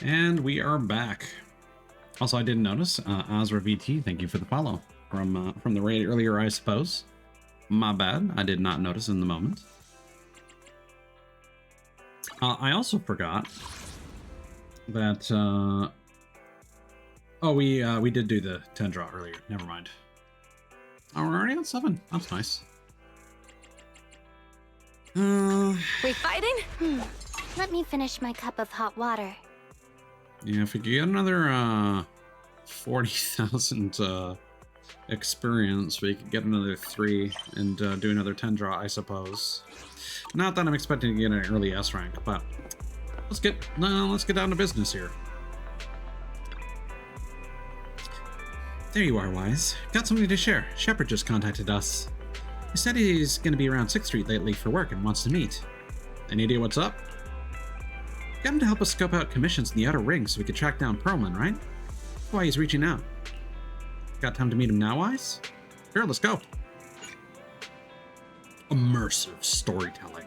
And we are back. Also, I didn't notice, Azra VT, thank you for the follow from the raid earlier, I suppose. My bad, I did not notice in the moment. I also forgot that, oh, we did do the 10 draw earlier, never mind. Oh, we're already on 7, that's nice. We fighting? Let me finish my cup of hot water. Yeah, if we could get another 40,000 experience, we could get another 3 and do another 10 draw, I suppose. Not that I'm expecting to get an early S rank, but let's get down to business here. There you are, Wise. Got something to share. Shepard just contacted us. He said he's going to be around 6th Street lately for work and wants to meet. Any idea what's up? Got him to help us scope out commissions in the Outer Ring so we could track down Perlman, right? That's why he's reaching out. Got time to meet him now, Wise? Sure, let's go. Immersive storytelling.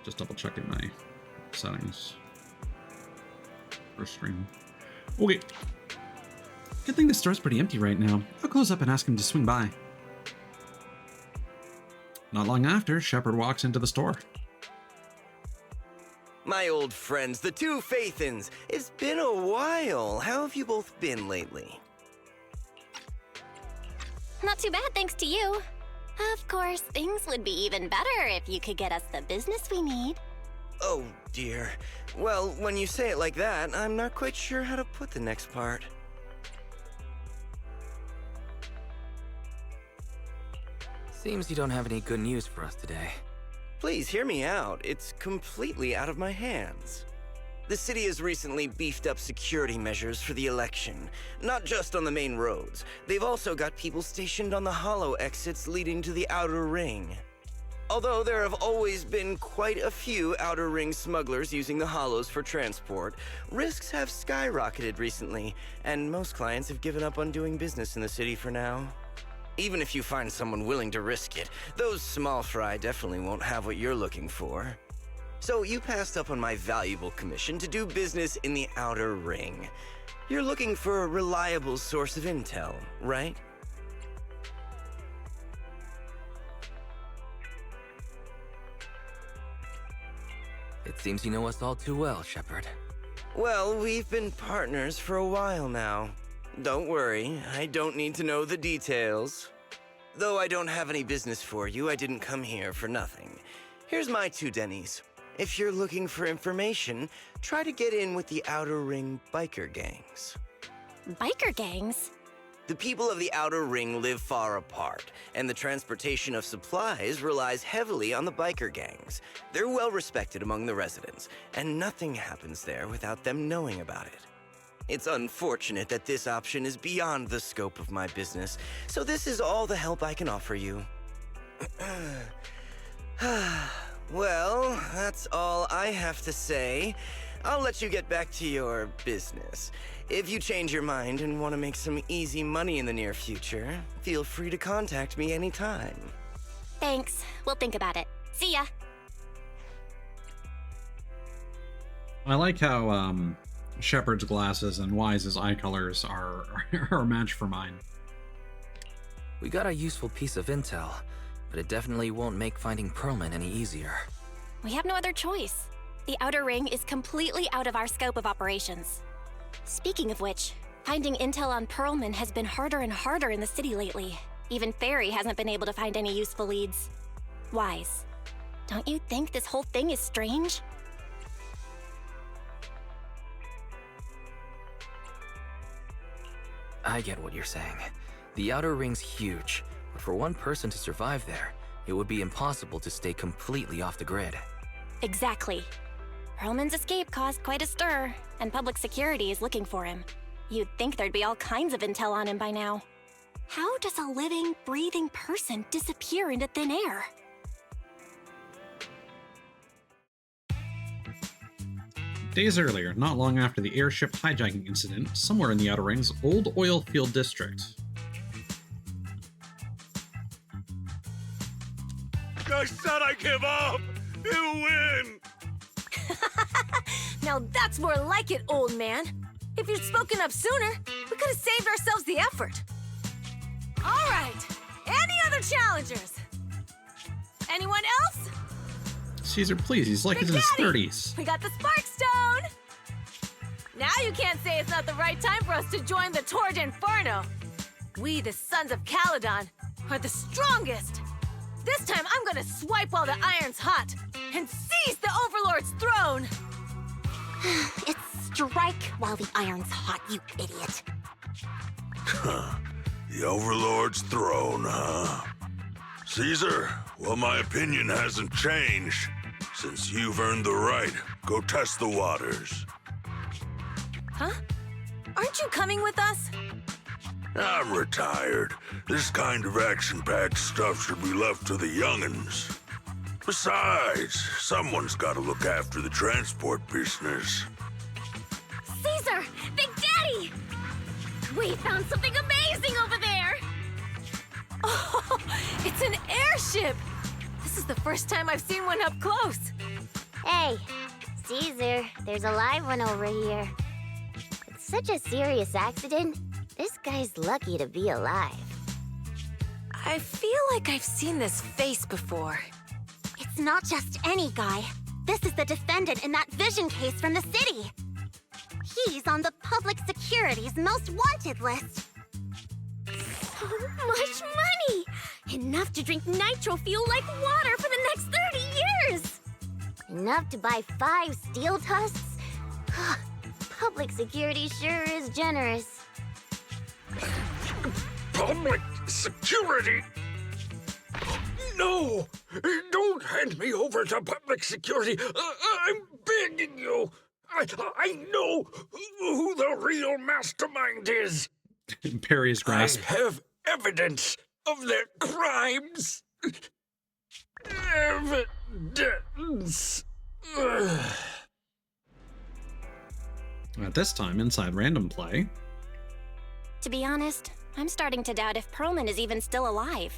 Just double checking my settings for stream. Okay. Good thing the store's pretty empty right now. I'll close up and ask him to swing by. Not long after, Shepard walks into the store. My old friends, the two Faithins. It's been a while. How have you both been lately? Not too bad, thanks to you. Of course, things would be even better if you could get us the business we need. Oh, dear. Well, when you say it like that, I'm not quite sure how to put the next part. Seems you don't have any good news for us today. Please hear me out. It's completely out of my hands. The city has recently beefed up security measures for the election, not just on the main roads. They've also got people stationed on the hollow exits leading to the Outer Ring. Although there have always been quite a few Outer Ring smugglers using the hollows for transport, risks have skyrocketed recently, and most clients have given up on doing business in the city for now. Even if you find someone willing to risk it, those small fry definitely won't have what you're looking for. So you passed up on my valuable commission to do business in the Outer Ring. You're looking for a reliable source of intel, right? It seems you know us all too well, Shepard. Well, we've been partners for a while now. Don't worry, I don't need to know the details. Though I don't have any business for you, I didn't come here for nothing. Here's my 2 dennies. If you're looking for information, try to get in with the Outer Ring biker gangs. Biker gangs? The people of the Outer Ring live far apart, and the transportation of supplies relies heavily on the biker gangs. They're well respected among the residents, and nothing happens there without them knowing about it. It's unfortunate that this option is beyond the scope of my business, so this is all the help I can offer you. Well, that's all I have to say. I'll let you get back to your business. If you change your mind and want to make some easy money in the near future, feel free to contact me anytime. Thanks. We'll think about it. See ya. I like how Shepard's glasses and Wise's eye colors are a match for mine. We got a useful piece of intel, but it definitely won't make finding Perlman any easier. We have no other choice. The Outer Ring is completely out of our scope of operations. Speaking of which, finding intel on Perlman has been harder and harder in the city lately. Even Ferry hasn't been able to find any useful leads. Wise, don't you think this whole thing is strange? I get what you're saying. The Outer Ring's huge, but for one person to survive there, it would be impossible to stay completely off the grid. Exactly. Perlman's escape caused quite a stir, and public security is looking for him. You'd think there'd be all kinds of intel on him by now. How does a living, breathing person disappear into thin air? Days earlier, not long after the airship hijacking incident, somewhere in the Outer Ring's old oil field district. I said I give up! You win! Now that's more like it, old man. If you'd spoken up sooner, we could have saved ourselves the effort. All right. Any other challengers? Anyone else? Caesar, please. He's like Big in his Daddy, 30s. We got the Spark Stone. Now you can't say it's not the right time for us to join the Torrid Inferno. We, the Sons of Caledon, are the strongest. This time I'm gonna swipe while the iron's hot and seize the Overlord's throne. It's strike while the iron's hot, you idiot. The Overlord's throne, huh? Caesar, well, my opinion hasn't changed. Since you've earned the right, go test the waters. Huh? Aren't you coming with us? I'm retired. This kind of action-packed stuff should be left to the young'uns. Besides, someone's got to look after the transport business. Caesar! Big Daddy! We found something amazing over there! Oh, it's an airship! This is the first time I've seen one up close. Hey, Caesar, there's a live one over here. It's such a serious accident. This guy's lucky to be alive. I feel like I've seen this face before. It's not just any guy. This is the defendant in that vision case from the city. He's on the public security's most wanted list. So much money! Enough to drink nitro fuel like water for the next 30 years! Enough to buy 5 steel tusks? Public security sure is generous. Public security? No! Don't hand me over to public security! I'm begging you! I know who the real mastermind is! Perry's grasp. I have evidence of their crimes! Evidence! At this time, inside Random Play. To be honest, I'm starting to doubt if Perlman is even still alive.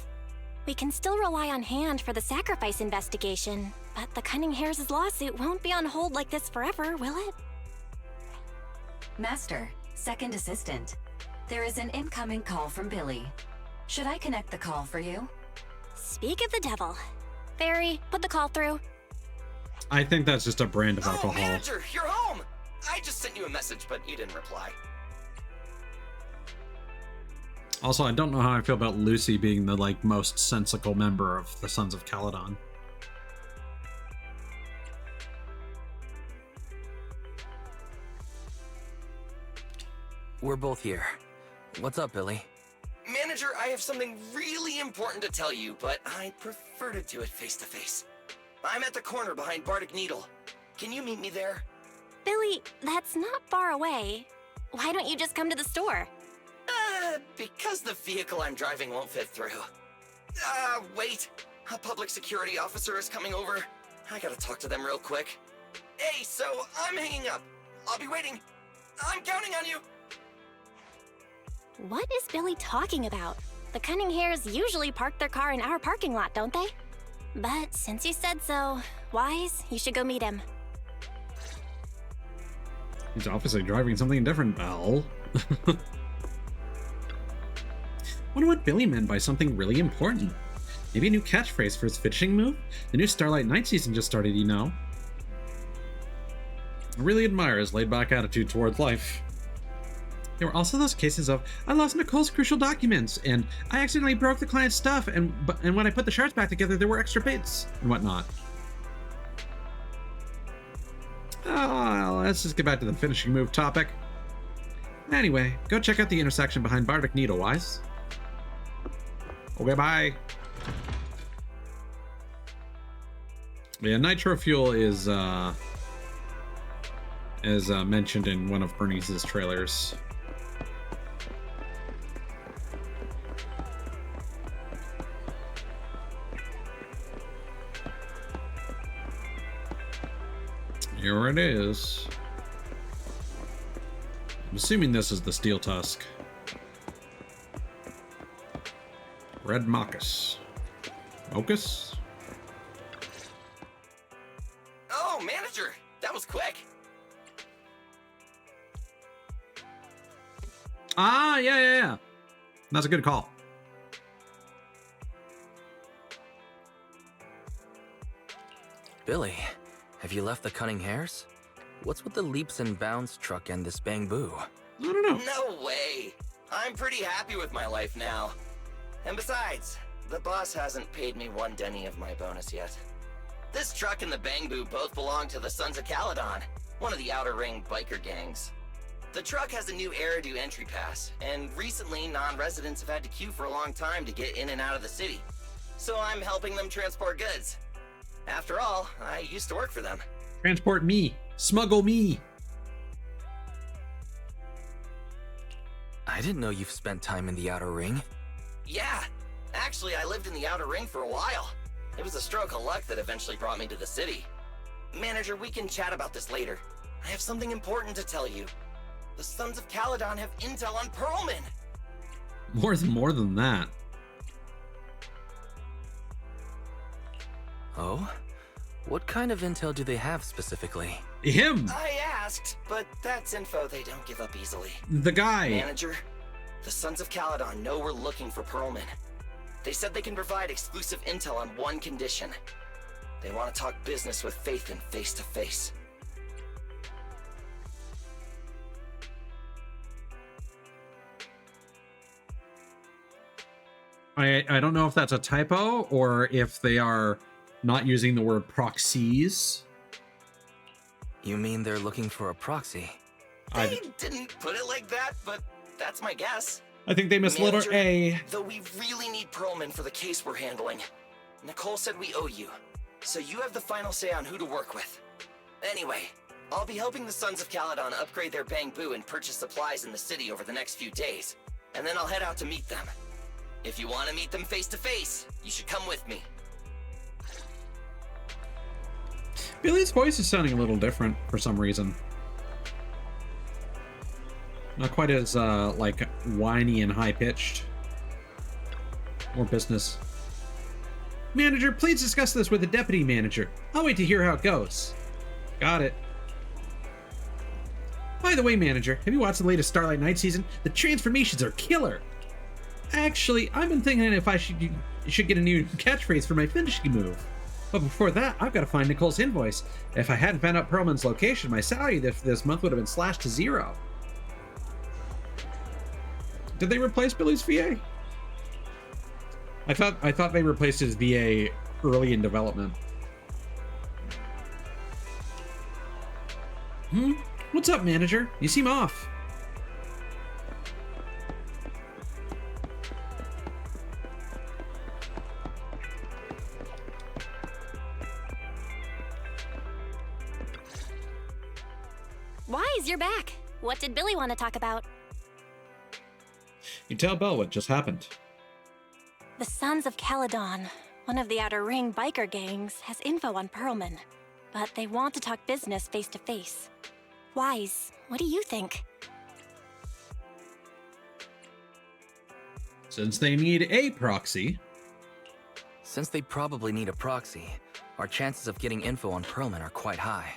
We can still rely on Hand for the sacrifice investigation, but the Cunning Hares' lawsuit won't be on hold like this forever, will it? Master, second assistant. There is an incoming call from Billy. Should I connect the call for you? Speak of the devil. Barry, put the call through. I think that's just a brand of Oh, alcohol. manager, you're home! I just sent you a message, but you didn't reply. Also, I don't know how I feel about Lucy being the, like, most sensical member of the Sons of Caledon. We're both here. What's up, Billy? Manager, I have something really important to tell you, but I'd prefer to do it face to face. I'm at the corner behind Bardic Needle. Can you meet me there? Billy, that's not far away. Why don't you just come to the store? Because the vehicle I'm driving won't fit through. Wait. A public security officer is coming over. I gotta talk to them real quick. Hey, so I'm hanging up. I'll be waiting. I'm counting on you. What is Billy talking about? The Cunning Hares usually park their car in our parking lot, don't they? But since you said so, Wise, you should go meet him. He's obviously driving something different, Belle. Wonder what Billy meant by something really important. Maybe a new catchphrase for his fishing move? The new Starlight Night season just started, you know. I really admire his laid-back attitude towards life. There were also those cases of, I lost Nicole's crucial documents, and I accidentally broke the client's stuff, and when I put the shards back together, there were extra bits, and whatnot. Oh, let's just get back to the finishing move topic. Anyway, go check out the intersection behind Bardic Needle, Wise. Okay, bye. Yeah, nitro fuel is mentioned in one of Bernice's trailers. Here it is. I'm assuming this is the Steel Tusk. Red Mockus. Mocus? Oh, manager, that was quick. Yeah. That's a good call. Billy, have you left the cunning hares? What's with the leaps and bounds truck and this bamboo? I don't know. No way! I'm pretty happy with my life now. And besides, the boss hasn't paid me 1 denny of my bonus yet. This truck and the bamboo both belong to the Sons of Caledon, one of the Outer Ring biker gangs. The truck has a new Eridu entry pass, and recently non-residents have had to queue for a long time to get in and out of the city. So I'm helping them transport goods. After all, I used to work for them. Transport me. Smuggle me. I didn't know you've spent time in the Outer Ring. Yeah, actually I lived in the Outer Ring for a while. It was a stroke of luck that eventually brought me to the city. Manager, we can chat about this later. I have something important to tell you. The Sons of Caledon have intel on Pearlman. More than that. Oh? What kind of intel do they have specifically? Him. I asked, but that's info they don't give up easily. The guy. Manager, the Sons of Caledon know we're looking for Pearlman. They said they can provide exclusive intel on one condition. They want to talk business with Phaethon face to face. I don't know if that's a typo or if they are not using the word proxies. You mean they're looking for a proxy? They didn't put it like that, but that's my guess. I think they missed letter A. Though we really need Pearlman for the case we're handling. Nicole said we owe you, so you have the final say on who to work with. Anyway, I'll be helping the Sons of Caledon upgrade their bamboo and purchase supplies in the city over the next few days, and then I'll head out to meet them. If you want to meet them face to face, you should come with me. Billy's voice is sounding a little different for some reason. Not quite as, like, whiny and high-pitched. More business. Manager, please discuss this with the deputy manager. I'll wait to hear how it goes. Got it. By the way, manager, have you watched the latest Starlight Night season? The transformations are killer. Actually, I've been thinking if I should get a new catchphrase for my finishing move. But before that, I've got to find Nicole's invoice. If I hadn't found out Pearlman's location, my salary this month would have been slashed to 0. Did they replace Billy's VA? I thought they replaced his VA early in development. What's up, manager? You seem off. Wise, you're back. What did Billy want to talk about? You tell Belle what just happened. The Sons of Caledon, one of the Outer Ring biker gangs, has info on Pearlman, but they want to talk business face to face. Wise, what do you think? Since they need a proxy. Since they probably need a proxy, our chances of getting info on Pearlman are quite high.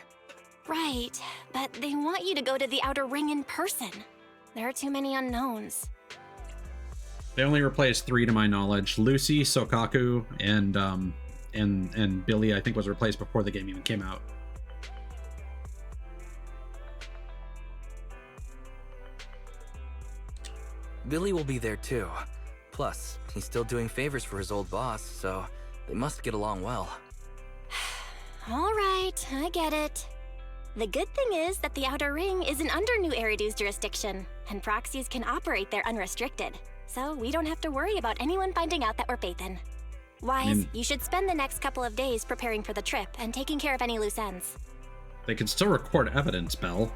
Right, but they want you to go to the Outer Ring in person. There are too many unknowns. They only replaced 3 to my knowledge. Lucy, Sokaku, and Billy, I think, was replaced before the game even came out. Billy will be there too. Plus, he's still doing favors for his old boss, so they must get along well. All right, I get it. The good thing is that the Outer Ring isn't under New Eridu's jurisdiction, and proxies can operate there unrestricted. So we don't have to worry about anyone finding out that we're Phaethon. Wise, you should spend the next couple of days preparing for the trip and taking care of any loose ends. They can still record evidence, Belle.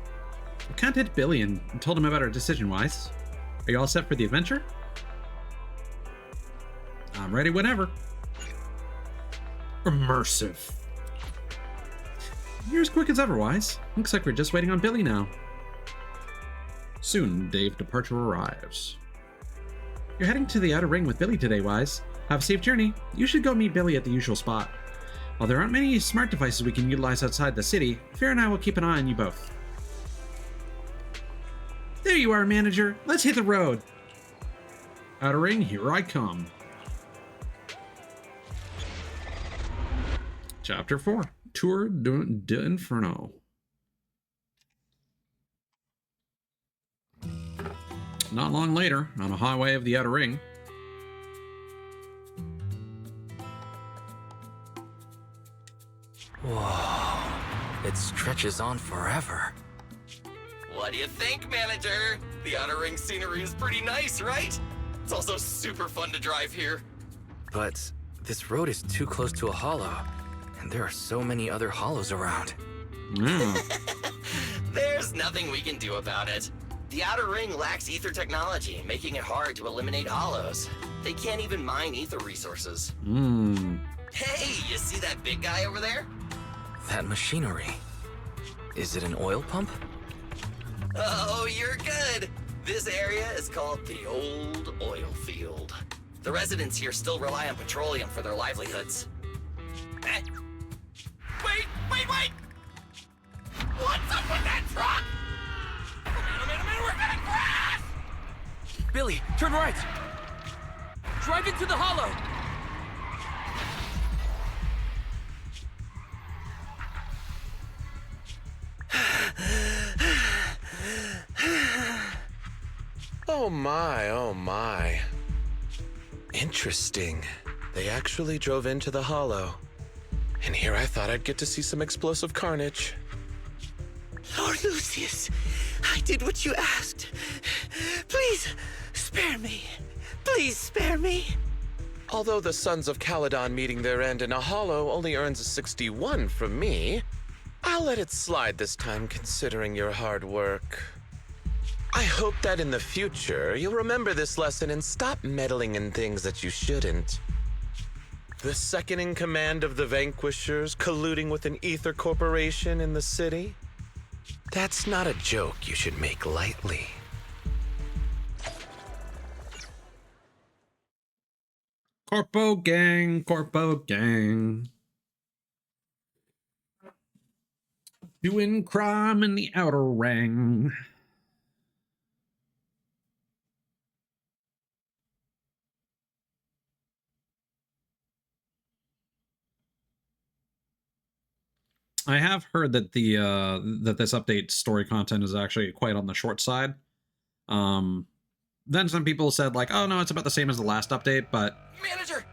I contacted Billy and told him about our decision, Wise. Are you all set for the adventure? I'm ready whenever. Immersive. You're as quick as ever, Wise. Looks like we're just waiting on Billy now. Soon, Dave's departure arrives. You're heading to the Outer Ring with Billy today, Wise. Have a safe journey. You should go meet Billy at the usual spot. While there aren't many smart devices we can utilize outside the city, Fair and I will keep an eye on you both. There you are, manager. Let's hit the road. Outer Ring, here I come. Chapter 4, Tour d'Inferno. Not long later, on a highway of the Outer Ring. Whoa, it stretches on forever. What do you think, Manager? The Outer Ring scenery is pretty nice, right? It's also super fun to drive here. But this road is too close to a hollow, and there are so many other hollows around. Yeah. There's nothing we can do about it. The Outer Ring lacks ether technology, making it hard to eliminate hollows. They can't even mine ether resources. Hey, you see that big guy over there? That machinery. Is it an oil pump? Oh, you're good. This area is called the Old Oil Field. The residents here still rely on petroleum for their livelihoods. Eh. Wait! What's up with that truck? Oh man, we're gonna crash! Billy, turn right! Drive into the hollow! Oh my. Interesting. They actually drove into the hollow. And here I thought I'd get to see some explosive carnage. Lord Lucius, I did what you asked. Please, spare me. Please spare me. Although the Sons of Caledon meeting their end in a hollow only earns a 61 from me, I'll let it slide this time considering your hard work. I hope that in the future, you'll remember this lesson and stop meddling in things that you shouldn't. The second in command of the Vanquishers colluding with an ether corporation in the city? That's not a joke you should make lightly. Corpo gang. Doing crime in the Outer Ring. I have heard that the that this update story content is actually quite on the short side. Then some people said like, oh no, it's about the same as the last update, but Manager,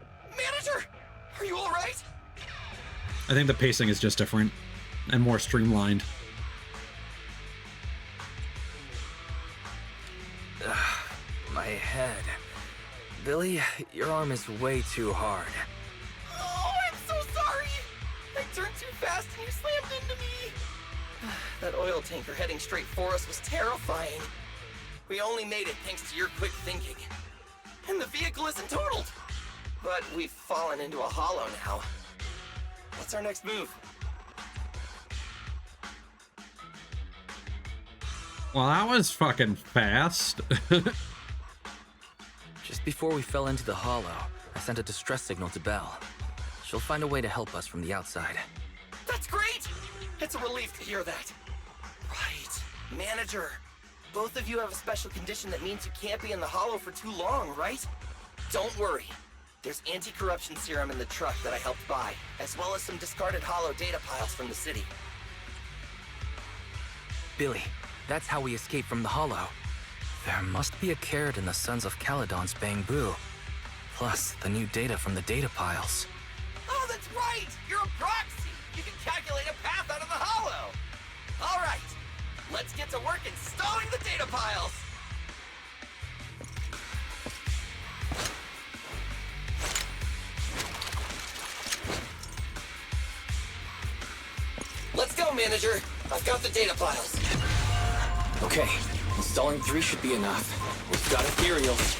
are you all right? I think the pacing is just different and more streamlined. My head. Billy, your arm is way too hard. Oh, I'm so sorry. I turned too fast and you slammed into me. That oil tanker heading straight for us was terrifying. We only made it thanks to your quick thinking. And the vehicle isn't totaled. But we've fallen into a hollow now. What's our next move? Well, that was fucking fast. Just before we fell into the hollow, I sent a distress signal to Belle. She'll find a way to help us from the outside. That's great! It's a relief to hear that. Right. Manager, both of you have a special condition that means you can't be in the hollow for too long, right? Don't worry. There's anti-corruption serum in the truck that I helped buy, as well as some discarded hollow data piles from the city. Billy, that's how we escaped from the hollow. There must be a carrot in the Sons of Caledon's bamboo. Plus, the new data from the data piles. Oh, that's right! You're a proxy! You can calculate a path out of the hollow! All right, let's get to work installing the data piles! Let's go, Manager! I've got the data piles. Okay, installing 3 should be enough. We've got ethereals.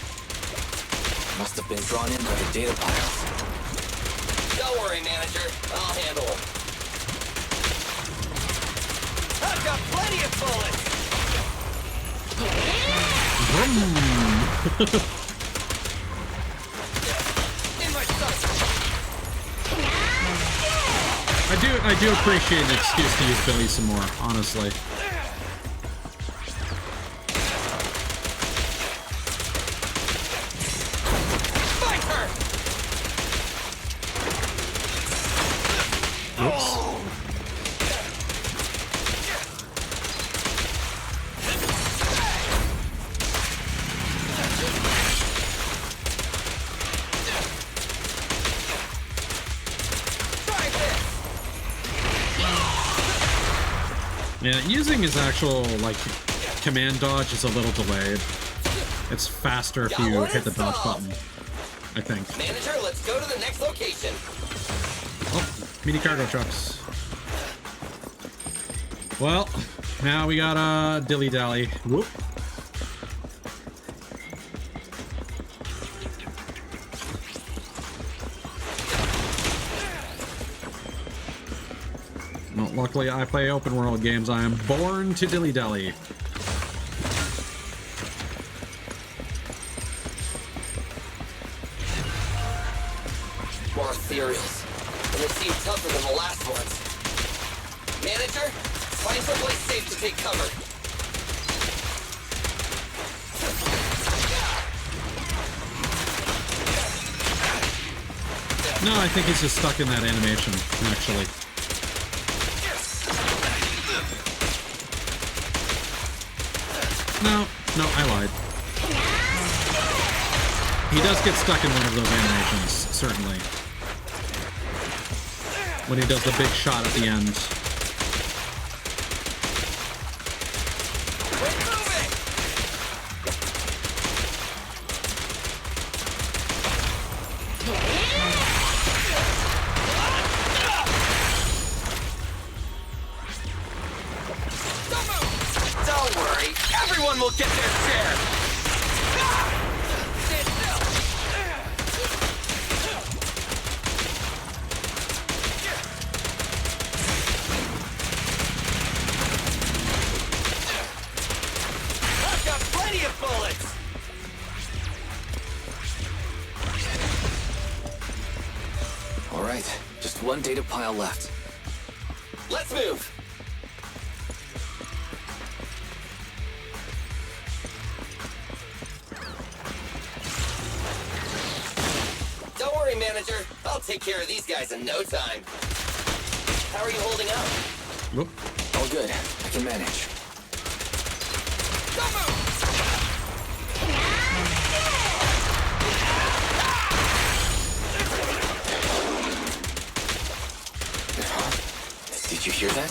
Must have been drawn in by the data piles. Don't worry, Manager. I'll handle it. I've got plenty of bullets! In my sights! I do appreciate an excuse to use Billy some more, honestly. Yeah, using his actual, like, command dodge is a little delayed. It's faster if you hit the dodge button, I think. Manager, let's go to the next location. Oh, mini cargo trucks. Well, now we got a dilly-dally. Whoop. Well, luckily I play open world games. I am born to dilly-dally. More cereals. And they seem tougher than the last ones. Manager, find someplace safe to take cover. No, I think he's just stuck in that animation, actually. No, I lied. He does get stuck in one of those animations, certainly. When he does the big shot at the end. Don't worry, everyone will get their share. I've got plenty of bullets. All right, just one data pile left. Let's move. Don't worry, manager. I'll take care of these guys in no time. How are you holding up? Whoop. All good. I can manage. Don't move! Did you hear that?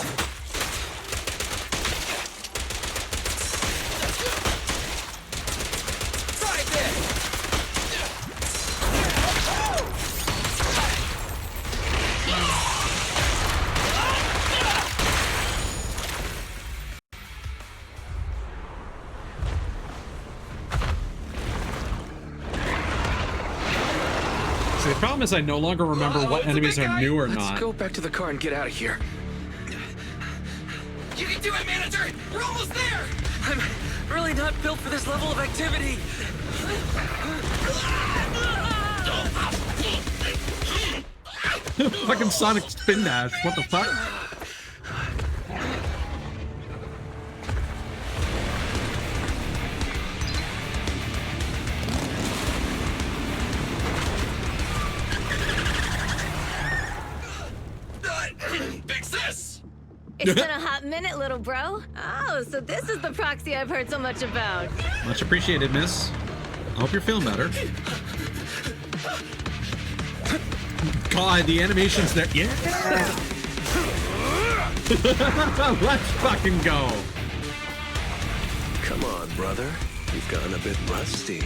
Try this! See, the problem is I no longer remember what enemies are new or Let's not. go back to the car and get out of here. You can do it, manager! We're almost there! I'm really not built for this level of activity. Fucking Sonic Spin Dash. What the fuck? Fix this! It's been a hot minute, little bro. Oh, so this is the proxy I've heard so much about. Much appreciated, miss. I hope you're feeling better. God, the animation's there. Yeah! Let's fucking go. Come on, brother. You've gotten a bit rusty.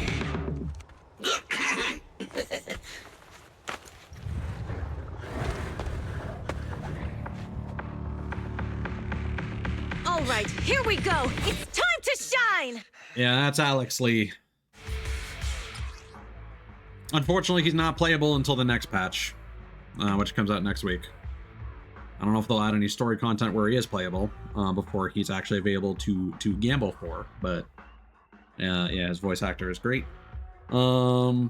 All right, here we go. It's time to shine. Yeah, that's Alex Lee. Unfortunately, he's not playable until the next patch, which comes out next week. I don't know if they'll add any story content where he is playable before he's actually available to gamble for, but yeah, his voice actor is great. I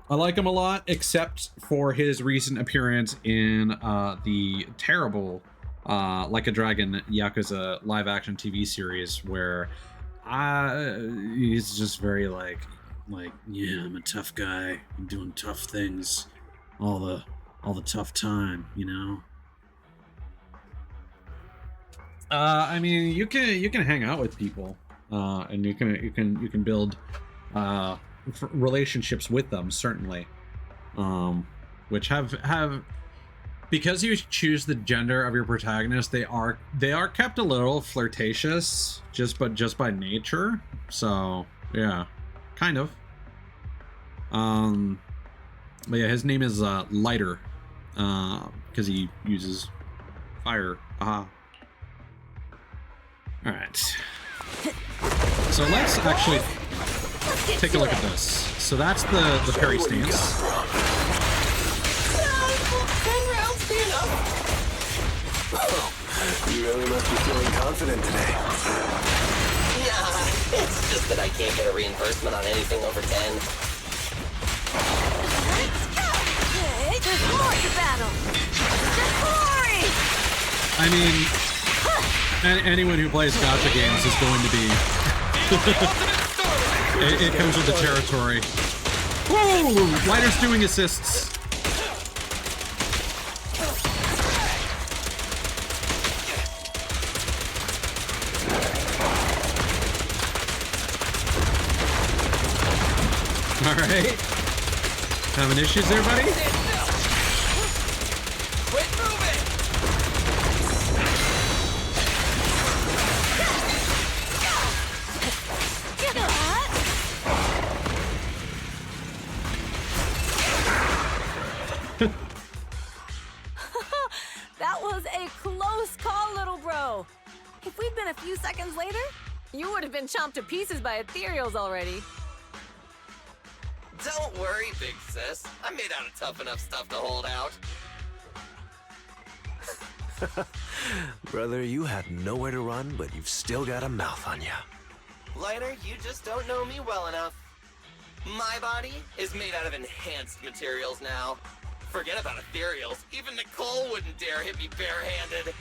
like him a lot, except for his recent appearance in the terrible Like a Dragon Yakuza live-action TV series, where he's just very like, yeah, I'm a tough guy. I'm doing tough things all the tough time, you know. I mean, you can hang out with people, and you can build relationships with them, certainly, which have because you choose the gender of your protagonist, they are kept a little flirtatious just by nature. So yeah, kind of. But yeah, his name is Lighter, because he uses fire. Aha. All right. So let's actually take a look at this. So that's the parry stance. 10 rounds be enough. Oh, you really must be feeling confident today. Nah, it's just that I can't get a reimbursement on anything over 10. There's more to battle. There's glory. I mean, anyone who plays gacha games is going to be. it comes with the territory. Whoa! Lighter's doing assists. All right. Having issues there, buddy? Quit moving! That was a close call, little bro. If we'd been a few seconds later, you would have been chomped to pieces by ethereals already. Don't worry, big sis. I'm made out of tough enough stuff to hold out. Brother, you have nowhere to run, but you've still got a mouth on you. Lighter, you just don't know me well enough. My body is made out of enhanced materials now. Forget about ethereals. Even Nicole wouldn't dare hit me barehanded.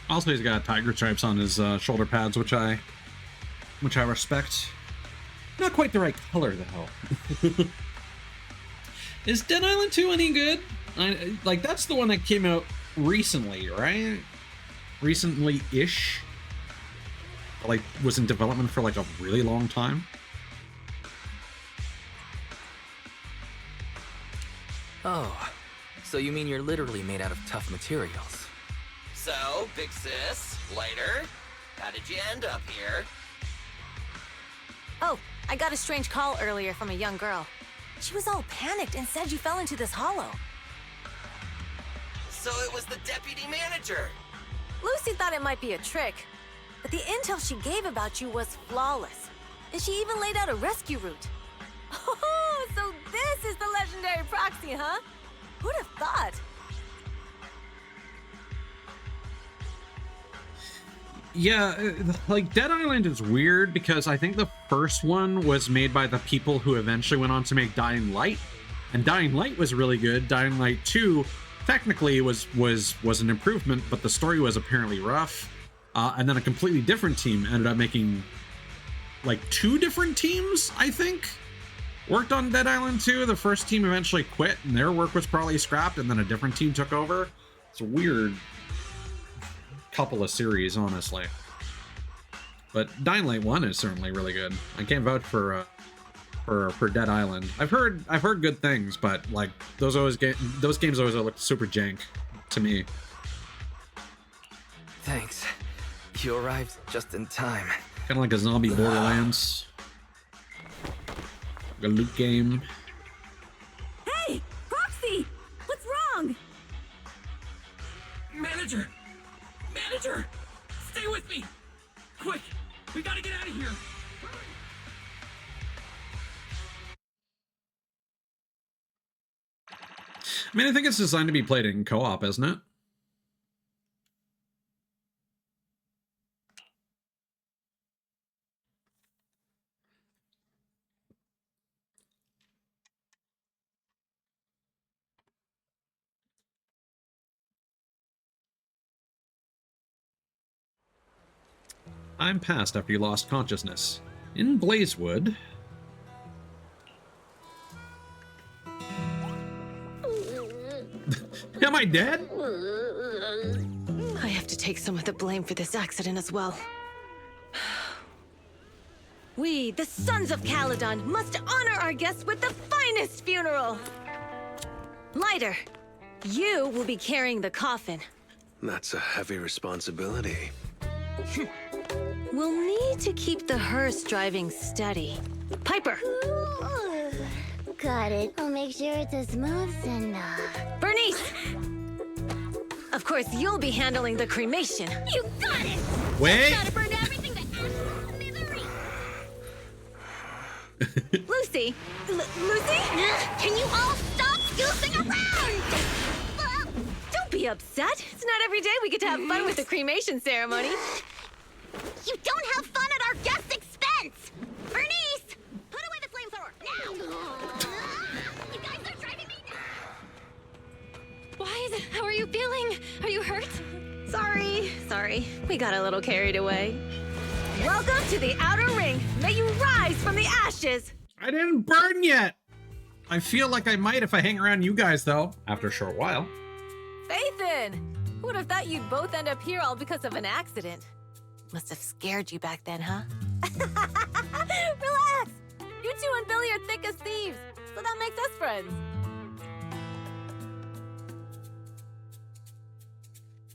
Also, he's got tiger stripes on his shoulder pads, which I respect. Not quite the right color, though. Is Dead Island 2 any good? Like, that's the one that came out recently, right? Recently-ish? Like, was in development for, like, a really long time? Oh, so you mean you're literally made out of tough materials? So, big sis, Lighter, how did you end up here? Oh, I got a strange call earlier from a young girl. She was all panicked and said you fell into this hollow. So it was the deputy manager. Lucy thought it might be a trick, but the intel she gave about you was flawless. And she even laid out a rescue route. Oh, so this is the legendary proxy, huh? Who'd have thought? Yeah, like, Dead Island is weird because I think the first one was made by the people who eventually went on to make Dying Light. And Dying Light was really good. Dying Light 2 technically was an improvement, but the story was apparently rough. And then a completely different team ended up making, like, 2 different teams, I think, worked on Dead Island 2. The first team eventually quit, and their work was probably scrapped, and then a different team took over. It's a weird couple of series, honestly. But Dying Light 1 is certainly really good. I can't vouch for Dead Island. I've heard good things, but like those games always look super jank to me. Thanks. You arrived just in time. Kind of like a zombie Borderlands. A loot game. Hey, Proxy! What's wrong? Manager! Manager! Stay with me! Quick! We gotta get out of here! I mean, I think it's designed to be played in co-op, isn't it? Time passed after you lost consciousness. In Blazewood... Am I dead? I have to take some of the blame for this accident as well. We, the Sons of Caledon, must honor our guests with the finest funeral! Lighter, you will be carrying the coffin. That's a heavy responsibility. We'll need to keep the hearse driving steady. Piper! Got it. I'll make sure it's as smooth enough. Bernice! Of course, you'll be handling the cremation. You got it! Wait! Gotta burn everything to ashes. Lucy! Lucy? Can you all stop goofing around? Don't be upset. It's not every day we get to have fun with the cremation ceremony. You don't have fun at our guest expense! Bernice! Put away the flamethrower, now! You guys are driving me nuts! Wise, how are you feeling? Are you hurt? Sorry. We got a little carried away. Welcome to the outer ring. May you rise from the ashes. I didn't burn yet. I feel like I might if I hang around you guys, though, after a short while. Fathan! Who would have thought you'd both end up here all because of an accident? Must have scared you back then, huh? Relax! You two and Billy are thick as thieves, so that makes us friends.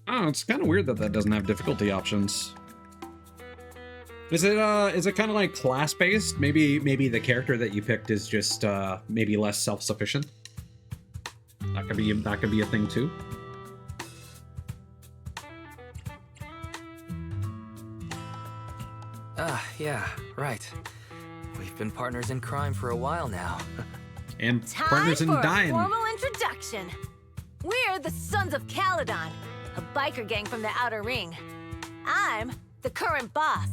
Oh, it's kind of weird that that doesn't have difficulty options. Is it kind of like class-based? Maybe the character that you picked is just maybe less self-sufficient. That could be a thing too. Yeah, right. We've been partners in crime for a while now. And Time partners in for dying. a formal introduction. We're the Sons of Caledon, a biker gang from the Outer Ring. I'm the current boss,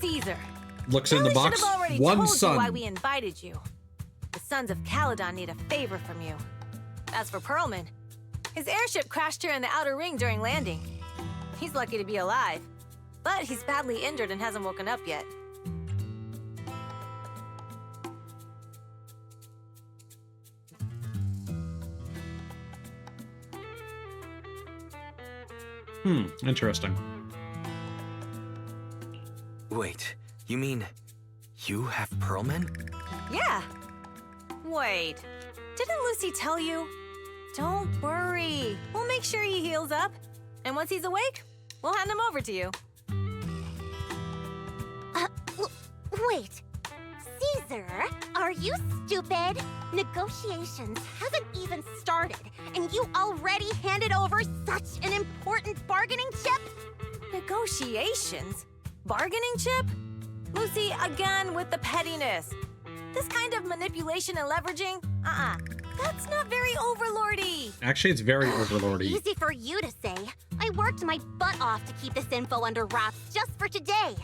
Caesar. Looks in the Billy box. should have already One told son. you why we invited you. The Sons of Caledon need a favor from you. As for Pearlman, his airship crashed here in the Outer Ring during landing. He's lucky to be alive, but he's badly injured and hasn't woken up yet. Interesting. Wait, you mean you have Pearlman? Yeah. Wait, didn't Lucy tell you? Don't worry. We'll make sure he heals up. And once he's awake, we'll hand him over to you. Wait. Caesar, are you stupid? Negotiations haven't even started, and you already handed over such an important bargaining chip? Negotiations? Bargaining chip? Lucy, again with the pettiness. This kind of manipulation and leveraging? That's not very overlordy. Actually, it's very overlordy. Easy for you to say. I worked my butt off to keep this info under wraps just for today.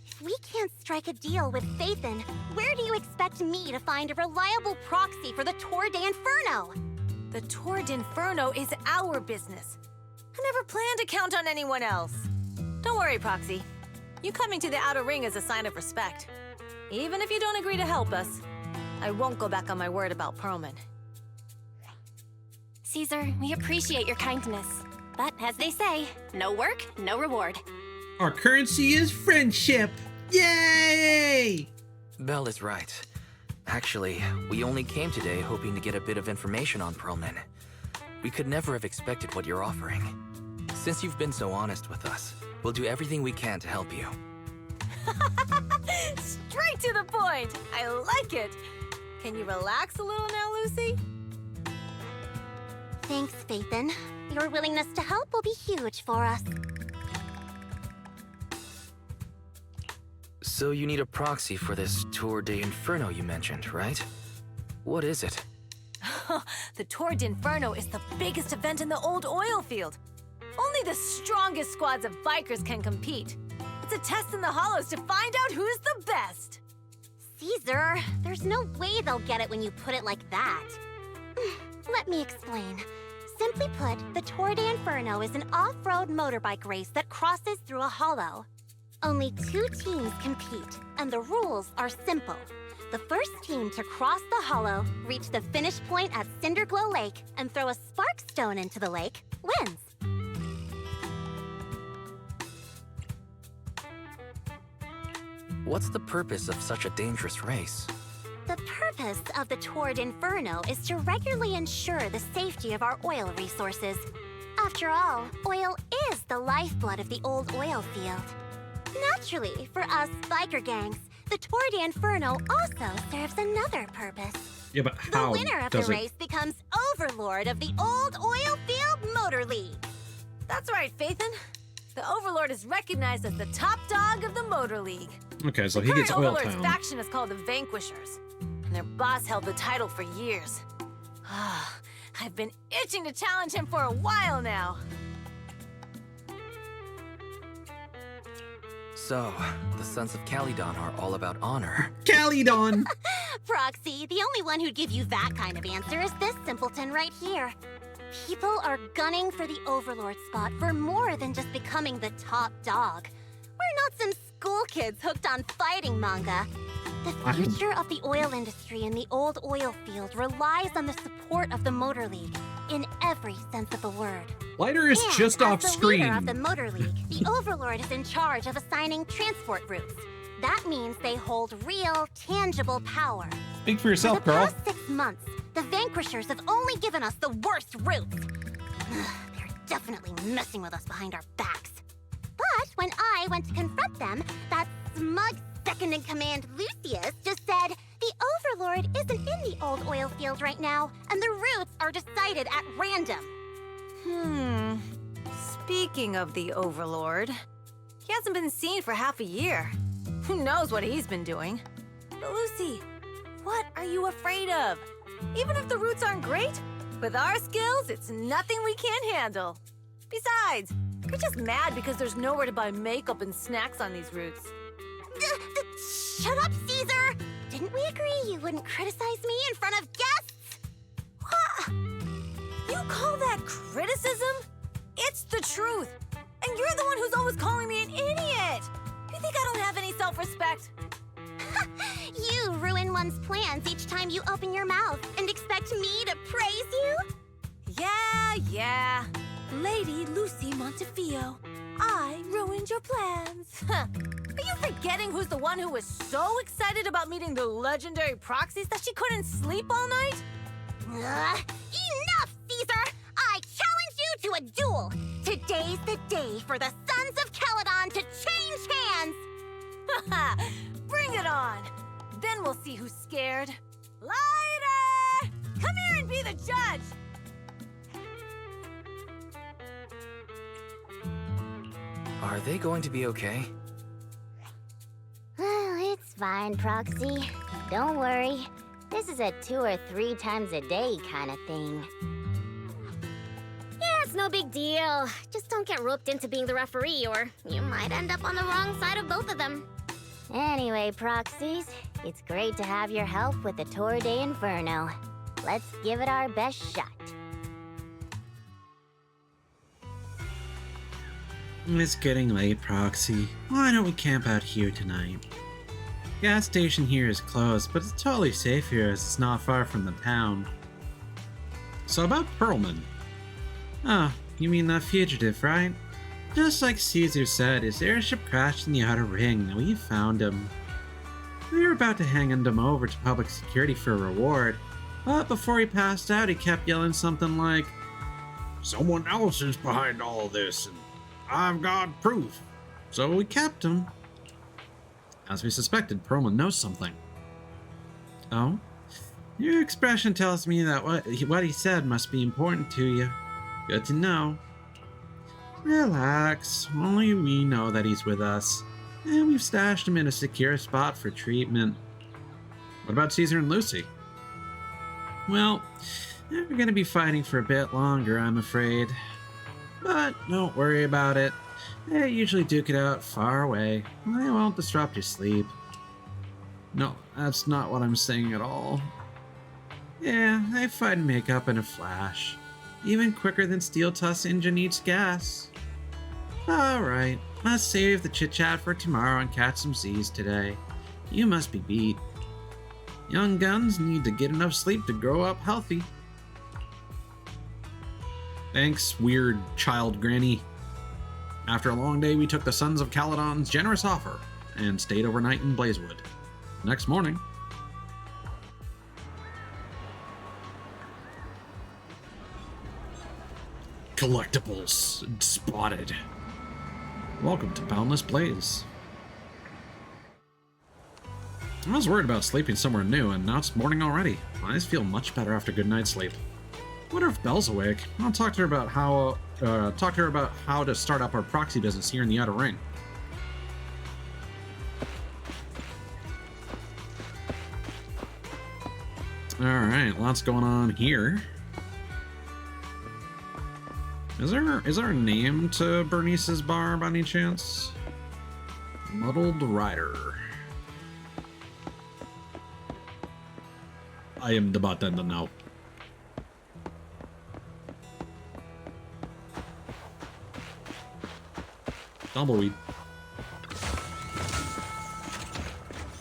If we can't strike a deal with Fathan, where do you expect me to find a reliable proxy for the Tour d'Inferno? The Tour d'Inferno is our business. I never planned to count on anyone else. Don't worry, Proxy. You coming to the Outer Ring is a sign of respect. Even if you don't agree to help us, I won't go back on my word about Pearlman. Caesar, we appreciate your kindness. But as they say, no work, no reward. Our currency is friendship. Yay! Belle is right. Actually, we only came today hoping to get a bit of information on Pearlman. We could never have expected what you're offering. Since you've been so honest with us, we'll do everything we can to help you. Straight to the point! I like it! Can you relax a little now, Lucy? Thanks, Fathan. Your willingness to help will be huge for us. So you need a proxy for this Tour d'Inferno you mentioned, right? What is it? The Tour d'Inferno is the biggest event in the old oil field. Only the strongest squads of bikers can compete. It's a test in the hollows to find out who's the best. Caesar, there's no way they'll get it when you put it like that. Let me explain. Simply put, the Tour d'Inferno is an off-road motorbike race that crosses through a hollow. Only 2 teams compete, and the rules are simple. The first team to cross the hollow, reach the finish point at Cinderglow Lake, and throw a spark stone into the lake, wins. What's the purpose of such a dangerous race? The purpose of the Tord Inferno is to regularly ensure the safety of our oil resources. After all, oil is the lifeblood of the old oil field. Naturally, for us biker gangs, the Tord Inferno also serves another purpose. Yeah, but The how winner of the does it? race becomes overlord of the old oil field motor league. That's right, Phaethon. The Overlord is recognized as the top dog of the Motor League. Okay, so The he gets current Oil Overlord's Town. faction is called the Vanquishers, and their boss held the title for years. I've been itching to challenge him for a while now. So, the Sons of Caledon are all about honor. Calydon! Proxy, the only one who'd give you that kind of answer is this simpleton right here. People are gunning for the Overlord spot for more than just becoming the top dog. We're not some school kids hooked on fighting manga. The future of the oil industry in the old oil field relies on the support of the Motor League, in every sense of the word. Lighter is And just off as the screen. leader of the Motor League, the Overlord is in charge of assigning transport routes. That means they hold real, tangible power. Speak for yourself, For the girl. past 6 months, the Vanquishers have only given us the worst routes. They're definitely messing with us behind our backs. But when I went to confront them, that smug second-in-command Lucius just said the Overlord isn't in the old oil field right now, and the routes are decided at random. Speaking of the Overlord, he hasn't been seen for half a year. Who knows what he's been doing? But Lucy, what are you afraid of? Even if the routes aren't great, with our skills, it's nothing we can't handle. Besides, you're just mad because there's nowhere to buy makeup and snacks on these routes. Shut up, Caesar! Didn't we agree you wouldn't criticize me in front of guests? What? You call that criticism? It's the truth. And you're the one who's always calling me an idiot. You think I don't have any self-respect? You ruin one's plans each time you open your mouth and expect me to praise you? Yeah. Lady Lucy Montefiore, I ruined your plans. Are you forgetting who's the one who was so excited about meeting the legendary proxies that she couldn't sleep all night? Enough, Caesar! I challenge you to a duel! Today's the day for the Sons of Caledon to change hands! Bring it on! Then we'll see who's scared. Lighter! Come here and be the judge! Are they going to be okay? Well, it's fine, Proxy. Don't worry. This is a 2 or 3 times a day kind of thing. Yeah, it's no big deal. Just don't get roped into being the referee, or you might end up on the wrong side of both of them. Anyway, Proxies, it's great to have your help with the Tour de Inferno. Let's give it our best shot. It's getting late, Proxy. Why don't we camp out here tonight? Gas station here is closed, but it's totally safe here as it's not far from the town. So about Perlman. Oh, you mean that fugitive, right? Just like Caesar said, his airship crashed in the Outer Ring and we found him. We were about to hand him over to public security for a reward, but before he passed out he kept yelling something like, "Someone else is behind all this, and I've got proof." So we kept him. As we suspected, Perlman knows something. Oh? Your expression tells me that what he said must be important to you. Good to know. Relax. Only we know that he's with us. And we've stashed him in a secure spot for treatment. What about Caesar and Lucy? Well, they're going to be fighting for a bit longer, I'm afraid. But don't worry about it. They usually duke it out far away. They won't disrupt your sleep. No, that's not what I'm saying at all. Yeah, they fight and make up in a flash. Even quicker than Steel Tusk's engine eats gas. Alright, let's save the chit-chat for tomorrow and catch some Z's today. You must be beat. Young guns need to get enough sleep to grow up healthy. Thanks, weird child granny. After a long day, we took the Sons of Caledon's generous offer and stayed overnight in Blazewood. Next morning, Collectibles spotted. Welcome to Boundless Blaze. I was worried about sleeping somewhere new, and now it's morning already. My eyes feel much better after a good night's sleep. I wonder if Belle's awake. I'll talk to her about how to start up our proxy business here in the Outer Ring. All right, lots going on here. Is there a name to Bernice's bar by any chance? Muddled Rider. I am the bartender now. Tumbleweed.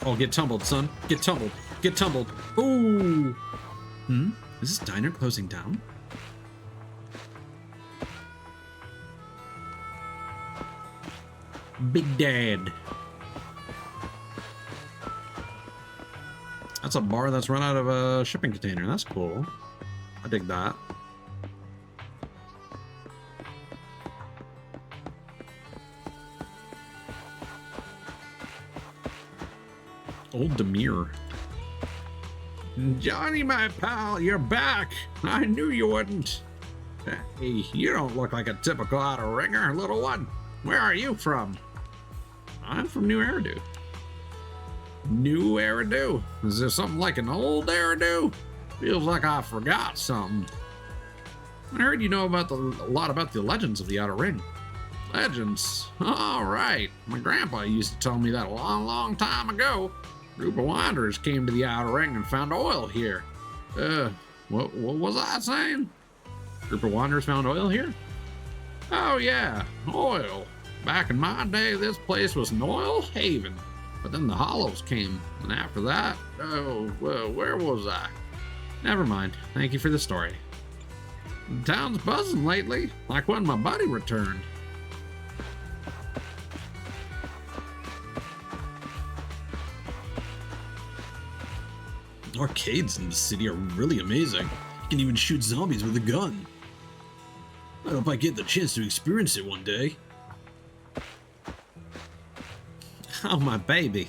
Oh, get tumbled, son. Get tumbled. Get tumbled. Ooh. Is this diner closing down? Big Dad. That's a bar that's run out of a shipping container. That's cool. I dig that. Old Demir. Johnny, my pal, you're back. I knew you wouldn't. Hey, you don't look like a typical outer ringer, little one. Where are you from? I'm from New Eridu. New Eridu? Is there something like an old Eridu? Feels like I forgot something. I heard you know about a lot about the legends of the Outer Ring. Legends? All right. My grandpa used to tell me that a long, long time ago. A group of wanderers came to the Outer Ring and found oil here. What was I saying? Group of wanderers found oil here? Oh yeah, oil. Back in my day, this place was an oil haven. But then the Hollows came, and after that, oh, well, where was I? Never mind. Thank you for the story. The town's buzzing lately, like when my buddy returned. Arcades in the city are really amazing. You can even shoot zombies with a gun. I hope I get the chance to experience it one day. Oh, my baby.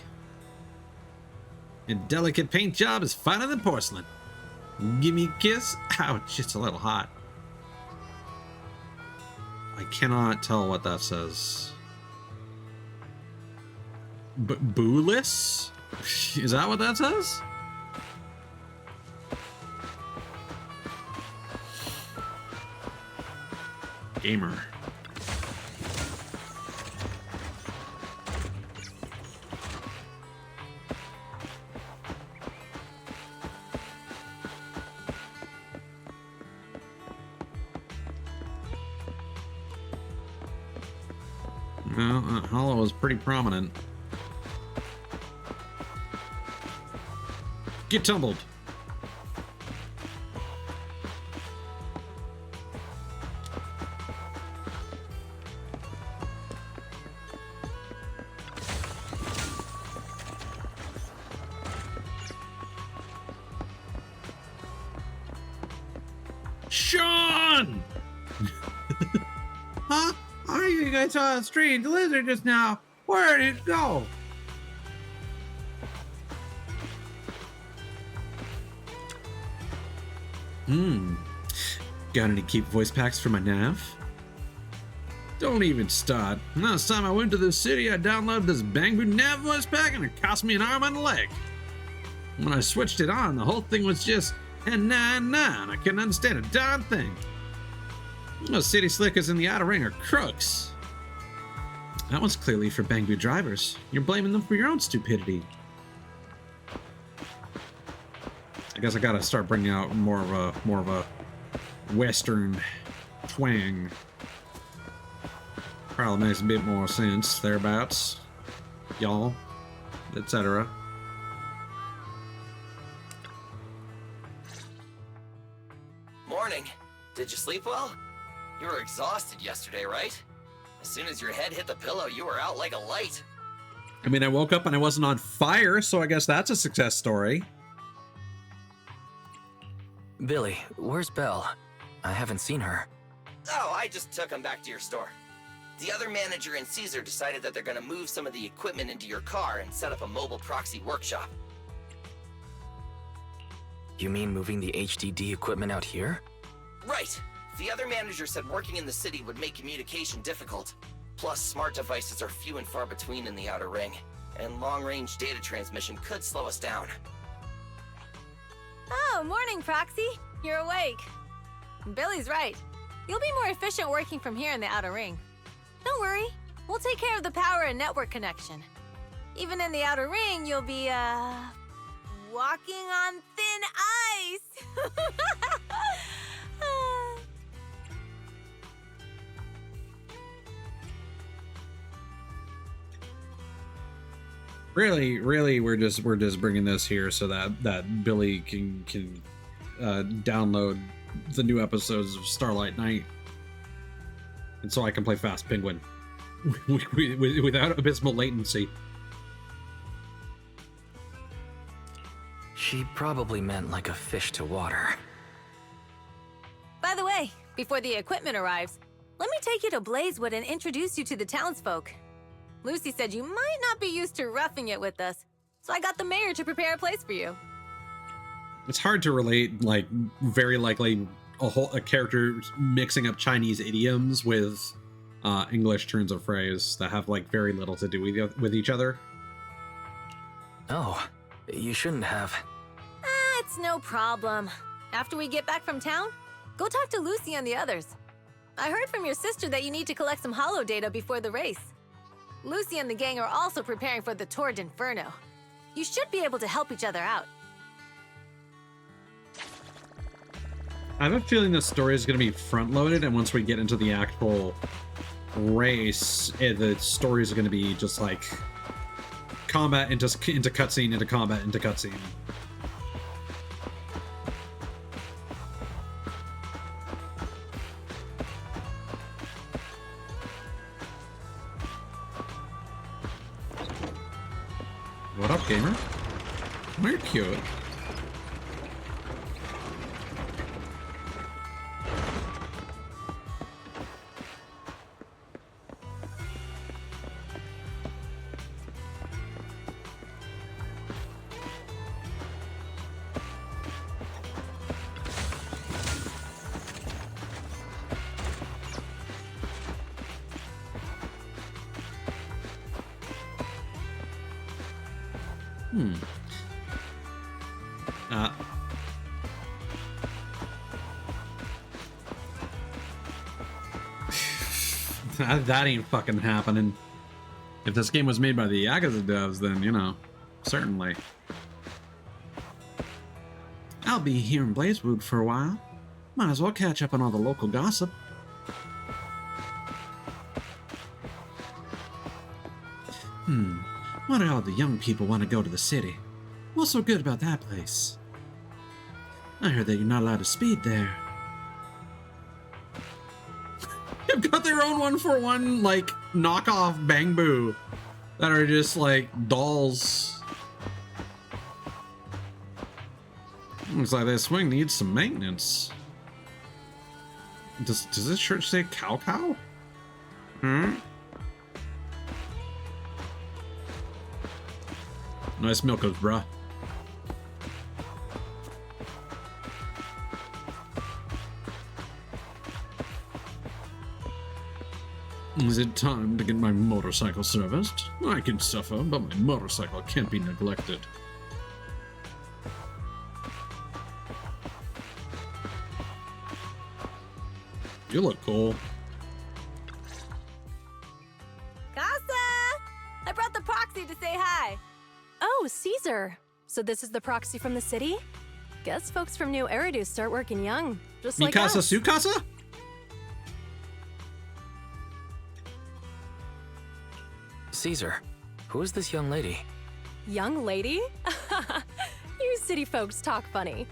Your delicate paint job is finer than porcelain. Give me a kiss? Ouch, it's a little hot. I cannot tell what that says. Booless? Is that what that says? Gamer. Well, Hollow is pretty prominent. Get tumbled. Sean! Huh? I think I saw a strange lizard just now. Where did it go? Got any keep voice packs for my nav? Don't even start. Last time I went to the city, I downloaded this Bangbu nav voice pack and it cost me an arm and a leg. When I switched it on, the whole thing was just and I couldn't understand a darn thing. Those city slickers in the Outer Ring are crooks. That was clearly for Bangbu drivers. You're blaming them for your own stupidity. I guess I gotta start bringing out more of a Western twang. Probably makes a bit more sense thereabouts, y'all, etc. Morning. Did you sleep well? You were exhausted yesterday, right? As soon as your head hit the pillow, you were out like a light. I mean, I woke up and I wasn't on fire, so I guess that's a success story. Billy, where's Belle? I haven't seen her. Oh, I just took them back to your store. The other manager and Caesar decided that they're gonna move some of the equipment into your car and set up a mobile proxy workshop. You mean moving the HDD equipment out here? Right. The other manager said working in the city would make communication difficult. Plus, smart devices are few and far between in the Outer Ring, and long-range data transmission could slow us down. Oh, morning, Proxy. You're awake. Billy's right. You'll be more efficient working from here in the Outer Ring. Don't worry. We'll take care of the power and network connection. Even in the Outer Ring, you'll be, walking on thin ice. Really, we're just bringing this here so that Billy can download the new episodes of Starlight Knight, and so I can play Fast Penguin without abysmal latency. She probably meant like a fish to water. By the way, before the equipment arrives, let me take you to Blazewood and introduce you to the townsfolk. Lucy said you might not be used to roughing it with us, so I got the mayor to prepare a place for you. It's hard to relate, like, very likely a character mixing up Chinese idioms with English turns of phrase that have, like, very little to do with each other. Oh, you shouldn't have. It's no problem. After we get back from town, go talk to Lucy and the others. I heard from your sister that you need to collect some holo data before the race. Lucy and the gang are also preparing for the Tour d'Inferno. You should be able to help each other out. I have a feeling this story is going to be front-loaded, and once we get into the actual race, the story is going to be just like combat into cutscene, into combat, into cutscene. What up, gamer? You're cute. That ain't fucking happening. If this game was made by the Yakuza devs, then, you know, certainly. I'll be here in Blazewood for a while. Might as well catch up on all the local gossip. Why do all the young people want to go to the city? What's so good about that place? I heard that you're not allowed to speed there. They've got their own 1-for-1, like, knockoff Bang Boo that are just, like, dolls. Looks like this swing needs some maintenance. Does this shirt say cow cow? Nice milkers, bruh. Is it time to get my motorcycle serviced? I can suffer, but my motorcycle can't be neglected. You look cool. Casa! I brought the proxy to say hi. Oh, Caesar. So this is the proxy from the city? Guess folks from New Eridu start working young, just like us. Mikasa Sukasa? Caesar, who is this young lady? Young lady? You city folks talk funny.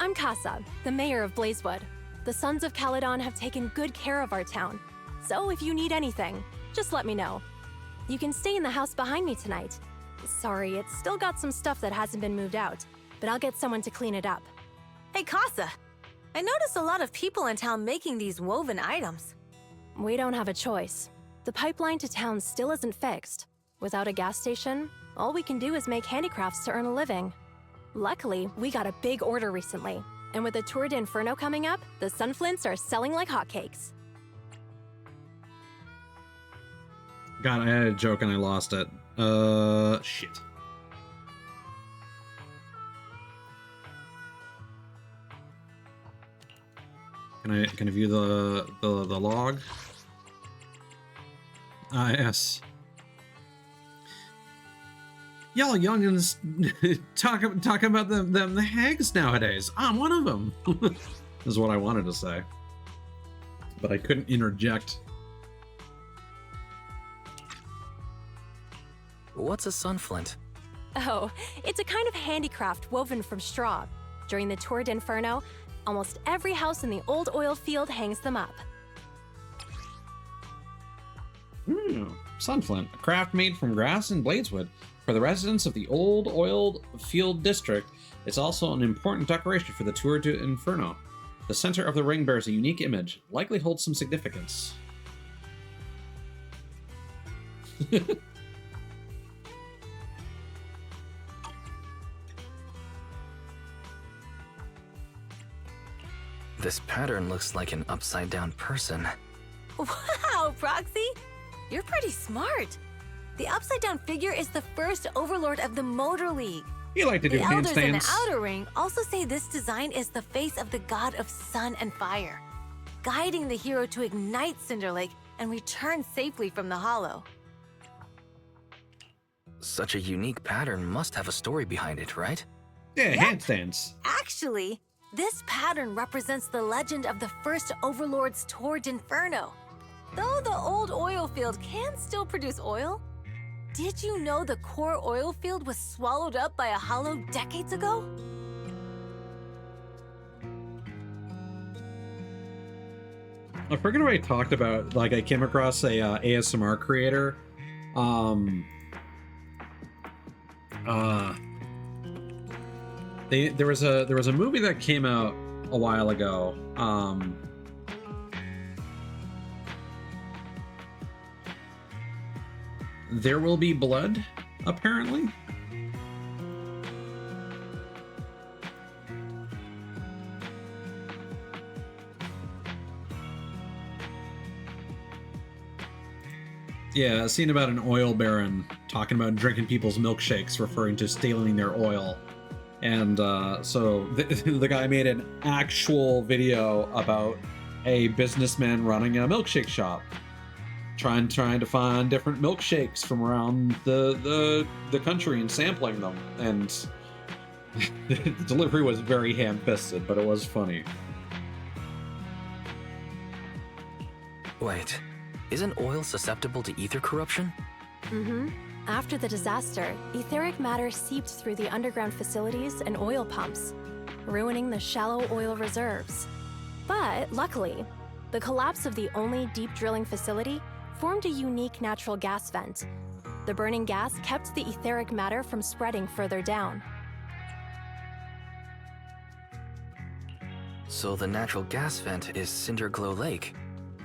I'm Casa, the mayor of Blazewood. The Sons of Caledon have taken good care of our town. So if you need anything, just let me know. You can stay in the house behind me tonight. Sorry, it's still got some stuff that hasn't been moved out, but I'll get someone to clean it up. Hey, Casa! I noticed a lot of people in town making these woven items. We don't have a choice. The pipeline to town still isn't fixed. Without a gas station, all we can do is make handicrafts to earn a living. Luckily, we got a big order recently, and with the Tour d'Inferno coming up, the Sunflints are selling like hotcakes. God, I had a joke and I lost it. Shit. Can I view the log? Ah, yes. Y'all youngins talking about the hags nowadays. I'm one of them. Is what I wanted to say, but I couldn't interject. What's a sunflint? Oh, it's a kind of handicraft woven from straw. During the Tour d'Inferno, almost every house in the old oil field hangs them up. Sunflint, a craft made from grass and bladeswood. For the residents of the old oil field district, it's also an important decoration for the Tour d'Inferno. The center of the ring bears a unique image, likely holds some significance. This pattern looks like an upside-down person. Wow, Proxy! You're pretty smart. The upside-down figure is the first overlord of the Motor League. You like to do the elders in the handstands. Outer Ring also say this design is the face of the god of sun and fire, guiding the hero to ignite Cinder Lake and return safely from the hollow. Such a unique pattern must have a story behind it, right? Yeah, handstands. Actually, this pattern represents the legend of the first Overlord's Tour d'Inferno. Though the old oil field can still produce oil, did you know the core oil field was swallowed up by a hollow decades ago? I forget what I talked about. Like, I came across a ASMR creator. There was a movie that came out a while ago. There Will Be Blood, apparently. Yeah, a scene about an oil baron talking about drinking people's milkshakes, referring to stealing their oil. And so the guy made an actual video about a businessman running a milkshake shop, trying to find different milkshakes from around the country and sampling them. And the delivery was very ham-fisted, but it was funny. Wait, isn't oil susceptible to ether corruption? Mm-hmm. After the disaster, etheric matter seeped through the underground facilities and oil pumps, ruining the shallow oil reserves. But luckily, the collapse of the only deep drilling facility formed a unique natural gas vent. The burning gas kept the etheric matter from spreading further down. So the natural gas vent is Cinderglow Lake.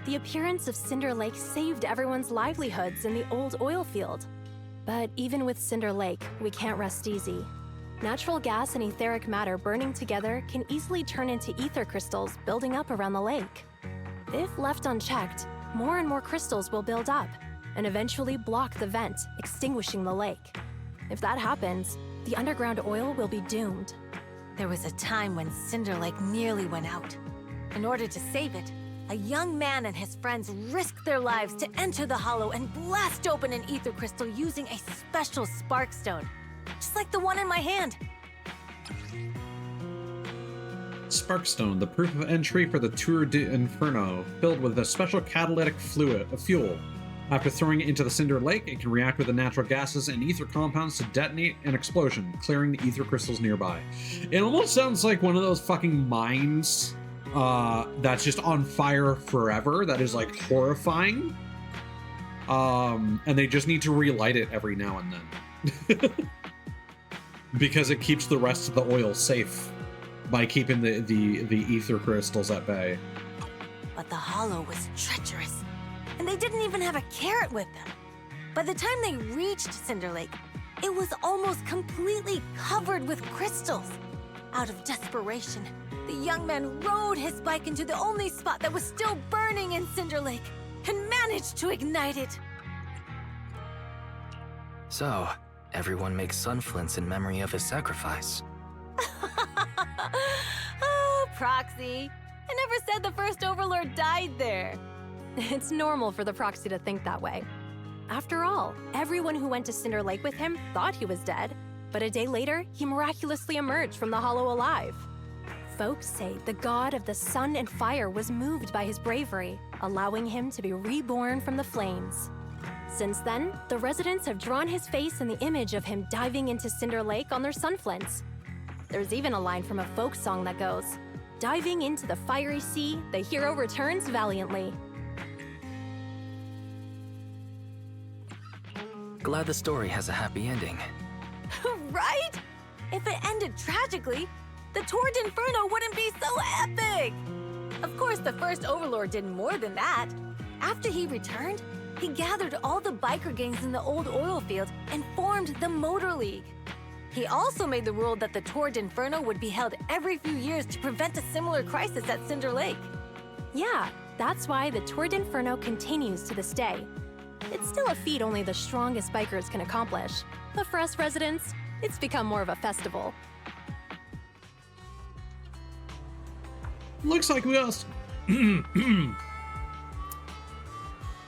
The appearance of Cinder Lake saved everyone's livelihoods in the old oil field. But even with Cinder Lake, we can't rest easy. Natural gas and etheric matter burning together can easily turn into ether crystals building up around the lake. If left unchecked, more and more crystals will build up and eventually block the vent, extinguishing the lake. If that happens, the underground oil will be doomed. There was a time when Cinder Lake nearly went out. In order to save it, a young man and his friends risked their lives to enter the hollow and blast open an ether crystal using a special spark stone, just like the one in my hand. Sparkstone, the proof of entry for the Tour d'Inferno, filled with a special catalytic fuel. After throwing it into the Cinder Lake, it can react with the natural gases and ether compounds to detonate an explosion, clearing the ether crystals nearby. It almost sounds like one of those fucking mines that's just on fire forever, that is like horrifying. And they just need to relight it every now and then. Because it keeps the rest of the oil safe. by keeping the ether crystals at bay. But the Hollow was treacherous, and they didn't even have a carrot with them. By the time they reached Cinder Lake, it was almost completely covered with crystals. Out of desperation, the young man rode his bike into the only spot that was still burning in Cinder Lake and managed to ignite it. So, everyone makes sun flints in memory of his sacrifice. Oh, Proxy. I never said the first Overlord died there. It's normal for the Proxy to think that way. After all, everyone who went to Cinder Lake with him thought he was dead, but a day later, he miraculously emerged from the Hollow alive. Folks say the god of the sun and fire was moved by his bravery, allowing him to be reborn from the flames. Since then, the residents have drawn his face in the image of him diving into Cinder Lake on their sunflints. There's even a line from a folk song that goes, "Diving into the fiery sea, the hero returns valiantly." Glad the story has a happy ending. Right? If it ended tragically, the Tour d'Inferno wouldn't be so epic! Of course, the first Overlord did more than that. After he returned, he gathered all the biker gangs in the old oil field and formed the Motor League. He also made the rule that the Tour d'Inferno would be held every few years to prevent a similar crisis at Cinder Lake. Yeah, that's why the Tour d'Inferno continues to this day. It's still a feat only the strongest bikers can accomplish, but for us residents, it's become more of a festival. Looks like we lost.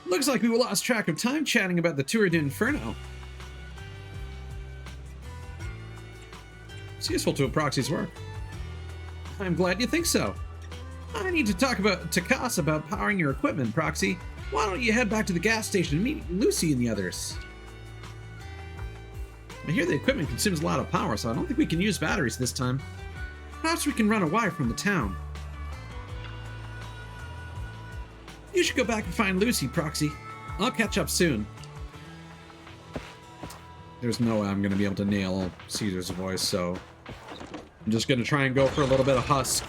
Looks like we lost track of time chatting about the Tour d'Inferno. It's useful to a Proxy's work. I'm glad you think so. I need to talk to Cass about powering your equipment, Proxy. Why don't you head back to the gas station and meet Lucy and the others? I hear the equipment consumes a lot of power, so I don't think we can use batteries this time. Perhaps we can run a wire from the town. You should go back and find Lucy, Proxy. I'll catch up soon. There's no way I'm going to be able to nail Caesar's voice, so I'm just going to try and go for a little bit of husk.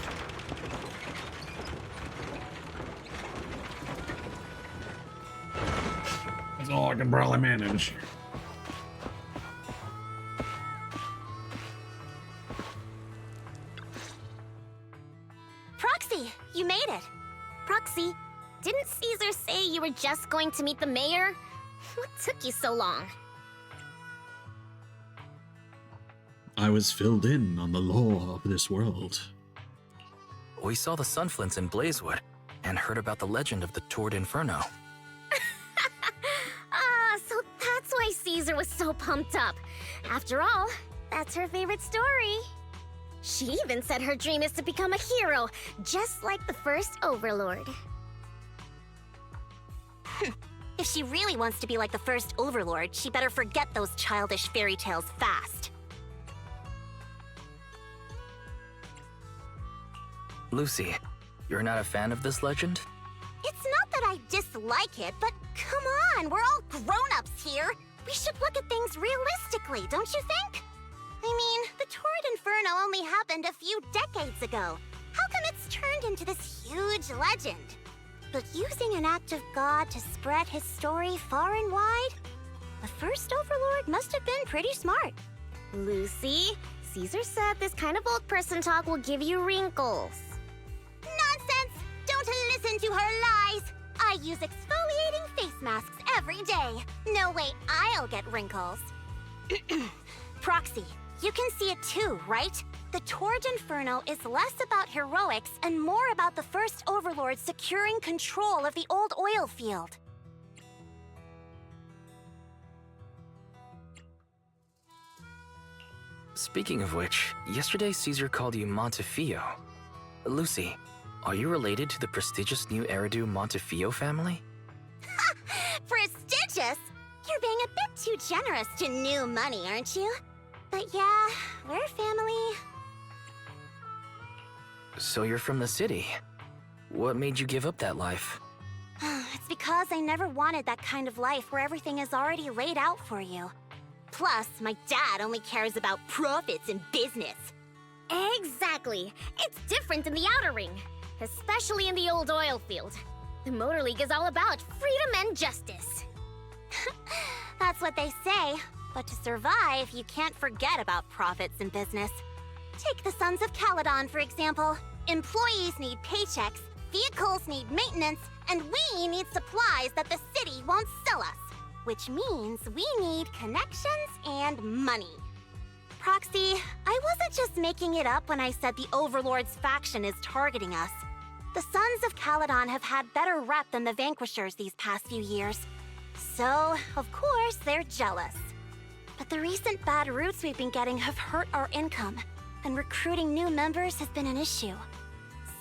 That's all I can probably manage. Proxy, you made it. Proxy, didn't Caesar say you were just going to meet the mayor? What took you so long? I was filled in on the lore of this world. We saw the sunflints in Blazewood and heard about the legend of the Tour d'Inferno. So that's why Caesar was so pumped up. After all, that's her favorite story. She even said her dream is to become a hero, just like the first Overlord. If she really wants to be like the first Overlord, she better forget those childish fairy tales fast. Lucy, you're not a fan of this legend? It's not that I dislike it, but come on, we're all grown-ups here. We should look at things realistically, don't you think? I mean, the Tour d'Inferno only happened a few decades ago. How come it's turned into this huge legend? But using an act of God to spread his story far and wide? The first Overlord must have been pretty smart. Lucy, Caesar said this kind of old person talk will give you wrinkles. Nonsense! Don't listen to her lies! I use exfoliating face masks every day. No way I'll get wrinkles. Proxy, you can see it too, right? The Tour d'Inferno is less about heroics and more about the first Overlord securing control of the old oil field. Speaking of which, yesterday Caesar called you Montefiore. Lucy, are you related to the prestigious new Eridu Montefiore family? Prestigious? You're being a bit too generous to new money, aren't you? But yeah, we're family. So you're from the city. What made you give up that life? It's because I never wanted that kind of life where everything is already laid out for you. Plus, my dad only cares about profits and business. Exactly. Exactly. It's different in the Outer Ring, especially in the old oil field. The Motor League is all about freedom and justice. That's what they say. But to survive, you can't forget about profits in business. Take the Sons of Caledon, for example. Employees need paychecks, vehicles need maintenance, and we need supplies that the city won't sell us. Which means we need connections and money. Proxy, I wasn't just making it up when I said the Overlord's faction is targeting us. The Sons of Caledon have had better rep than the Vanquishers these past few years. So, of course, they're jealous. But the recent bad routes we've been getting have hurt our income, and recruiting new members has been an issue.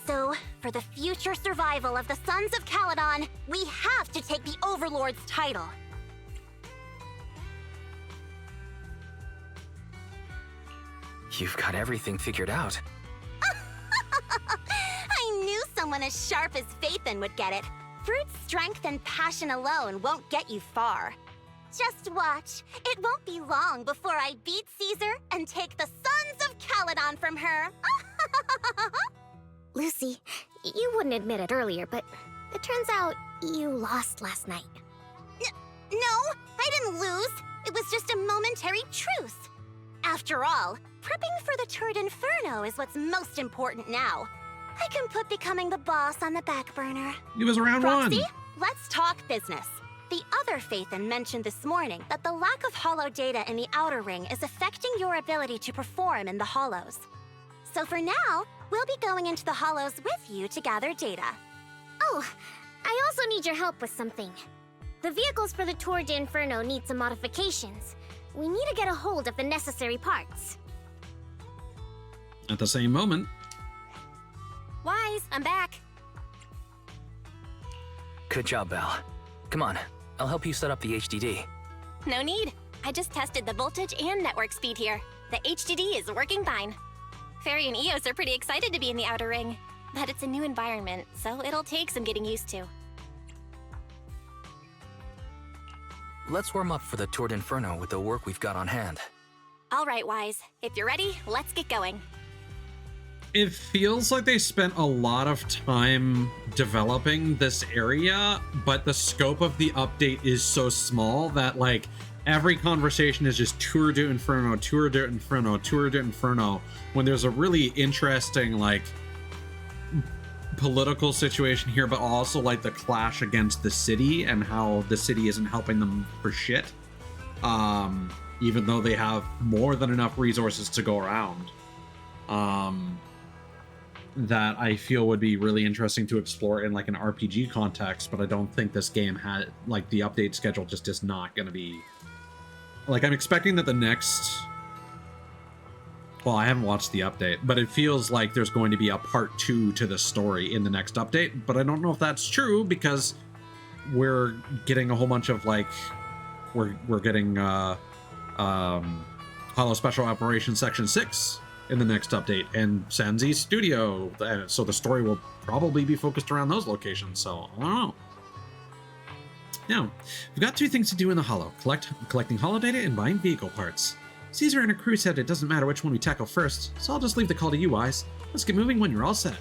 So, for the future survival of the Sons of Caledon, we have to take the Overlord's title. You've got everything figured out. I knew someone as sharp as Phaethon would get it. Brute strength and passion alone won't get you far. Just watch. It won't be long before I beat Caesar and take the Sons of Caledon from her. Lucy, you wouldn't admit it earlier, but it turns out you lost last night. No, I didn't lose. It was just a momentary truce. After all, prepping for the Turd Inferno is what's most important now. I can put becoming the boss on the back burner. It was round Proxy, one. let's talk business. The other Phaethon mentioned this morning that the lack of hollow data in the Outer Ring is affecting your ability to perform in the Hollows. So for now, we'll be going into the Hollows with you to gather data. Oh, I also need your help with something. The vehicles for the Tour de Inferno need some modifications. We need to get a hold of the necessary parts. At the same moment, Wise, I'm back. Good job, Belle. Come on, I'll help you set up the HDD. No need. I just tested the voltage and network speed here. The HDD is working fine. Fairy and Eos are pretty excited to be in the Outer Ring, but it's a new environment, so it'll take some getting used to. Let's warm up for the Tour d'Inferno with the work we've got on hand. All right, Wise. If you're ready, let's get going. it feels like they spent a lot of time developing this area, but the scope of the update is so small that, like, every conversation is just Tour de Inferno, Tour de Inferno, Tour de Inferno, when there's a really interesting, like, political situation here, but also, like, the clash against the city and how the city isn't helping them for shit. Even though they have more than enough resources to go around. That I feel would be really interesting to explore in, like, an RPG context, but I don't think this game had, like, the update schedule just is not going to be... Like, I'm expecting that the next... Well, I haven't watched the update, but it feels like there's going to be a part 2 to the story in the next update, but I don't know if that's true, because we're getting a whole bunch of, like... We're getting, Hollow Special Operations Section 6 in the next update, and Sanzi Studio, so the story will probably be focused around those locations, so I don't know. Now, we've got 2 things to do in the Hollow: collecting Hollow data and buying vehicle parts. Caesar and her crew said it doesn't matter which one we tackle first, so I'll just leave the call to you, Wise. Let's get moving when you're all set.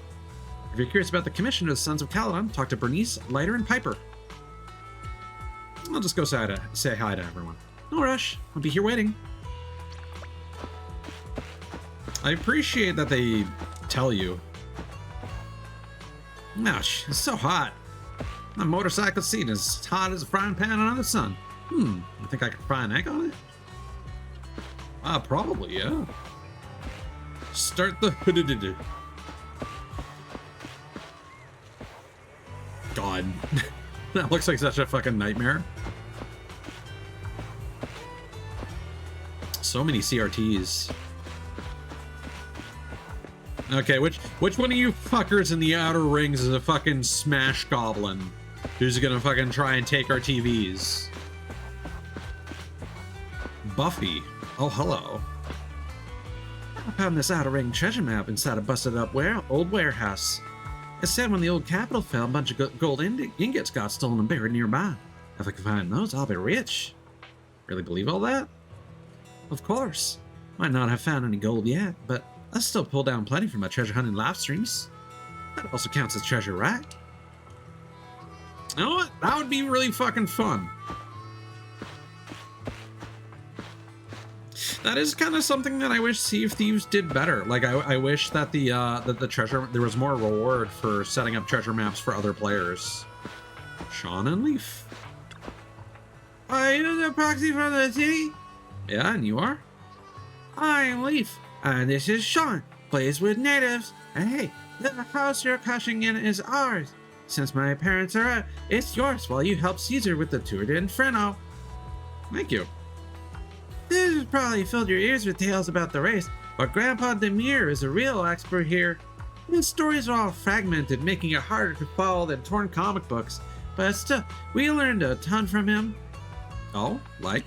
If you're curious about the commission of the Sons of Caledon, talk to Bernice, Lighter, and Piper. I'll just go say hi to everyone. No rush, I'll be here waiting. I appreciate that they tell you. Ouch, it's so hot. My motorcycle seat is hot as a frying pan under the sun. You think I could fry an egg on it? Probably, yeah. Start the... God. That looks like such a fucking nightmare. So many CRTs. Okay, which one of you fuckers in the Outer Rings is a fucking smash goblin who's gonna fucking try and take our TVs? Buffy. Oh, hello. I found this Outer Ring treasure map inside a busted up old warehouse. It said when the old capital fell, a bunch of gold ingots got stolen and buried nearby. If I can find those, I'll be rich. Really believe all that? Of course. Might not have found any gold yet, but I'll still pull down plenty from my treasure hunting live streams. That also counts as treasure, right? You know what? That would be really fucking fun. That is kind of something that I wish Sea of Thieves did better. Like, I wish that the treasure, there was more reward for setting up treasure maps for other players. Sean and Leaf. Are you the proxy from the city? Yeah, and you are? I'm Leaf, and this is Sean, plays with natives. And hey, the house you're cashing in is ours. Since my parents are out, it's yours while you help Caesar with the Tour d'Inferno. Thank you. This has probably filled your ears with tales about the race, but Grandpa Demir is a real expert here. His stories are all fragmented, making it harder to follow than torn comic books, but still, we learned a ton from him. Oh, like?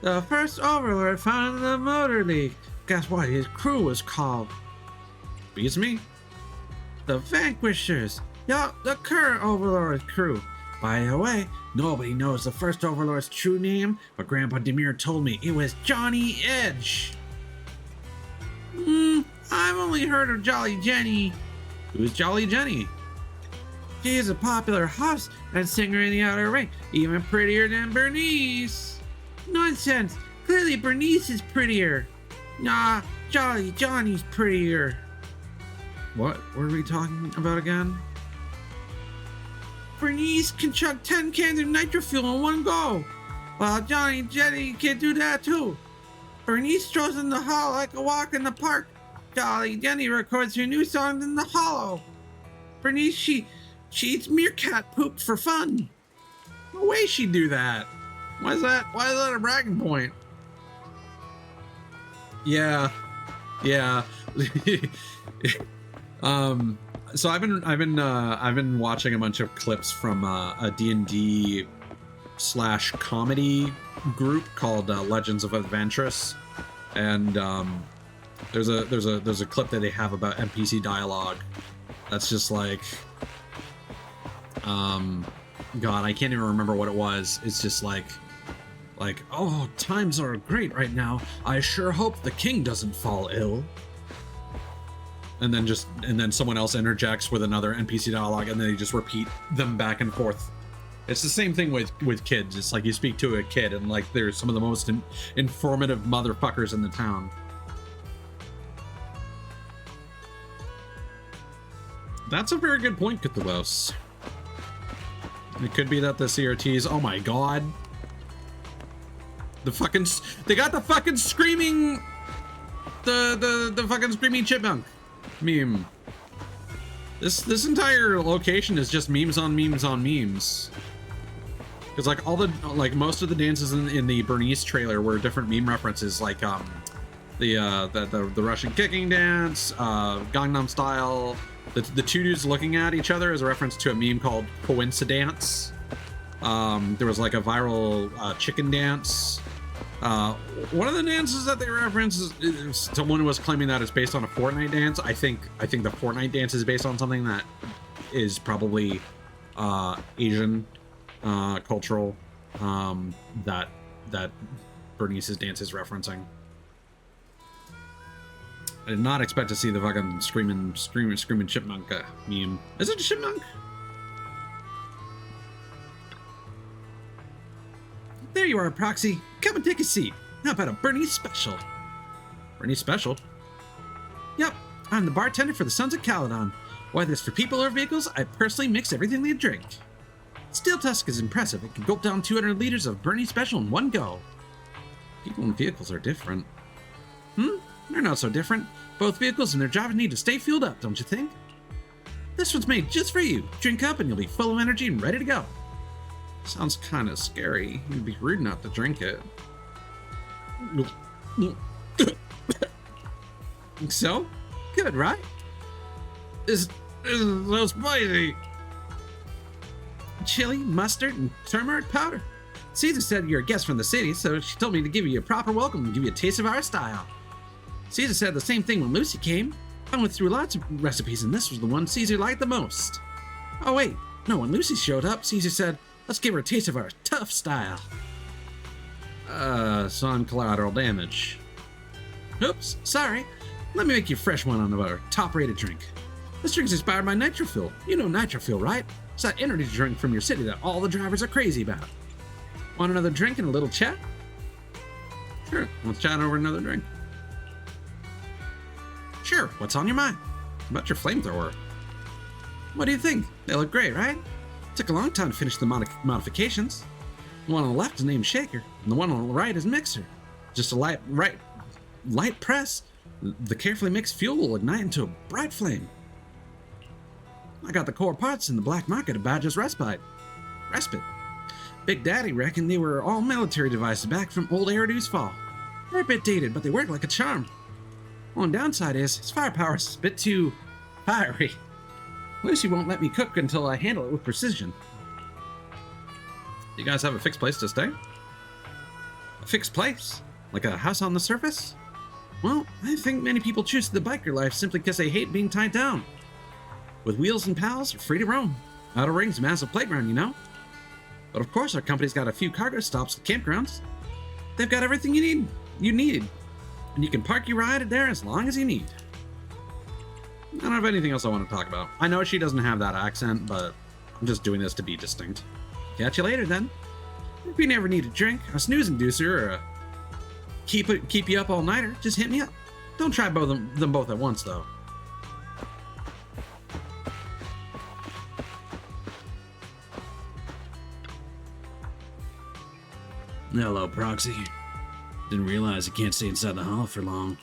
The first Overlord founded the Motor League. Guess what his crew was called? Beats me? The Vanquishers. Yup, the current Overlord crew. By the way, nobody knows the first Overlord's true name, but Grandpa Demir told me it was Johnny Edge. I've only heard of Jolly Jenny. Who's Jolly Jenny? She is a popular host and singer in the Outer Ring, even prettier than Bernice. Nonsense! Clearly Bernice is prettier. Nah, Jolly Johnny's prettier. What were we talking about again? Bernice can chug 10 cans of nitro fuel in one go, while Johnny and Jenny can do that too. Bernice strolls in the hall like a walk in the park. Jolly Jenny records her new songs in the hollow. Bernice, she eats meerkat poop for fun. No way she'd do that. Why is that a bragging point? Yeah. So I've been watching a bunch of clips from a D&D / comedy group called Legends of Adventurous, and there's a clip that they have about NPC dialogue that's just like, God, I can't even remember what it was. It's just like, oh, times are great right now. I sure hope the king doesn't fall ill. And then someone else interjects with another NPC dialogue, and then they just repeat them back and forth. It's the same thing with kids. It's like you speak to a kid, and like they're some of the most informative motherfuckers in the town. That's a very good point, Cthulhuos. It could be that the CRTs. Oh my god. They got the fucking screaming. The fucking screaming chipmunk meme. This entire location is just memes on memes on memes. Because like most of the dances in the Bernice trailer were different meme references, like the Russian kicking dance, Gangnam Style. The two dudes looking at each other is a reference to a meme called Coincidence. There was like a viral chicken dance. One of the dances that they reference is someone was claiming that it's based on a Fortnite dance. I think the Fortnite dance is based on something that is probably Asian cultural that Bernice's dance is referencing. I did not expect to see the fucking screaming chipmunk meme. Is it a chipmunk? There you are, Proxy. Come and take a seat. How about a Bernice special? Bernice special? Yep, I'm the bartender for the Sons of Caledon. Whether it's for people or vehicles, I personally mix everything they drink. Steel Tusk is impressive. It can gulp down 200 liters of Bernice special in one go. People and vehicles are different. They're not so different. Both vehicles and their drivers need to stay fueled up, don't you think? This one's made just for you. Drink up and you'll be full of energy and ready to go. Sounds kind of scary. It'd be rude not to drink it. So? Good, right? This is so spicy. Chili, mustard, and turmeric powder. Caesar said you're a guest from the city, so she told me to give you a proper welcome and give you a taste of our style. Caesar said the same thing when Lucy came. I went through lots of recipes, and this was the one Caesar liked the most. Oh wait, no, when Lucy showed up, Caesar said, let's give her a taste of our tough style. So I'm collateral damage. Oops, sorry. Let me make you a fresh one on our top-rated drink. This drink's inspired by Nitrofuel. You know Nitrofuel, right? It's that energy drink from your city that all the drivers are crazy about. Want another drink and a little chat? Sure, let's chat over another drink. Sure, what's on your mind? About your flamethrower. What do you think? They look great, right? Took a long time to finish the modifications. The one on the left is named Shaker, and the one on the right is Mixer. Just a light press. The carefully mixed fuel will ignite into a bright flame. I got the core parts in the black market about just respite. Big Daddy reckoned they were all military devices back from old Eridu's fall. They're a bit dated, but they work like a charm. One downside is its firepower is a bit too fiery. Lucy won't let me cook until I handle it with precision. You guys have a fixed place to stay? A fixed place? Like a house on the surface? Well, I think many people choose the biker life simply because they hate being tied down. With wheels and pals, you're free to roam. Outer Ring's a massive playground, you know? But of course, our company's got a few cargo stops and campgrounds. They've got everything you need. And you can park your ride there as long as you need. I don't have anything else I want to talk about. I know she doesn't have that accent, but I'm just doing this to be distinct. Catch you later, then. If you never need a drink, a snooze inducer, or a keep you up all-nighter, just hit me up. Don't try them both at once, though. Hello, Proxy. Didn't realize you can't stay inside the hall for long.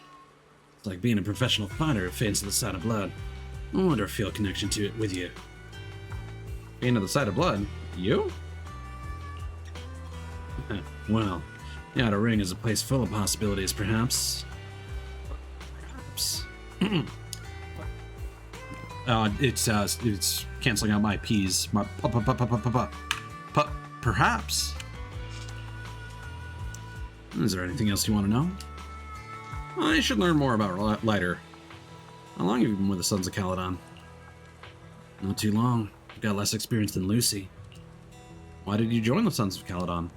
It's like being a professional fighter who faints to the sight of blood. I wonder if I feel a connection to it with you. Faint to the sight of blood? You? Well, the Outer Ring is a place full of possibilities, perhaps. It's canceling out my P's. Perhaps. Is there anything else you want to know? I should learn more about Lighter. How long have you been with the Sons of Caledon? Not too long. You've got less experience than Lucy. Why did you join the Sons of Caledon?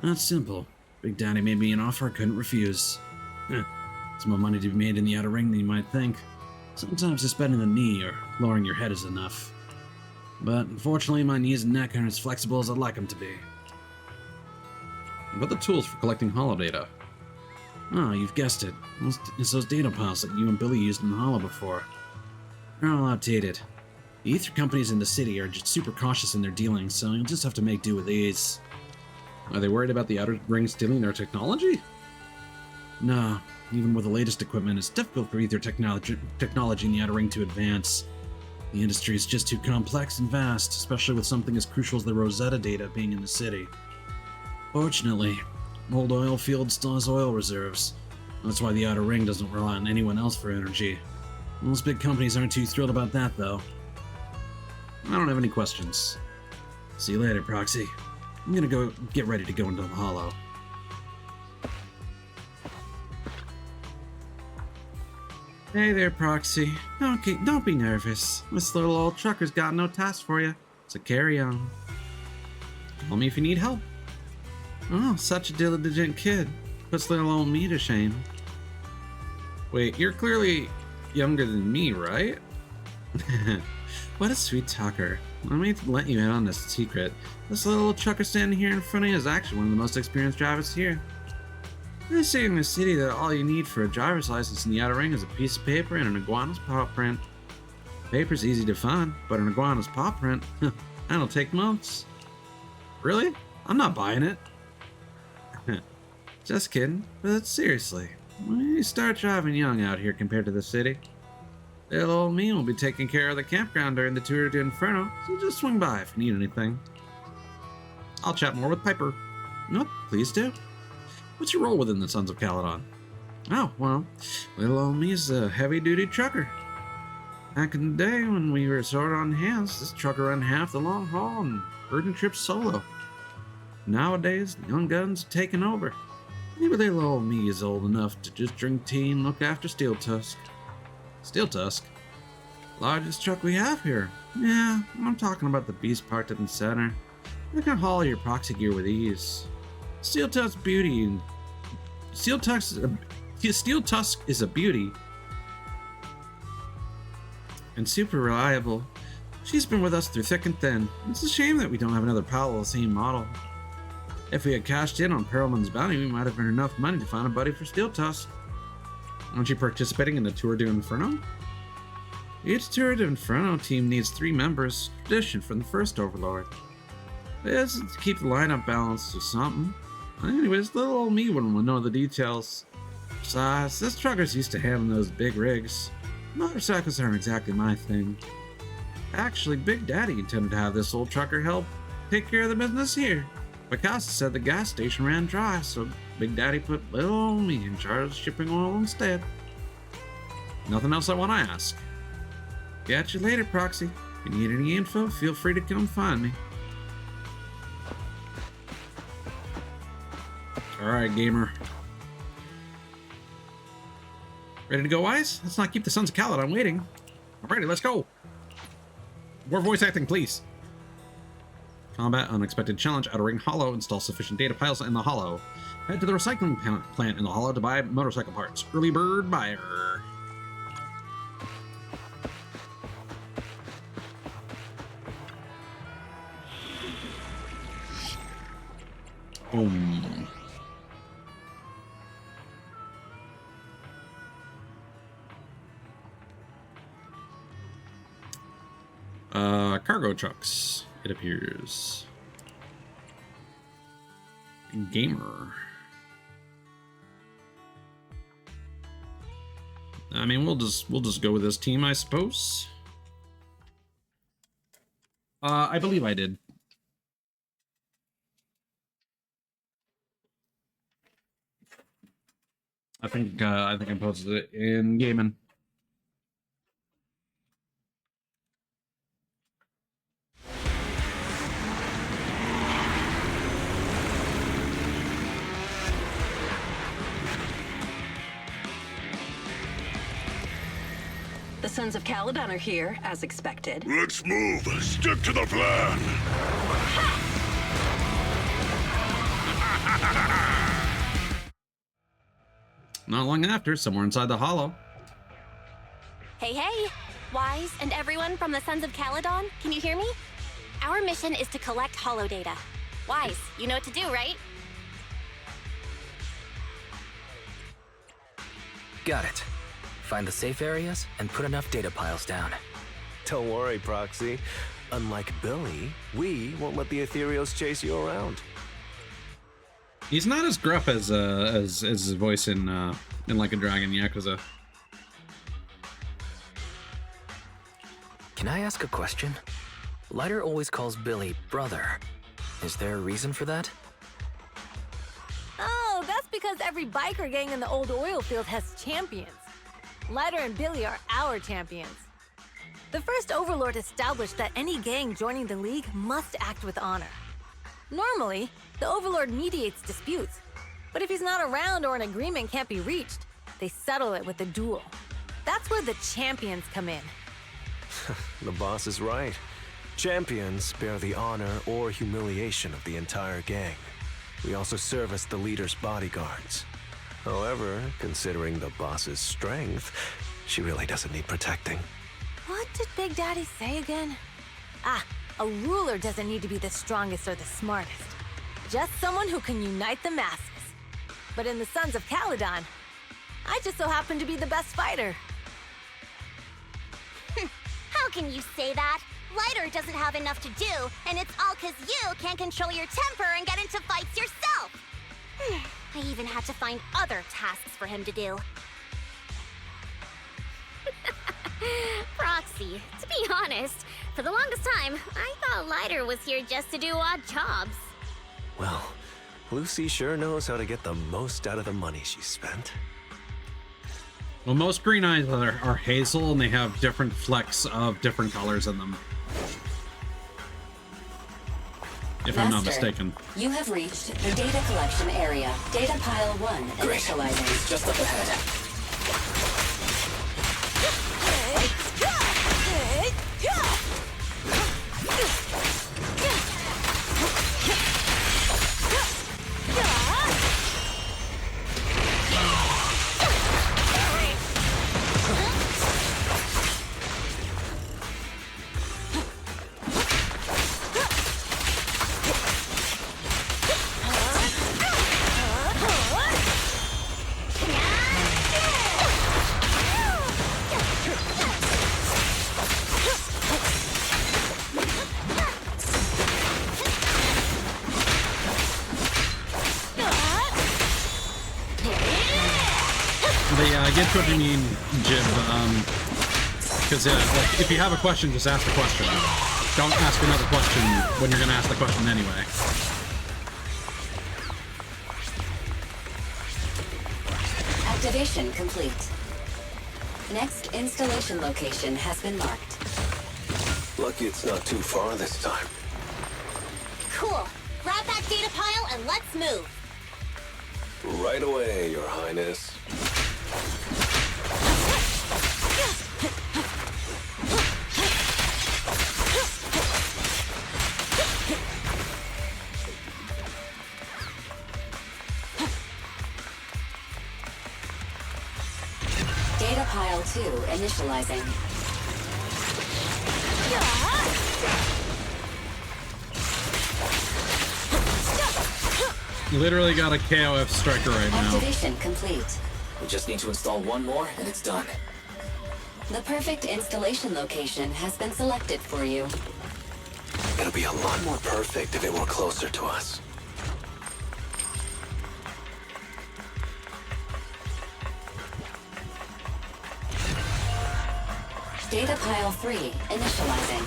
That's simple. Big Daddy made me an offer I couldn't refuse. It's more money to be made in the Outer Ring than you might think. Sometimes just bending the knee or lowering your head is enough. But unfortunately, my knees and neck aren't as flexible as I'd like them to be. What about the tools for collecting holo data? Oh, you've guessed it. It's those data piles that you and Billy used in the holo before. They're all outdated. The ether companies in the city are just super cautious in their dealings, so you'll just have to make do with these. Are they worried about the Outer Ring stealing their technology? No. Even with the latest equipment, it's difficult for ether technology in the Outer Ring to advance. The industry is just too complex and vast, especially with something as crucial as the Rosetta data being in the city. Fortunately, old oil field still has oil reserves. That's why the Outer Ring doesn't rely on anyone else for energy. Most big companies aren't too thrilled about that, though. I don't have any questions. See you later, Proxy. I'm gonna go get ready to go into the holo. Hey there, Proxy. Okay, don't be nervous. This little old trucker's got no task for you, so carry on. Call me if you need help. Oh, such a diligent kid. Puts little old me to shame. Wait, you're clearly younger than me, right? What a sweet talker. Let me let you in on this secret. This little old trucker standing here in front of you is actually one of the most experienced drivers here. They say in the city that all you need for a driver's license in the Outer Ring is a piece of paper and an iguana's paw print. Paper's easy to find, but an iguana's paw print, that'll take months. Really? I'm not buying it. Just kidding, but seriously, you start driving young out here compared to the city. Little old me will be taking care of the campground during the tour to Inferno, so just swing by if you need anything. I'll chat more with Piper. Nope, please do. What's your role within the Sons of Caledon? Oh, well, little old me is a heavy-duty trucker. Back in the day when we were sort of on hands, this trucker ran half the long haul and urban trips solo. Nowadays, the young guns are taking over. Maybe little old me is old enough to just drink tea and look after Steel Tusk. Steel Tusk? Largest truck we have here. Yeah, I'm talking about the beast parked in the center. You can haul your proxy gear with ease. Steel Tusk is a beauty, and super reliable. She's been with us through thick and thin. It's a shame that we don't have another pal of the same model. If we had cashed in on Perlman's bounty, we might have earned enough money to find a buddy for Steel Tusk. Aren't you participating in the Tour de Inferno? Each Tour de Inferno team needs 3 members, tradition from the first Overlord. This is to keep the lineup balanced or something. Anyways, little old me wouldn't know the details. Besides, this trucker's used to handling those big rigs. Motorcycles aren't exactly my thing. Actually, Big Daddy intended to have this old trucker help take care of the business here. Picasso said the gas station ran dry, so Big Daddy put little old me in charge of shipping oil instead. Nothing else I want to ask. Catch you later, Proxy. If you need any info, feel free to come find me. Alright, gamer. Ready to go, Wise? Let's not keep the Sons of Caledon waiting. Alrighty, let's go. More voice acting, please. Combat, unexpected challenge, Outer Ring Hollow. Install sufficient data piles in the Hollow. Head to the recycling plant in the Hollow to buy motorcycle parts. Early bird buyer. Boom. Cargo trucks, it appears. Gamer. I mean, we'll just go with this team, I suppose. I believe I did. I think I posted it in gaming. The Sons of Caledon are here, as expected. Let's move. Stick to the plan. Not long after, somewhere inside the Hollow. Hey, hey! Wise and everyone from the Sons of Caledon, can you hear me? Our mission is to collect holo data. Wise, you know what to do, right? Got it. Find the safe areas and put enough data piles down. Don't worry, Proxy. Unlike Billy, we won't let the Ethereals chase you around. He's not as gruff as his voice in Like a Dragon Yakuza. Can I ask a question? Lighter always calls Billy brother. Is there a reason for that? Oh, that's because every biker gang in the old oil field has champions. Lighter and Billy are our champions. The first Overlord established that any gang joining the League must act with honor. Normally, the Overlord mediates disputes, but if he's not around or an agreement can't be reached, they settle it with a duel. That's where the champions come in. The boss is right. Champions bear the honor or humiliation of the entire gang. We also serve as the leader's bodyguards. However, considering the boss's strength, she really doesn't need protecting. What did Big Daddy say again? Ah, a ruler doesn't need to be the strongest or the smartest. Just someone who can unite the masses. But in the Sons of Caledon, I just so happen to be the best fighter. How can you say that? Lighter doesn't have enough to do, and it's all 'cause you can't control your temper and get into fights yourself. I even had to find other tasks for him to do. Proxy, to be honest, for the longest time, I thought Lighter was here just to do odd jobs. Well, Lucy sure knows how to get the most out of the money she spent. Well, most green eyes are hazel, and they have different flecks of different colors in them. If I'm not mistaken. You have reached the data collection area. Data pile 1 initializing. Just up ahead. get what you mean, Jib. Because like, if you have a question, just ask the question. Don't ask another question when you're gonna ask the question anyway. Activation complete. Next installation location has been marked. Lucky it's not too far this time. Cool. Grab that data pile and let's move. Right away, Your Highness. Data pile 2 initializing. Literally got a KOF striker right now. Activation complete. We just need to install one more and it's done. The perfect installation location has been selected for you. It'll be a lot more perfect if it were closer to us. Data pile 3 initializing.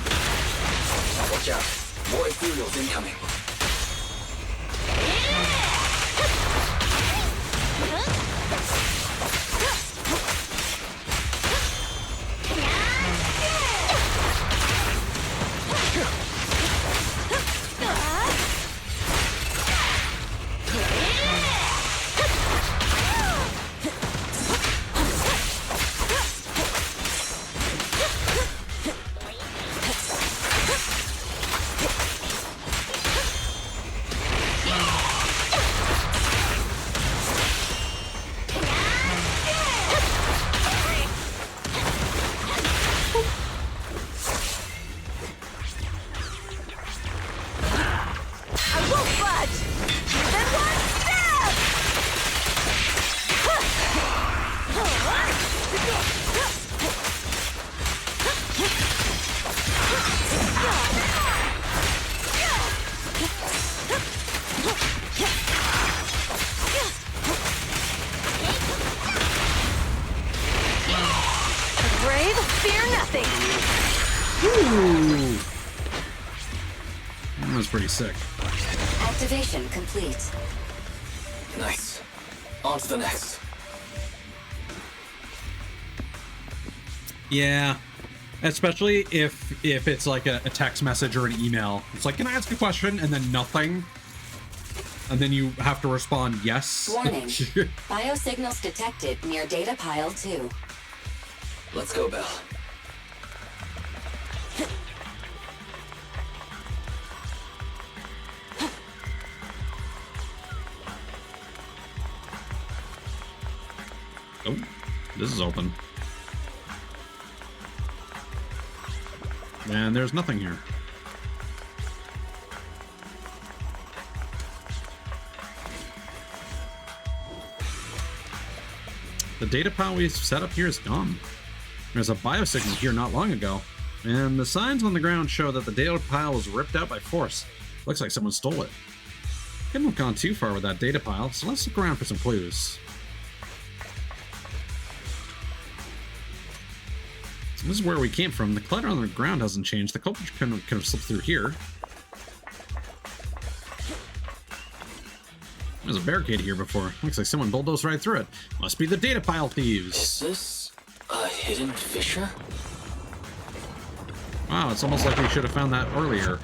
Watch out. More ethereals incoming. Pretty sick. Activation complete. Nice. On to the next. Yeah. Especially if it's like a text message or an email. It's like, can I ask a question? And then nothing. And then you have to respond yes. Warning. Biosignals detected near data pile 2. Let's go, Belle. Oh, this is open. And there's nothing here. The data pile we set up here is gone. There's a biosignal here not long ago, and the signs on the ground show that the data pile was ripped out by force. Looks like someone stole it. Couldn't have gone too far with that data pile, so let's look around for some clues. This is where we came from. The clutter on the ground hasn't changed. The culprit could have slipped through here. There's a barricade here before. Looks like someone bulldozed right through it. Must be the data pile thieves. Is this a hidden fissure? Wow, it's almost like we should have found that earlier.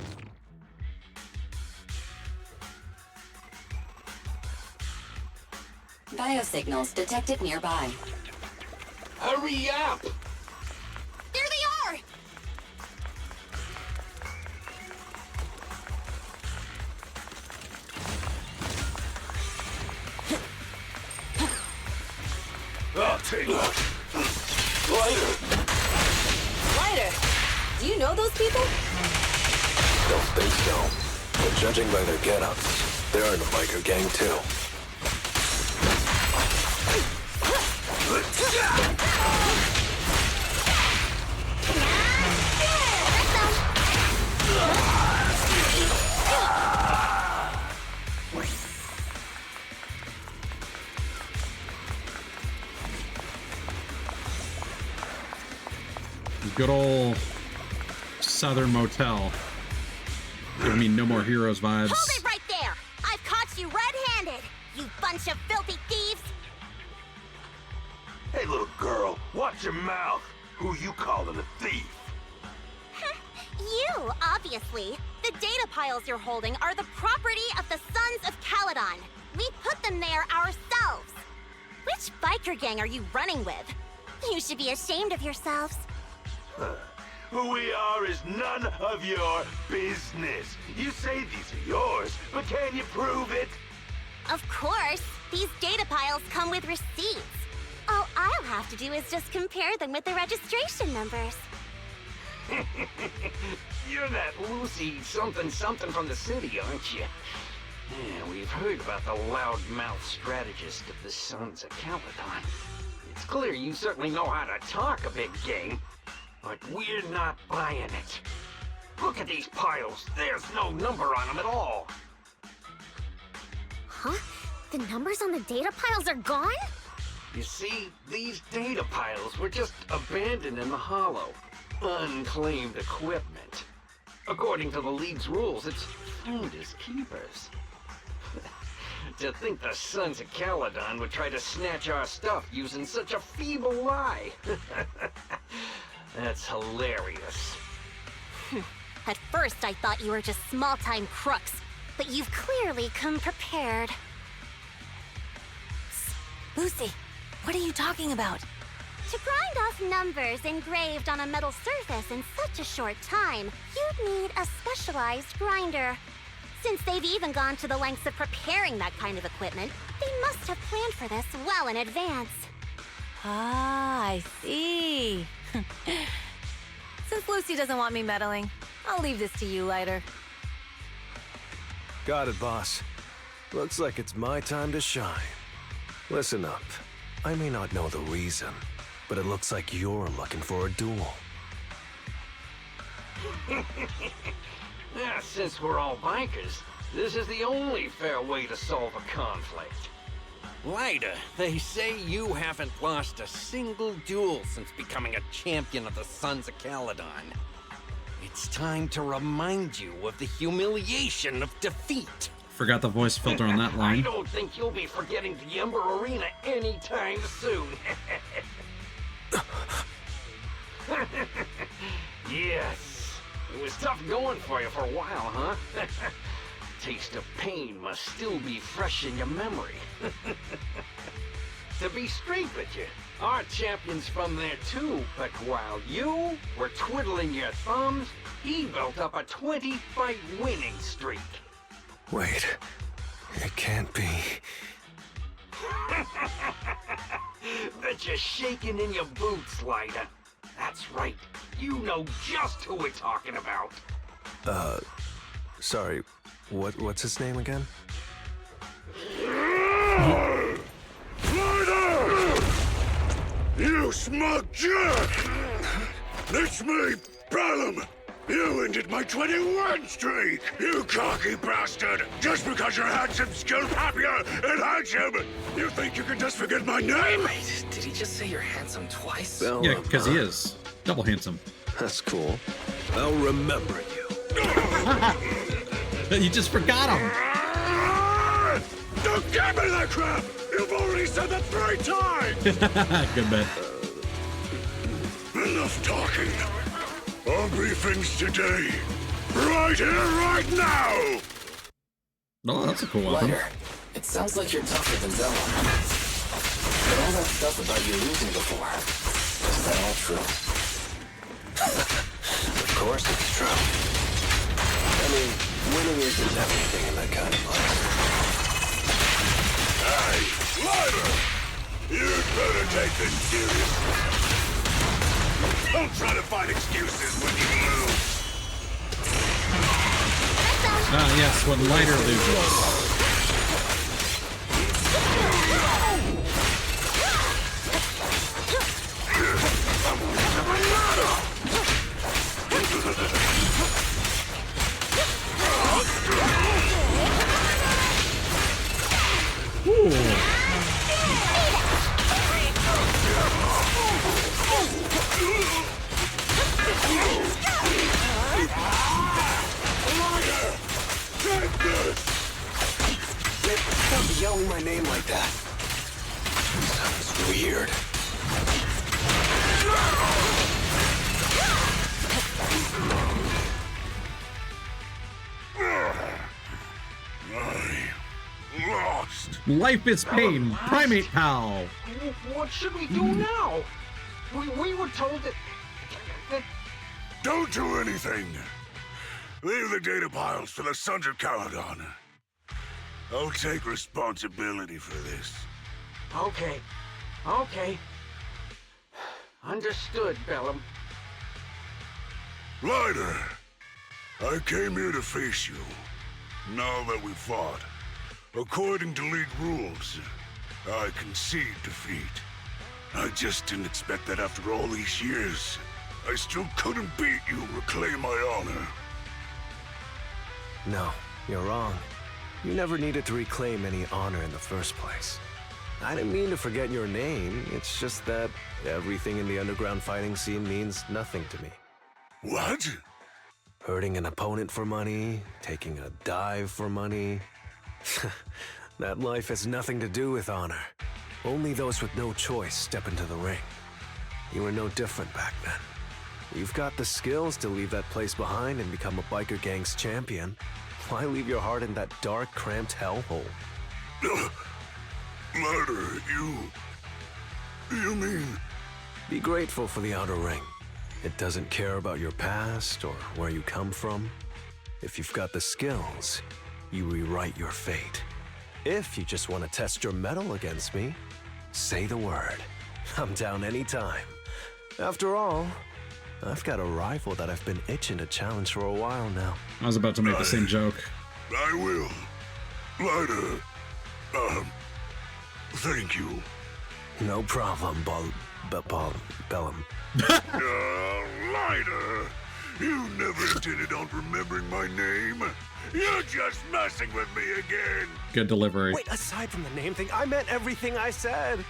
Biosignals detected nearby. Hurry up! There they are! I'll take it. Lighter! Do you know those people? Don't think so. But judging by their get-ups, they're in a biker gang too. good old Southern motel. Give me No More Heroes vibes. Hold it right there! I've caught you red-handed, you bunch of filthy thieves! Hey, little girl, watch your mouth. Who you calling a thief? You, obviously. The data piles you're holding are the property of the Sons of Caledon. We put them there ourselves. Which biker gang are you running with? You should be ashamed of yourselves. Who we are is none of your business. You say these are yours, but can you prove it? Of course. These data piles come with receipts. All I'll have to do is just compare them with the registration numbers. You're that Lucy something from the city, aren't you? Yeah, we've heard about the loudmouth strategist of the Sons of Caledon. It's clear you certainly know how to talk a big game, but we're not buying it. Look at these piles. There's no number on them at all. Huh? The numbers on the data piles are gone? You see, these data piles were just abandoned in the hollow. Unclaimed equipment. According to the League's rules, it's finders keepers. To think the Sons of Caledon would try to snatch our stuff using such a feeble lie. That's hilarious. At first, I thought you were just small-time crooks, but you've clearly come prepared. Lucy, what are you talking about? To grind off numbers engraved on a metal surface in such a short time, you'd need a specialized grinder. Since they've even gone to the lengths of preparing that kind of equipment, they must have planned for this well in advance. Ah, I see. Since Lucy doesn't want me meddling, I'll leave this to you, Lighter. Got it, boss. Looks like it's my time to shine. Listen up. I may not know the reason, but it looks like you're looking for a duel. Yeah, since we're all bikers, this is the only fair way to solve a conflict. Lighter, they say you haven't lost a single duel since becoming a champion of the Sons of Caledon. It's time to remind you of the humiliation of defeat. Forgot the voice filter on that I line. don't think you'll be forgetting the Ember Arena anytime soon. Yes, it was tough going for you for a while, huh? Taste of pain must still be fresh in your memory. To be straight with you, our champion's from there too, but while you were twiddling your thumbs, he built up a 20-fight winning streak. Wait, it can't be. Bet you're shaking in your boots, Lighter. That's right, you know just who we're talking about. Sorry, what's his name again? Lighter! You smug jerk! It's me, Bellum! You ended my 21 streak! You cocky bastard! Just because you're handsome, skilled, happier, and handsome! You think you can just forget my name? Wait, did he just say you're handsome twice? Yeah, because he is. Double handsome. That's cool. I'll remember you. You just forgot him! Don't give me that crap! You've already said that 3 times! Good bet. Enough talking. I'll brief things today. Right here, right now! Oh, that's a cool weapon. Lighter, it sounds like you're tougher than Zella. But all that stuff about you losing before, is that all true? Of course it's true. I mean, winning isn't everything in that kind of place. Hey, Lighter! You'd better take this seriously. Don't try to find excuses when you lose. Ah, yes, when Lighter loses. calling my name like that. Sounds weird. I lost. Life is pain, primate pal. What should we do now? We were told that... Don't do anything. Leave the data piles to the Sons of Caledon. I'll take responsibility for this. Okay. Okay. Understood, Bellum. Lighter, I came here to face you. Now that we fought, according to League rules, I concede defeat. I just didn't expect that after all these years, I still couldn't beat you and reclaim my honor. No, you're wrong. You never needed to reclaim any honor in the first place. I didn't mean to forget your name, it's just that everything in the underground fighting scene means nothing to me. What? Hurting an opponent for money, taking a dive for money. That life has nothing to do with honor. Only those with no choice step into the ring. You were no different back then. You've got the skills to leave that place behind and become a biker gang's champion. Why leave your heart in that dark, cramped hellhole? Lighter, you mean... Be grateful for the outer ring. It doesn't care about your past or where you come from. If you've got the skills, you rewrite your fate. If you just want to test your mettle against me, say the word. I'm down anytime. After all, I've got a rival that I've been itching to challenge for a while now. I was about to make the same joke. I will. Lighter, thank you. No problem, Bellum. Lighter, you never intended on remembering my name. You're just messing with me again. Good delivery. Wait, aside from the name thing, I meant everything I said.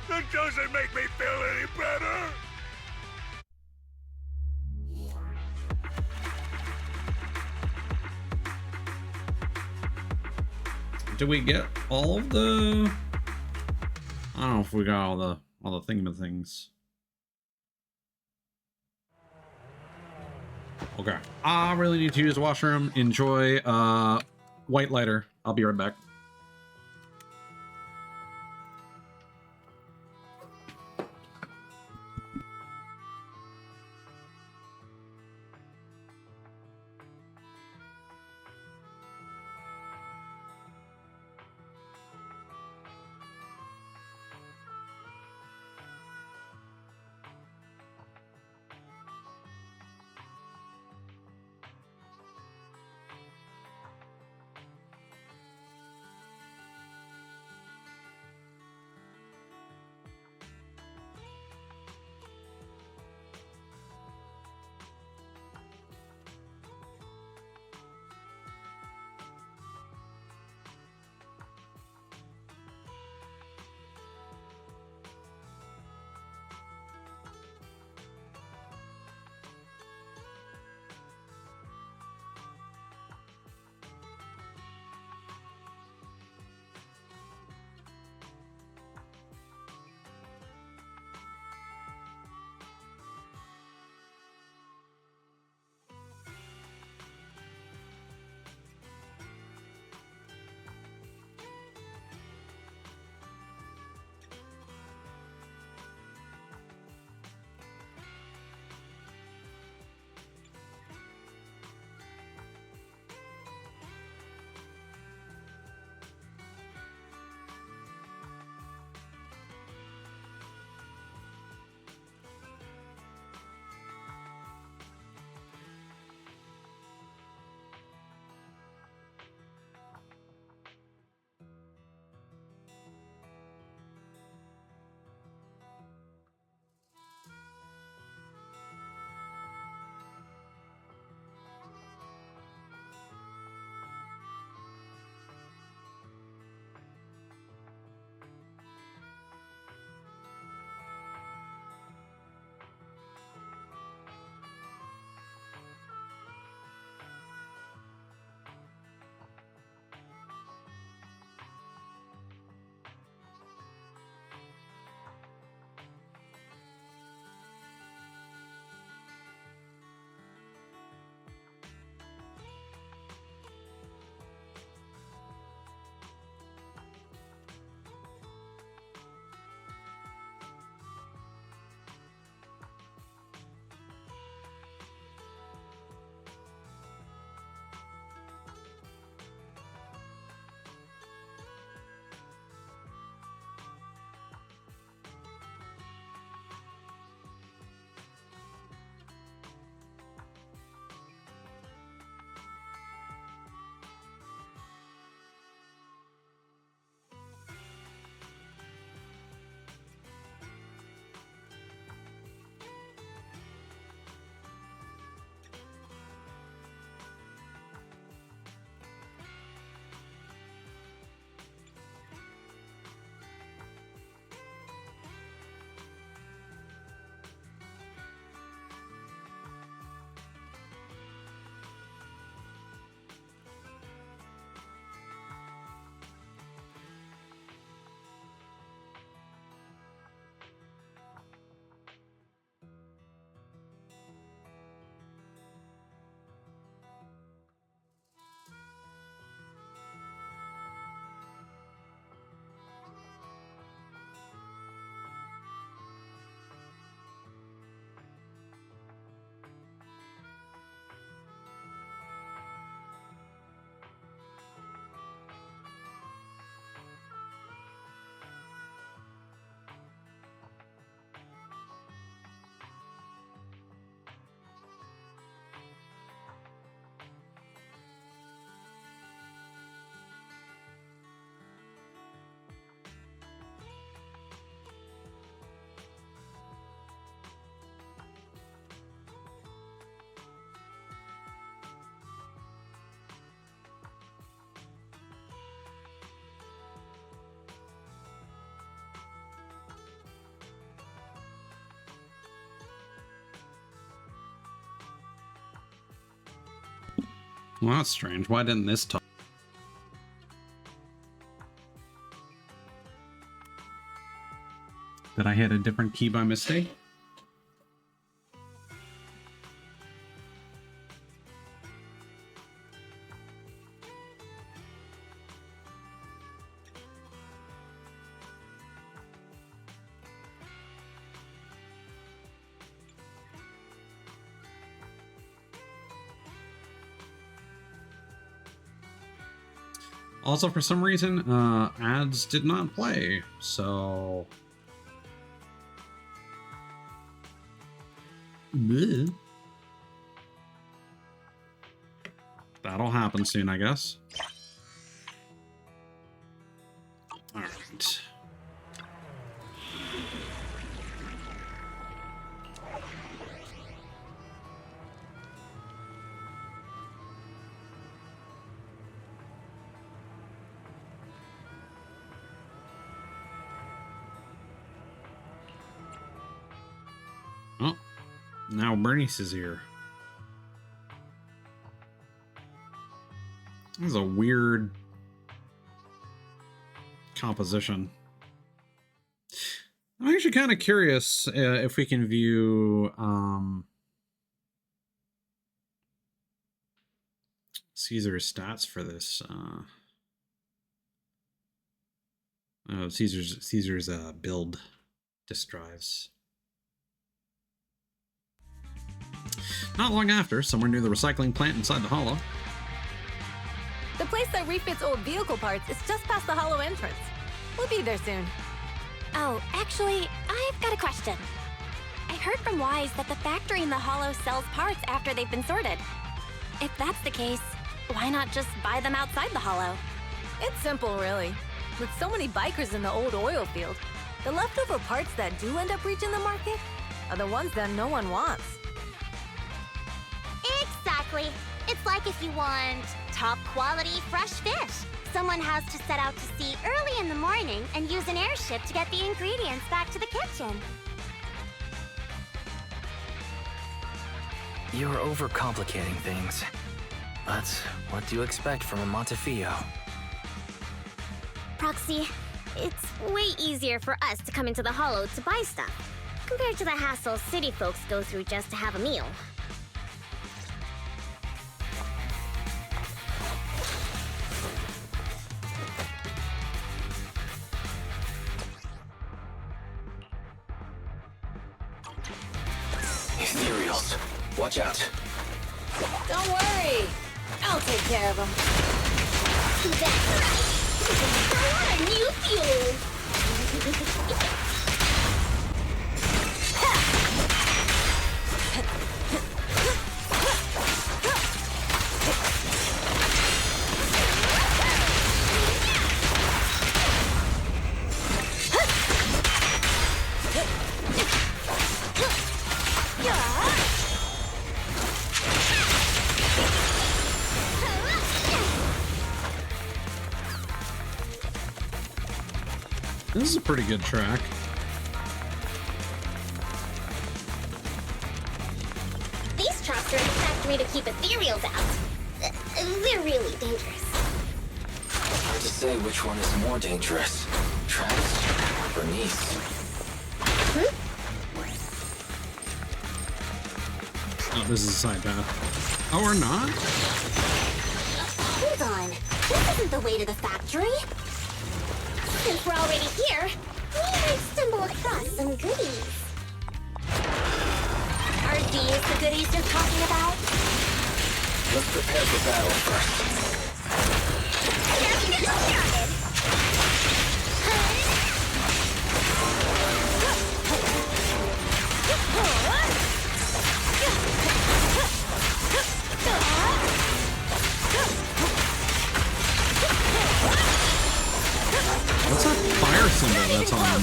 That doesn't make me feel any better. Did we get all of the... I don't know if we got all the thingamathings. Okay. I really need to use the washroom. Enjoy white lighter. I'll be right back. Well, that's strange. Why didn't this talk? Did I hit a different key by mistake? Also, for some reason, ads did not play, so... Bleh. That'll happen soon, I guess. Alright. Oh, now Bernice is here. This is a weird composition. I'm actually kind of curious if we can view Caesar's stats for this. Caesar's build disk drives. Not long after, somewhere near the recycling plant inside the hollow. The place that refits old vehicle parts is just past the hollow entrance. We'll be there soon. Oh, actually, I've got a question. I heard from Wise that the factory in the hollow sells parts after they've been sorted. If that's the case, why not just buy them outside the hollow? It's simple, really. With so many bikers in the old oil field, the leftover parts that do end up reaching the market are the ones that no one wants. Exactly. It's like if you want top quality fresh fish. Someone has to set out to sea early in the morning and use an airship to get the ingredients back to the kitchen. You're overcomplicating things. But what do you expect from a Montefiore? Proxy, it's way easier for us to come into the hollow to buy stuff, compared to the hassle city folks go through just to have a meal. Ethereals, watch out. Don't worry. I'll take care of them. That's right. I want a new fuel. This is a pretty good track. These trucks are in the factory to keep ethereals out. They're really dangerous. Hard to say which one is more dangerous, Travis or Bernice. Oh, this is a side path. Oh, or not? Hold on. This isn't the way to the factory. Since we're already here, we might stumble across some goodies. Are these the goodies you're talking about? Let's prepare for battle first. Let's get started! What's that fire symbol that's on?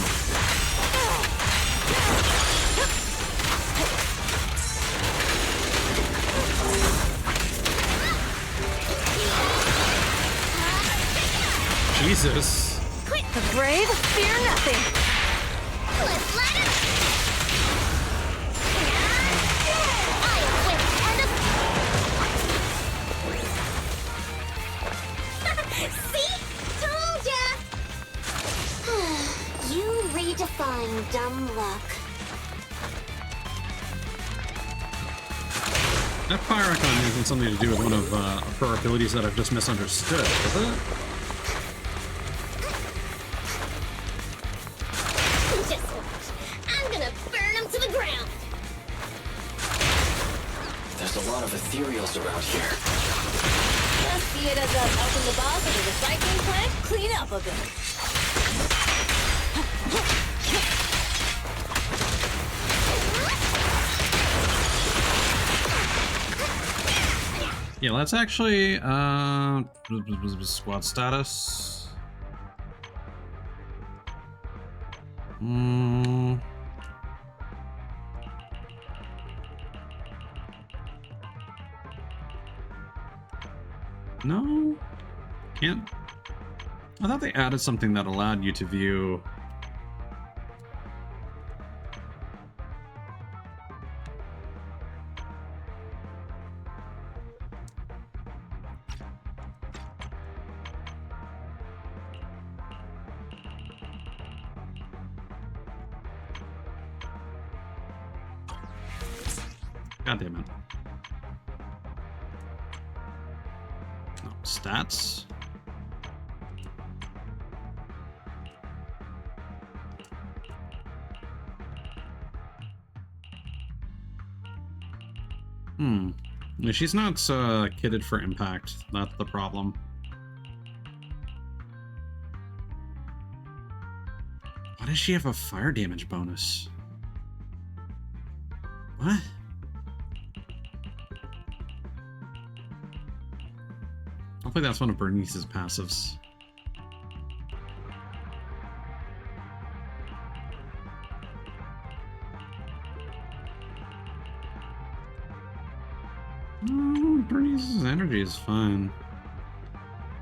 Jesus. Quit the brave, fear nothing. Let's light it up! I am with That fire icon isn't something to do with one of her abilities that I've just misunderstood, is it? Just watch. I'm gonna burn them to the ground. There's a lot of ethereals around here. Just see it as us helping the boss of the recycling plant clean up a bit. Yeah, let's actually, squad status. No? Can't? I thought they added something that allowed you to view... God damn it. Oh, stats. Yeah, she's not kitted for impact. That's the problem. Why does she have a fire damage bonus? What? Hopefully that's one of Bernice's passives. No, Bernice's energy is fine.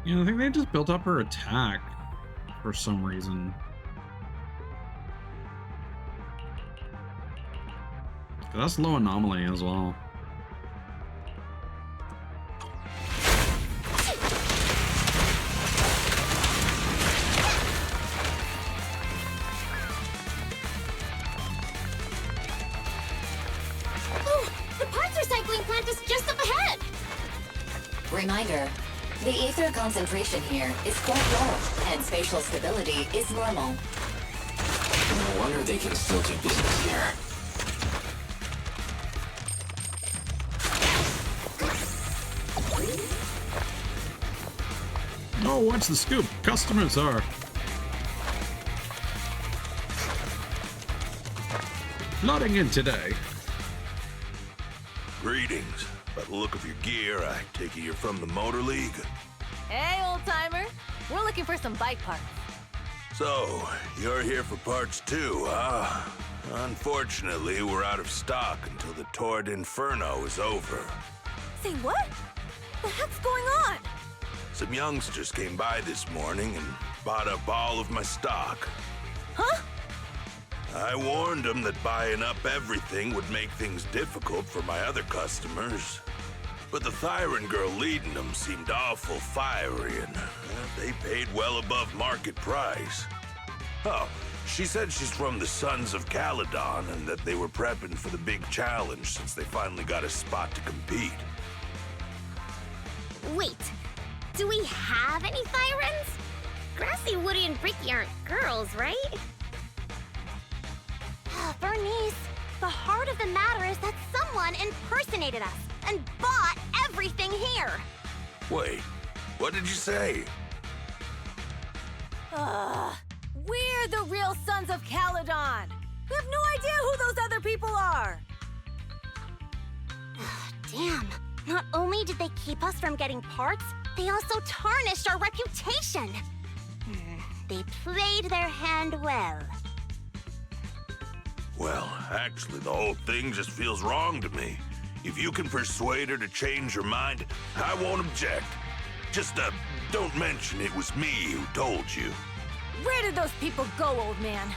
You know, I think they just built up her attack for some reason. That's low anomaly as well. Reminder, the ether concentration here is quite low, and spatial stability is normal. No wonder they can still do business here. Oh, what's the scoop? Customers are flooding in today. Greetings. By the look of your gear, I take it you're from the Motor League? Hey, old-timer. We're looking for some bike parts. So, you're here for parts too, huh? Unfortunately, we're out of stock until the Torrid Inferno is over. Say what? The heck's going on? Some youngsters came by this morning and bought up all of my stock. Huh? I warned them that buying up everything would make things difficult for my other customers. But the Thyron girl leading them seemed awful fiery, and they paid well above market price. Oh, she said she's from the Sons of Caledon and that they were prepping for the big challenge since they finally got a spot to compete. Wait, do we have any Thyrans? Grassy, Woody, and Bricky aren't girls, right? Bernice, the heart of the matter is that someone impersonated us and bought everything here. Wait, what did you say? We're the real Sons of Caledon. We have no idea who those other people are. Damn. Not only did they keep us from getting parts, they also tarnished our reputation. They played their hand well. Well, actually, the whole thing just feels wrong to me. If you can persuade her to change her mind, I won't object. Just, don't mention it was me who told you. Where did those people go, old man?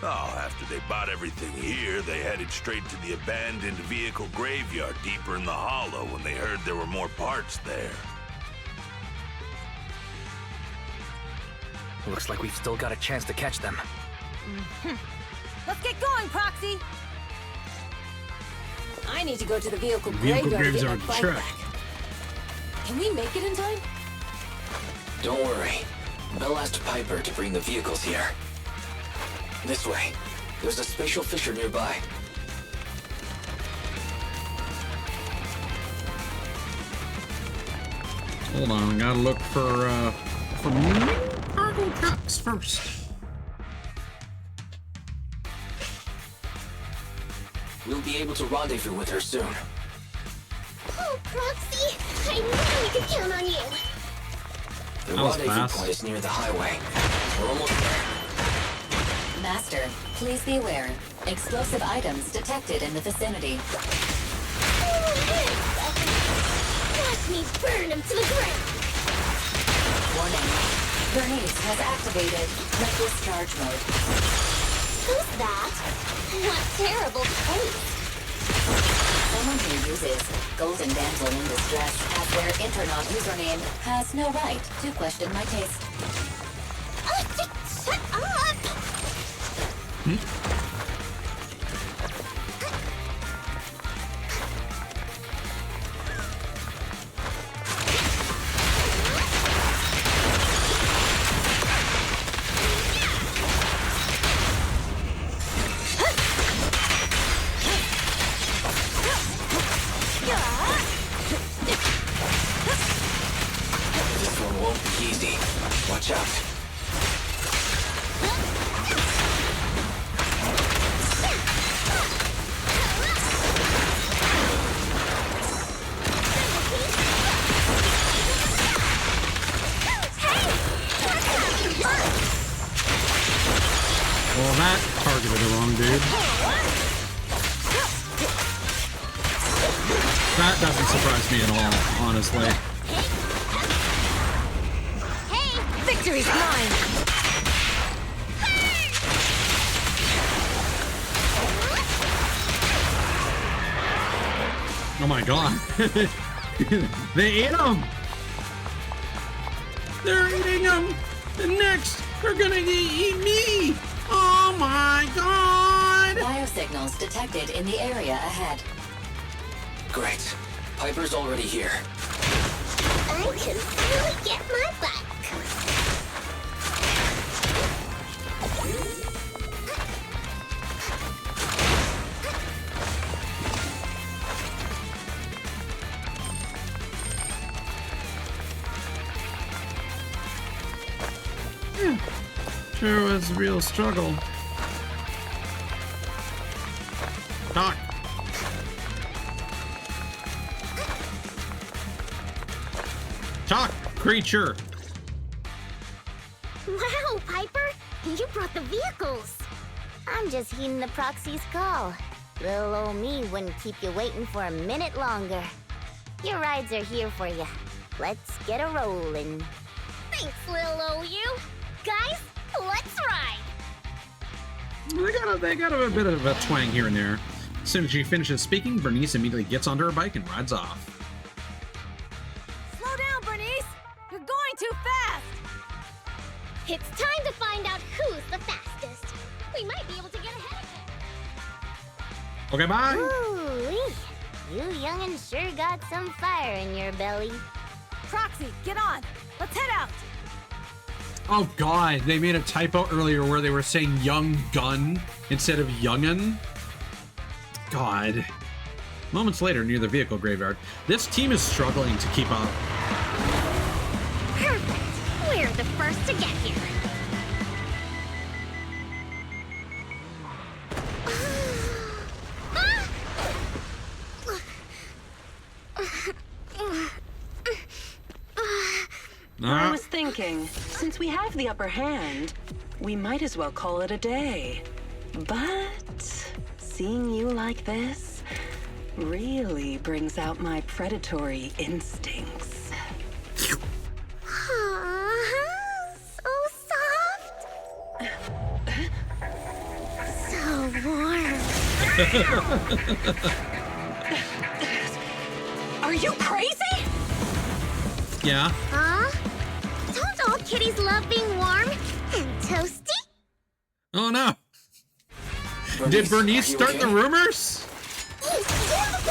Oh, after they bought everything here, they headed straight to the abandoned vehicle graveyard deeper in the hollow when they heard there were more parts there. Looks like we've still got a chance to catch them. Let's get going, Proxy! I need to go to the vehicle Vehicle graveyard to get my graveyard bike truck. back. Can we make it in time? Don't worry. Belle asked Piper to bring the vehicles here. This way. There's a spatial fissure nearby. Hold on, gotta look for cargo trucks first. We'll be able to rendezvous with her soon. Oh, Proxy! I knew we could count on you! The That was rendezvous fast. point is near the highway. We're almost there. Master, please be aware. Explosive items detected in the vicinity. Watch me burn him to the ground! Warning. Bernice has activated the discharge mode. Who's that? What terrible taste! Someone who uses Golden Damsel in Distress as their Internet username has no right to question my taste. Shut up! This one won't be easy. Watch out. Well, that targeted the wrong dude. That doesn't surprise me at all, honestly. Victory's mine! Oh my god. They ate him! They're eating him! And next, they're gonna eat me! Oh my god! Biosignals detected in the area ahead. Great. Piper's already here. I can finally get my back! Sure was a real struggle. Talk. Talk, creature. Wow, Piper! You brought the vehicles! I'm just heeding the proxy's call. Little old me wouldn't keep you waiting for a minute longer. Your rides are here for you. Let's get a rollin'. Thanks, little old you. Guys, let's ride! They got a bit of a twang here and there. As soon as she finishes speaking, Bernice immediately gets onto her bike and rides off. Slow down, Bernice! You're going too fast! It's time to find out who's the fastest. We might be able to get ahead of Okay, bye. Ooh-wee. You young'uns sure got some fire in your belly. Proxy, get on! Let's head out! Oh god, they made a typo earlier where they were saying young gun instead of youngin. God. Moments later, near the vehicle graveyard, this team is struggling to keep up. Perfect. We're the first to get here. I was thinking, since we have the upper hand, we might as well call it a day. But seeing you like this really brings out my predatory instincts. So soft. So warm. Are you crazy? Yeah. Huh? Don't all kitties love being warm and toasty? Oh no. Did Bernice start the rumors? You're the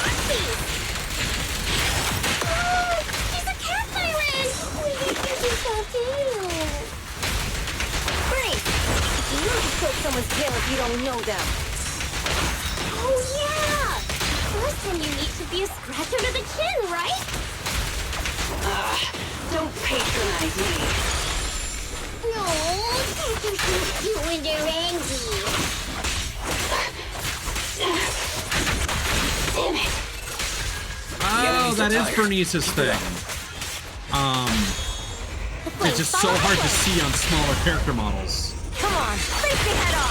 someone's tail if you don't know them. Oh, yeah! First thing you need to be a scratch under the chin, right? Don't patronize me. No, you and your Angie. Damn it. Oh, that is Bernice's thing. It's just so hard to see on smaller character models. Come on, face me head on.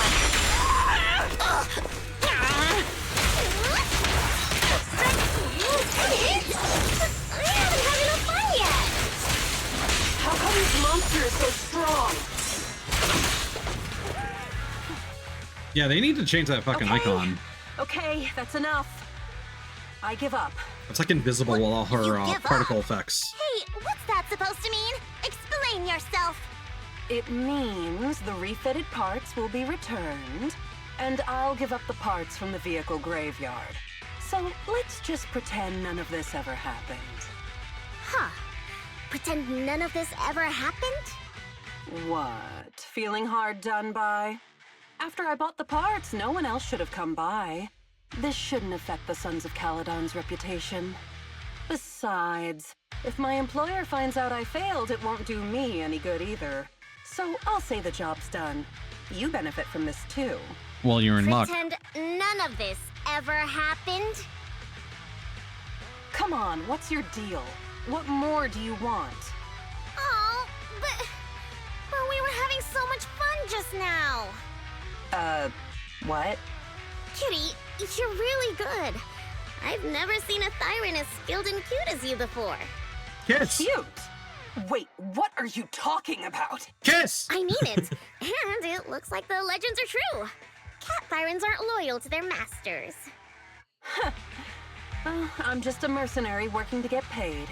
I haven't had enough fun yet. How come this monster is so strong? Yeah, they need to change that fucking icon. Okay, that's enough. I give up. It's like invisible with all her particle effects. Hey, what's that supposed to mean? Explain yourself. It means the refitted parts will be returned, and I'll give up the parts from the vehicle graveyard. So let's just pretend none of this ever happened. Huh. Pretend none of this ever happened? What? Feeling hard done by? After I bought the parts, no one else should have come by. This shouldn't affect the Sons of Caledon's reputation. Besides, if my employer finds out I failed, it won't do me any good either. So I'll say the job's done. You benefit from this too. Well, you're in luck. Pretend none of this ever happened? Come on, what's your deal? What more do you want? Oh, but we were having so much fun just now. What? Kitty, you're really good. I've never seen a Thyran as skilled and cute as you before. Kiss! Cute? Wait, what are you talking about? Kiss! I mean it. And it looks like the legends are true. Cat Thyrans aren't loyal to their masters. I'm just a mercenary working to get paid.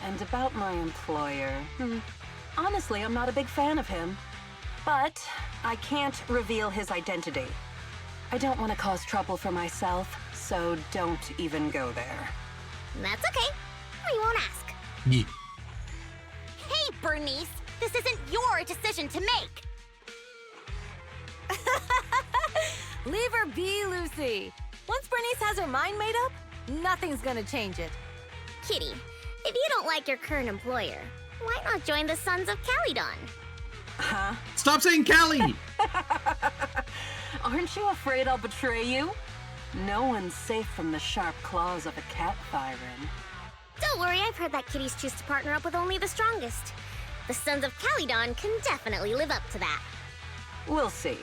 And about my employer, honestly, I'm not a big fan of him. But I can't reveal his identity. I don't want to cause trouble for myself, so don't even go there. That's okay. We won't ask. Yeah. Hey, Bernice! This isn't your decision to make! Leave her be, Lucy. Once Bernice has her mind made up, nothing's gonna change it. Kitty, if you don't like your current employer, why not join the Sons of Caledon? Huh? Stop saying Callie! Aren't you afraid I'll betray you? No one's safe from the sharp claws of a cat Thyran. Don't worry, I've heard that kitties choose to partner up with only the strongest. The Sons of Caledon can definitely live up to that. We'll see.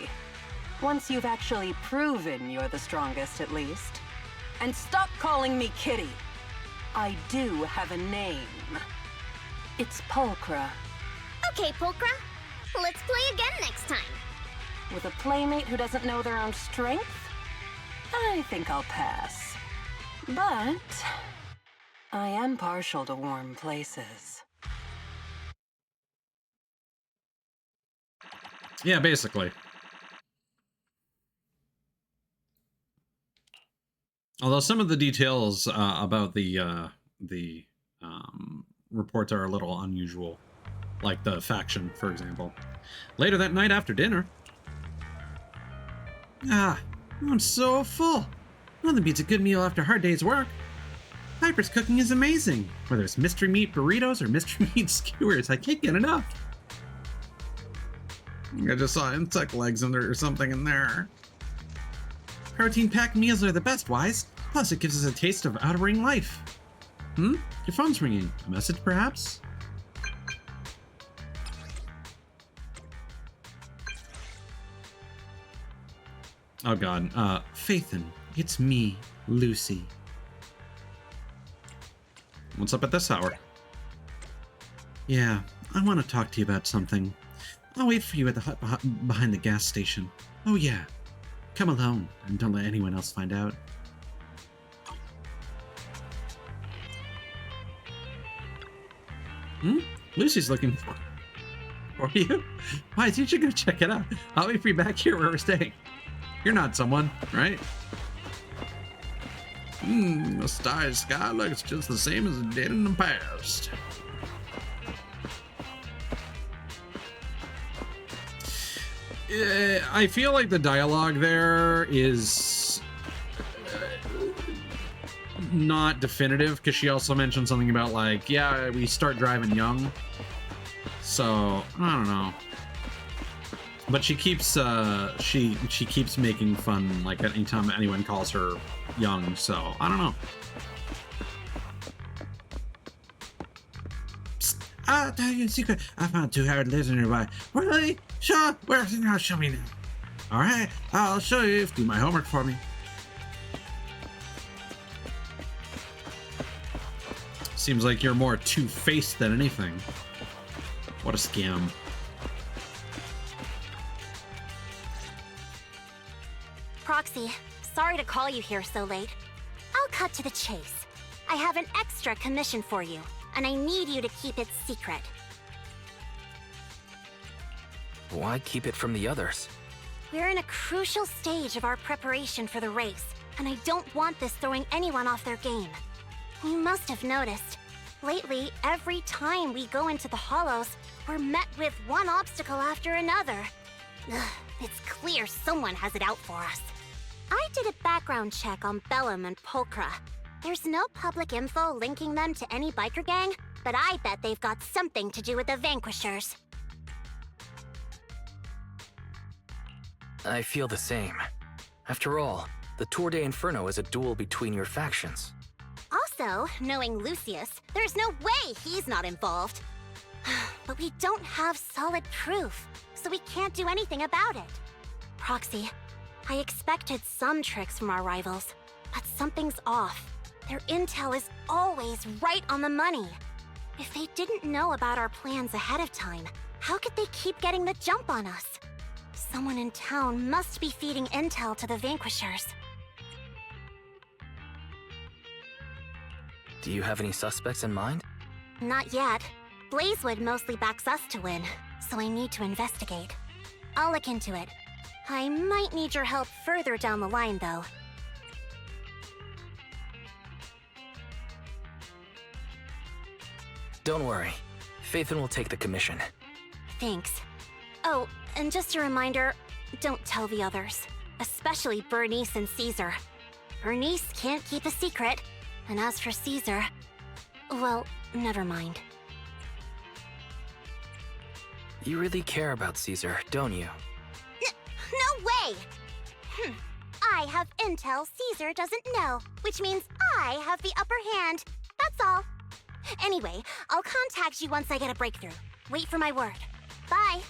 Once you've actually proven you're the strongest, at least. And stop calling me Kitty. I do have a name. It's Pulchra. Okay, Pulchra. Let's play again next time. With a playmate who doesn't know their own strength? I think I'll pass. But I am partial to warm places. Yeah, basically. Although some of the details about the reports are a little unusual, like the faction, for example. Later that night after dinner. I'm so full. Nothing beats a good meal after a hard day's work. Piper's cooking is amazing. Whether it's mystery meat burritos or mystery meat skewers, I can't get enough. I just saw insect legs in there or something in there. Protein-packed meals are the best, Wise. Plus, it gives us a taste of outer ring life. Your phone's ringing. A message, perhaps? Oh god, Phaethon, it's me, Lucy. What's up at this hour? Yeah, I want to talk to you about something. I'll wait for you at the hut behind the gas station. Oh yeah, come alone, and don't let anyone else find out. Lucy's looking for you? Why, you should go check it out. I'll wait for you back here where we're staying. You're not someone, right? The starry sky looks just the same as it did in the past. I feel like the dialogue there is not definitive, because she also mentioned something about like, yeah, we start driving young. So I don't know. But she keeps she keeps making fun like anytime anyone calls her young. So I don't know. I'll tell you a secret. I found 2 hard lives nearby. Really? Sure. Where's it now? Show me now. All right, I'll show you. Do my homework for me. Seems like you're more two-faced than anything. What a scam. Proxy, sorry to call you here so late. I'll cut to the chase. I have an extra commission for you, and I need you to keep it secret. Why keep it from the others? We're in a crucial stage of our preparation for the race, and I don't want this throwing anyone off their game. You must have noticed. Lately, every time we go into the Hollows, we're met with one obstacle after another. Ugh, it's clear someone has it out for us. I did a background check on Bellum and Pulchra. There's no public info linking them to any biker gang, but I bet they've got something to do with the Vanquishers. I feel the same. After all, the Tour de Inferno is a duel between your factions. Also, knowing Lucius, there's no way he's not involved. But we don't have solid proof, so we can't do anything about it. Proxy, I expected some tricks from our rivals, but something's off. Their intel is always right on the money. If they didn't know about our plans ahead of time, how could they keep getting the jump on us? Someone in town must be feeding intel to the Vanquishers. Do you have any suspects in mind? Not yet. Blazewood mostly backs us to win, so I need to investigate. I'll look into it. I might need your help further down the line, though. Don't worry. Phaethon will take the commission. Thanks. Oh, and just a reminder, don't tell the others. Especially Bernice and Caesar. Bernice can't keep a secret, and as for Caesar, well, never mind. You really care about Caesar, don't you? No way! I have intel Caesar doesn't know, which means I have the upper hand. That's all. Anyway, I'll contact you once I get a breakthrough. Wait for my word. Bye.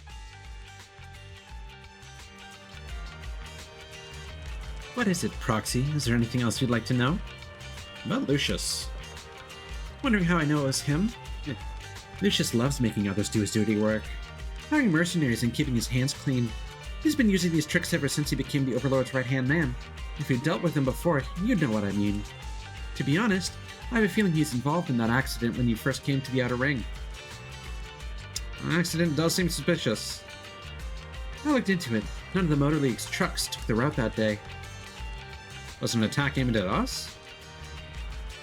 What is it, Proxy? Is there anything else you'd like to know? About Lucius. Wondering how I know it was him? Lucius loves making others do his dirty work. Hiring mercenaries and keeping his hands clean. He's been using these tricks ever since he became the Overlord's right-hand man. If you'd dealt with him before, you'd know what I mean. To be honest, I have a feeling he's involved in that accident when you first came to the Outer Ring. The accident does seem suspicious. I looked into it. None of the Motor League's trucks took the route that day. Was it an attack aimed at us?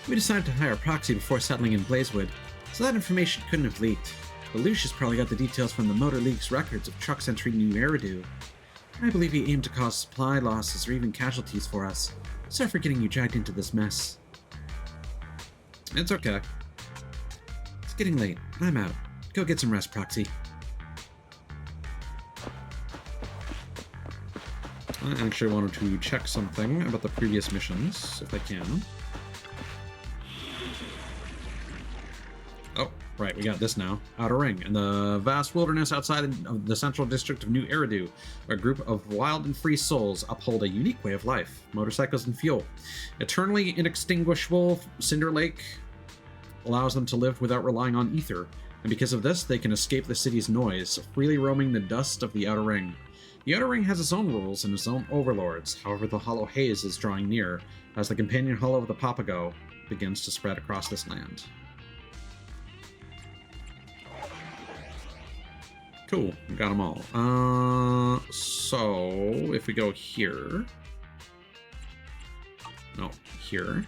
We decided to hire a proxy before settling in Blazewood, so that information couldn't have leaked. But Lucius probably got the details from the Motor League's records of trucks entering New Eridu. I believe he aimed to cause supply losses or even casualties for us. Sorry for getting you dragged into this mess. It's okay. It's getting late. I'm out. Go get some rest, Proxy. I actually wanted to check something about the previous missions, if I can. Oh, right, we got this now. Outer Ring. In the vast wilderness outside of the central district of New Eridu, a group of wild and free souls uphold a unique way of life. Motorcycles and fuel. Eternally inextinguishable Cinder Lake allows them to live without relying on ether, and because of this, they can escape the city's noise, freely roaming the dust of the Outer Ring. The Outer Ring has its own rules and its own overlords, however the Hollow Haze is drawing near, as the companion hollow of the Papago begins to spread across this land. Cool, we got them all. So, if we go here... No, here.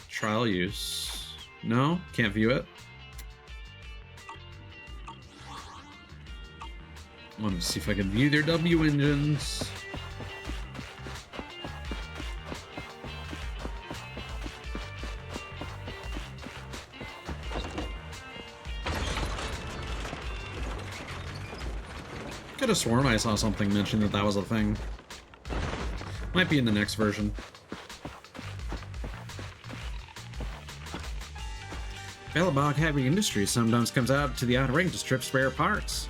Trial use. No, can't view it. Wanted to see if I could view their W engines. Could have sworn I saw something mention that was a thing. Might be in the next version. Bellabog Heavy Industries sometimes comes out to the outer ring to strip spare parts.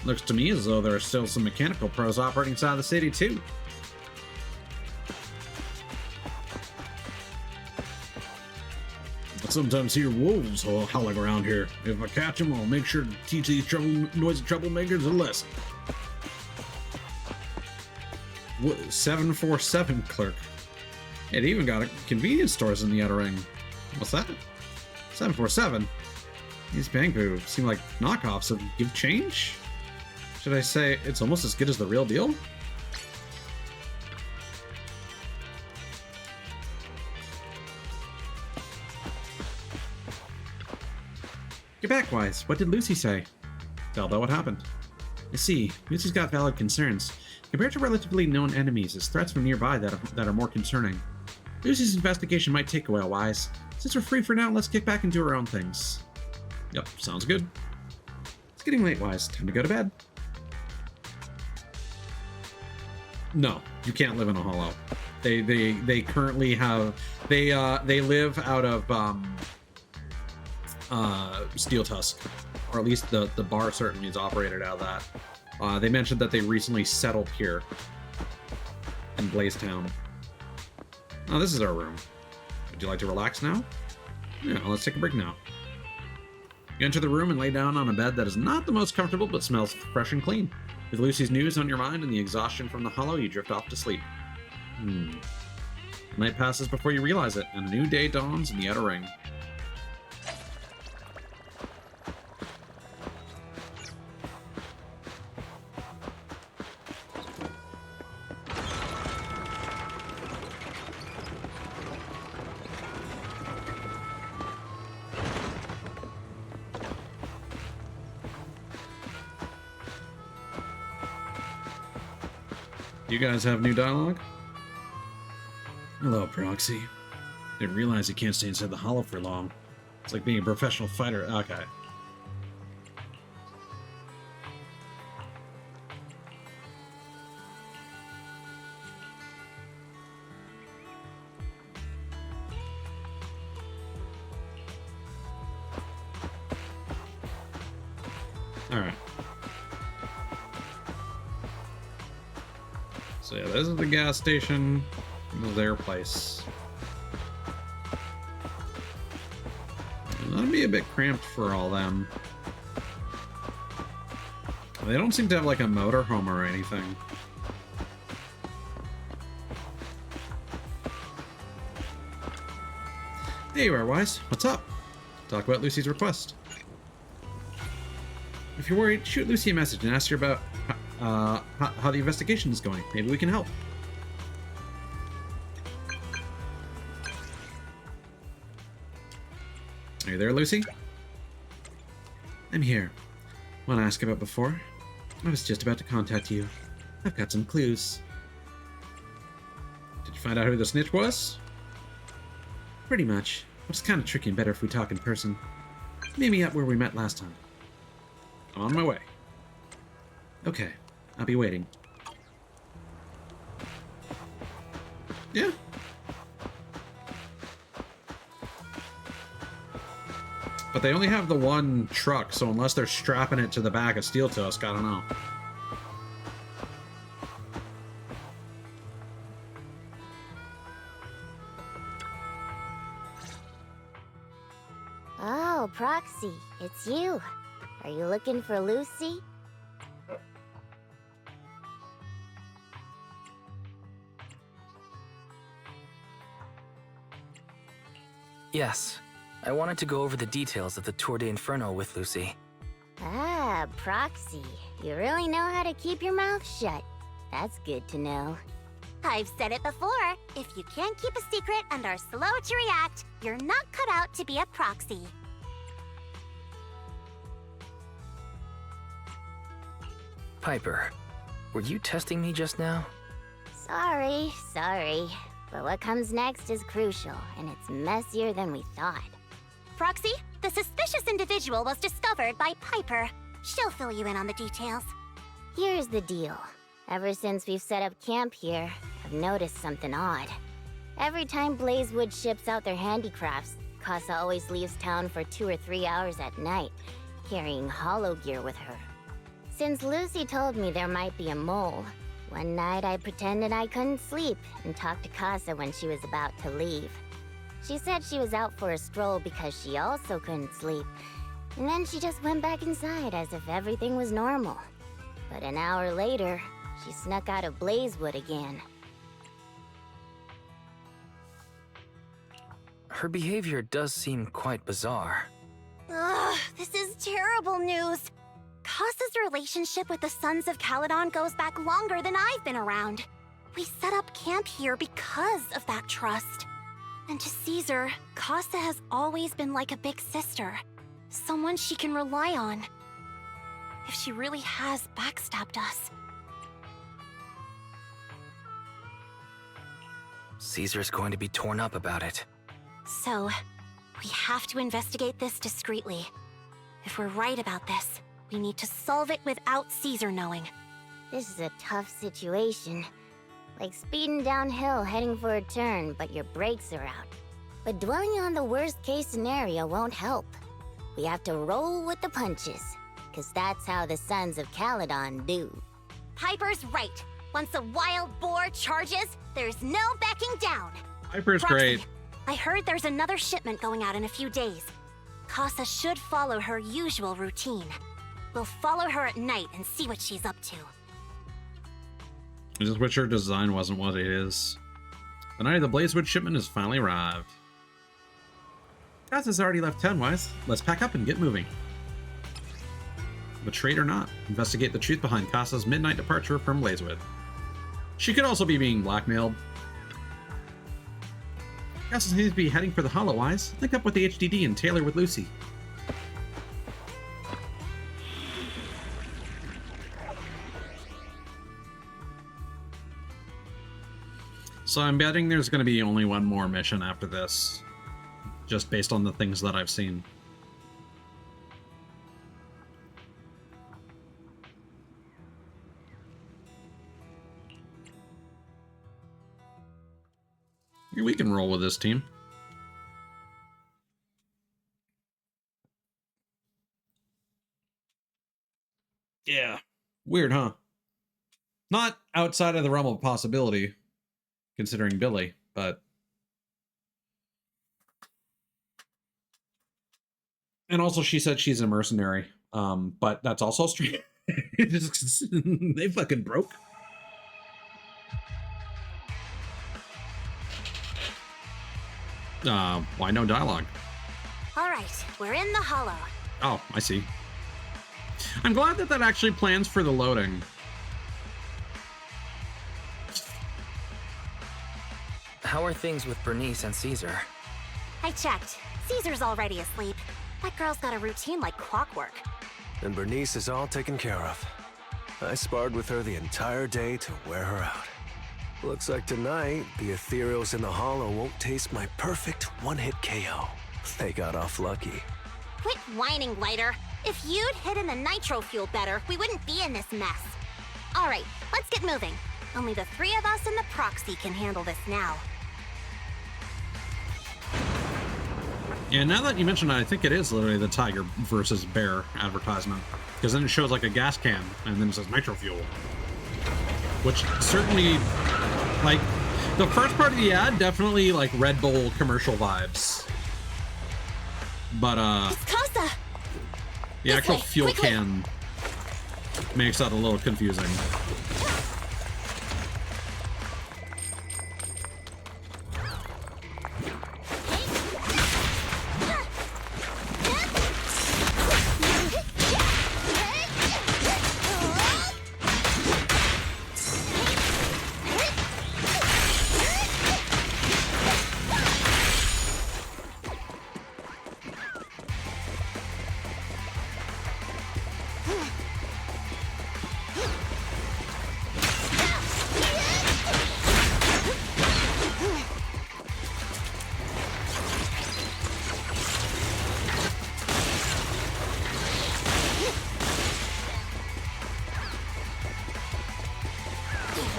Looks to me as though there are still some mechanical pros operating inside the city too. I sometimes hear wolves howling around here. If I catch them, I'll make sure to teach these noisy troublemakers a lesson. 747 clerk. It even got a convenience stores in the outer ring. What's that? 747? These Bangpoo seem like knockoffs of Give Change? Should I say it's almost as good as the real deal? Get back, Wise. What did Lucy say? Zelda, what happened? I see. Lucy's got valid concerns. Compared to relatively known enemies, it's threats from nearby that are more concerning. Lucy's investigation might take a while, Wise. Since we're free for now, let's get back and do our own things. Yep, sounds good. It's getting late, Wise. Time to go to bed. No, you can't live in a hollow. They currently have they live out of Steel Tusk, or at least the bar certainly is operated out of that. They mentioned that they recently settled here in Blazetown. Oh, this is our room. Would you like to relax now? Yeah, let's take a break now. You enter the room and lay down on a bed that is not the most comfortable, but smells fresh and clean. With Lucy's news on your mind and the exhaustion from the hollow, you drift off to sleep. The night passes before you realize it, and a new day dawns in the outer ring. You guys have new dialogue? Hello, Proxy. Didn't realize you can't stay inside the hollow for long. It's like being a professional fighter. Okay. Alright. So yeah, this is the gas station. This is their place. That'd be a bit cramped for all them. They don't seem to have like a motorhome or anything. Hey, you are, Wise. What's up? Talk about Lucy's request. If you're worried, shoot Lucy a message and ask her about how the investigation is going. Maybe we can help. Are you there, Lucy? I'm here. Want to ask about before? I was just about to contact you. I've got some clues. Did you find out who the snitch was? Pretty much. But it's kind of tricky and better if we talk in person. Meet me up where we met last time. I'm on my way. Okay. I'll be waiting. Yeah. But they only have the one truck, so unless they're strapping it to the back of Steel Tusk, I don't know. Oh, Proxy, it's you. Are you looking for Lucy? Yes. I wanted to go over the details of the Tour de Inferno with Lucy. Ah, Proxy. You really know how to keep your mouth shut. That's good to know. I've said it before. If you can't keep a secret and are slow to react, you're not cut out to be a proxy. Piper, were you testing me just now? Sorry. But what comes next is crucial, and it's messier than we thought. Proxy, the suspicious individual was discovered by Piper. She'll fill you in on the details. Here's the deal. Ever since we've set up camp here, I've noticed something odd. Every time Blazewood ships out their handicrafts, Casa always leaves town for 2 or 3 hours at night, carrying hollow gear with her. Since Lucy told me there might be a mole, one night I pretended I couldn't sleep and talked to Casa when she was about to leave. She said she was out for a stroll because she also couldn't sleep, and then she just went back inside as if everything was normal. But an hour later, she snuck out of Blazewood again. Her behavior does seem quite bizarre. Ugh, this is terrible news. Casa's relationship with the Sons of Caledon goes back longer than I've been around. We set up camp here because of that trust. And to Caesar, Casa has always been like a big sister. Someone she can rely on. If she really has backstabbed us. Caesar's going to be torn up about it. So, we have to investigate this discreetly. If we're right about this, we need to solve it without Caesar knowing. This is a tough situation. Like speeding downhill heading for a turn, but your brakes are out. But dwelling on the worst case scenario won't help. We have to roll with the punches, because that's how the Sons of Caledon do. Piper's right. Once a wild boar charges, there's no backing down. Piper's Proxy, great. I heard there's another shipment going out in a few days. Casa should follow her usual routine. We'll follow her at night and see what she's up to. I just wish her design wasn't what it is. The night of the Blazewood shipment has finally arrived. Casa's already left town-wise. Let's pack up and get moving. Betrayed or not, investigate the truth behind Casa's midnight departure from Blazewood. She could also be being blackmailed. Casa seems to be heading for the Hollow Eyes. Link up with the HDD and Taylor with Lucy. So I'm betting there's going to be only one more mission after this, just based on the things that I've seen. We can roll with this team. Yeah. Weird, huh? Not outside of the realm of possibility, considering Billy, but... And also she said she's a mercenary, but that's also strange. They fucking broke. Why no dialogue? All right, we're in the Hollow. Oh, I see. I'm glad that actually plans for the loading. How are things with Bernice and Caesar? I checked. Caesar's already asleep. That girl's got a routine like clockwork. And Bernice is all taken care of. I sparred with her the entire day to wear her out. Looks like tonight, the ethereals in the Hollow won't taste my perfect one-hit KO. They got off lucky. Quit whining, Lighter. If you'd hidden the nitro fuel better, we wouldn't be in this mess. All right, let's get moving. Only the three of us and the proxy can handle this now. Yeah, now that you mention it, I think it is literally the tiger versus bear advertisement. Because then it shows like a gas can, and then it says nitro fuel. Which certainly, like, the first part of the ad, definitely like Red Bull commercial vibes. But, It's Casa! the actual fuel can makes that a little confusing.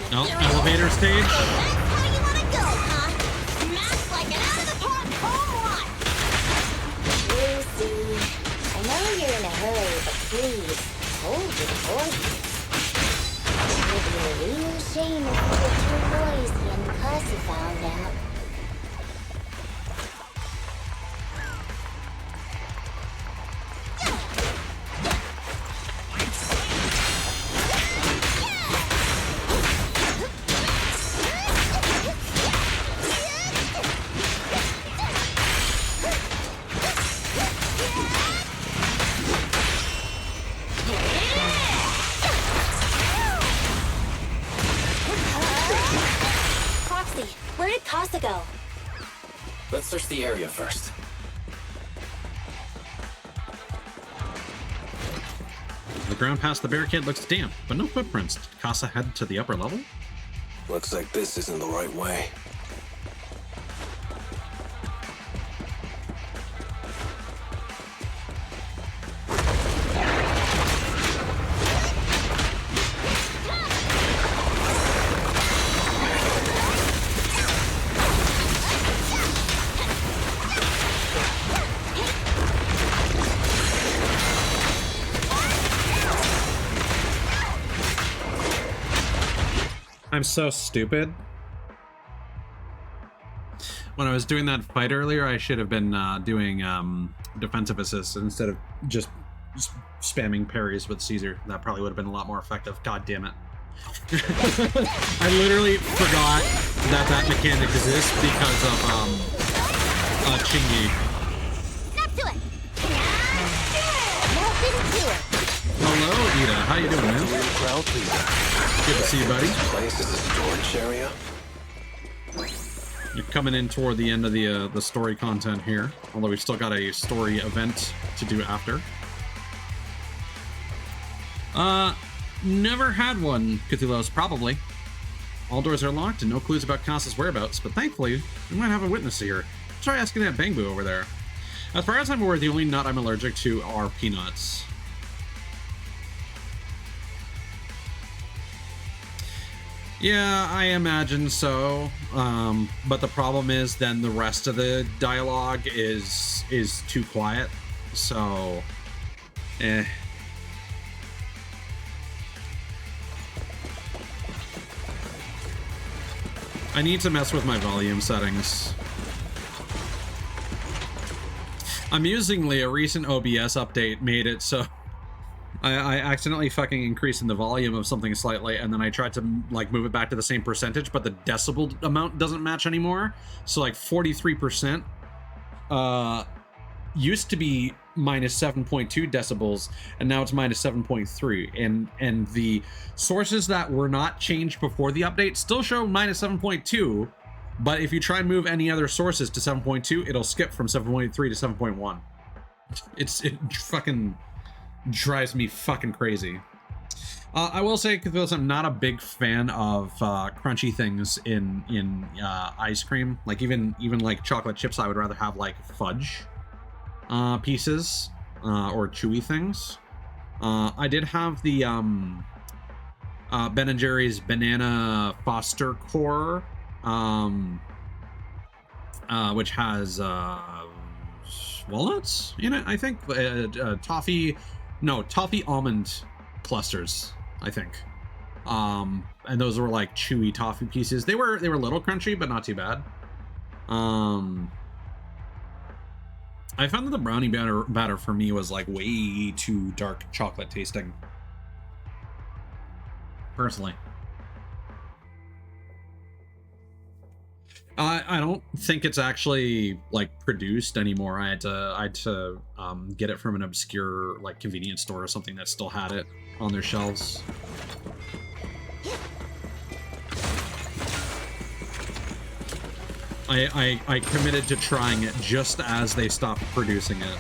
No, elevator stage. That's how you wanna go, huh? Smash like an out-of-the-park home run! Lucy, I know you're in a hurry, but please, hold your horses. It would be a real shame if you were too noisy and Casa found out. Where did Casa go? Let's search the area first. The ground past the barricade looks damp, but no footprints. Did Casa head to the upper level? Looks like this isn't the right way. I'm so stupid. When I was doing that fight earlier, I should have been doing defensive assist instead of just spamming parries with Caesar. That probably would have been a lot more effective. God damn it. I literally forgot that mechanic exists because of Chingy. Snap to it! Nothing to it! Hello, Ida. How you doing, man? Good to see you, buddy. This place is a storage area. You're coming in toward the end of the story content here, although we've still got a story event to do after. Never had one, Cthulhu's, probably. All doors are locked and no clues about Casa's whereabouts, but thankfully, we might have a witness here. Try asking that Bangbu over there. As far as I'm aware, the only nut I'm allergic to are peanuts. Yeah, I imagine so. But the problem is then the rest of the dialogue is too quiet. So, I need to mess with my volume settings. Amusingly, a recent OBS update made it so I accidentally fucking increased in the volume of something slightly, and then I tried to like move it back to the same percentage, but the decibel amount doesn't match anymore. So like 43% used to be minus 7.2 decibels, and now it's minus 7.3. And the sources that were not changed before the update still show minus 7.2, but if you try and move any other sources to 7.2, it'll skip from 7.3 to 7.1. It fucking drives me fucking crazy. I will say, because I'm not a big fan of crunchy things in ice cream. Like even like chocolate chips, I would rather have like fudge pieces or chewy things. I did have the Ben & Jerry's Banana Foster Core, which has walnuts in it, I think. Toffee almond clusters, I think. And those were like chewy toffee pieces. They were a little crunchy, but not too bad. I found that the brownie batter for me was like way too dark chocolate tasting, personally. I don't think it's actually like produced anymore. I had to get it from an obscure like convenience store or something that still had it on their shelves. I committed to trying it just as they stopped producing it.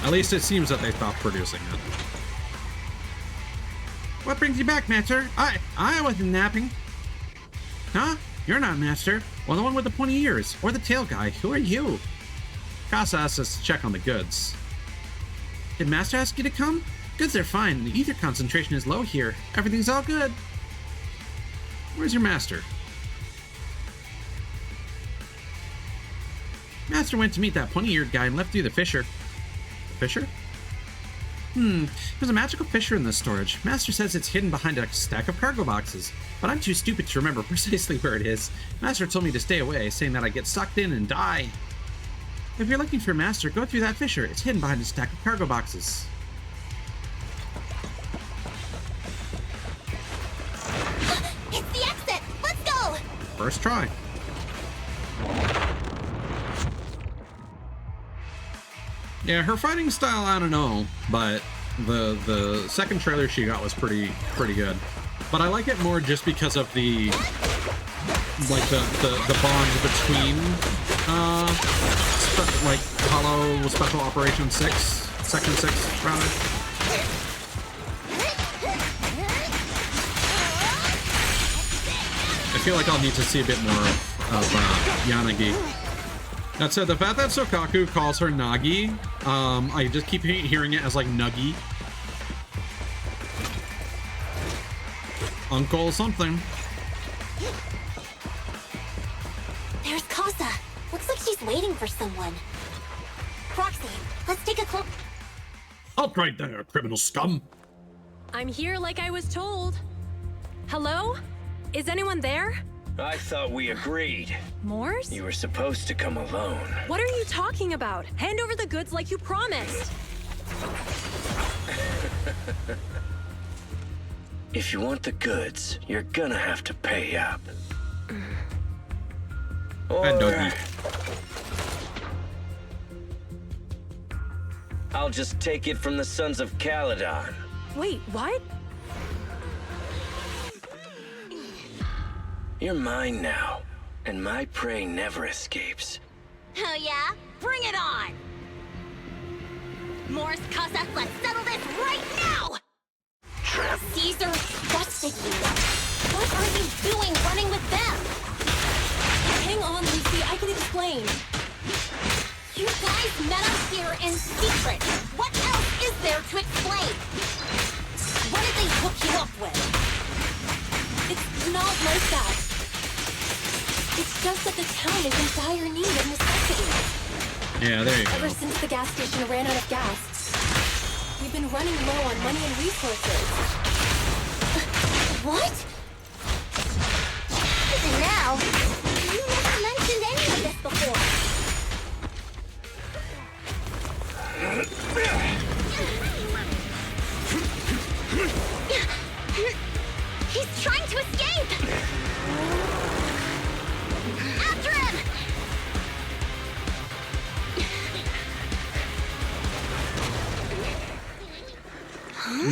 At least it seems that they stopped producing it. What brings you back, Master? I wasn't napping. Huh? You're not Master. Well, the one with the pointy ears. Or the tail guy. Who are you? Casa asked us to check on the goods. Did Master ask you to come? Goods are fine. The ether concentration is low here. Everything's all good. Where's your master? Master went to meet that pointy-eared guy and left through the fissure. Fissure? There's a magical fissure in this storage. Master says it's hidden behind a stack of cargo boxes, but I'm too stupid to remember precisely where it is. Master told me to stay away, saying that I'd get sucked in and die. If you're looking for Master, go through that fissure. It's hidden behind a stack of cargo boxes. It's the exit! Let's go! First try. Yeah, her fighting style, I don't know, but the second trailer she got was pretty good. But I like it more just because of the bond between like Hollow Special Operation 6, Section 6 rather. I feel like I'll need to see a bit more of Yanagi. That said, the fact that Sokaku calls her Nagi, I just keep hearing it as like Nuggy. Uncle something. There's Casa. Looks like she's waiting for someone. Proxy, let's take a cloak. Halt right there, criminal scum. I'm here like I was told. Hello? Is anyone there? I thought we agreed. Morse? You were supposed to come alone. What are you talking about? Hand over the goods like you promised. If you want the goods, you're gonna have to pay up. Or I'll just take it from the Sons of Caledon. Wait, what? You're mine now, and my prey never escapes. Oh yeah? Bring it on! Morse, Casa, let's settle this right now! Caesar trusted you. What are you doing running with them? Hang on, Lucy, I can explain. You guys met us here in secret. What else is there to explain? What did they hook you up with? It's not like that. It's just that the town is in dire need of necessities. Yeah, there you go. Ever since the gas station ran out of gas, we've been running low on money and resources. What? And now, you never mentioned any of this before. He's trying to escape! After him!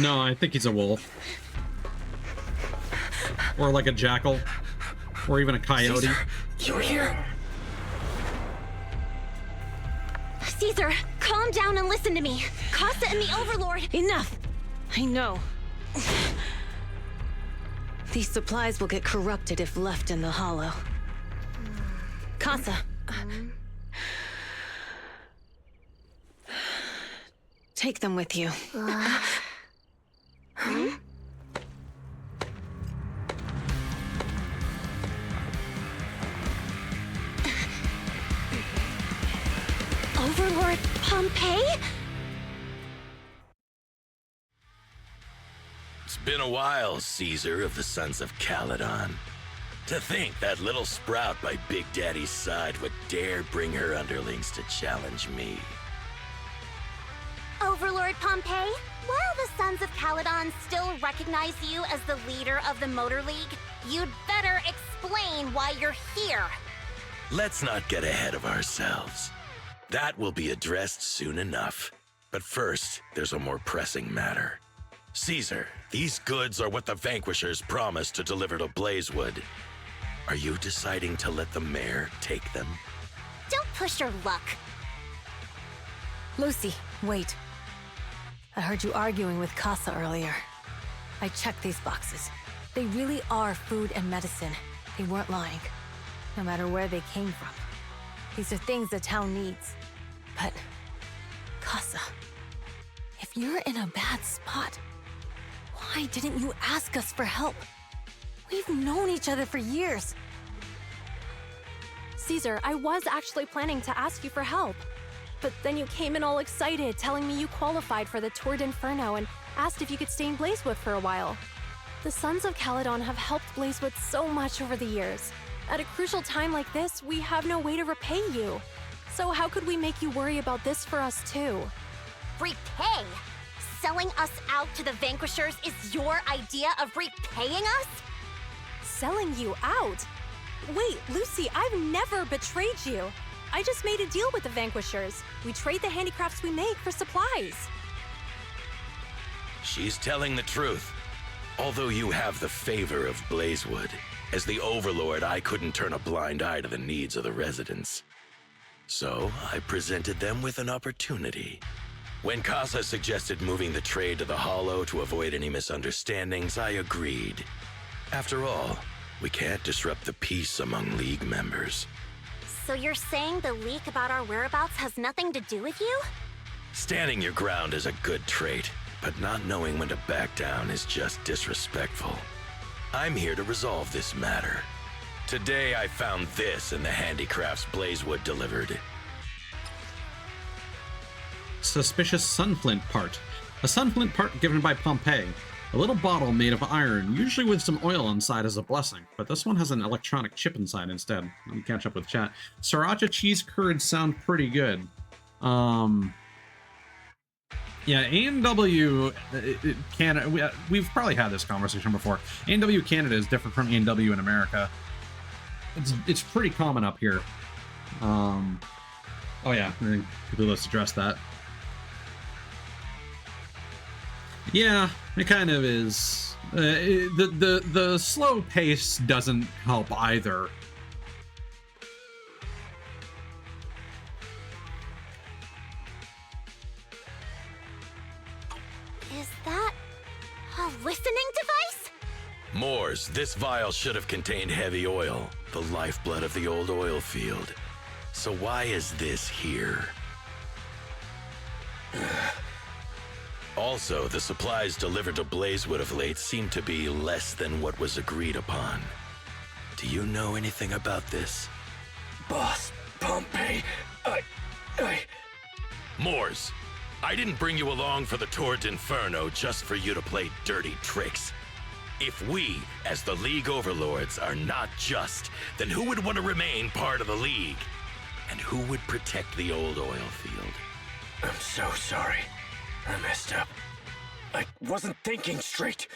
No, I think he's a wolf. Or like a jackal. Or even a coyote. Caesar, you're here. Caesar, calm down and listen to me. Casa and the Overlord... Enough! I know. These supplies will get corrupted if left in the hollow. Casa. Take them with you. Overlord Pompeii? It's been a while, Caesar of the Sons of Caledon. To think that little sprout by Big Daddy's side would dare bring her underlings to challenge me. Overlord Pompeii, while the Sons of Caledon still recognize you as the leader of the Motor League, you'd better explain why you're here. Let's not get ahead of ourselves. That will be addressed soon enough. But first, there's a more pressing matter. Caesar, these goods are what the Vanquishers promised to deliver to Blazewood. Are you deciding to let the mayor take them? Don't push your luck. Lucy, wait. I heard you arguing with Casa earlier. I checked these boxes. They really are food and medicine. They weren't lying, no matter where they came from. These are things the town needs. But, Casa, if If you're in a bad spot, why didn't you ask us for help? We've known each other for years. Caesar, I was actually planning to ask you for help. But then you came in all excited, telling me you qualified for the Tour d'Inferno and asked if you could stay in Blazewood for a while. The Sons of Caledon have helped Blazewood so much over the years. At a crucial time like this, we have no way to repay you. So how could we make you worry about this for us too? Repay? Selling us out to the Vanquishers is your idea of repaying us? Selling you out? Wait, Lucy, I've never betrayed you. I just made a deal with the Vanquishers. We trade the handicrafts we make for supplies. She's telling the truth. Although you have the favor of Blazewood, as the Overlord, I couldn't turn a blind eye to the needs of the residents. So I presented them with an opportunity. When Casa suggested moving the trade to the Hollow to avoid any misunderstandings, I agreed. After all, we can't disrupt the peace among League members. So you're saying the leak about our whereabouts has nothing to do with you? Standing your ground is a good trait, but not knowing when to back down is just disrespectful. I'm here to resolve this matter. Today I found this in the handicrafts Blazewood delivered. Suspicious sunflint part. A sunflint part given by Pompeii. A little bottle made of iron, usually with some oil inside as a blessing, but this one has an electronic chip inside instead. Let me catch up with chat. Sriracha cheese curds sound pretty good. Yeah, A&W Canada, we've probably had this conversation before. A&W Canada is different from A&W in America. It's pretty common up here. Oh yeah, let's address that. Yeah, it kind of is. The slow pace doesn't help either. Is that a listening device? Moors, this vial should have contained heavy oil, the lifeblood of the old oil field. So why is this here? Also, the supplies delivered to Blazewood of late seem to be less than what was agreed upon. Do you know anything about this? Boss, Pompeii, Moors, I didn't bring you along for the Tour d'Inferno just for you to play dirty tricks. If we, as the League Overlords, are not just, then who would want to remain part of the League? And who would protect the old oil field? I'm so sorry. I messed up. I wasn't thinking straight.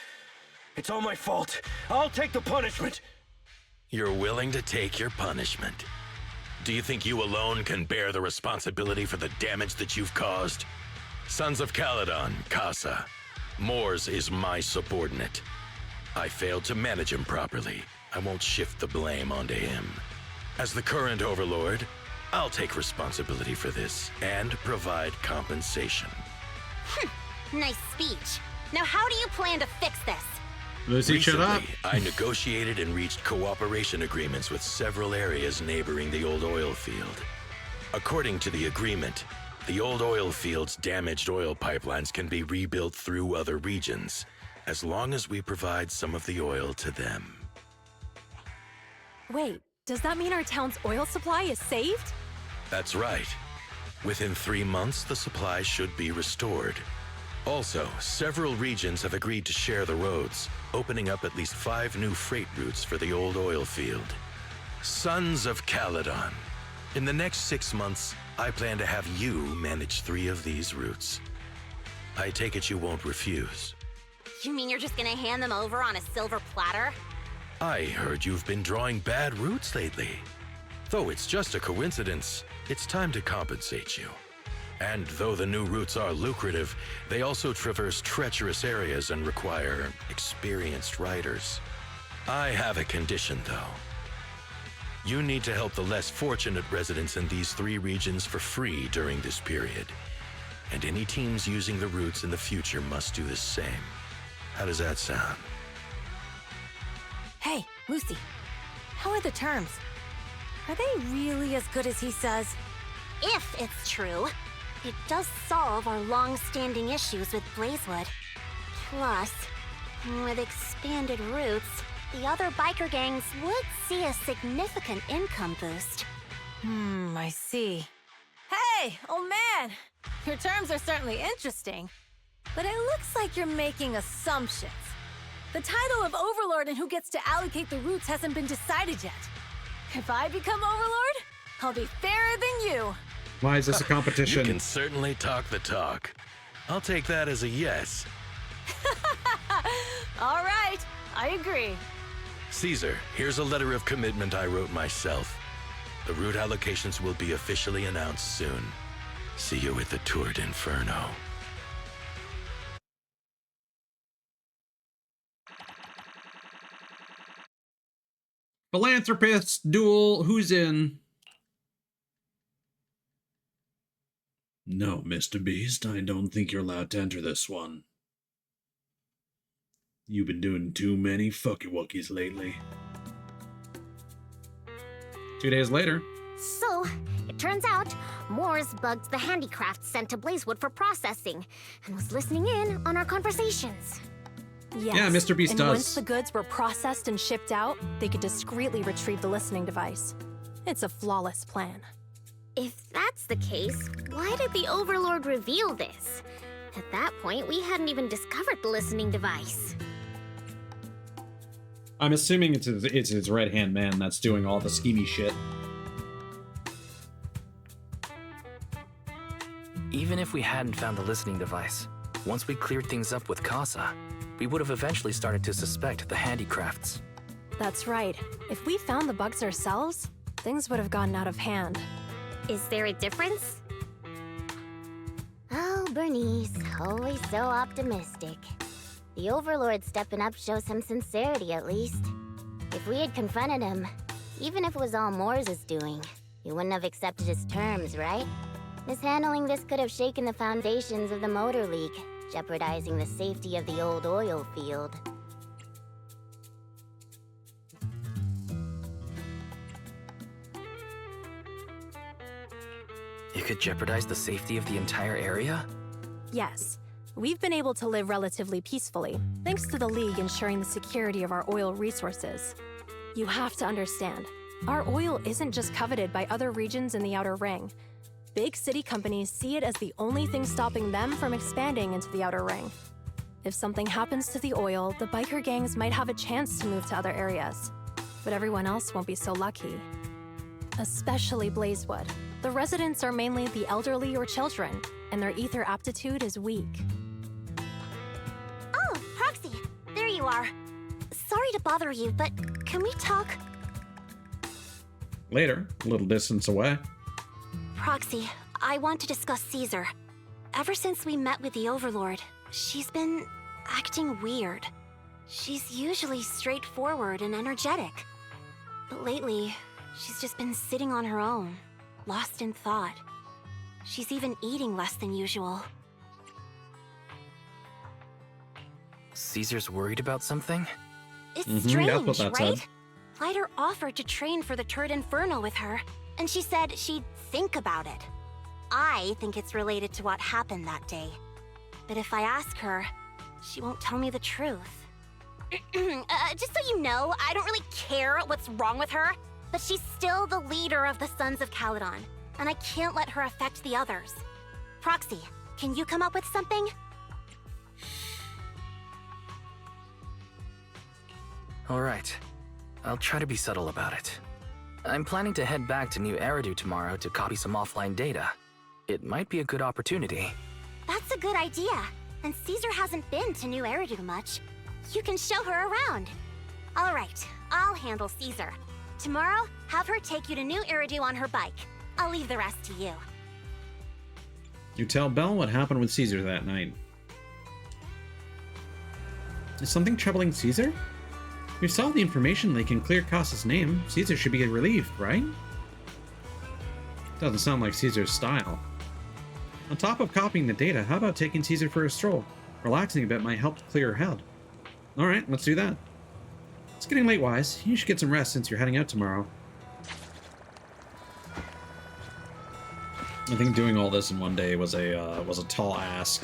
It's all my fault. I'll take the punishment. You're willing to take your punishment. Do you think you alone can bear the responsibility for the damage that you've caused? Sons of Caledon, Casa. Moors is my subordinate. I failed to manage him properly. I won't shift the blame onto him. As the current Overlord, I'll take responsibility for this and provide compensation. Nice speech. Now how do you plan to fix this? Lucy, shut up. Recently, I negotiated and reached cooperation agreements with several areas neighboring the old oil field. According to the agreement, the old oil field's damaged oil pipelines can be rebuilt through other regions, as long as we provide some of the oil to them. Wait, does that mean our town's oil supply is saved? That's right. Within 3 months, the supply should be restored. Also, several regions have agreed to share the roads, opening up at least 5 new freight routes for the old oil field. Sons of Caledon. In the next 6 months, I plan to have you manage 3 of these routes. I take it you won't refuse. You mean you're just gonna hand them over on a silver platter? I heard you've been drawing bad routes lately. Though it's just a coincidence, it's time to compensate you. And though the new routes are lucrative, they also traverse treacherous areas and require experienced riders. I have a condition, though. You need to help the less fortunate residents in these 3 regions for free during this period. And any teams using the routes in the future must do the same. How does that sound? Hey, Lucy, how are the terms? Are they really as good as he says? If it's true. It does solve our long-standing issues with Blazewood. Plus, with expanded routes, the other biker gangs would see a significant income boost. I see. Hey, old man! Your terms are certainly interesting, but it looks like you're making assumptions. The title of Overlord and who gets to allocate the routes hasn't been decided yet. If I become Overlord, I'll be fairer than you. Why is this a competition? You can certainly talk the talk. I'll take that as a yes. All right, I agree. Caesar, here's a letter of commitment I wrote myself. The route allocations will be officially announced soon. See you at the Tour d'Inferno. Philanthropist duel, who's in? No, Mr. Beast, I don't think you're allowed to enter this one. You've been doing too many fucky-wuckies lately. 2 days later. So, it turns out, Moores bugged the handicraft sent to Blazewood for processing, and was listening in on our conversations. Yes. Yeah, Mr. Beast and does. Once the goods were processed and shipped out, they could discreetly retrieve the listening device. It's a flawless plan. If that's the case, why did the Overlord reveal this? At that point, we hadn't even discovered the listening device. I'm assuming it's his right-hand man that's doing all the schemy shit. Even if we hadn't found the listening device, once we cleared things up with Casa, we would have eventually started to suspect the handicrafts. That's right. If we found the bugs ourselves, things would have gotten out of hand. Is there a difference? Oh, Bernice, always so optimistic. The Overlord stepping up shows some sincerity, at least. If we had confronted him, even if it was all Moores' doing, he wouldn't have accepted his terms, right? Mishandling this could have shaken the foundations of the Motor League, jeopardizing the safety of the old oil field. It could jeopardize the safety of the entire area? Yes. We've been able to live relatively peacefully, thanks to the League ensuring the security of our oil resources. You have to understand, our oil isn't just coveted by other regions in the Outer Ring. Big city companies see it as the only thing stopping them from expanding into the Outer Ring. If something happens to the oil, the biker gangs might have a chance to move to other areas. But everyone else won't be so lucky. Especially Blazewood. The residents are mainly the elderly or children, and their ether aptitude is weak. Oh, Proxy, there you are. Sorry to bother you, but can we talk? Later, a little distance away. Proxy, I want to discuss Caesar. Ever since we met with the Overlord, she's been acting weird. She's usually straightforward and energetic. But lately, she's just been sitting on her own, lost in thought. She's even eating less than usual. Caesar's worried about something? It's strange, right? Lighter offered to train for the Tour d'Inferno with her, and she said she'd think about it. I think it's related to what happened that day. But if I ask her, she won't tell me the truth. Just so you know, I don't really care what's wrong with her, but she's still the leader of the Sons of Caledon, and I can't let her affect the others. Proxy, can you come up with something? All right. I'll try to be subtle about it. I'm planning to head back to New Eridu tomorrow to copy some offline data. It might be a good opportunity. That's a good idea. And Caesar hasn't been to New Eridu much. You can show her around. All right, I'll handle Caesar. Tomorrow, have her take you to New Eridu on her bike. I'll leave the rest to you. You tell Belle what happened with Caesar that night. Is something troubling Caesar? We saw the information leak and clear Casa's name. Caesar should be relieved, right? Doesn't sound like Caesar's style. On top of copying the data, how about taking Caesar for a stroll? Relaxing a bit might help clear her head. Alright, let's do that. It's getting late, Wise. You should get some rest since you're heading out tomorrow. I think doing all this in one day was a tall ask.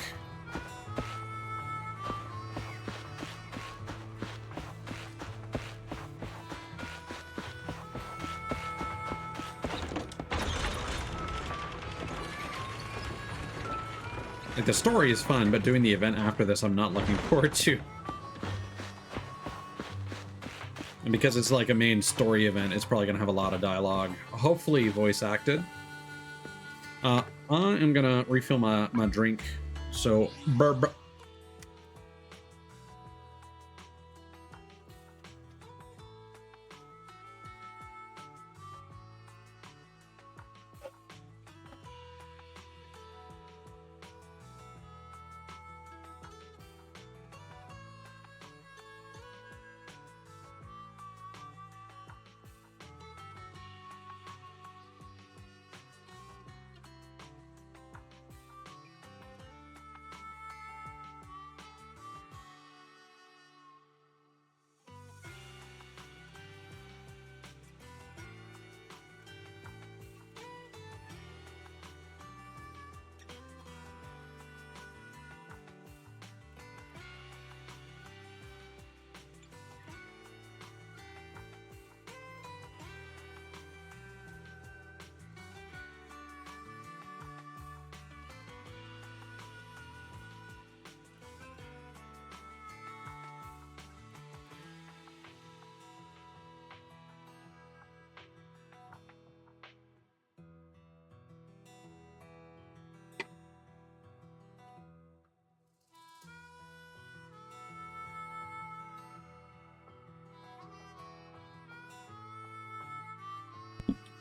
Like, the story is fun, but doing the event after this, I'm not looking forward to. And because it's like a main story event, it's probably gonna have a lot of dialogue. Hopefully voice acted. I am gonna refill my drink. So,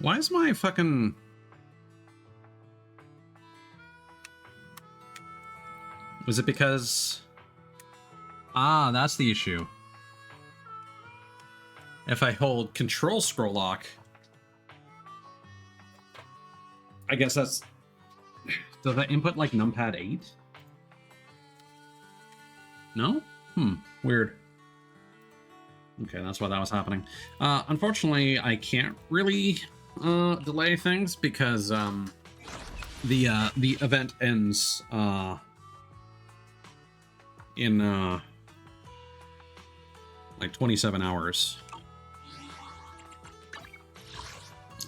why is my fucking... Was it because... Ah, that's the issue. If I hold control scroll lock... I guess that's... Does that input like numpad 8? No? Weird. Okay, that's why that was happening. Unfortunately, I can't really delay things because the event ends in like 27 hours.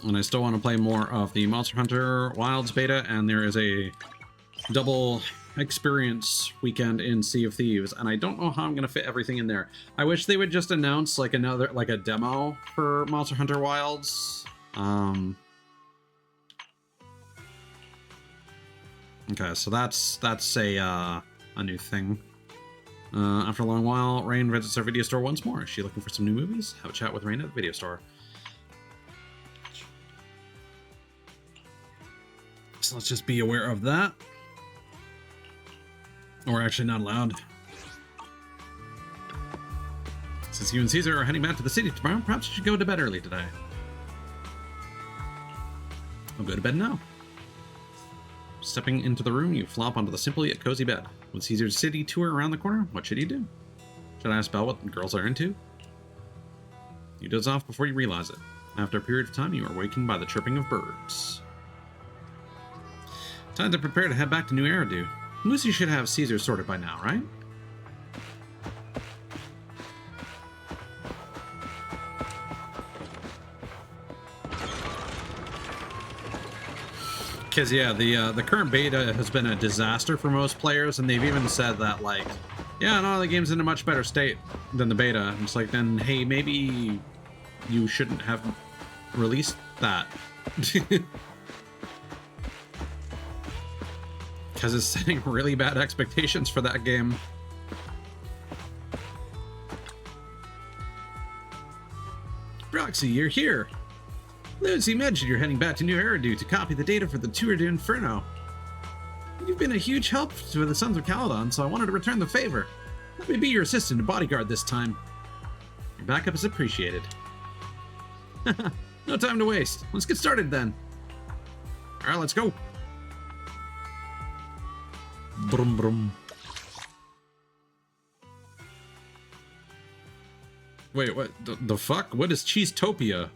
And I still want to play more of the Monster Hunter Wilds beta, and there is a double experience weekend in Sea of Thieves, and I don't know how I'm gonna fit everything in there. I wish they would just announce like a demo for Monster Hunter Wilds. Okay, so that's a new thing. After a long while, Rain visits our video store once more. Is she looking for some new movies? Have a chat with Rain at the video store. So let's just be aware of that. We're actually not allowed. Since you and Caesar are heading back to the city tomorrow, perhaps you should go to bed early today. I'll go to bed now. Stepping into the room, you flop onto the simple yet cozy bed. With Caesar's city tour around the corner, what should you do? Should I ask Belle what girls are into? You doze off before you realize it. After a period of time, you are awakened by the chirping of birds. Time to prepare to head back to New Eridu. Lucy should have Caesar sorted by now, right? Because, yeah, the current beta has been a disaster for most players, and they've even said that, like, yeah, no, the game's in a much better state than the beta. And it's like, then, hey, maybe you shouldn't have released that. Because it's setting really bad expectations for that game. Roxy, you're here! Lucy mentioned you're heading back to New Eridu to copy the data for the Tour de Inferno. You've been a huge help to the Sons of Caledon, so I wanted to return the favor. Let me be your assistant and bodyguard this time. Your backup is appreciated. No time to waste. Let's get started then. Alright, let's go. Brum brum. Wait, what the fuck? What is Cheesetopia?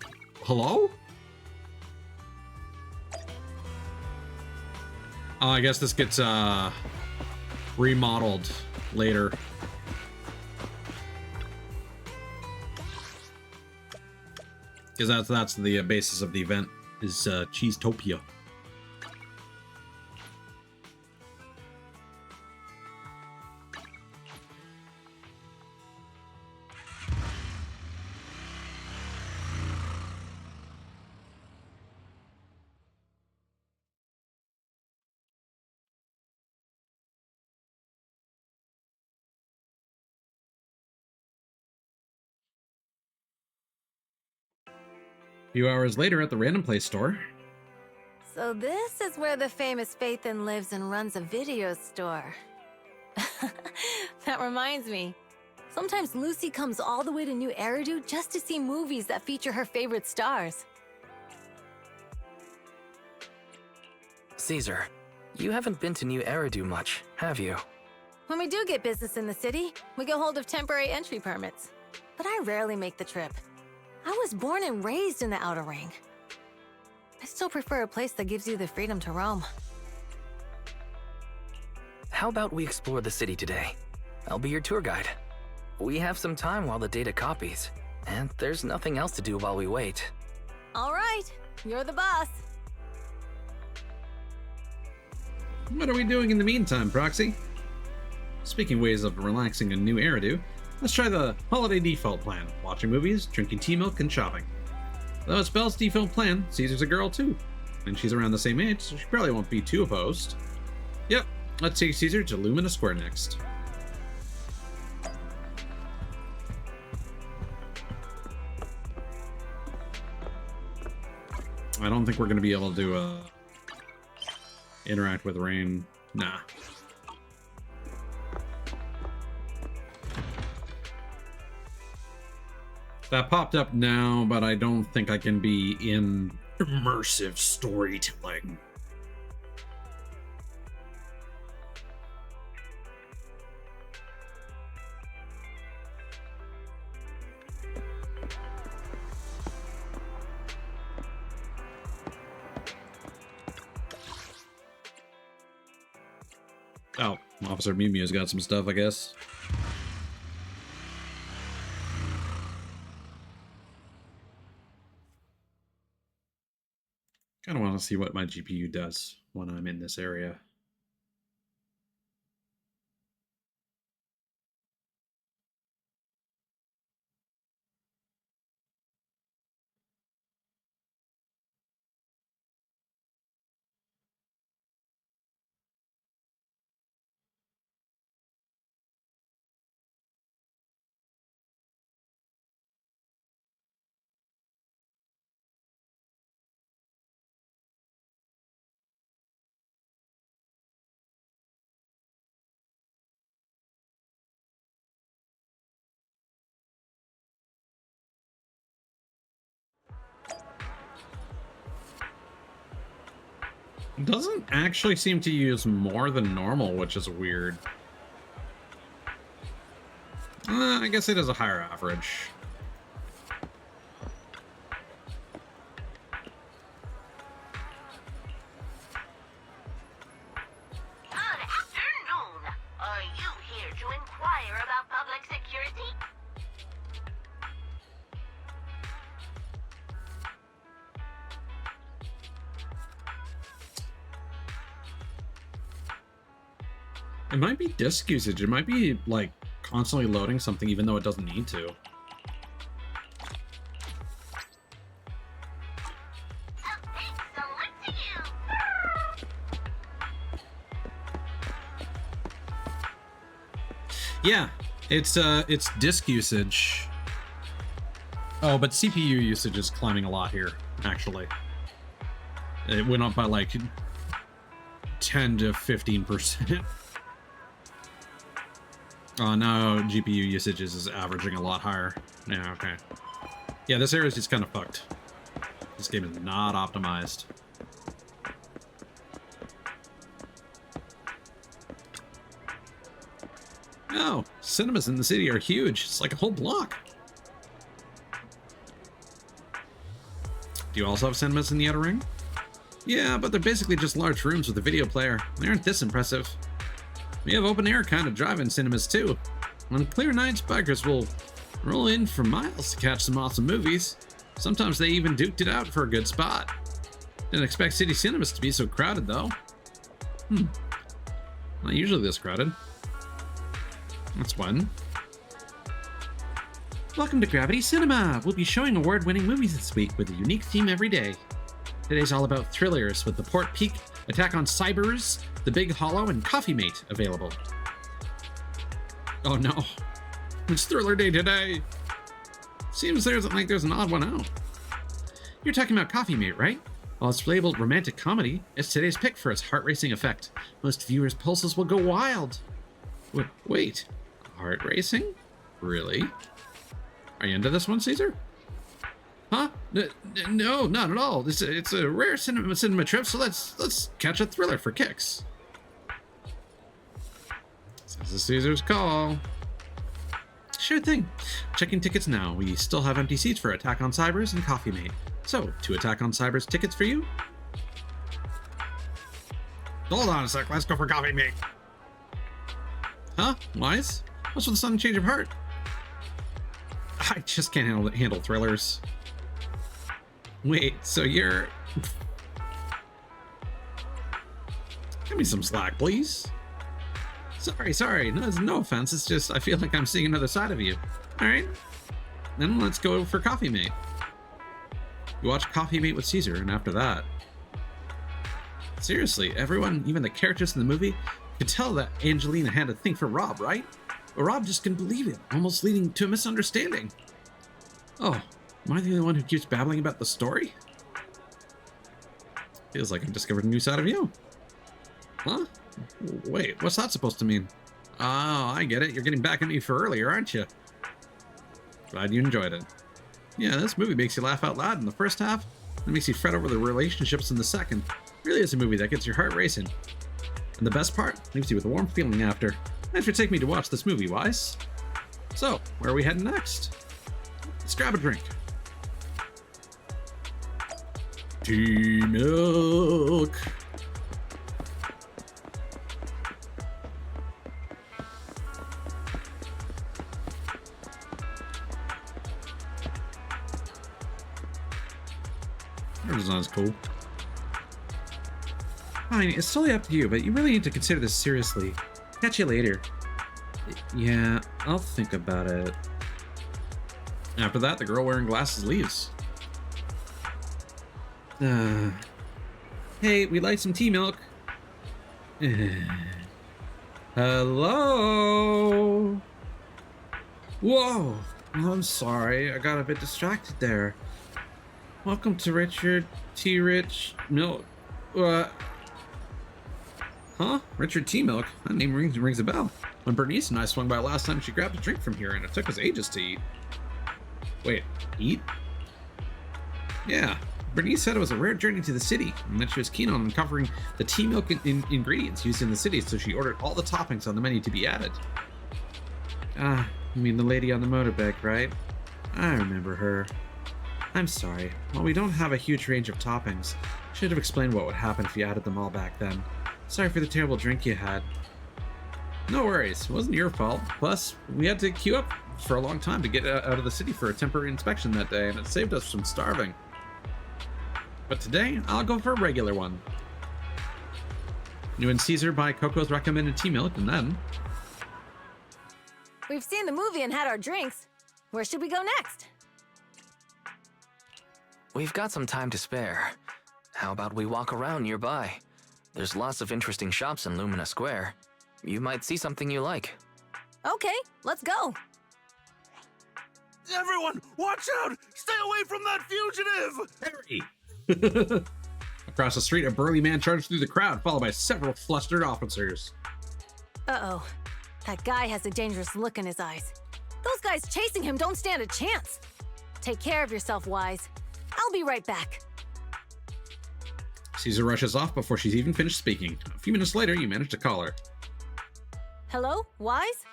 Hello? Oh, I guess this gets remodeled later. Because that's the basis of the event, is Cheesetopia. A few hours later at the Random Place store. So this is where the famous Phaethon lives and runs a video store. That reminds me. Sometimes Lucy comes all the way to New Eridu just to see movies that feature her favorite stars. Caesar, you haven't been to New Eridu much, have you? When we do get business in the city, we get hold of temporary entry permits. But I rarely make the trip. I was born and raised in the Outer Ring. I still prefer a place that gives you the freedom to roam. How about we explore the city today? I'll be your tour guide. We have some time while the data copies, and there's nothing else to do while we wait. All right, you're the boss. What are we doing in the meantime, Proxy? Speaking of ways of relaxing in New Eridu, let's try the holiday default plan. Watching movies, drinking tea milk, and shopping. Though it's Belle's default plan, Caesar's a girl too. And she's around the same age, so she probably won't be too opposed. Yep, let's take Caesar to Lumina Square next. I don't think we're going to be able to interact with Rain. Nah. That popped up now, but I don't think I can be in immersive storytelling. Oh, Officer Mew Mew's got some stuff, I guess. Kind of want to see what my GPU does when I'm in this area. It doesn't actually seem to use more than normal, which is weird. I guess it has a higher average. Good afternoon. Are you here to inquire about public security? It might be disk usage. It might be, like, constantly loading something even though it doesn't need to. Yeah, it's disk usage. Oh, but CPU usage is climbing a lot here, actually. It went up by like 10 to 15%. Oh, now GPU usage is averaging a lot higher. Yeah, okay. Yeah, this area is just kind of fucked. This game is not optimized. Oh, cinemas in the city are huge. It's like a whole block. Do you also have cinemas in the Outer Ring? Yeah, but they're basically just large rooms with a video player. They aren't this impressive. We have open-air kind of drive-in cinemas too. On clear nights, bikers will roll in for miles to catch some awesome movies. Sometimes they even duked it out for a good spot. Didn't expect city cinemas to be so crowded, though. Not usually this crowded. That's fun. Welcome to Gravity Cinema! We'll be showing award-winning movies this week with a unique theme every day. Today's all about thrillers with The Port Peak, Attack on Cybers, The Big Hollow, and Coffee Mate available. Oh no. It's Thriller Day today! Seems there's an odd one out. You're talking about Coffee Mate, right? While it's labeled romantic comedy, it's today's pick for its heart-racing effect. Most viewers' pulses will go wild. Wait, heart racing? Really? Are you into this one, Caesar? Huh? No, not at all. It's a rare cinema trip, so let's catch a thriller for kicks. This is Caesar's call. Sure thing. Checking tickets now. We still have empty seats for Attack on Cybers and Coffee Mate. So, 2 Attack on Cybers tickets for you? Hold on a sec, let's go for Coffee Mate. Huh? Wise? What's with the sudden change of heart? I just can't handle thrillers. Wait, so you're... Give me some slack, please. Sorry. No offense. It's just I feel like I'm seeing another side of you. Alright. Then let's go for Coffee Mate. You watch Coffee Mate with Caesar, and after that... Seriously, everyone, even the characters in the movie, could tell that Angelina had a thing for Rob, right? But Rob just couldn't believe it, almost leading to a misunderstanding. Oh, am I the only one who keeps babbling about the story? Feels like I've discovered a new side of you. Huh? Wait, what's that supposed to mean? Oh, I get it. You're getting back at me for earlier, aren't you? Glad you enjoyed it. Yeah, this movie makes you laugh out loud in the first half, and makes you fret over the relationships in the second. Really is a movie that gets your heart racing. And the best part, leaves you with a warm feeling after. Thanks for taking me to watch this movie, Wise. So, where are we heading next? Let's grab a drink. Tea milk. Your design's cool. Fine, it's totally up to you, but you really need to consider this seriously. Catch you later. Yeah, I'll think about it. After that, the girl wearing glasses leaves. Hey, we'd like some tea milk. Hello? Whoa! I'm sorry, I got a bit distracted there. Welcome to Richard T. Rich Milk. Huh? Richard T. Milk? That name rings a bell. When Bernice and I swung by last time, she grabbed a drink from here, and it took us ages to eat. Wait, eat? Yeah. Bernice said it was a rare journey to the city, and that she was keen on uncovering the tea milk ingredients used in the city, so she ordered all the toppings on the menu to be added. Ah, you mean the lady on the motorbike, right? I remember her. I'm sorry. While we don't have a huge range of toppings, I should have explained what would happen if you added them all back then. Sorry for the terrible drink you had. No worries, it wasn't your fault. Plus, we had to queue up for a long time to get out of the city for a temporary inspection that day, and it saved us from starving. But today, I'll go for a regular one. You and Caesar buy Coco's recommended tea milk, and then... We've seen the movie and had our drinks. Where should we go next? We've got some time to spare. How about we walk around nearby? There's lots of interesting shops in Lumina Square. You might see something you like. Okay, let's go. Everyone, watch out! Stay away from that fugitive! Harry! Across the street, a burly man charged through the crowd, followed by several flustered officers. Uh-oh. That guy has a dangerous look in his eyes. Those guys chasing him don't stand a chance. Take care of yourself, Wise. I'll be right back. Caesar rushes off before she's even finished speaking. A few minutes later, you manage to call her. Hello, Wise?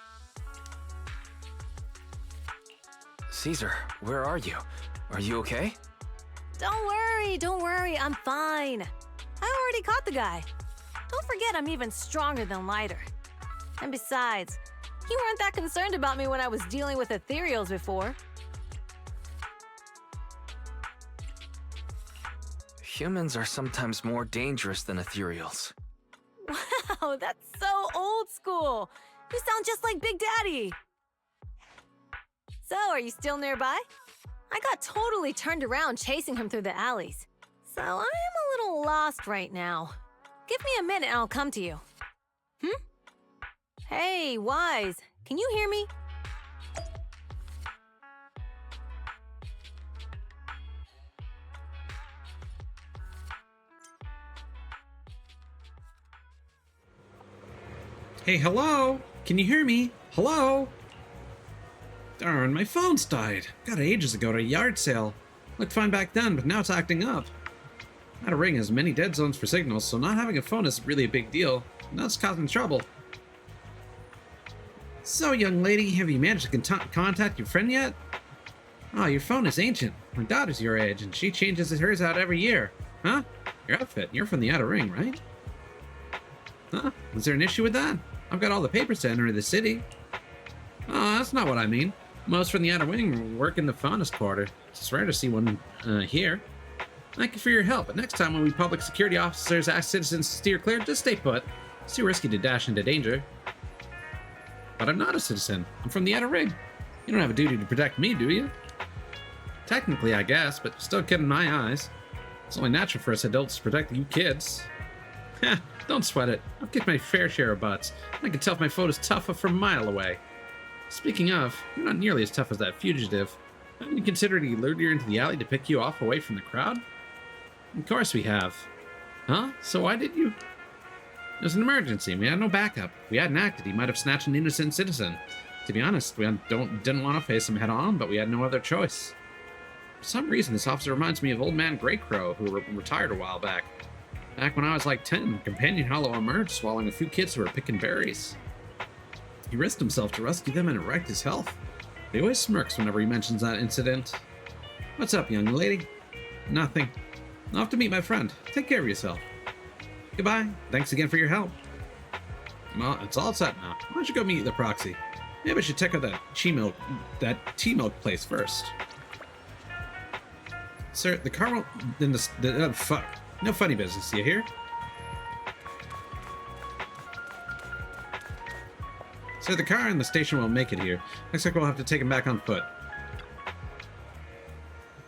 Caesar, where are you? Are you okay? Don't worry, I'm fine. I already caught the guy. Don't forget I'm even stronger than Lighter. And besides, you weren't that concerned about me when I was dealing with ethereals before. Humans are sometimes more dangerous than ethereals. Wow, that's so old school. You sound just like Big Daddy. So, are you still nearby? I got totally turned around chasing him through the alleys. So, I am a little lost right now. Give me a minute and I'll come to you. Hey, Wise, can you hear me? Hey, hello? Can you hear me? Hello? Darn, my phone's died. Got it ages ago at a yard sale. Looked fine back then, but now it's acting up. Outer Ring has many dead zones for signals, so not having a phone is really a big deal. And that's causing trouble. So, young lady, have you managed to contact your friend yet? Oh, your phone is ancient. My daughter's your age, and she changes hers out every year. Huh? Your outfit. You're from the Outer Ring, right? Huh? Was there an issue with that? I've got all the papers to enter the city. Oh, that's not what I mean. Most from the Outer Ring work in the Faunus Quarter. It's rare to see one here. Thank you for your help, but next time when we public security officers ask citizens to steer clear, just stay put. It's too risky to dash into danger. But I'm not a citizen. I'm from the Outer Ring. You don't have a duty to protect me, do you? Technically, I guess, but still kid in my eyes. It's only natural for us adults to protect you kids. Heh, don't sweat it. I've kicked my fair share of butts. I can tell if my foe is tough from a mile away. Speaking of, you're not nearly as tough as that fugitive. Haven't you considered he lured you into the alley to pick you off away from the crowd? Of course we have. Huh? So why did you? It was an emergency. We had no backup. If we hadn't acted, he might have snatched an innocent citizen. To be honest, we didn't want to face him head on, but we had no other choice. For some reason, this officer reminds me of Old Man Greycrow, who retired a while back. Back when I was like 10, Companion Hollow emerged, swallowing a few kids who were picking berries. He risked himself to rescue them and wrecked his health. He always smirks whenever he mentions that incident. What's up, young lady? Nothing. I'll have to meet my friend. Take care of yourself. Goodbye. Thanks again for your help. Well, it's all set now. Why don't you go meet the proxy? Maybe I should check out that tea-milk place first. Sir, the car won't... fuck. No funny business, you hear? Sir, the car and the station won't make it here. Looks like we'll have to take him back on foot.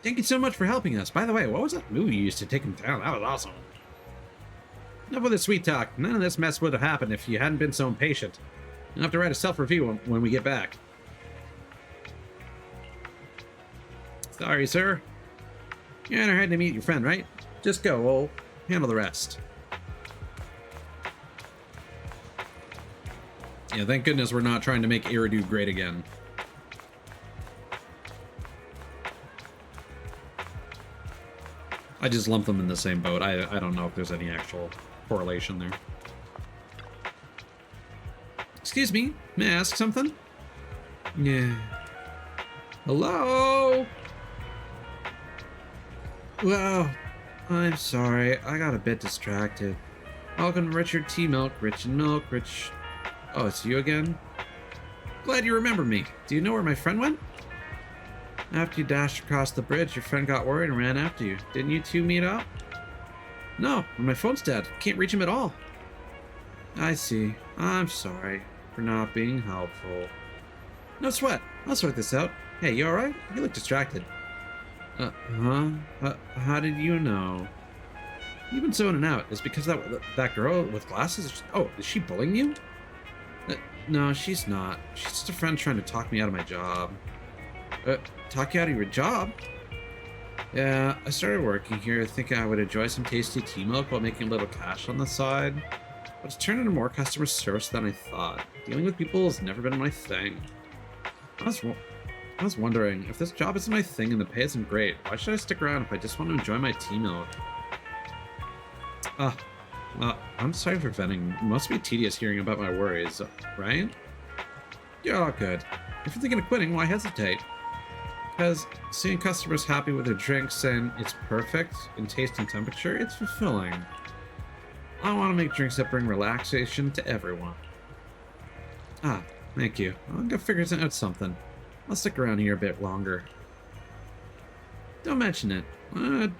Thank you so much for helping us. By the way, what was that movie you used to take him down? That was awesome. Enough with the sweet talk. None of this mess would have happened if you hadn't been so impatient. You'll have to write a self-review when we get back. Sorry, sir. You're in a hurry to meet your friend, right? Just go. We'll handle the rest. Yeah, thank goodness we're not trying to make Eridu great again. I just lumped them in the same boat. I don't know if there's any actual correlation there. Excuse me, may I ask something? Yeah. Hello? Well, I'm sorry. I got a bit distracted. Welcome, Richard T. Milk, Rich and Milk, Rich... Oh, it's you again? Glad you remember me. Do you know where my friend went? After you dashed across the bridge, your friend got worried and ran after you. Didn't you two meet up? No, my phone's dead. Can't reach him at all. I see. I'm sorry for not being helpful. No sweat. I'll sort this out. Hey, you alright? You look distracted. How did you know? You've been zoning out. Is because that girl with glasses? Oh, is she bullying you? No, she's not. She's just a friend trying to talk me out of my job. Talk you out of your job? Yeah, I started working here thinking I would enjoy some tasty tea milk while making a little cash on the side. But it's turned into more customer service than I thought. Dealing with people has never been my thing. I was wondering, if this job isn't my thing and the pay isn't great, why should I stick around if I just want to enjoy my tea milk? I'm sorry for venting. It must be tedious hearing about my worries, right? You're all good. If you're thinking of quitting, why hesitate? Because seeing customers happy with their drinks and it's perfect in taste and temperature, it's fulfilling. I want to make drinks that bring relaxation to everyone. Ah, thank you. I'll go figure out something. I'll stick around here a bit longer. Don't mention it.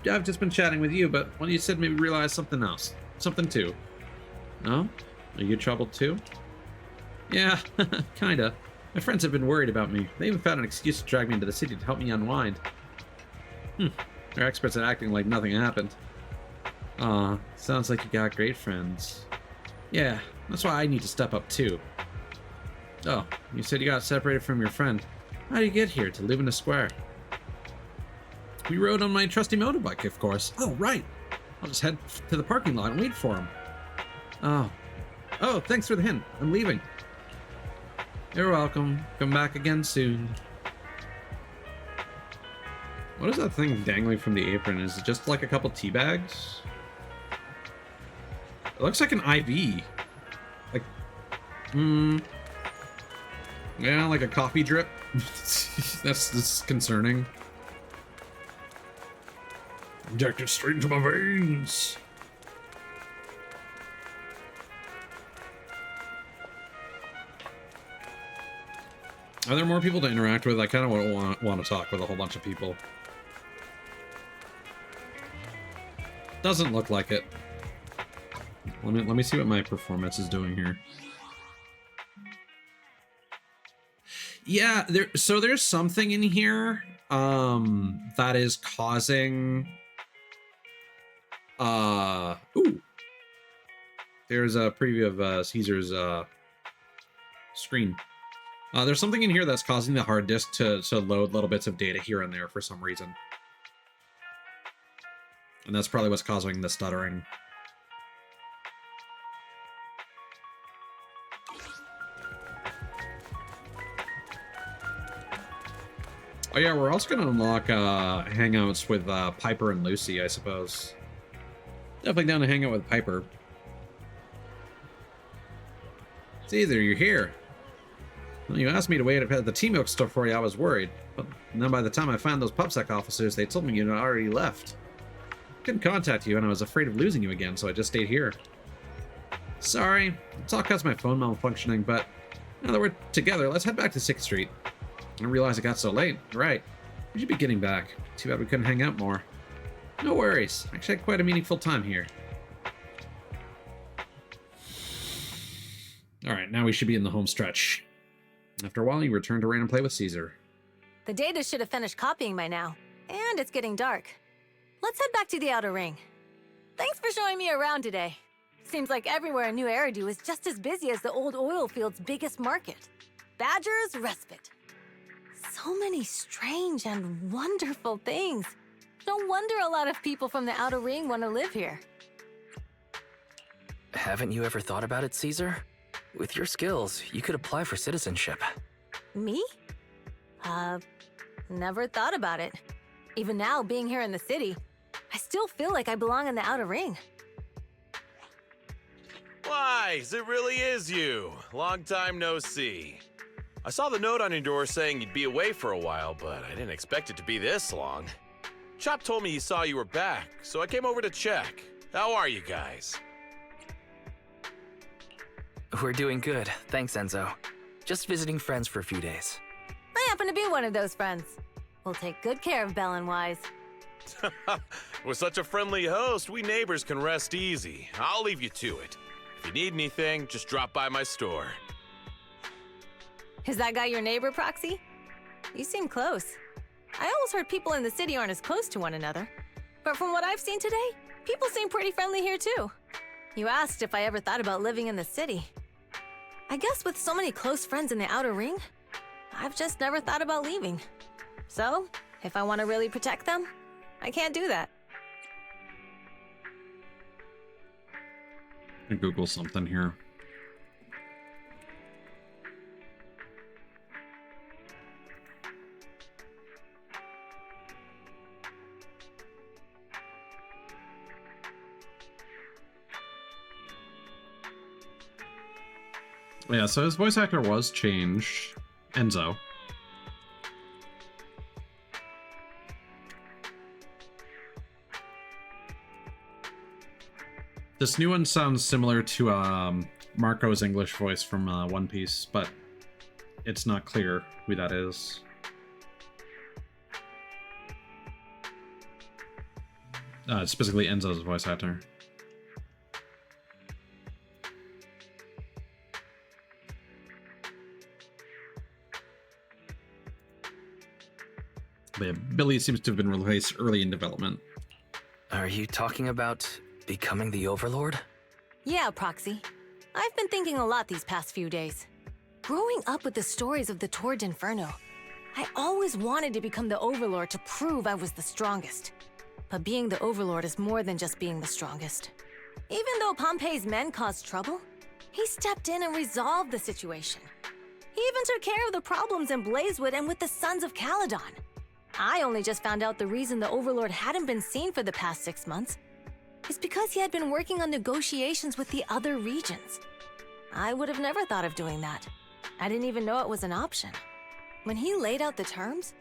I've just been chatting with you, but when you said maybe realize something else. Something too. No? Are you troubled too? Yeah, kinda. My friends have been worried about me. They even found an excuse to drag me into the city to help me unwind. They're experts at acting like nothing happened. Aw, sounds like you got great friends. Yeah, that's why I need to step up too. Oh, you said you got separated from your friend. How did you get here to live in a square? We rode on my trusty motorbike, of course. Oh, right. I'll just head to the parking lot and wait for him. Oh, thanks for the hint. I'm leaving. You're welcome. Come back again soon. What is that thing dangling from the apron? Is it just like a couple tea bags? It looks like an IV. Like, yeah, like a coffee drip. That's concerning. Injected straight into my veins. Are there more people to interact with? I kind of want to talk with a whole bunch of people. Doesn't look like it. Let me see what my performance is doing here. Yeah, there's something in here that is causing ooh. There's a preview of Caesar's screen. There's something in here that's causing the hard disk to load little bits of data here and there for some reason. And that's probably what's causing the stuttering. Oh yeah, we're also going to unlock hangouts with Piper and Lucy, I suppose. Definitely down to hang out with Piper. Caesar, you're here. Well, you asked me to wait at the tea milk store for you, I was worried. But then by the time I found those PubSec officers, they told me you'd already left. Couldn't contact you, and I was afraid of losing you again, so I just stayed here. Sorry, it's all because my phone malfunctioning, but now that we're together, let's head back to 6th Street. I didn't realize it got so late. Right. We should be getting back. Too bad we couldn't hang out more. No worries. Actually had quite a meaningful time here. Alright, now we should be in the home stretch. After a while, you return to random play with Caesar. The data should have finished copying by now. And it's getting dark. Let's head back to the Outer Ring. Thanks for showing me around today. Seems like everywhere in New Eridu is just as busy as the old oil field's biggest market. Badger's Respite. So many strange and wonderful things. No wonder a lot of people from the Outer Ring want to live here. Haven't you ever thought about it, Caesar? With your skills, you could apply for citizenship. Me? Never thought about it. Even now, being here in the city, I still feel like I belong in the Outer Ring. Wise, it really is you. Long time no see. I saw the note on your door saying you'd be away for a while, but I didn't expect it to be this long. Chop told me he saw you were back, so I came over to check. How are you guys? We're doing good, thanks Enzo. Just visiting friends for a few days. I happen to be one of those friends. We'll take good care of Belle and Wise. With such a friendly host, we neighbors can rest easy. I'll leave you to it. If you need anything, just drop by my store. Is that guy your neighbor, Proxy? You seem close. I always heard people in the city aren't as close to one another. But from what I've seen today, people seem pretty friendly here too. You asked if I ever thought about living in the city. I guess with so many close friends in the Outer Ring, I've just never thought about leaving. So, if I want to really protect them, I can't do that. Google something here. Yeah, so his voice actor was changed. Enzo. This new one sounds similar to Marco's English voice from One Piece, but it's not clear who that is. It's specifically Enzo's voice actor. But yeah, Billy seems to have been replaced early in development. Are you talking about becoming the Overlord? Yeah, Proxy. I've been thinking a lot these past few days. Growing up with the stories of the Tord Inferno, I always wanted to become the Overlord to prove I was the strongest. But being the Overlord is more than just being the strongest. Even though Pompey's men caused trouble, he stepped in and resolved the situation. He even took care of the problems in Blazewood and with the Sons of Caledon. I only just found out the reason the Overlord hadn't been seen for the past 6 months is because he had been working on negotiations with the other regions. I would have never thought of doing that. I didn't even know it was an option. When he laid out the terms,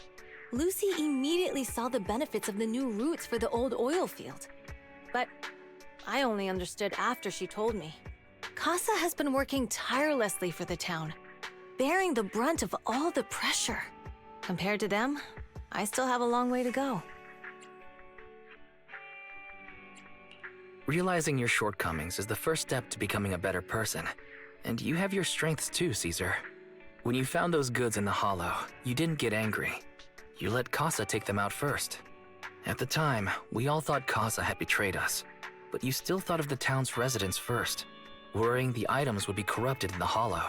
Lucy immediately saw the benefits of the new routes for the old oil field. But I only understood after she told me. Casa has been working tirelessly for the town, bearing the brunt of all the pressure. Compared to them, I still have a long way to go. Realizing your shortcomings is the first step to becoming a better person. And you have your strengths too, Caesar. When you found those goods in the Hollow, you didn't get angry. You let Casa take them out first. At the time, we all thought Casa had betrayed us, but you still thought of the town's residents first, worrying the items would be corrupted in the Hollow.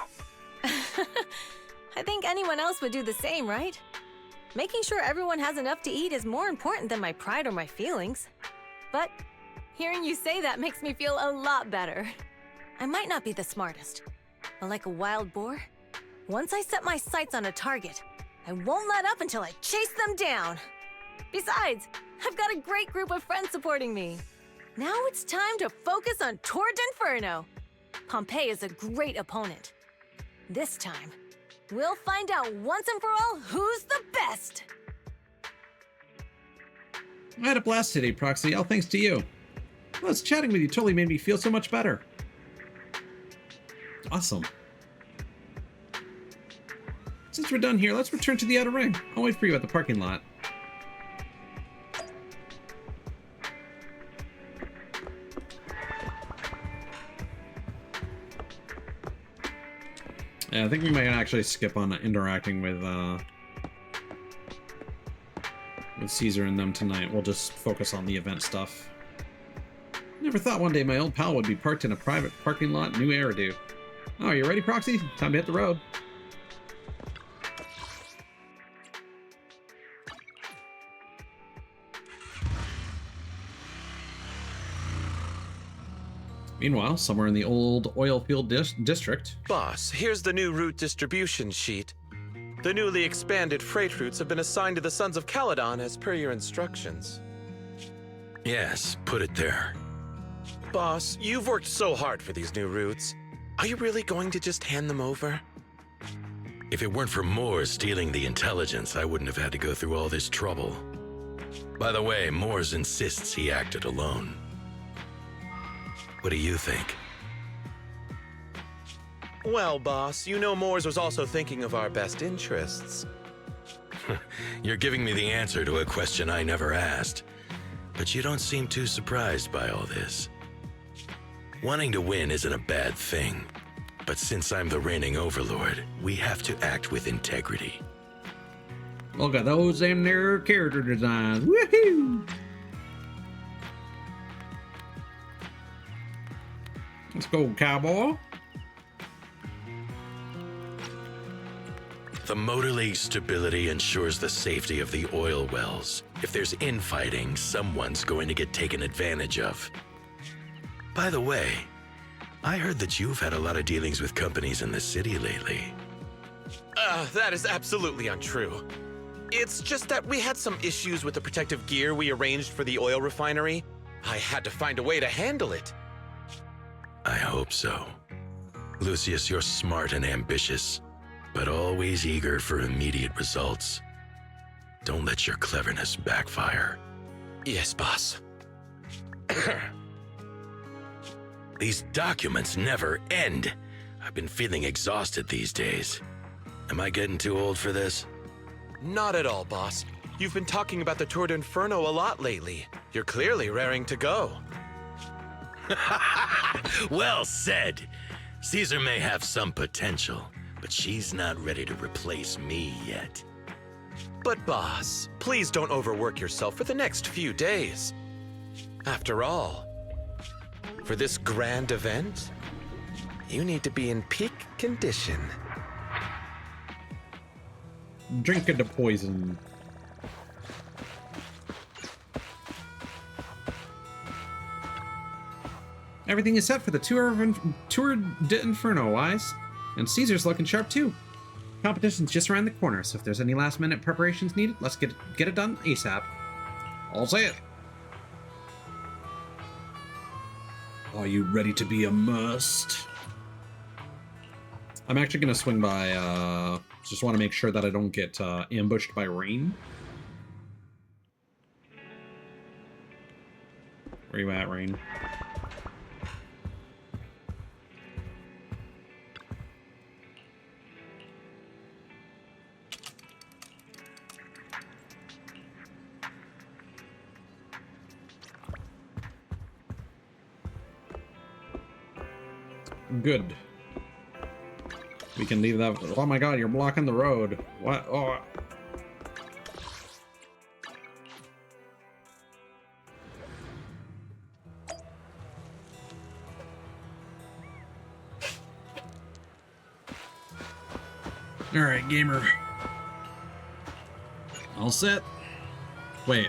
I think anyone else would do the same, right? Making sure everyone has enough to eat is more important than my pride or my feelings. But hearing you say that makes me feel a lot better. I might not be the smartest, but like a wild boar, once I set my sights on a target, I won't let up until I chase them down. Besides, I've got a great group of friends supporting me. Now it's time to focus on Tord Inferno. Pompey is a great opponent. This time, we'll find out once and for all who's the best. I had a blast today, Proxy, all thanks to you. Well, chatting with you totally made me feel so much better. Awesome. Since we're done here, let's return to the Outer Ring. I'll wait for you at the parking lot. Yeah, I think we might actually skip on interacting with Caesar and them tonight. We'll just focus on the event stuff. Never thought one day my old pal would be parked in a private parking lot, new Eridu. Oh, you ready, Proxy? Time to hit the road. Meanwhile, somewhere in the old oil field district. Boss, here's the new route distribution sheet. The newly expanded freight routes have been assigned to the Sons of Caledon as per your instructions. Yes, put it there. Boss, you've worked so hard for these new routes. Are you really going to just hand them over? If it weren't for Moores stealing the intelligence, I wouldn't have had to go through all this trouble. By the way, Moores insists he acted alone. What do you think? Well, boss, you know Moores was also thinking of our best interests. You're giving me the answer to a question I never asked. But you don't seem too surprised by all this. Wanting to win isn't a bad thing. But since I'm the reigning overlord, we have to act with integrity. Look at those in their character designs. Woohoo! Let's go, cowboy. The Motor League's stability ensures the safety of the oil wells. If there's infighting, someone's going to get taken advantage of. By the way, I heard that you've had a lot of dealings with companies in the city lately. That is absolutely untrue. It's just that we had some issues with the protective gear we arranged for the oil refinery. I had to find a way to handle it. I hope so. Lucius, you're smart and ambitious, but always eager for immediate results. Don't let your cleverness backfire. Yes, boss. These documents never end. I've been feeling exhausted these days. Am I getting too old for this? Not at all, boss. You've been talking about the Tour d'Inferno a lot lately. You're clearly raring to go. Well said. Caesar may have some potential, but she's not ready to replace me yet. But boss, please don't overwork yourself for the next few days. After all, for this grand event, you need to be in peak condition. Drink the poison. Everything is set for the Tour d'Inferno, Wise. And Caesar's looking sharp too. Competition's just around the corner, so if there's any last-minute preparations needed, let's get it done ASAP. I'll say it. Are you ready to be immersed? I'm actually gonna swing by, just want to make sure that I don't get ambushed by rain. Where you at, Rain? Good. We can leave that. Oh my god, you're blocking the road. What? Oh. Alright, gamer. All set. Wait.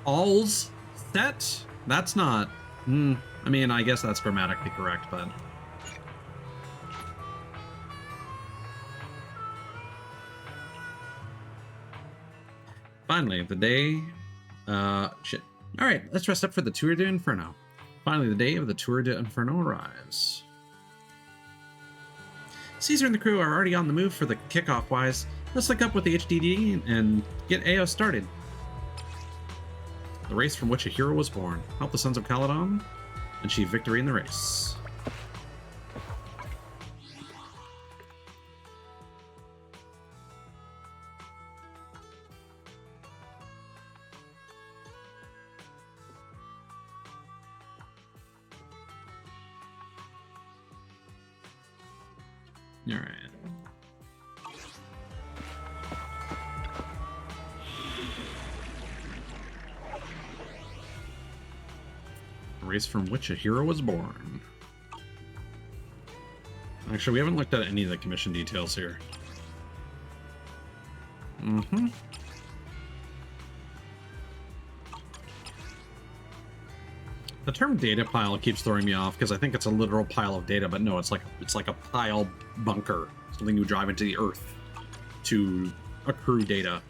All's set? That's not... I mean, I guess that's grammatically correct, but... Finally, the day... shit. Alright, let's rest up for the Tour d'Inferno. Finally, the day of the Tour d'Inferno arrives. Caesar and the crew are already on the move for the kickoff, Wise. Let's link up with the HDD and get AO started. The race from which a hero was born. Help the Sons of Caledon achieve victory in the race. All right. Race from which a hero was born. Actually, we haven't looked at any of the commission details here. The term data pile keeps throwing me off because I think it's a literal pile of data, but no, it's like a pile bunker, something you drive into the earth to accrue data.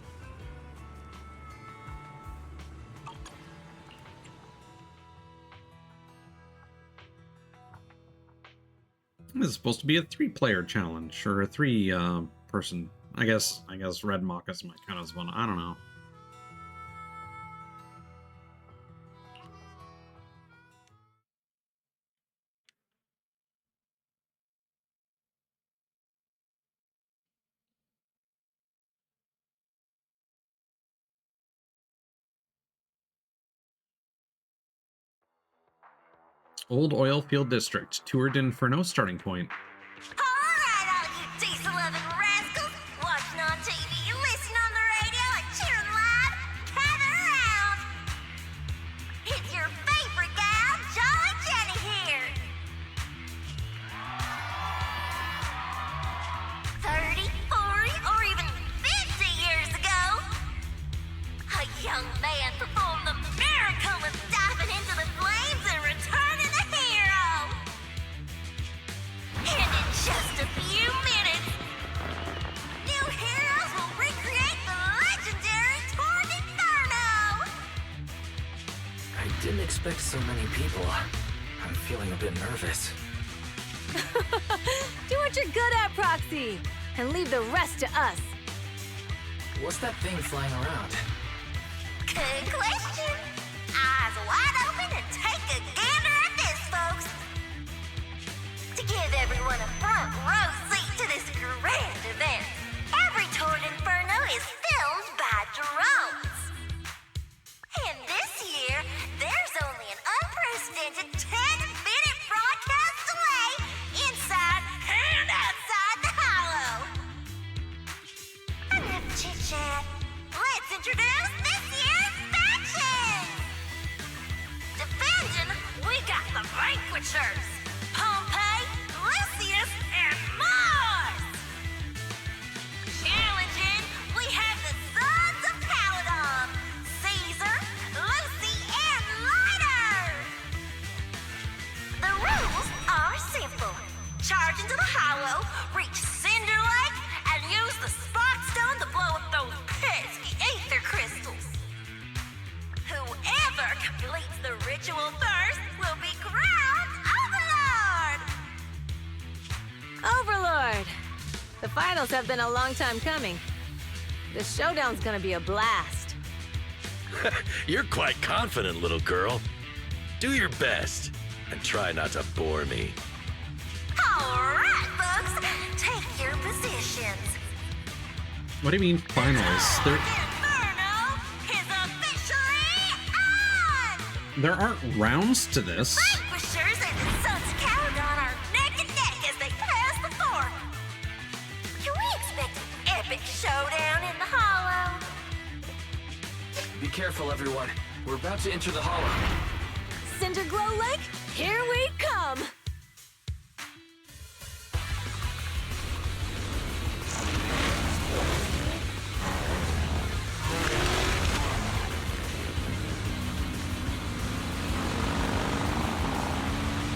This is supposed to be a 3-player challenge, or a 3-person. I guess Red Mockus might count as one. I don't know. Old Oil Field District, Tour d'Inferno starting point. Alright, all you diesel-loving rascals, watching on TV, listening on the radio, and cheering live, gather around! It's your favorite gal, Jolly Jenny here! 30, 40, or even 50 years ago, a young man performed a miracle of diving into the flames and returning a hero! And in just a few minutes, new heroes will recreate the legendary Tour d'Inferno! I didn't expect so many people. I'm feeling a bit nervous. Do what you're good at, Proxy, and leave the rest to us. What's that thing flying around? Good question. Eyes wide open and presents a 10-minute broadcast delay inside and outside the Hollow. Enough chit-chat. Let's introduce this year's factions. Defending, we got the Vanquishers. Pompey, Lucius, and Mars. Challenging, we have the Sons of Caledon. Caesar, Lucy, and Lighter. The rules are simple. Charge into the Hollow, reach Cinder Lake, and use the Spark Stone to blow up those pesky ether crystals. Whoever completes the ritual first will be crowned Overlord! Overlord! The finals have been a long time coming. The showdown's gonna be a blast. You're quite confident, little girl. Do your best and try not to bore me. All right, folks, take your positions. What do you mean finals? Inferno is officially on! There aren't rounds to this. Vanquishers and the Sons of Caledon are neck and neck as they pass the fort. Can we expect an epic showdown in the Hollow? Be careful, everyone. We're about to enter the Hollow. Cinderglow Lake, here we come!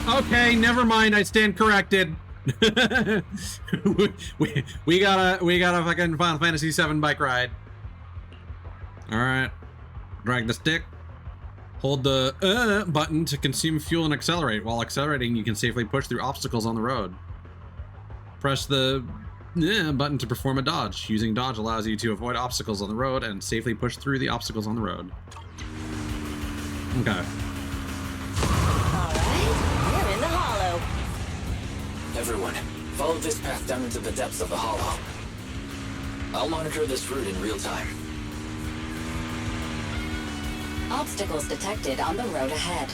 Okay, never mind. I stand corrected. we got a fucking Final Fantasy VII bike ride. All right, drag the stick. Hold the button to consume fuel and accelerate. While accelerating, you can safely push through obstacles on the road. Press the button to perform a dodge. Using dodge allows you to avoid obstacles on the road and safely push through the obstacles on the road. Okay. We're in the Hollow. Everyone, follow this path down into the depths of the Hollow. I'll monitor this route in real time. Obstacles detected on the road ahead.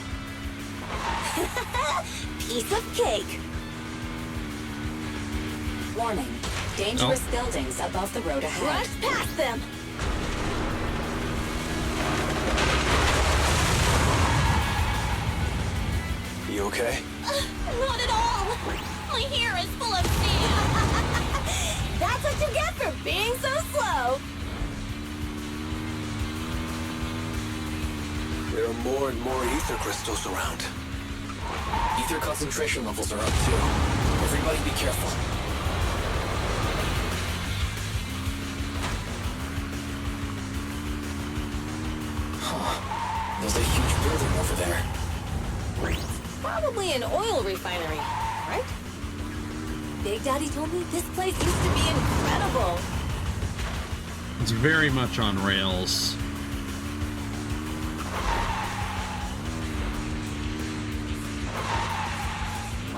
Piece of cake. Warning. Dangerous buildings above the road ahead. Rush past them. You okay? Not at all. My hair is full of sand. That's what you get for being so slow. There are more and more ether crystals around. Ether concentration levels are up too. Everybody be careful. Huh. There's a huge building over there. Probably an oil refinery, right? Big Daddy told me this place used to be incredible. It's very much on rails.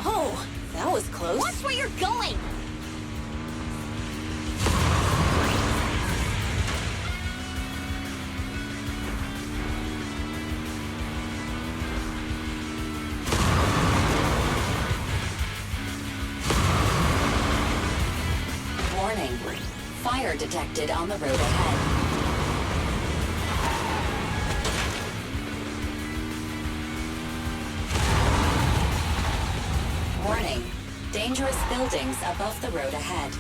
Oh, that was close. Watch where you're going! Warning. Fire detected on the road ahead. Warning. Dangerous buildings above the road ahead.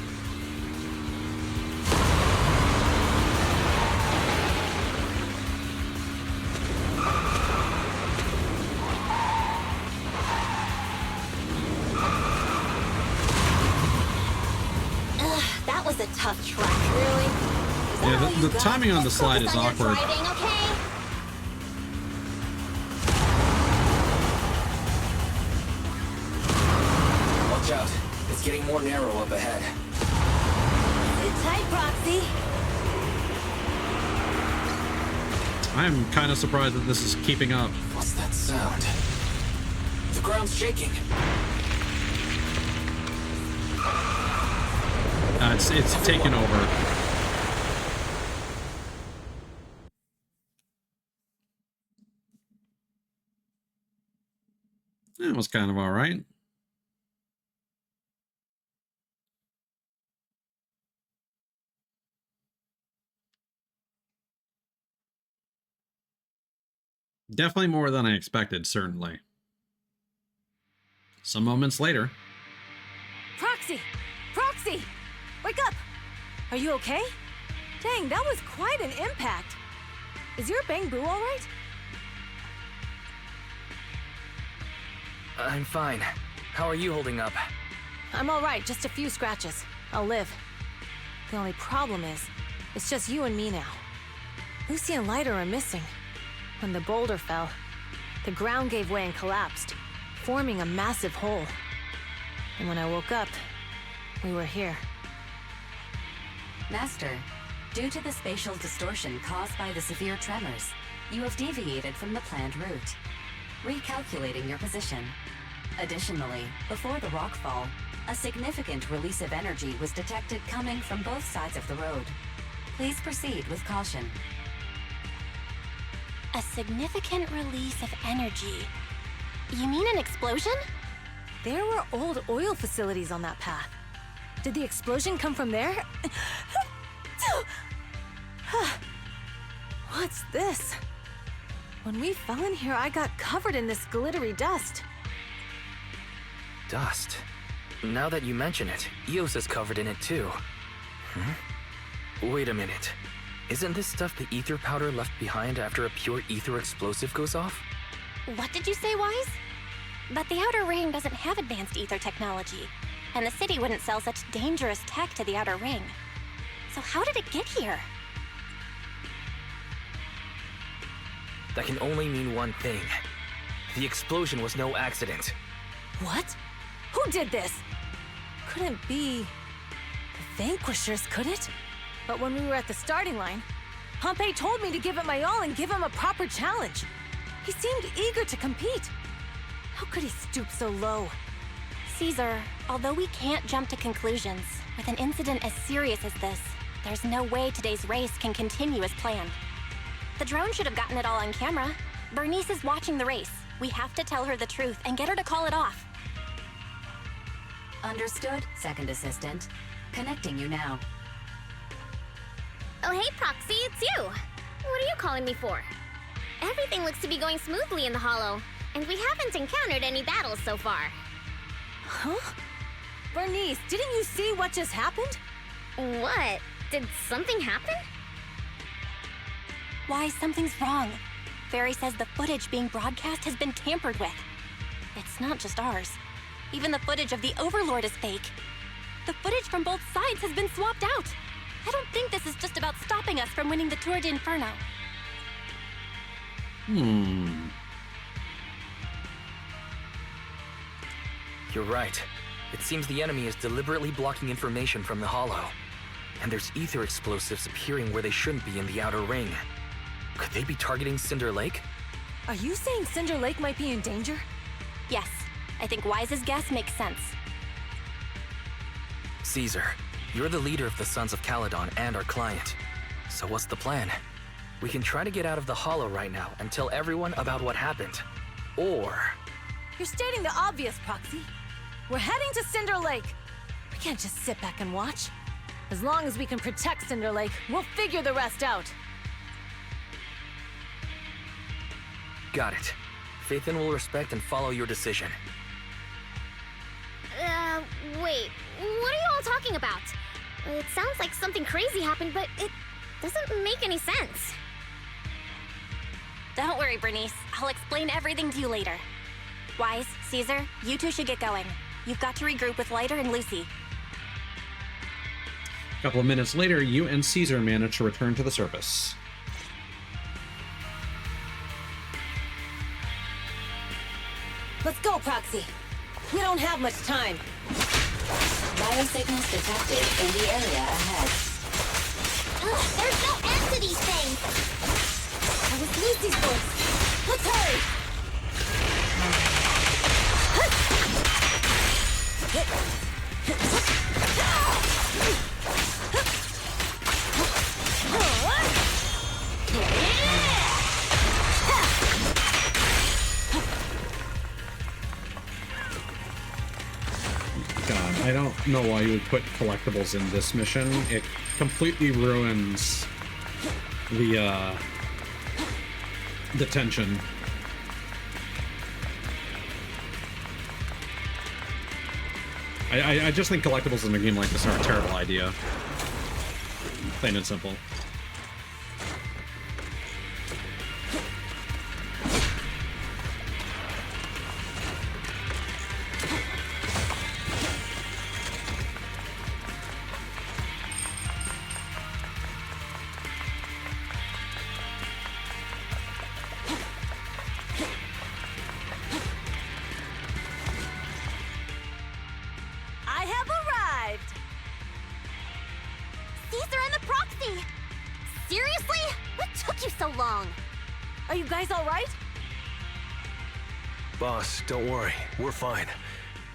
That was a tough track. Really? Yeah, the timing on the slide is awkward. Driving, okay? Watch out. It's getting more narrow up ahead. Sit tight, Proxy. I'm kind of surprised that this is keeping up. What's that sound? The ground's shaking. It's taken over. It was kind of alright. Definitely more than I expected, certainly. Some moments later. Proxy! Proxy! Wake up! Are you okay? Dang, that was quite an impact. Is your Bang Boo alright? I'm fine. How are you holding up? I'm alright, just a few scratches. I'll live. The only problem is, it's just you and me now. Lucy and Lighter are missing. When the boulder fell, the ground gave way and collapsed, forming a massive hole. And when I woke up, we were here. Master, due to the spatial distortion caused by the severe tremors, you have deviated from the planned route. Recalculating your position. Additionally, before the rockfall, a significant release of energy was detected coming from both sides of the road. Please proceed with caution. A significant release of energy. You mean an explosion? There were old oil facilities on that path. Did the explosion come from there? What's this? When we fell in here, I got covered in this glittery dust. Dust? Now that you mention it, Eos is covered in it too. Wait a minute. Isn't this stuff the ether powder left behind after a pure ether explosive goes off? What did you say, Wise? But the Outer Ring doesn't have advanced ether technology, and the city wouldn't sell such dangerous tech to the Outer Ring. So how did it get here? That can only mean one thing. The explosion was no accident. What? Who did this? Couldn't be the Vanquishers, could it? But when we were at the starting line, Pompey told me to give it my all and give him a proper challenge. He seemed eager to compete. How could he stoop so low? Caesar, although we can't jump to conclusions, with an incident as serious as this, there's no way today's race can continue as planned. The drone should have gotten it all on camera. Bernice is watching the race. We have to tell her the truth and get her to call it off. Understood, Second Assistant. Connecting you now. Oh, hey, Proxy, it's you. What are you calling me for? Everything looks to be going smoothly in the Hollow, and we haven't encountered any battles so far. Huh? Bernice, didn't you see what just happened? What? Did something happen? Why, something's wrong. Fairy says the footage being broadcast has been tampered with. It's not just ours. Even the footage of the Overlord is fake. The footage from both sides has been swapped out. I don't think this is just about stopping us from winning the Tour d'Inferno. You're right. It seems the enemy is deliberately blocking information from the Hollow. And there's ether explosives appearing where they shouldn't be in the Outer Ring. Could they be targeting Cinder Lake? Are you saying Cinder Lake might be in danger? Yes, I think Wise's guess makes sense. Caesar, you're the leader of the Sons of Caledon and our client. So what's the plan? We can try to get out of the Hollow right now and tell everyone about what happened. Or... You're stating the obvious, Proxy. We're heading to Cinder Lake. We can't just sit back and watch. As long as we can protect Cinder Lake, we'll figure the rest out. Got it. Phaethon will respect and follow your decision. Wait. What are you all talking about? It sounds like something crazy happened, but it doesn't make any sense. Don't worry, Bernice. I'll explain everything to you later. Wise, Caesar, you two should get going. You've got to regroup with Lighter and Lucy. A couple of minutes later, you and Caesar manage to return to the surface. Let's go, Proxy. We don't have much time. Biosignals detected in the area ahead. Ugh, there's no end to these things! That was Lucy's voice. Let's hurry! God, I don't know why you would put collectibles in this mission. It completely ruins the tension. I just think collectibles in a game like this are a terrible idea. Plain and simple. I have arrived! Caesar and the proxy! Seriously? What took you so long? Are you guys alright? Boss, don't worry. We're fine.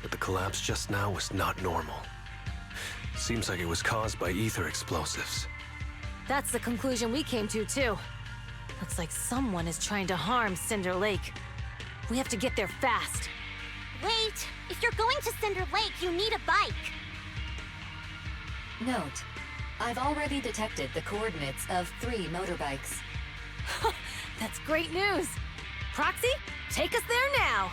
But the collapse just now was not normal. Seems like it was caused by ether explosives. That's the conclusion we came to, too. Looks like someone is trying to harm Cinder Lake. We have to get there fast. Wait! If you're going to Cinder Lake, you need a bike! Note, I've already detected the coordinates of 3 motorbikes. That's great news! Proxy, take us there now!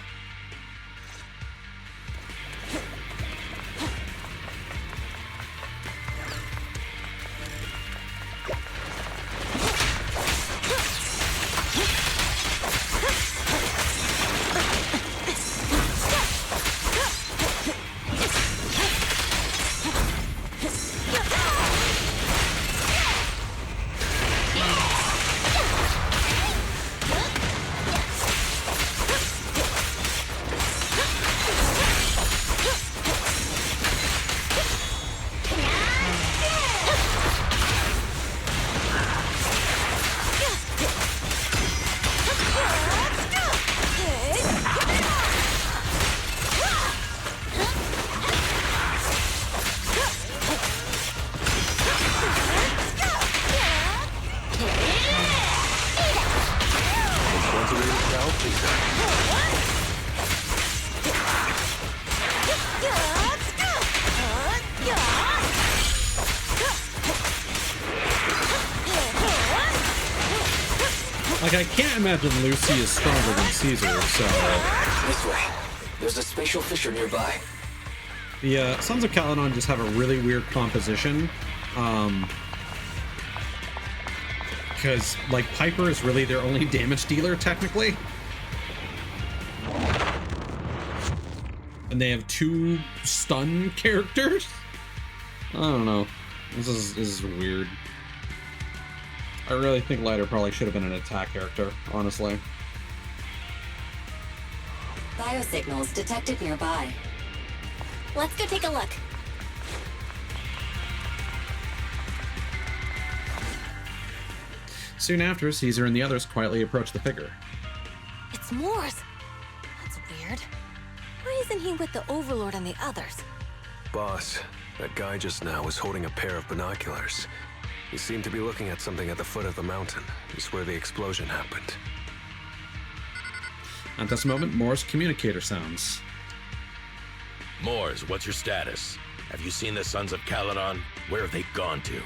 Like, I can't imagine Lucy is stronger than Caesar, so... This way. There's a spatial fissure nearby. The Sons of Caledon just have a really weird composition. Because, like, Piper is really their only damage dealer, technically. And they have 2 stun characters? I don't know. This is weird. I really think Lighter probably should have been an attack character, honestly. Biosignals detected nearby. Let's go take a look. Soon after, Caesar and the others quietly approach the figure. It's Morse! That's weird. Why isn't he with the Overlord and the others? Boss, that guy just now was holding a pair of binoculars. He seemed to be looking at something at the foot of the mountain. It's where the explosion happened. At this moment, Moore's communicator sounds. Moors, what's your status? Have you seen the Sons of Caledon? Where have they gone to?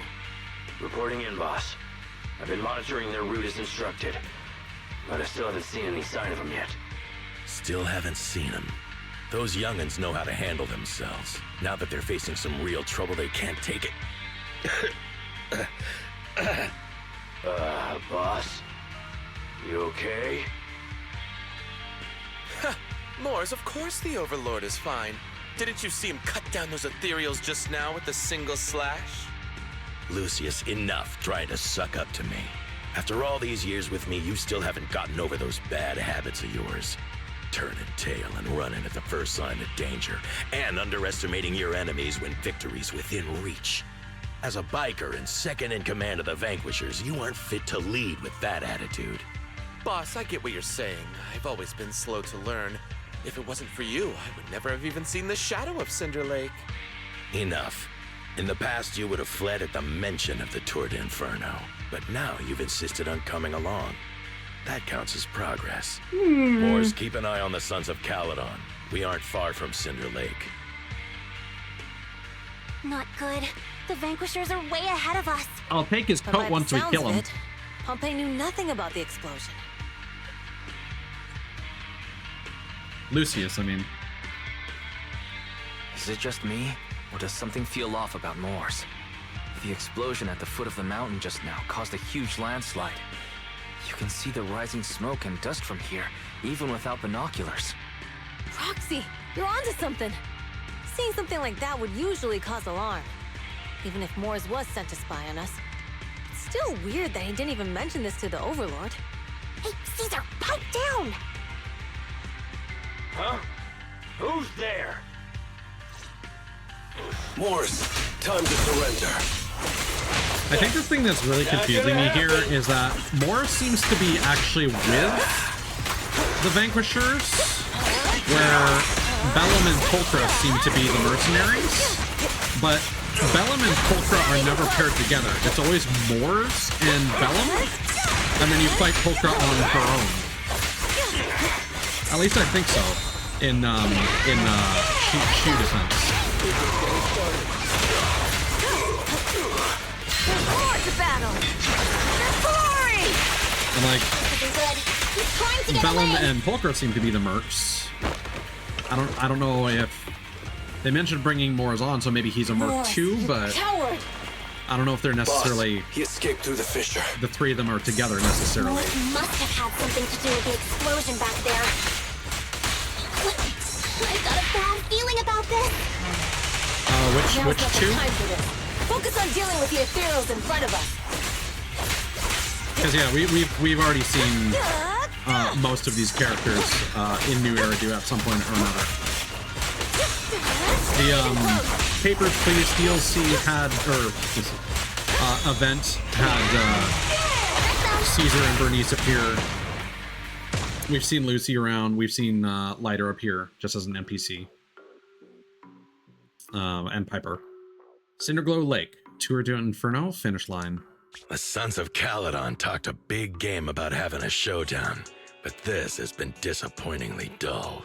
Reporting in, boss. I've been monitoring their route as instructed, but I still haven't seen any sign of them yet. Still haven't seen them. Those young'uns know how to handle themselves. Now that they're facing some real trouble, they can't take it. Boss? You okay? Moors, of course the Overlord is fine. Didn't you see him cut down those ethereals just now with a single slash? Lucius, enough trying to suck up to me. After all these years with me, you still haven't gotten over those bad habits of yours. Turning tail and running at the first sign of danger, and underestimating your enemies when victory's within reach. As a biker and second in command of the Vanquishers, you aren't fit to lead with that attitude. Boss, I get what you're saying. I've always been slow to learn. If it wasn't for you, I would never have even seen the shadow of Cinder Lake. Enough. In the past, you would have fled at the mention of the Tour d'Inferno, but now you've insisted on coming along. That counts as progress. Moors, keep an eye on the Sons of Caledon. We aren't far from Cinder Lake. Not good. The Vanquishers are way ahead of us. I'll take his But coat by the once we sounds kill of him. it, Pompey knew nothing about the explosion. Lucius, I mean. Is it just me, or does something feel off about Moors? The explosion at the foot of the mountain just now caused a huge landslide. You can see the rising smoke and dust from here, even without binoculars. Roxy, you're onto something. Seeing something like that would usually cause alarm. Even if Moores was sent to spy on us. It's still weird that he didn't even mention this to the Overlord. Hey, Caesar, pipe down! Huh? Who's there? Moors, time to surrender. I think the thing that's really confusing me here is that Morris seems to be actually with the Vanquishers, where Bellum and Pulchra seem to be the mercenaries, but Bellum and Pulchra are never paired together. It's always Moors and Bellum, and then you fight Pulchra on her own. At least I think so. In shoe defense. To battle! Glory! And like, He's trying to get Bellum away. and Pulchra seem to be the mercs. I don't know if they mentioned bringing Moors on, so maybe he's a merc too, but Coward! I don't know if they're necessarily. Boss, he escaped through the fissure. The three of them are together necessarily. Moors must have had something to do with the explosion back there. I got a bad feeling about this. Now's Which not the two? time for this. Focus on dealing with the ethereals in front of us. Because yeah, we've already seen most of these characters in New Era do at some point or another. The Papers, Please DLC had, or this event had Caesar and Bernice appear. We've seen Lucy around. We've seen Lighter appear just as an NPC. And Piper. Cinderglow Lake, Tour to Inferno, finish line. The Sons of Caledon talked a big game about having a showdown, but this has been disappointingly dull.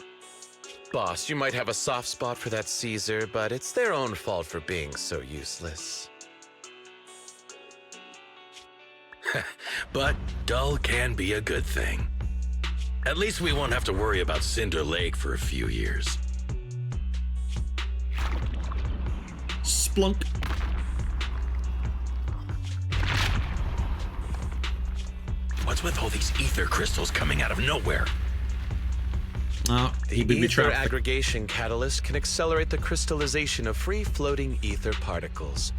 Boss, you might have a soft spot for that Caesar, but it's their own fault for being so useless. But dull can be a good thing. At least we won't have to worry about Cinder Lake for a few years. Splunk. What's with all these ether crystals coming out of nowhere? The ether aggregation catalyst can accelerate the crystallization of free-floating ether particles.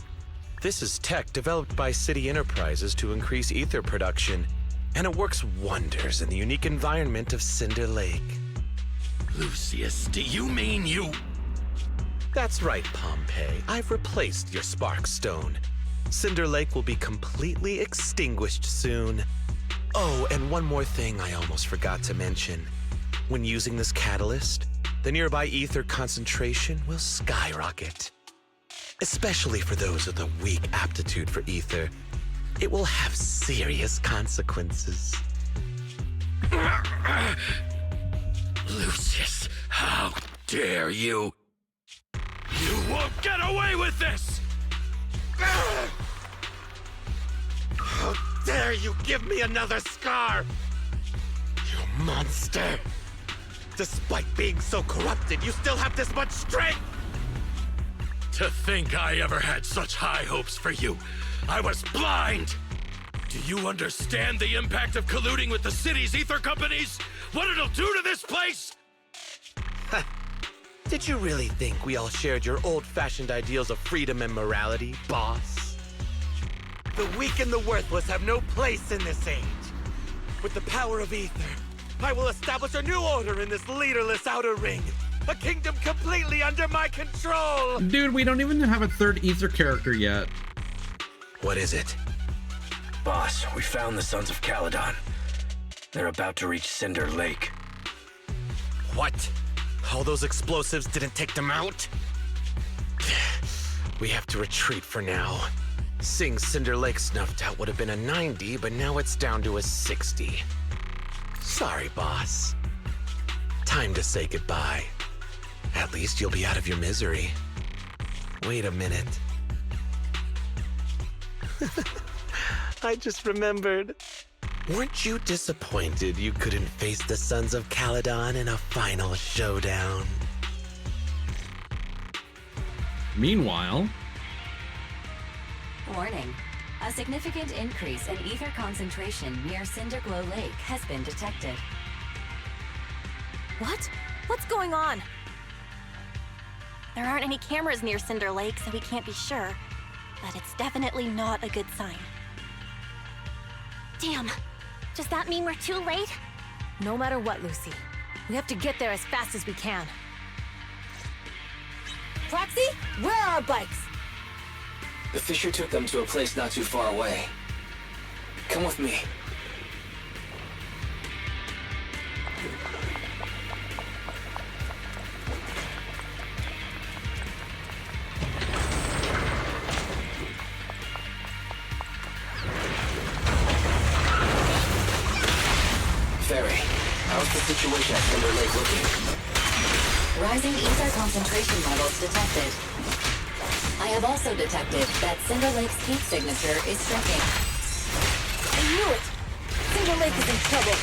This is tech developed by City Enterprises to increase ether production, and it works wonders in the unique environment of Cinder Lake. Lucius, do you mean you... That's right, Pompey. I've replaced your spark stone. Cinder Lake will be completely extinguished soon. Oh, and one more thing I almost forgot to mention. When using this catalyst, the nearby ether concentration will skyrocket. Especially for those with a weak aptitude for ether, it will have serious consequences. Lucius, how dare you? You won't get away with this! How dare you give me another scar! You monster! Despite being so corrupted, you still have this much strength! To think I ever had such high hopes for you. I was blind! Do you understand the impact of colluding with the city's ether companies? What it'll do to this place? Did you really think we all shared your old-fashioned ideals of freedom and morality, boss? The weak and the worthless have no place in this age. With the power of ether, I will establish a new order in this leaderless outer ring. A kingdom completely under my control! Dude, we don't even have a third ether character yet. What is it? Boss, we found the Sons of Caledon. They're about to reach Cinder Lake. What? All those explosives didn't take them out? We have to retreat for now. Seeing Cinder Lake snuffed out would have been a 90, but now it's down to a 60. Sorry, boss. Time to say goodbye. At least you'll be out of your misery. Wait a minute. I just remembered. Weren't you disappointed you couldn't face the Sons of Caledon in a final showdown? Meanwhile... Warning. A significant increase in ether concentration near Cinderglow Lake has been detected. What? What's going on? There aren't any cameras near Cinder Lake, so we can't be sure. But it's definitely not a good sign. Damn. Does that mean we're too late? No matter what, Lucy. We have to get there as fast as we can. Proxy, where are our bikes? The Fisher took them to a place not too far away. Come with me. Ferry, how's the situation at Cinder Lake looking? Rising ether concentration levels detected. I have also detected that Cinder Lake's heat signature is striking. I knew it! Cinder Lake is in trouble.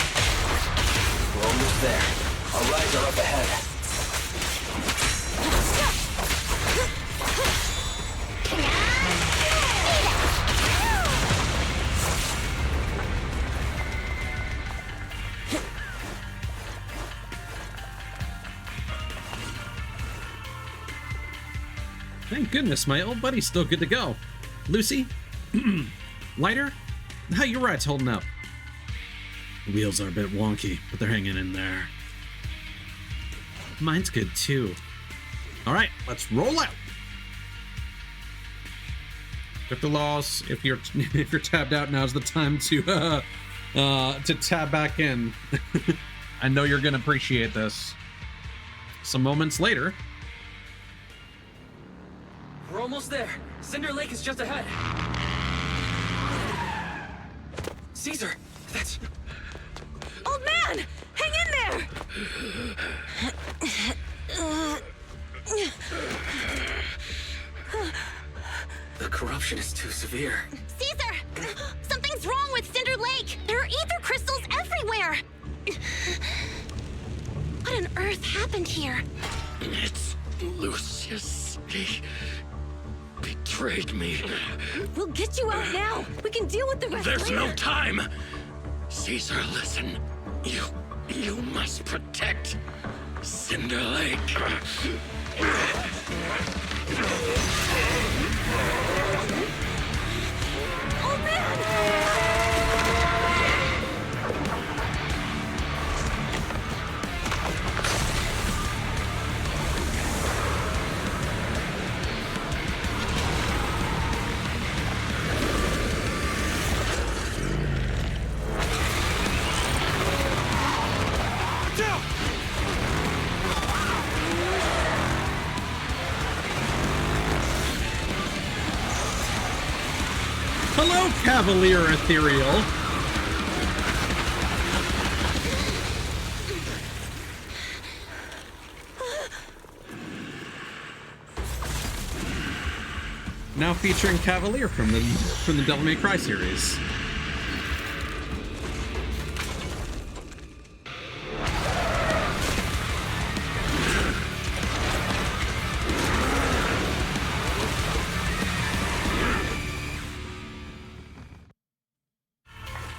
We're almost there. Our rides are up ahead. Thank goodness, my old buddy's still good to go. Lucy? Lighter? How your ride's holding up? The wheels are a bit wonky, but they're hanging in there. Mine's good too. Alright, let's roll out! Dr. Laws, if you're tabbed out, now's the time to tab back in. I know you're gonna appreciate this. Some moments later. We're almost there. Cinder Lake is just ahead. Caesar, that's... Old man! Hang in there! The corruption is too severe. Caesar! Something's wrong with Cinder Lake! There are ether crystals everywhere! What on earth happened here? It's Lucius. He betrayed me. We'll get you out now! We can deal with the rest There's later. no time! Caesar, listen. You must protect Cinder Lake. Old man! Hello, Cavalier Ethereal. Now featuring Cavalier from the Devil May Cry series.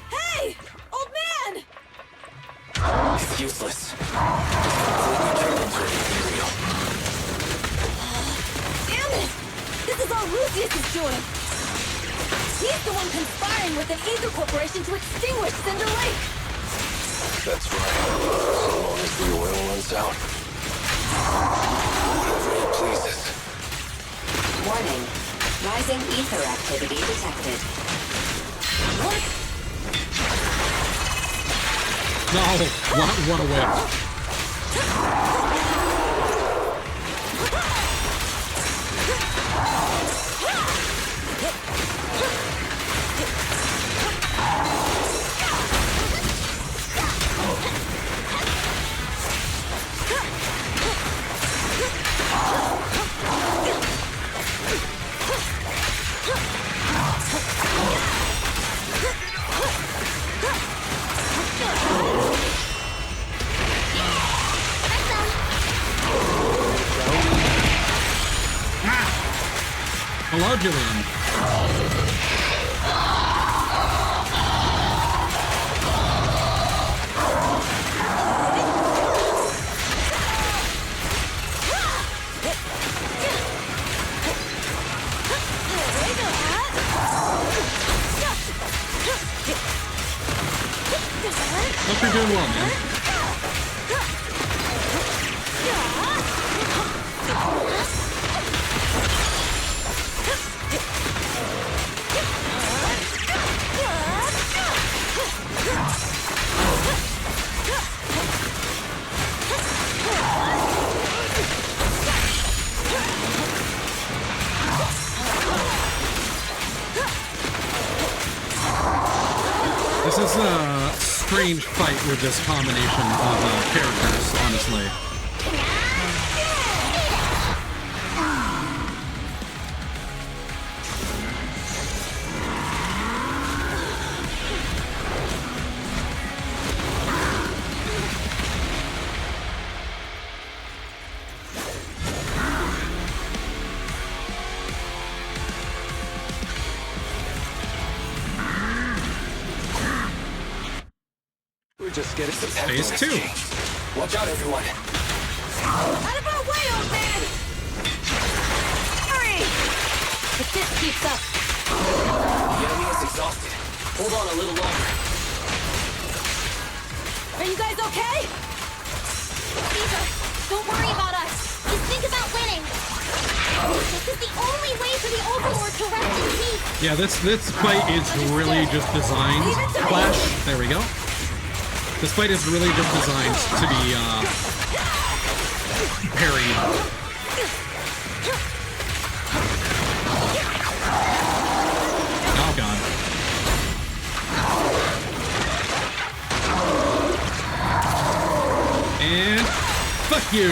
Hey! Old man! It's useless. It's completely turned into an ethereal. Damn it! This is all Lucius is doing! He's the one conspiring with an ether corporation to extinguish Cinder Lake! That's right. So long as the oil runs out. Whatever he pleases. Warning. Rising ether activity detected. What? No, what a whip. Hello, Julian. Hope you're doing well, man. This is a strange fight with this combination of characters, honestly. Just get it to Phase 2. Watch out, everyone. Out of our way, old man! Hurry! If this keeps up. The enemy is exhausted. Hold on a little longer. Are you guys okay? Caesar, don't worry about us. Just think about winning. This is the only way for the Overlord to rest in peace. Yeah, this fight is really just designed. Flash. There we go. This fight is really just designed to be parried. Oh god. And fuck you.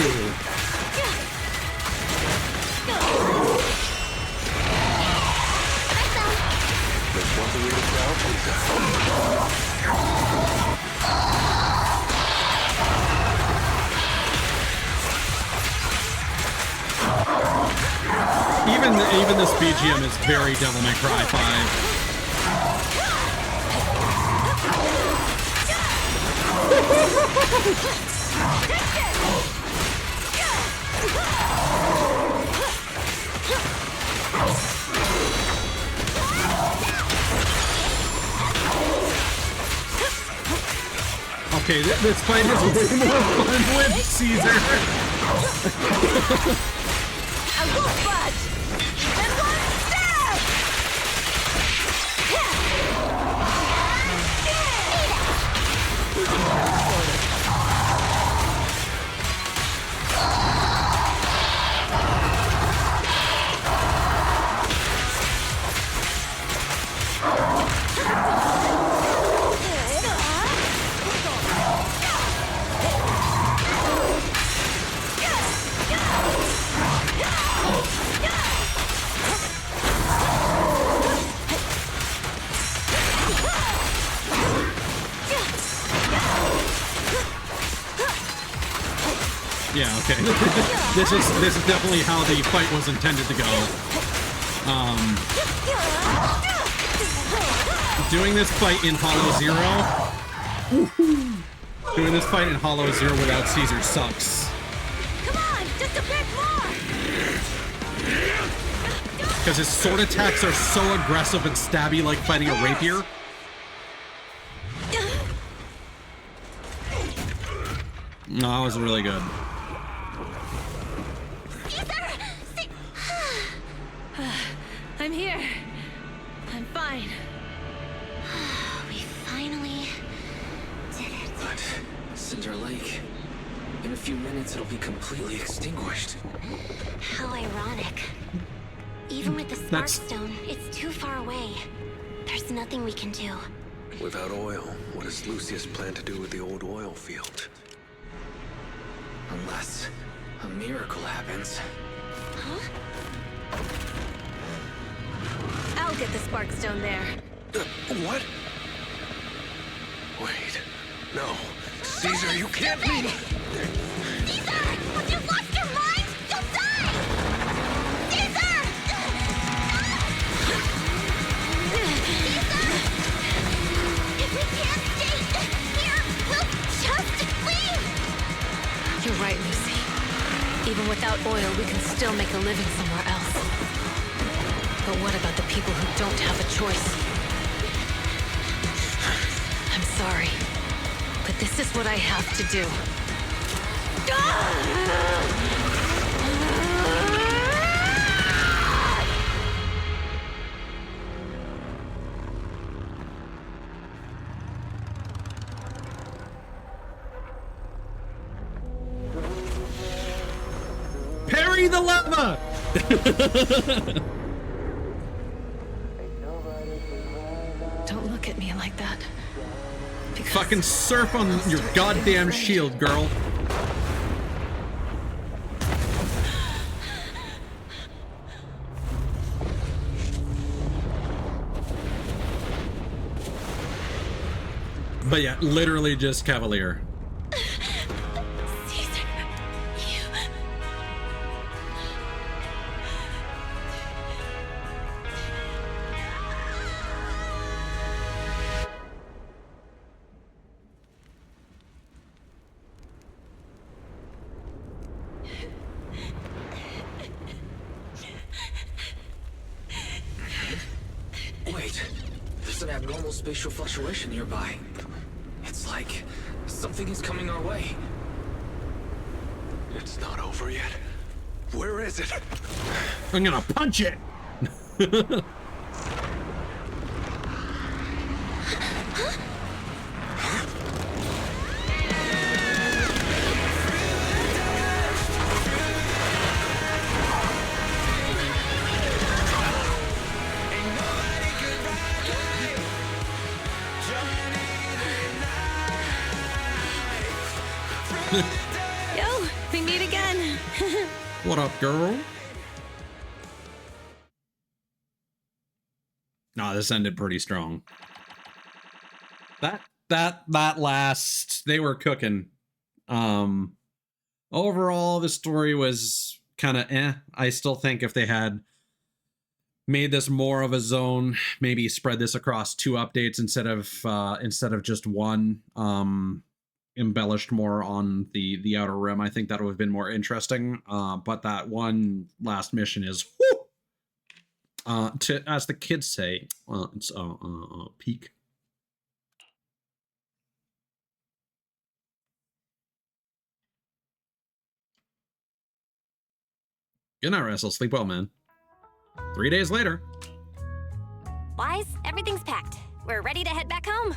There's one to read it now, Even this BGM is very Devil May Cry 5. Okay, this fight is way more fun with Caesar. I won't budge! And one stab! Yeah, okay. This is definitely how the fight was intended to go. Doing this fight in Hollow Zero. Doing this fight in Hollow Zero without Caesar sucks. Come on, just a bit more! Because his sword attacks are so aggressive and stabby like fighting a rapier. No, that was really good. I'm here. I'm fine. We finally did it. But Cinder Lake, in a few minutes it'll be completely extinguished. How ironic. Even with the Spark Stone, it's too far away. There's nothing we can do. Without oil, what does Lucius plan to do with the old oil field? Unless a miracle happens. Huh? I'll get the Spark Stone there. What? Wait. No. Caesar, you can't be... Caesar! Have you lost your mind? You'll die! Caesar! Without oil, we can still make a living somewhere else. But what about the people who don't have a choice? I'm sorry, but this is what I have to do. Parry the lava! Don't look at me like that. Fucking surf on your goddamn shield, girl. But yeah, literally just Cavalier. Wait, there's an abnormal spatial fluctuation nearby. It's like something is coming our way. It's not over yet. Where is it? I'm gonna punch it! Yo, we meet again. What up, girl? Nah, this ended pretty strong. That last, they were cooking. Overall, the story was kind of eh. I still think if they had made this more of a zone, maybe spread this across 2 updates instead of just one, embellished more on the outer rim, I think that would have been more interesting. But that one last mission is whoo! As the kids say, it's peak. Good night, Russell. Sleep well, man. 3 days later. Wise, everything's packed. We're ready to head back home.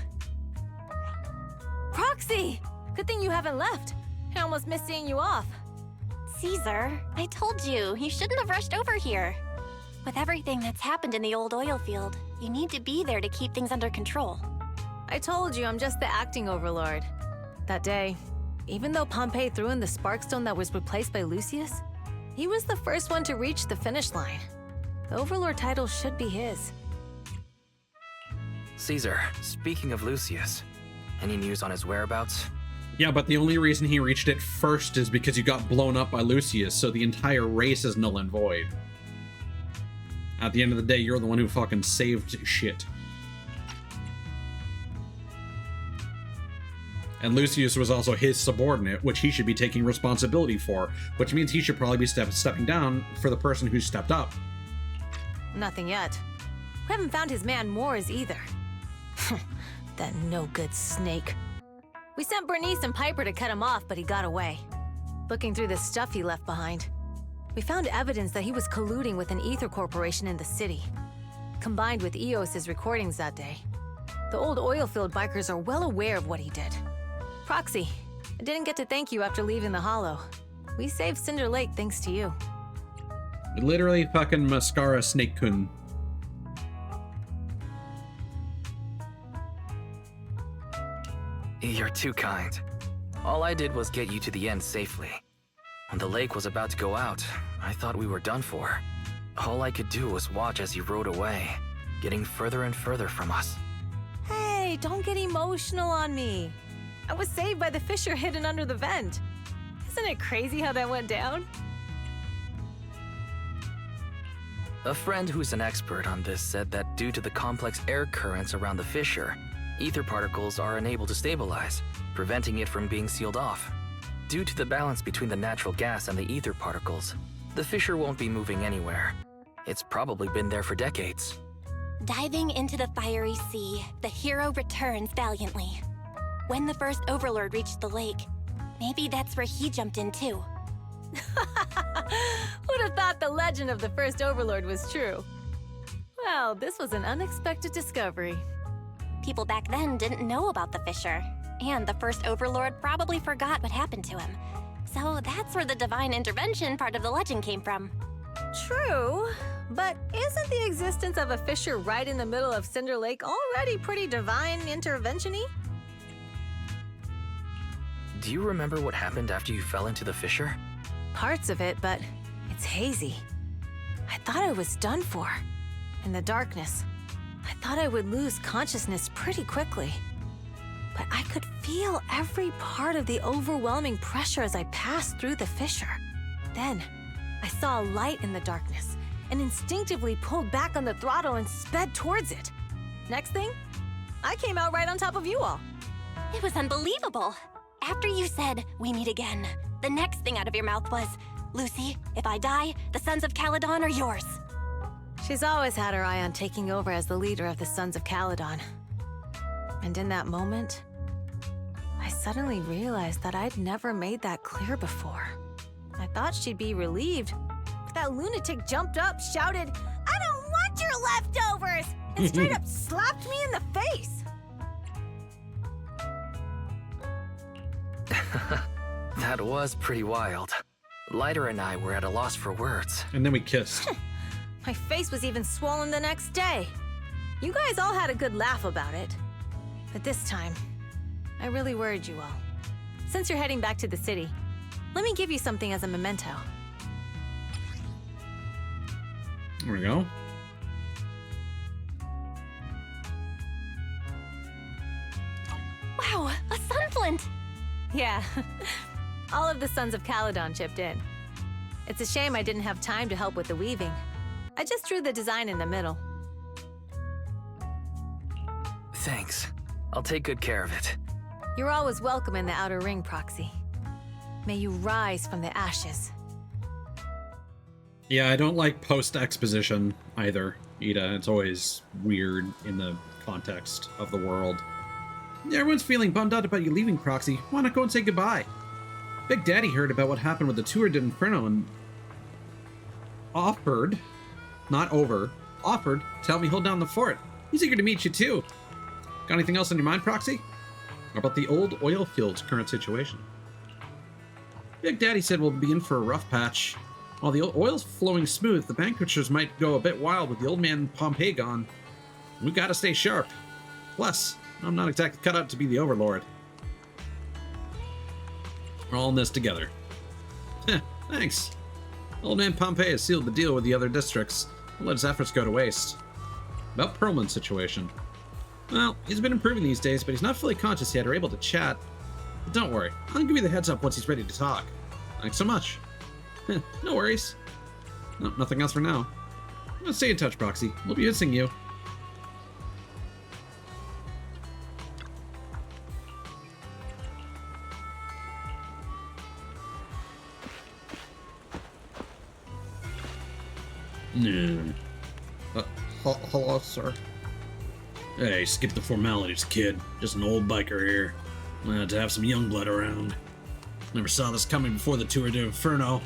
Proxy! Good thing you haven't left. I almost missed seeing you off. Caesar, I told you, you shouldn't have rushed over here. With everything that's happened in the old oil field, you need to be there to keep things under control. I told you I'm just the acting overlord. That day, even though Pompey threw in the Sparkstone that was replaced by Lucius, he was the first one to reach the finish line. The overlord title should be his. Caesar, speaking of Lucius, any news on his whereabouts? Yeah, but the only reason he reached it first is because you got blown up by Lucius, so the entire race is null and void. At the end of the day, you're the one who fucking saved shit. And Lucius was also his subordinate, which he should be taking responsibility for, which means he should probably be stepping down for the person who stepped up. Nothing yet. We haven't found his man Moores either. That no-good snake. We sent Bernice and Piper to cut him off, but he got away. Looking through the stuff he left behind, we found evidence that he was colluding with an ether corporation in the city, combined with EOS's recordings that day. The old oilfield bikers are well aware of what he did. Proxy, I didn't get to thank you after leaving the Hollow. We saved Cinder Lake thanks to you. Literally fucking mascara snake-kun. You're too kind. All I did was get you to the end safely. When the lake was about to go out, I thought we were done for. All I could do was watch as you rode away, getting further and further from us. Hey, don't get emotional on me. I was saved by the fissure hidden under the vent. Isn't it crazy how that went down? A friend who's an expert on this said that due to the complex air currents around the fissure, ether particles are unable to stabilize, preventing it from being sealed off. Due to the balance between the natural gas and the ether particles, the fissure won't be moving anywhere. It's probably been there for decades. Diving into the fiery sea, the hero returns valiantly. When the first Overlord reached the lake, maybe that's where he jumped in too. Who'd have thought the legend of the first Overlord was true? Well, this was an unexpected discovery. People back then didn't know about the fissure, and the first Overlord probably forgot what happened to him. So that's where the divine intervention part of the legend came from. True, but isn't the existence of a fissure right in the middle of Cinder Lake already pretty divine intervention-y? Do you remember what happened after you fell into the fissure? Parts of it, but it's hazy. I thought I was done for. In the darkness, I thought I would lose consciousness pretty quickly. But I could feel every part of the overwhelming pressure as I passed through the fissure. Then, I saw a light in the darkness and instinctively pulled back on the throttle and sped towards it. Next thing, I came out right on top of you all. It was unbelievable. After you said, "We meet again," the next thing out of your mouth was, "Lucy, if I die, the Sons of Caledon are yours." She's always had her eye on taking over as the leader of the Sons of Caledon. And in that moment, I suddenly realized that I'd never made that clear before. I thought she'd be relieved, but that lunatic jumped up, shouted, "I don't want your leftovers!" and straight up slapped me in the face. That was pretty wild. Lighter and I were at a loss for words. And then we kissed. My face was even swollen the next day. You guys all had a good laugh about it. But this time, I really worried you all. Since you're heading back to the city, let me give you something as a memento. There we go. Wow, a sunflint! Yeah, all of the Sons of Caledon chipped in. It's a shame I didn't have time to help with the weaving. I just drew the design in the middle. Thanks. I'll take good care of it. You're always welcome in the Outer Ring, Proxy. May you rise from the ashes. Yeah, I don't like post-exposition either, Ida. It's always weird in the context of the world. Everyone's feeling bummed out about you leaving, Proxy. Why not go and say goodbye? Big Daddy heard about what happened with the Tour d'Inferno and offered, not over, offered to help me hold down the fort. He's eager to meet you too. Got anything else on your mind, Proxy? Or about the old oil field's current situation? Big Daddy said we'll be in for a rough patch. While the oil's flowing smooth, the banqueters might go a bit wild with the old man Pompey gone. We gotta stay sharp. Plus, I'm not exactly cut out to be the Overlord. We're all in this together. Heh, thanks. Old man Pompey has sealed the deal with the other districts. We'll let his efforts go to waste. About Perlman's situation. Well, he's been improving these days, but he's not fully conscious yet or able to chat. But don't worry, I'll give you the heads up once he's ready to talk. Thanks so much. No worries. No, nothing else for now. Let's stay in touch, Proxy. We'll be missing you. Hello, sir. Hey, skip the formalities, kid. Just an old biker here. Glad to have some young blood around. Never saw this coming before the Tour d'Inferno.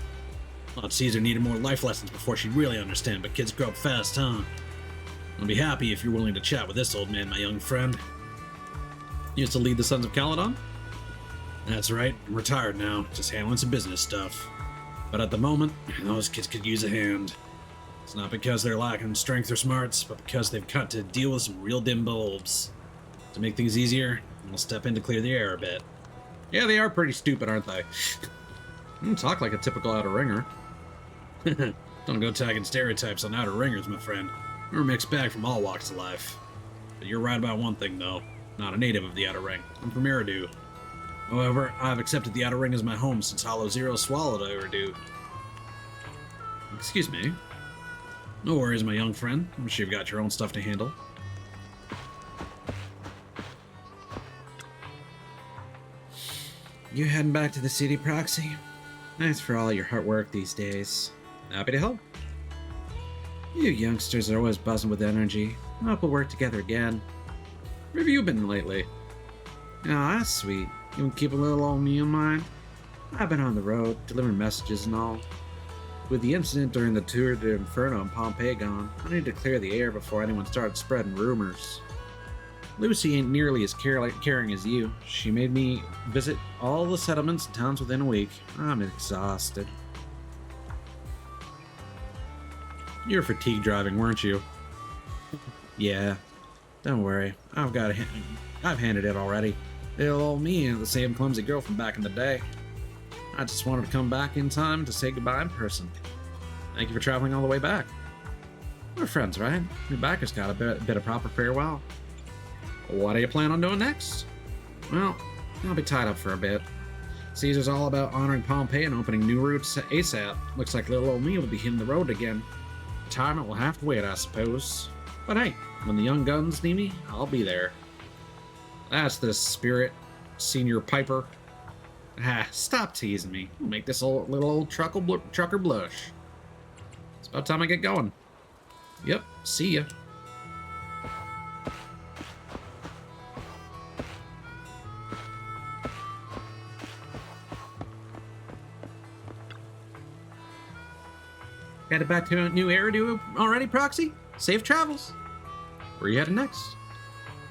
Thought Caesar needed more life lessons before she'd really understand, but kids grow up fast, huh? I'll be happy if you're willing to chat with this old man, my young friend. You used to lead the Sons of Caledon? That's right, I'm retired now, just handling some business stuff. But at the moment, those kids could use a hand. It's not because they're lacking strength or smarts, but because they've got to deal with some real dim bulbs. To make things easier, I'll step in to clear the air a bit. Yeah, they are pretty stupid, aren't they? You talk like a typical outer ringer. Don't go tagging stereotypes on outer ringers, my friend. We're a mixed bag from all walks of life. But you're right about one thing, though. Not a native of the outer ring. I'm from Eridu. However, I've accepted the outer ring as my home since Hollow Zero swallowed Eridu. Excuse me. No worries, my young friend. I'm sure you've got your own stuff to handle. You heading back to the city, Proxy? Thanks for all your hard work these days. Happy to help. You youngsters are always buzzing with energy. I hope we'll work together again. Where have you been lately? Oh, that's sweet. You want to keep a little old me in mind? I've been on the road, delivering messages and all. With the incident during the Tour de Inferno in Pompeii gone, I need to clear the air before anyone starts spreading rumors. Lucy ain't nearly as caring as you. She made me visit all the settlements and towns within a week. I'm exhausted. You were fatigued driving, weren't you? Yeah. Don't worry. I've handed it already. Little old me ain't the same clumsy girl from back in the day. I just wanted to come back in time to say goodbye in person. Thank you for traveling all the way back. We're friends, right? Your back has got a bit of proper farewell. What do you plan on doing next? Well, I'll be tied up for a bit. Caesar's all about honoring Pompeii and opening new routes ASAP. Looks like little old me will be hitting the road again. Retirement will have to wait, I suppose. But hey, when the young guns need me, I'll be there. That's the spirit, Senior Piper. Ah, stop teasing me. I'll make this little old trucker blush. It's about time I get going. Yep, see ya. Headed back to a new Eridu already, Proxy? Safe travels. Where are you headed next?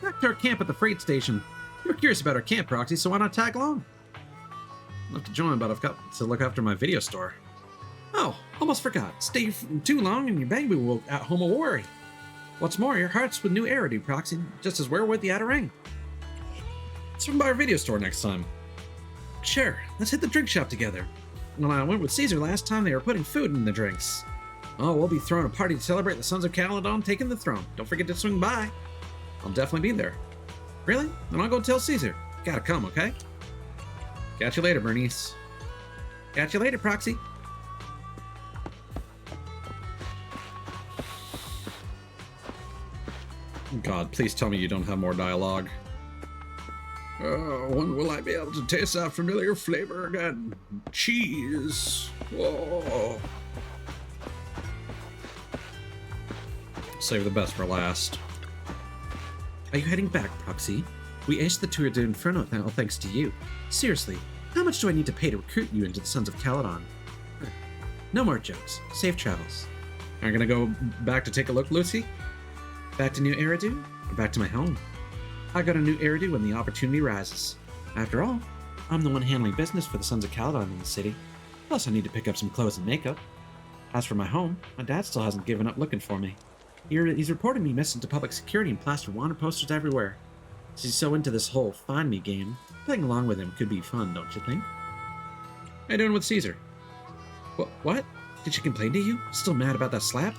Back to our camp at the freight station. You're curious about our camp, Proxy, so why not tag along? I'd love to join, but I've got to look after my video store. Oh, almost forgot. Stay too long and your baby will at home a worry. What's more, your heart's with new Eridu, Proxy, just as we're with the outer ring. Let's swing by our video store next time. Sure, let's hit the drink shop together. When I went with Caesar last time, they were putting food in the drinks. Oh, we'll be throwing a party to celebrate the Sons of Caledon taking the throne. Don't forget to swing by. I'll definitely be there. Really? Then I'll go tell Caesar. Gotta come, okay? Catch you later, Bernice. Catch you later, Proxy. God, please tell me you don't have more dialogue. When will I be able to taste that familiar flavor again? Cheese. Oh. Save the best for last. Are you heading back, Proxy? We aced the Tour de Inferno now thanks to you. Seriously, how much do I need to pay to recruit you into the Sons of Caledon? No more jokes. Safe travels. Are you gonna go back to take a look, Lucy? Back to New Eridu? Or back to my home? I got a new Eridu when the opportunity rises. After all, I'm the one handling business for the Sons of Caledon in the city. Plus, I need to pick up some clothes and makeup. As for my home, my dad still hasn't given up looking for me. He's reported me missing to public security and plastered wanted posters everywhere. He's so into this whole find me game. Playing along with him could be fun, don't you think? How you doing with Caesar? What? Did she complain to you? Still mad about that slap?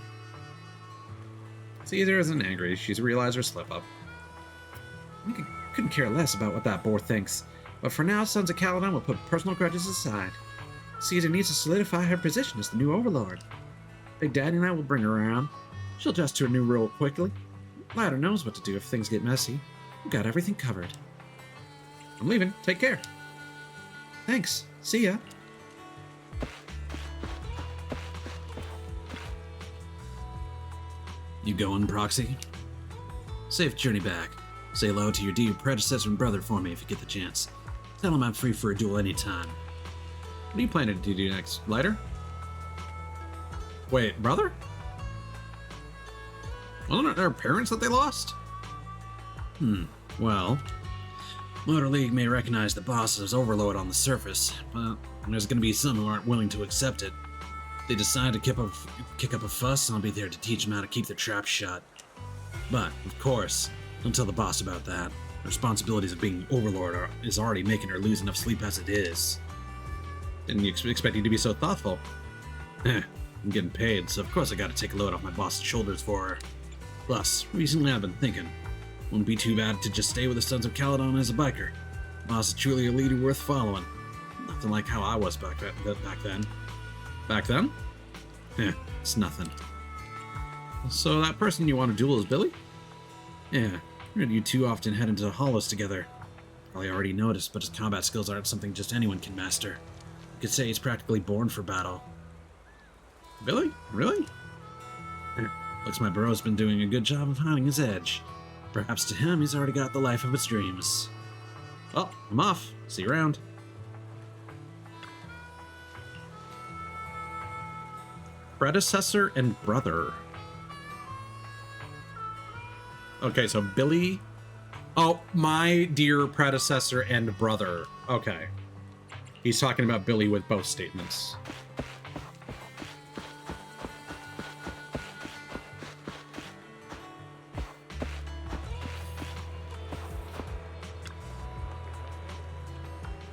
Caesar isn't angry. She's realized her slip-up. I couldn't care less about what that boar thinks. But for now, Sons of Caledon will put personal grudges aside. Caesar needs to solidify her position as the new overlord. Big Daddy and I will bring her around. She'll adjust to her new role quickly. Ladder knows what to do if things get messy. We've got everything covered. I'm leaving. Take care. Thanks. See ya. You going, Proxy? Safe journey back. Say hello to your dear predecessor and brother for me if you get the chance. Tell him I'm free for a duel anytime. What are you planning to do next, Lighter? Wait, brother? Wasn't it their parents that they lost? Well, Motor League may recognize the boss as overload on the surface, but there's gonna be some who aren't willing to accept it. If they decide to kick up a fuss, I'll be there to teach them how to keep their traps shut. But, of course, don't tell the boss about that. The responsibilities of being overlord is already making her lose enough sleep as it is. Didn't expect you to be so thoughtful. I'm getting paid, so of course I gotta take a load off my boss's shoulders for her. Plus, recently I've been thinking, wouldn't be too bad to just stay with the Sons of Caledon as a biker. Boss is truly a leader worth following. Nothing like how I was back then. Back then? It's nothing. So that person you want to duel is Billy? Yeah, you two often head into the hollows together. Probably already noticed, but his combat skills aren't something just anyone can master. You could say he's practically born for battle. Billy? Really? Looks my bro's been doing a good job of hiding his edge. Perhaps to him, he's already got the life of his dreams. Well, I'm off. See you around. Predecessor and brother. Okay, so Billy... Oh, my dear predecessor and brother. Okay. He's talking about Billy with both statements.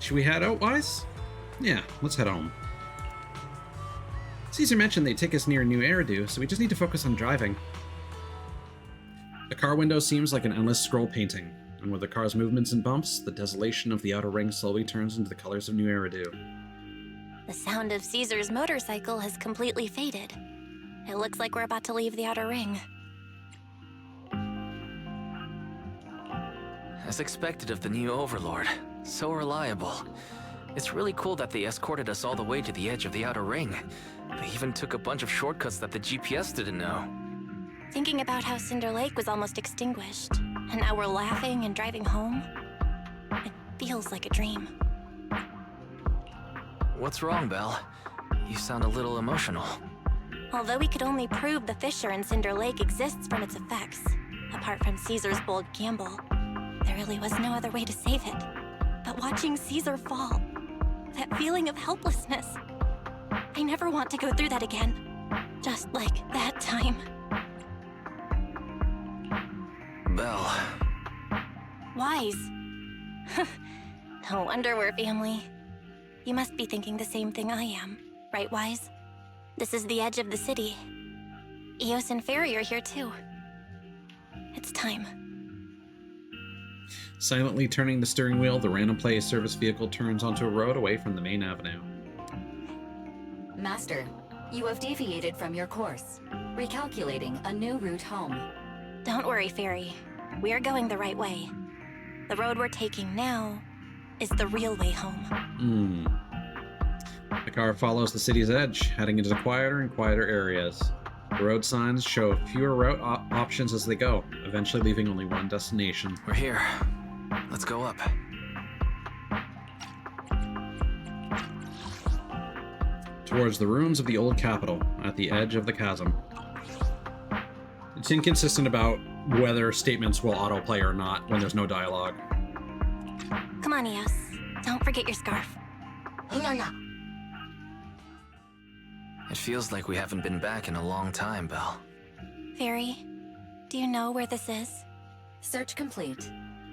Should we head out, Wise? Yeah, let's head home. Caesar mentioned they'd take us near New Eridu, so we just need to focus on driving. The car window seems like an endless scroll painting, and with the car's movements and bumps, the desolation of the outer ring slowly turns into the colors of New Eridu. The sound of Caesar's motorcycle has completely faded. It looks like we're about to leave the outer ring. As expected of the new Overlord. So reliable. It's really cool that they escorted us all the way to the edge of the outer ring. They even took a bunch of shortcuts that the GPS didn't know. Thinking about how Cinder Lake was almost extinguished, and now we're laughing and driving home, it feels like a dream. What's wrong, Belle? You sound a little emotional. Although we could only prove the fissure in Cinder Lake exists from its effects, apart from Caesar's bold gamble, there really was no other way to save it. But watching Caesar fall, that feeling of helplessness, I never want to go through that again. Just like that time. Belle. Wise. No wonder we're family. You must be thinking the same thing I am, right, Wise? This is the edge of the city. Eos and Fairy are here too. It's time. Silently turning the steering wheel, the random play service vehicle turns onto a road away from the main avenue. Master, you have deviated from your course. Recalculating a new route home. Don't worry, Fairy. We are going the right way. The road we're taking now is the real way home. The car follows the city's edge, heading into the quieter and quieter areas. The road signs show fewer route options as they go, eventually leaving only one destination. We're here. Let's go up. Towards the ruins of the old capital, at the edge of the chasm. It's inconsistent about whether statements will autoplay or not when there's no dialogue. Come on, Eos. Don't forget your scarf. It feels like we haven't been back in a long time, Belle. Fairy, do you know where this is? Search complete.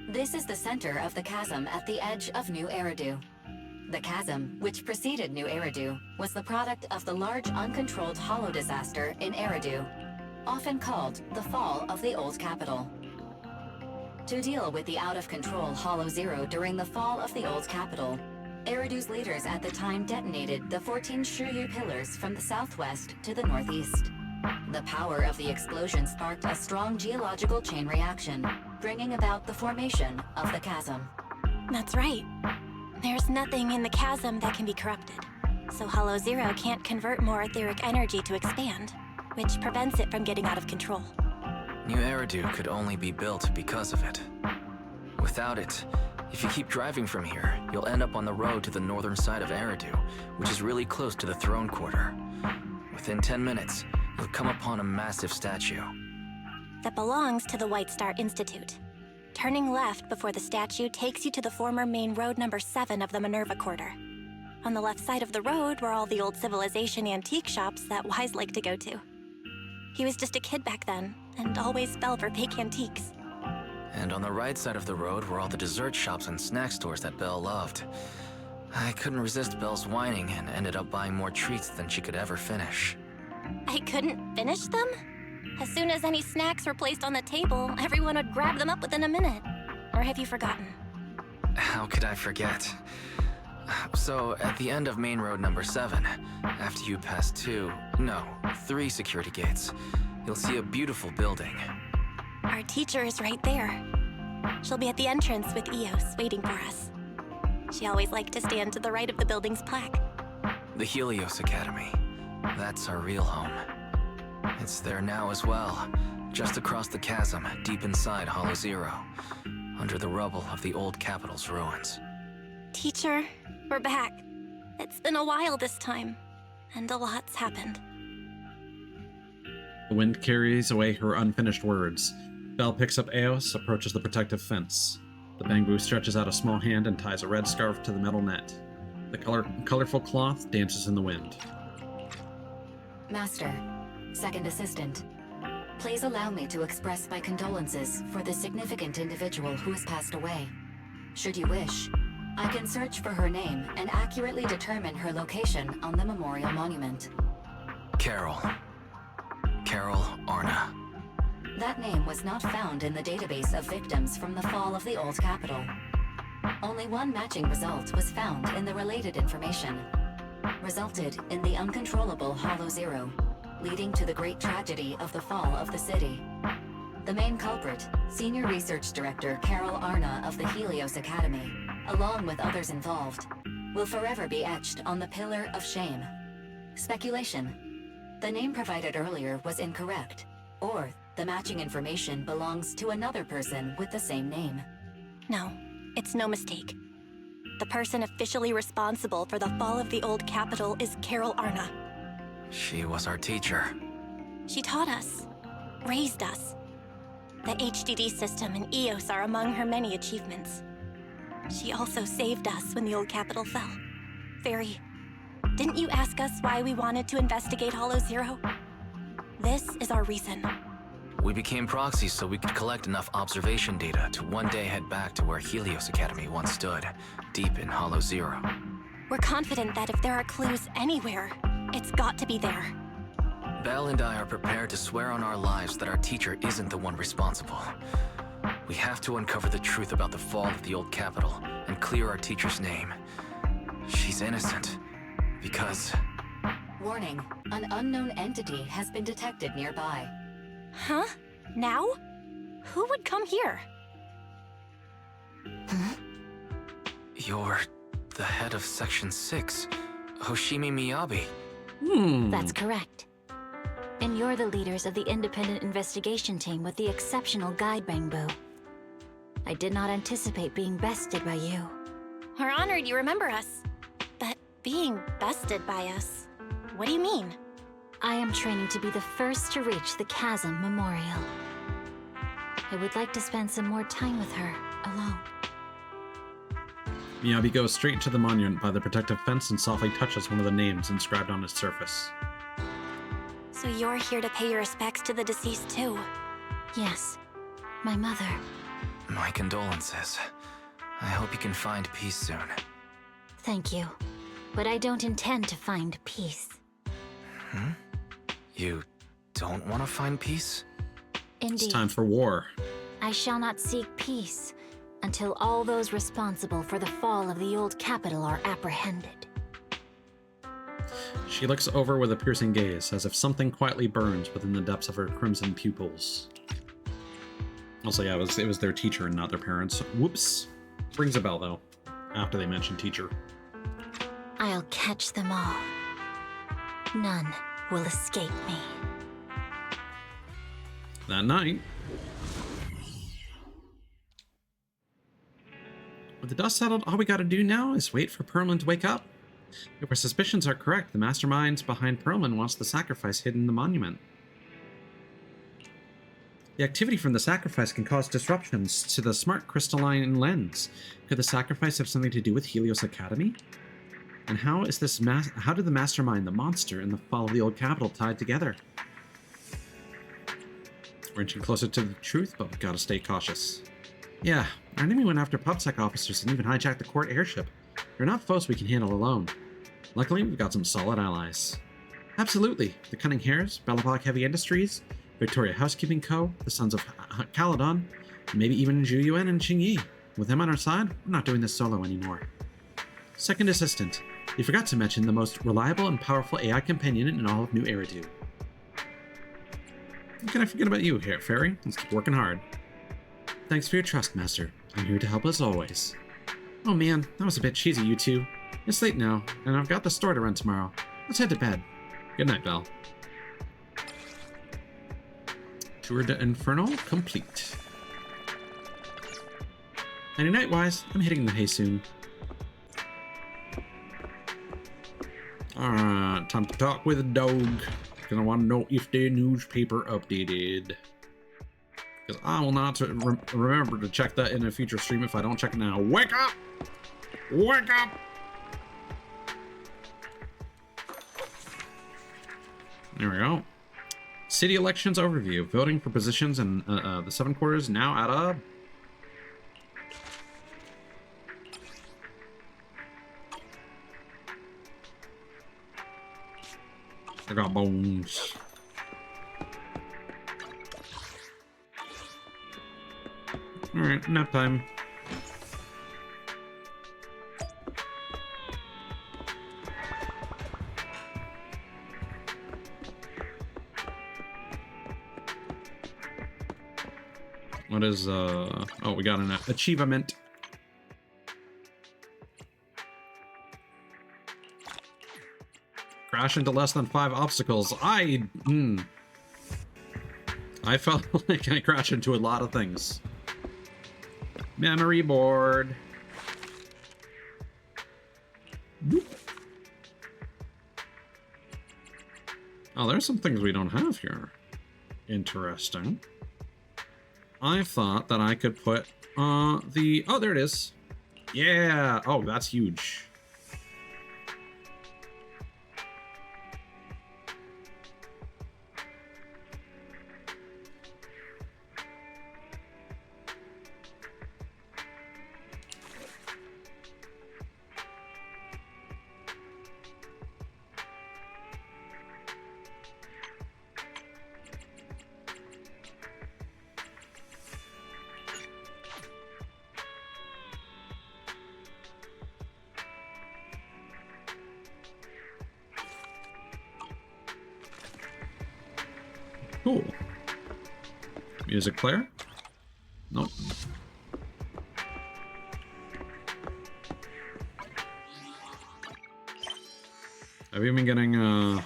This is the center of the chasm at the edge of New Eridu. The chasm, which preceded New Eridu, was the product of the large uncontrolled hollow disaster in Eridu, often called the fall of the old capital. To deal with the out-of-control Hollow Zero during the fall of the old capital, Eridu's leaders at the time detonated the 14 Shuryu pillars from the southwest to the northeast. The power of the explosion sparked a strong geological chain reaction, bringing about the formation of the chasm. That's right. There's nothing in the chasm that can be corrupted, so Hollow Zero can't convert more etheric energy to expand, which prevents it from getting out of control. New Eridu could only be built because of it. Without it, if you keep driving from here, you'll end up on the road to the northern side of Eridu, which is really close to the throne quarter. Within 10 minutes, you'll come upon a massive statue. That belongs to the White Star Institute. Turning left before the statue takes you to the former main road number 7 of the Minerva Quarter. On the left side of the road were all the old civilization antique shops that Wise liked to go to. He was just a kid back then, and always fell for fake antiques. And on the right side of the road were all the dessert shops and snack stores that Belle loved. I couldn't resist Belle's whining and ended up buying more treats than she could ever finish. I couldn't finish them? As soon as any snacks were placed on the table, everyone would grab them up within a minute. Or have you forgotten? How could I forget? So, at the end of main road number 7, after you pass 3 security gates, you'll see a beautiful building. Our teacher is right there. She'll be at the entrance with Eos waiting for us. She always liked to stand to the right of the building's plaque. The Helios Academy. That's our real home. It's there now as well, just across the chasm, deep inside Hollow Zero, under the rubble of the old capital's ruins. Teacher, we're back. It's been a while this time, and a lot's happened. The wind carries away her unfinished words. Belle picks up Eos, approaches the protective fence. The bamboo stretches out a small hand and ties a red scarf to the metal net. The colorful cloth dances in the wind. Master, second assistant, please allow me to express my condolences for the significant individual who has passed away. Should you wish, I can search for her name and accurately determine her location on the memorial monument. Carol Arna. That name was not found in the database of victims from the fall of the old capital. Only one matching result was found in the related information. Resulted in the uncontrollable Hollow Zero, leading to the great tragedy of the fall of the city. The main culprit, Senior Research Director Carol Arna of the Helios Academy, along with others involved, will forever be etched on the Pillar of Shame. Speculation. The name provided earlier was incorrect, or the matching information belongs to another person with the same name. No, it's no mistake. The person officially responsible for the fall of the old capital is Carol Arna. She was our teacher. She taught us, raised us. The HDD system and Eos are among her many achievements. She also saved us when the old capital fell. Fairy, didn't you ask us why we wanted to investigate Hollow Zero? This is our reason. We became proxies so we could collect enough observation data to one day head back to where Helios Academy once stood, deep in Hollow Zero. We're confident that if there are clues anywhere, it's got to be there. Belle and I are prepared to swear on our lives that our teacher isn't the one responsible. We have to uncover the truth about the fall of the old capital and clear our teacher's name. She's innocent, because... Warning, an unknown entity has been detected nearby. Huh? Now? Who would come here? You're the head of Section 6, Hoshimi Miyabi. That's correct. And you're the leaders of the independent investigation team with the exceptional guide bamboo. I did not anticipate being bested by you. We're honored you remember us. But being bested by us, what do you mean? I am training to be the first to reach the Chasm Memorial. I would like to spend some more time with her, alone. Miyabi goes straight to the monument by the protective fence and softly touches one of the names inscribed on its surface. So you're here to pay your respects to the deceased too? Yes, my mother. My condolences. I hope you can find peace soon. Thank you, but I don't intend to find peace. You don't want to find peace? Indeed. It's time for war. I shall not seek peace until all those responsible for the fall of the old capital are apprehended. She looks over with a piercing gaze, as if something quietly burns within the depths of her crimson pupils. Also, yeah, it was their teacher and not their parents. Whoops. Rings a bell, though, after they mention teacher. I'll catch them all. None will escape me. That night, with the dust settled, all we gotta do now is wait for Perlman to wake up. If our suspicions are correct, the mastermind behind Perlman wants the sacrifice hidden in the monument. The activity from the sacrifice can cause disruptions to the smart crystalline lens. Could the sacrifice have something to do with Helios Academy? And how is this how did the mastermind, the monster, and the fall of the old capital tied together? We're inching closer to the truth, but we gotta stay cautious. Yeah, our enemy went after PubSec officers and even hijacked the court airship. They're not foes we can handle alone. Luckily, we've got some solid allies. Absolutely, the Cunning Hares, Belobog Heavy Industries, Victoria Housekeeping Co., the Sons of Caledon, and maybe even Zhu Yuan and Qing Yi. With them on our side, we're not doing this solo anymore. Second assistant, you forgot to mention the most reliable and powerful AI companion in all of New Eridu. How can I forget about you here, Fairy? Let's keep working hard. Thanks for your trust, Master. I'm here to help as always. Oh man, that was a bit cheesy, you two. It's late now, and I've got the store to run tomorrow. Let's head to bed. Good night, Belle. Tour de Inferno complete. Any night-wise, I'm hitting the hay soon. Alright, time to talk with a dog. Because I want to know if the newspaper updated. Because I will not remember to check that in a future stream if I don't check it now. Wake up! Wake up! There we go. City elections overview. Voting for positions in the 7 quarters now at a... I got bones. Alright, nap time. What is, oh, we got an achievement. Crash into less than 5 obstacles. I felt like I crashed into a lot of things. Memory board. Boop. Oh, there's some things we don't have here. Interesting. I thought that I could put oh, there it is. Yeah. Oh, that's huge. Cool. Music player? Nope. Have you been getting,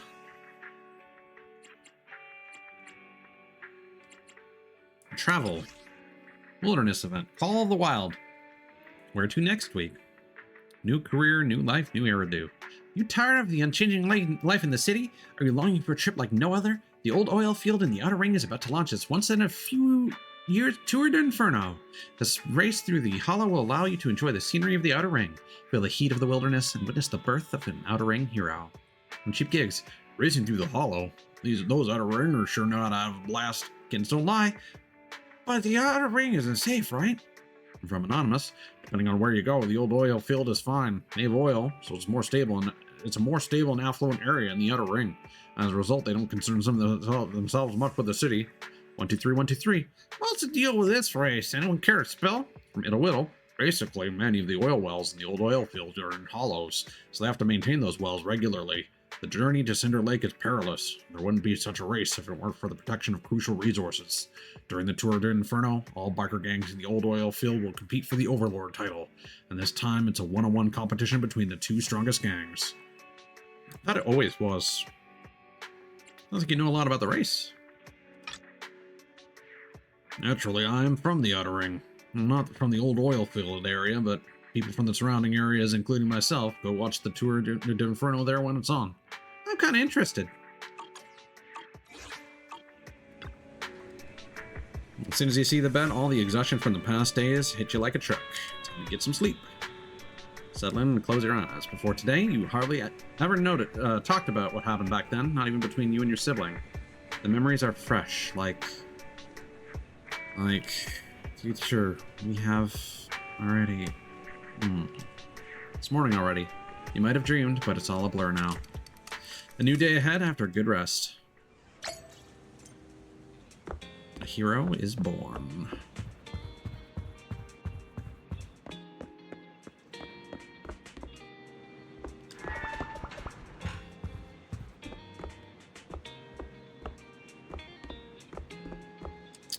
travel. Wilderness event. Call of the Wild. Where to next week? New career, new life, new era do. You tired of the unchanging life in the city? Are you longing for a trip like no other? The old oil field in the Outer Ring is about to launch its once in a few years Tour de Inferno. This race through the Hollow will allow you to enjoy the scenery of the Outer Ring, feel the heat of the wilderness, and witness the birth of an Outer Ring hero. From cheap gigs, racing through the Hollow. Those Outer Ringers sure know how to have a blast. Kids don't lie. But the Outer Ring isn't safe, right? And from Anonymous, depending on where you go, the old oil field is fine. They have oil, so it's more stable, and it's a more stable and affluent area in the Outer Ring. As a result, they don't concern themselves much with the city. 123, 123. What's the deal with this race? Anyone care to spill? From Ittle Whittle. Basically, many of the oil wells in the old oil fields are in hollows, so they have to maintain those wells regularly. The journey to Cinder Lake is perilous. There wouldn't be such a race if it weren't for the protection of crucial resources. During the Tour de Inferno, all biker gangs in the old oil field will compete for the Overlord title, and this time it's a one-on-one competition between the 2 strongest gangs. I thought it always was. Sounds like you know a lot about the race. Naturally, I am from the Outer Ring. Not from the old oil field area, but people from the surrounding areas, including myself, go watch the Tour de Inferno there when it's on. I'm kind of interested. As soon as you see the bed, all the exhaustion from the past days hit you like a truck. Time to get some sleep. Settle in and close your eyes. Before today, you hardly ever talked about what happened back then, not even between you and your sibling. The memories are fresh, like, future we have already. It's morning already. You might have dreamed, but it's all a blur now. A new day ahead after a good rest. A hero is born.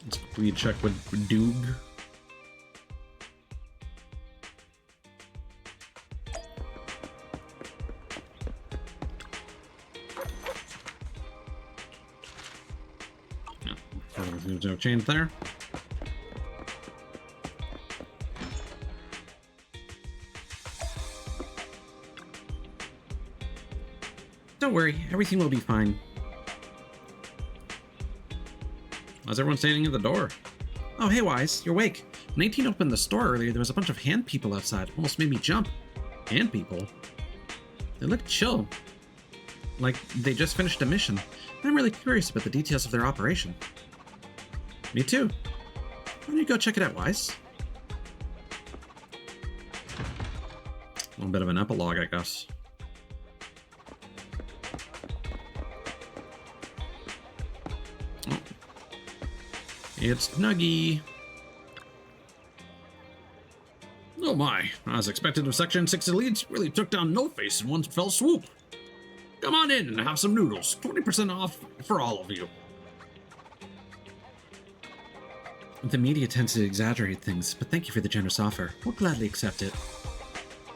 Let's quickly check with Doog. No change there. Don't worry, everything will be fine. How's everyone standing at the door? Oh, hey, Wise, you're awake. When 18 opened the store earlier, there was a bunch of hand people outside. Almost made me jump. Hand people? They look chill. Like they just finished a mission. I'm really curious about the details of their operation. Me too. Why don't you go check it out, Wise? A little bit of an epilogue, I guess. Oh. It's Nuggy. Oh my, as expected of Section 6 elites, really took down No Face in one fell swoop. Come on in and have some noodles. 20% off for all of you. The media tends to exaggerate things, but thank you for the generous offer. We'll gladly accept it.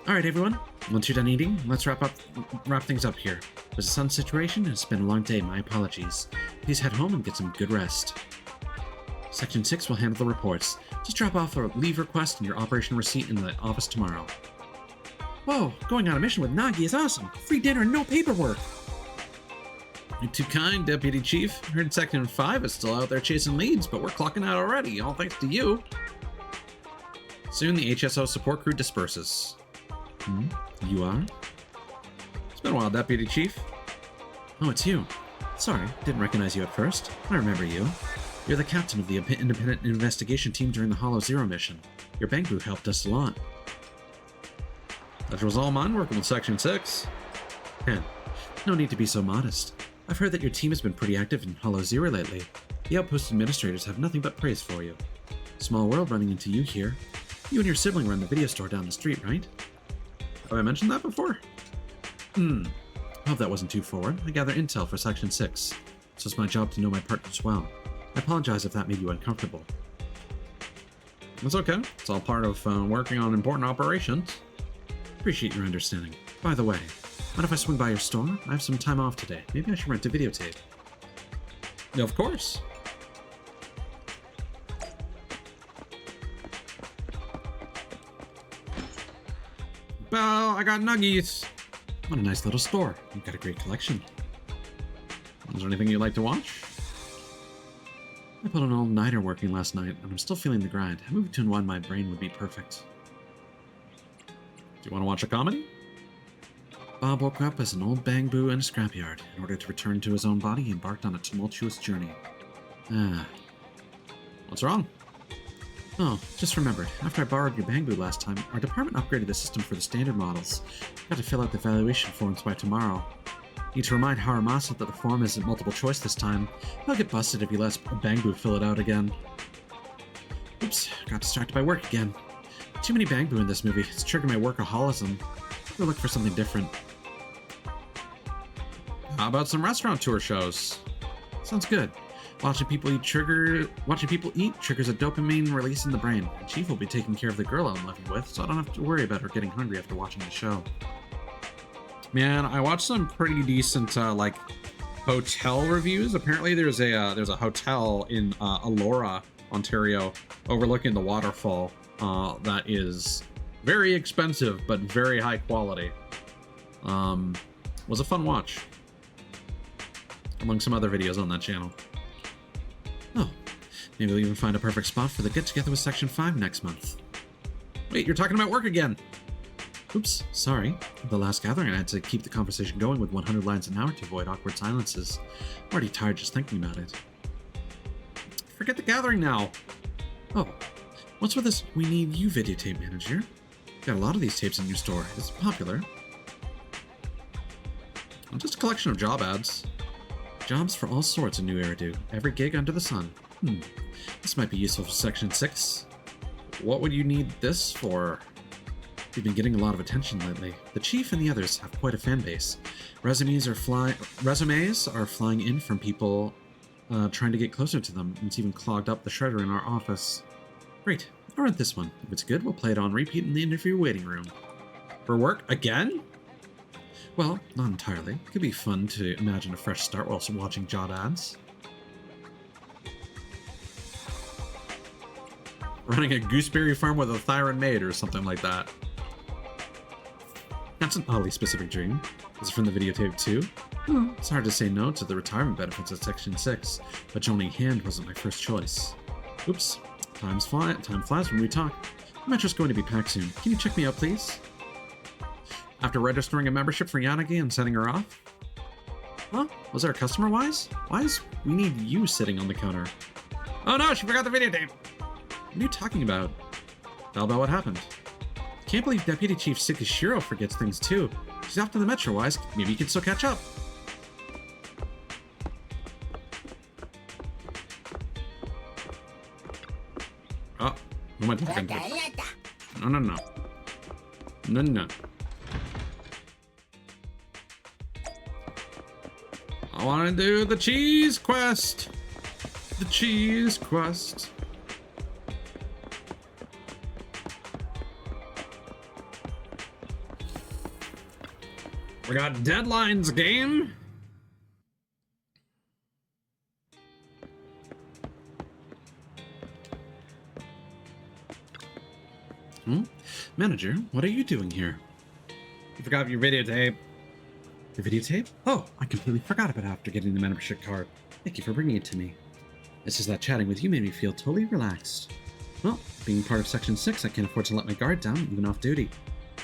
Alright everyone, once you're done eating, let's wrap things up here. There's a sun situation and it's been a long day, my apologies. Please head home and get some good rest. Section 6 will handle the reports. Just drop off a leave request and your operation receipt in the office tomorrow. Whoa, going on a mission with Nagi is awesome. Free dinner and no paperwork. You're too kind, Deputy Chief. Heard Section 5 is still out there chasing leads, but we're clocking out already, all thanks to you. Soon the HSO support crew disperses. You are? It's been a while, Deputy Chief. Oh, it's you. Sorry, didn't recognize you at first. I remember you. You're the captain of the independent investigation team during the Hollow Zero mission. Your Bangboo helped us a lot. That was all mine working with Section 6. Ken, no need to be so modest. I've heard that your team has been pretty active in Hollow Zero lately. The outpost administrators have nothing but praise for you. Small world running into you here. You and your sibling run the video store down the street, right? Have I mentioned that before? Hope that wasn't too forward. I gather intel for Section 6, so it's my job to know my partners well. I apologize if that made you uncomfortable. That's okay. It's all part of working on important operations. Appreciate your understanding. By the way, mind if I swing by your store? I have some time off today. Maybe I should rent a videotape. Yeah, of course. Well, I got nuggies. What a nice little store. You've got a great collection. Is there anything you'd like to watch? I put an all-nighter working last night, and I'm still feeling the grind. A movie to unwind my brain would be perfect. Do you want to watch a comedy? Bob woke up as an old Bangboo in a scrapyard. In order to return to his own body, he embarked on a tumultuous journey. What's wrong? Oh, just remembered. After I borrowed your Bangboo last time, our department upgraded the system for the standard models. Got to fill out the evaluation forms by tomorrow. Need to remind Haramasa that the form isn't multiple choice this time. He'll get busted if he lets Bangboo fill it out again. Oops, got distracted by work again. Too many Bangboo in this movie. It's triggered my workaholism. We'll look for something different. How about some restaurant tour shows? Sounds good. Watching people eat triggers a dopamine release in the brain. And Chief will be taking care of the girl I'm living with, so I don't have to worry about her getting hungry after watching the show. Man, I watched some pretty decent like hotel reviews. Apparently, there's a hotel in Elora, Ontario, overlooking the waterfall. That is very expensive but very high quality. Was a fun watch. Among some other videos on that channel. Oh, maybe we'll even find a perfect spot for the get-together with Section 5 next month. Wait, you're talking about work again! Oops, sorry. The last gathering I had to keep the conversation going with 100 lines an hour to avoid awkward silences. I'm already tired just thinking about it. Forget the gathering now! Oh, what's with this We Need You videotape manager? Got a lot of these tapes in your store. It's popular. Just a collection of job ads. Jobs for all sorts in New Eridu. Every gig under the sun. This might be useful for Section 6. What would you need this for? You've been getting a lot of attention lately. The Chief and the others have quite a fan base. Resumes are flying in from people trying to get closer to them. It's even clogged up the shredder in our office. Great. I'll rent this one. If it's good, we'll play it on repeat in the interview waiting room. For work again? Well, not entirely. It could be fun to imagine a fresh start whilst watching job ads. Running a gooseberry farm with a Thyron maid or something like that. That's an oddly specific dream. Is it from the videotape too? It's hard to say no to the retirement benefits of Section 6, but joining hand wasn't my first choice. Oops. Time flies when we talk. The metro's going to be packed soon. Can you check me out, please? After registering a membership for Yanagi and sending her off? Huh? Was there a customer wise? Why is we need you sitting on the counter? Oh no, she forgot the videotape! What are you talking about? Tell about what happened. Can't believe Deputy Chief Sekishiro forgets things too. She's off to the metro wise. Maybe you can still catch up. Oh, who am I talking to? No. No. I want to do the cheese quest. The cheese quest. We got deadlines, game. Manager, what are you doing here? You forgot your videotape. Your videotape? Oh, I completely forgot about it after getting the membership card. Thank you for bringing it to me. It's just that chatting with you made me feel totally relaxed. Well, being part of Section 6, I can't afford to let my guard down, even off duty.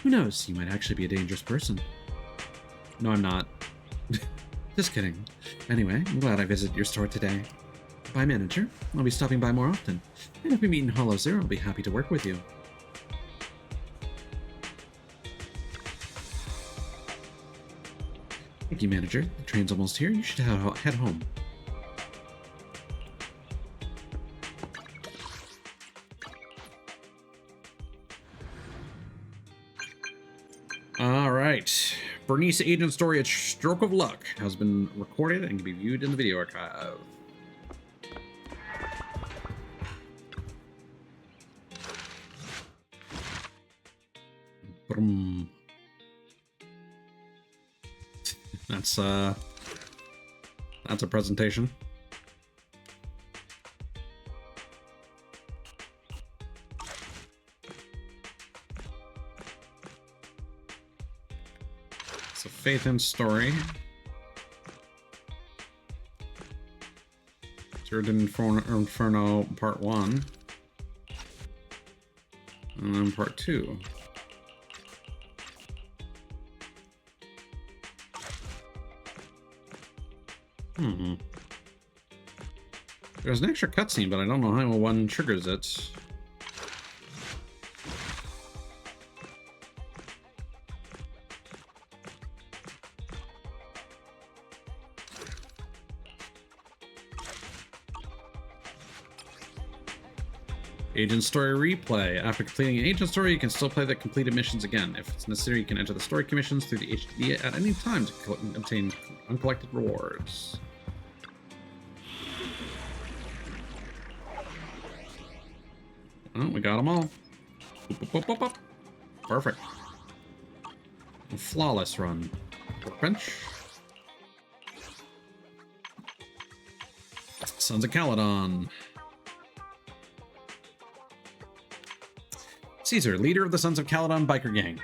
Who knows, you might actually be a dangerous person. No, I'm not. Just kidding. Anyway, I'm glad I visited your store today. Bye, manager. I'll be stopping by more often. And if we meet in Hollow Zero, I'll be happy to work with you. Thank you, manager. The train's almost here. You should head home. All right. Bernice agent story, A Stroke of Luck, has been recorded and can be viewed in the video archive. Brum. That's a presentation. It's a Faith in story. Third Inferno Part 1. And then Part 2. There's an extra cutscene, but I don't know how one triggers it. Agent Story Replay. After completing an Agent Story, you can still play the completed missions again. If it's necessary, you can enter the story commissions through the HDD at any time to obtain uncollected rewards. Oh, we got them all. Perfect. A flawless run. Workbench. Sons of Caledon. Caesar, leader of the Sons of Caledon biker gang.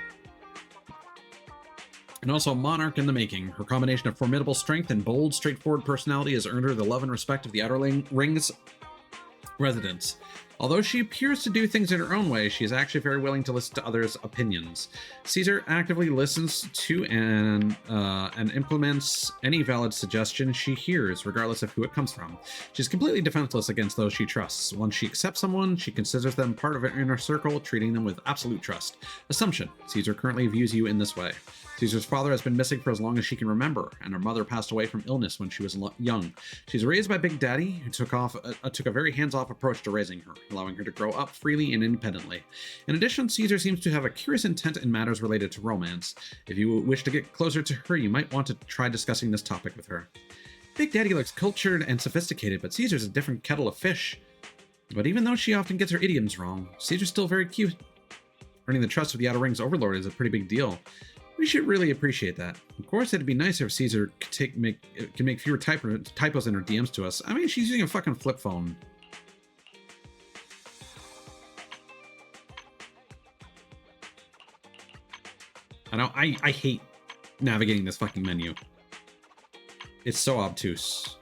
And also monarch in the making. Her combination of formidable strength and bold, straightforward personality has earned her the love and respect of the Outer Rings residents. Although she appears to do things in her own way, she is actually very willing to listen to others' opinions. Caesar actively listens to and implements any valid suggestion she hears, regardless of who it comes from. She's completely defenseless against those she trusts. Once she accepts someone, she considers them part of her inner circle, treating them with absolute trust. Assumption. Caesar currently views you in this way. Caesar's father has been missing for as long as she can remember, and her mother passed away from illness when she was young. She's raised by Big Daddy, who took a very hands-off approach to raising her, allowing her to grow up freely and independently. In addition, Caesar seems to have a curious intent in matters related to romance. If you wish to get closer to her, you might want to try discussing this topic with her. Big Daddy looks cultured and sophisticated, but Caesar's a different kettle of fish. But even though she often gets her idioms wrong, Caesar's still very cute. Earning the trust of the Outer Rings Overlord is a pretty big deal. We should really appreciate that. Of course, it'd be nicer if Caesar could make fewer typos in her DMs to us. I mean, she's using a fucking flip phone. I hate navigating this fucking menu. It's so obtuse.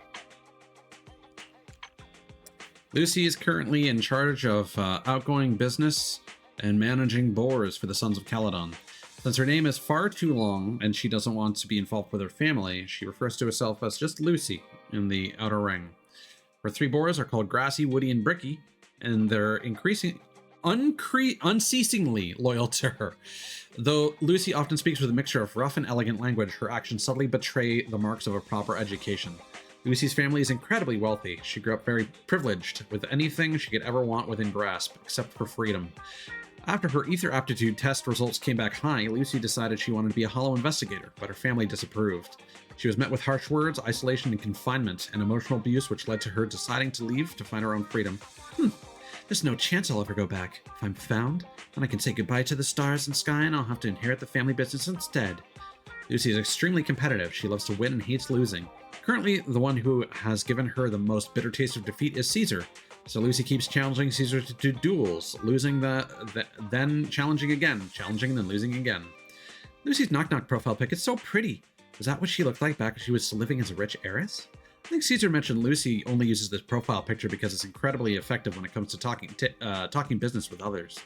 Lucy is currently in charge of outgoing business and managing boars for the Sons of Caledon. Since her name is far too long and she doesn't want to be involved with her family, she refers to herself as just Lucy in the outer ring. Her 3 boars are called Grassy, Woody, and Bricky, and they're unceasingly loyal to her. Though Lucy often speaks with a mixture of rough and elegant language, her actions subtly betray the marks of a proper education. Lucy's family is incredibly wealthy. She grew up very privileged, with anything she could ever want within grasp, except for freedom. After her ether aptitude test results came back high, Lucy decided she wanted to be a hollow investigator, but her family disapproved. She was met with harsh words, isolation, and confinement, and emotional abuse, which led to her deciding to leave to find her own freedom. There's no chance I'll ever go back. If I'm found, then I can say goodbye to the stars and sky, and I'll have to inherit the family business instead. Lucy is extremely competitive. She loves to win and hates losing. Currently, the one who has given her the most bitter taste of defeat is Caesar. So Lucy keeps challenging Caesar to duels, losing then challenging again, challenging then losing again. Lucy's knock-knock profile pic is so pretty. Is that what she looked like back when she was living as a rich heiress? I think Caesar mentioned Lucy only uses this profile picture because it's incredibly effective when it comes to talking business with others.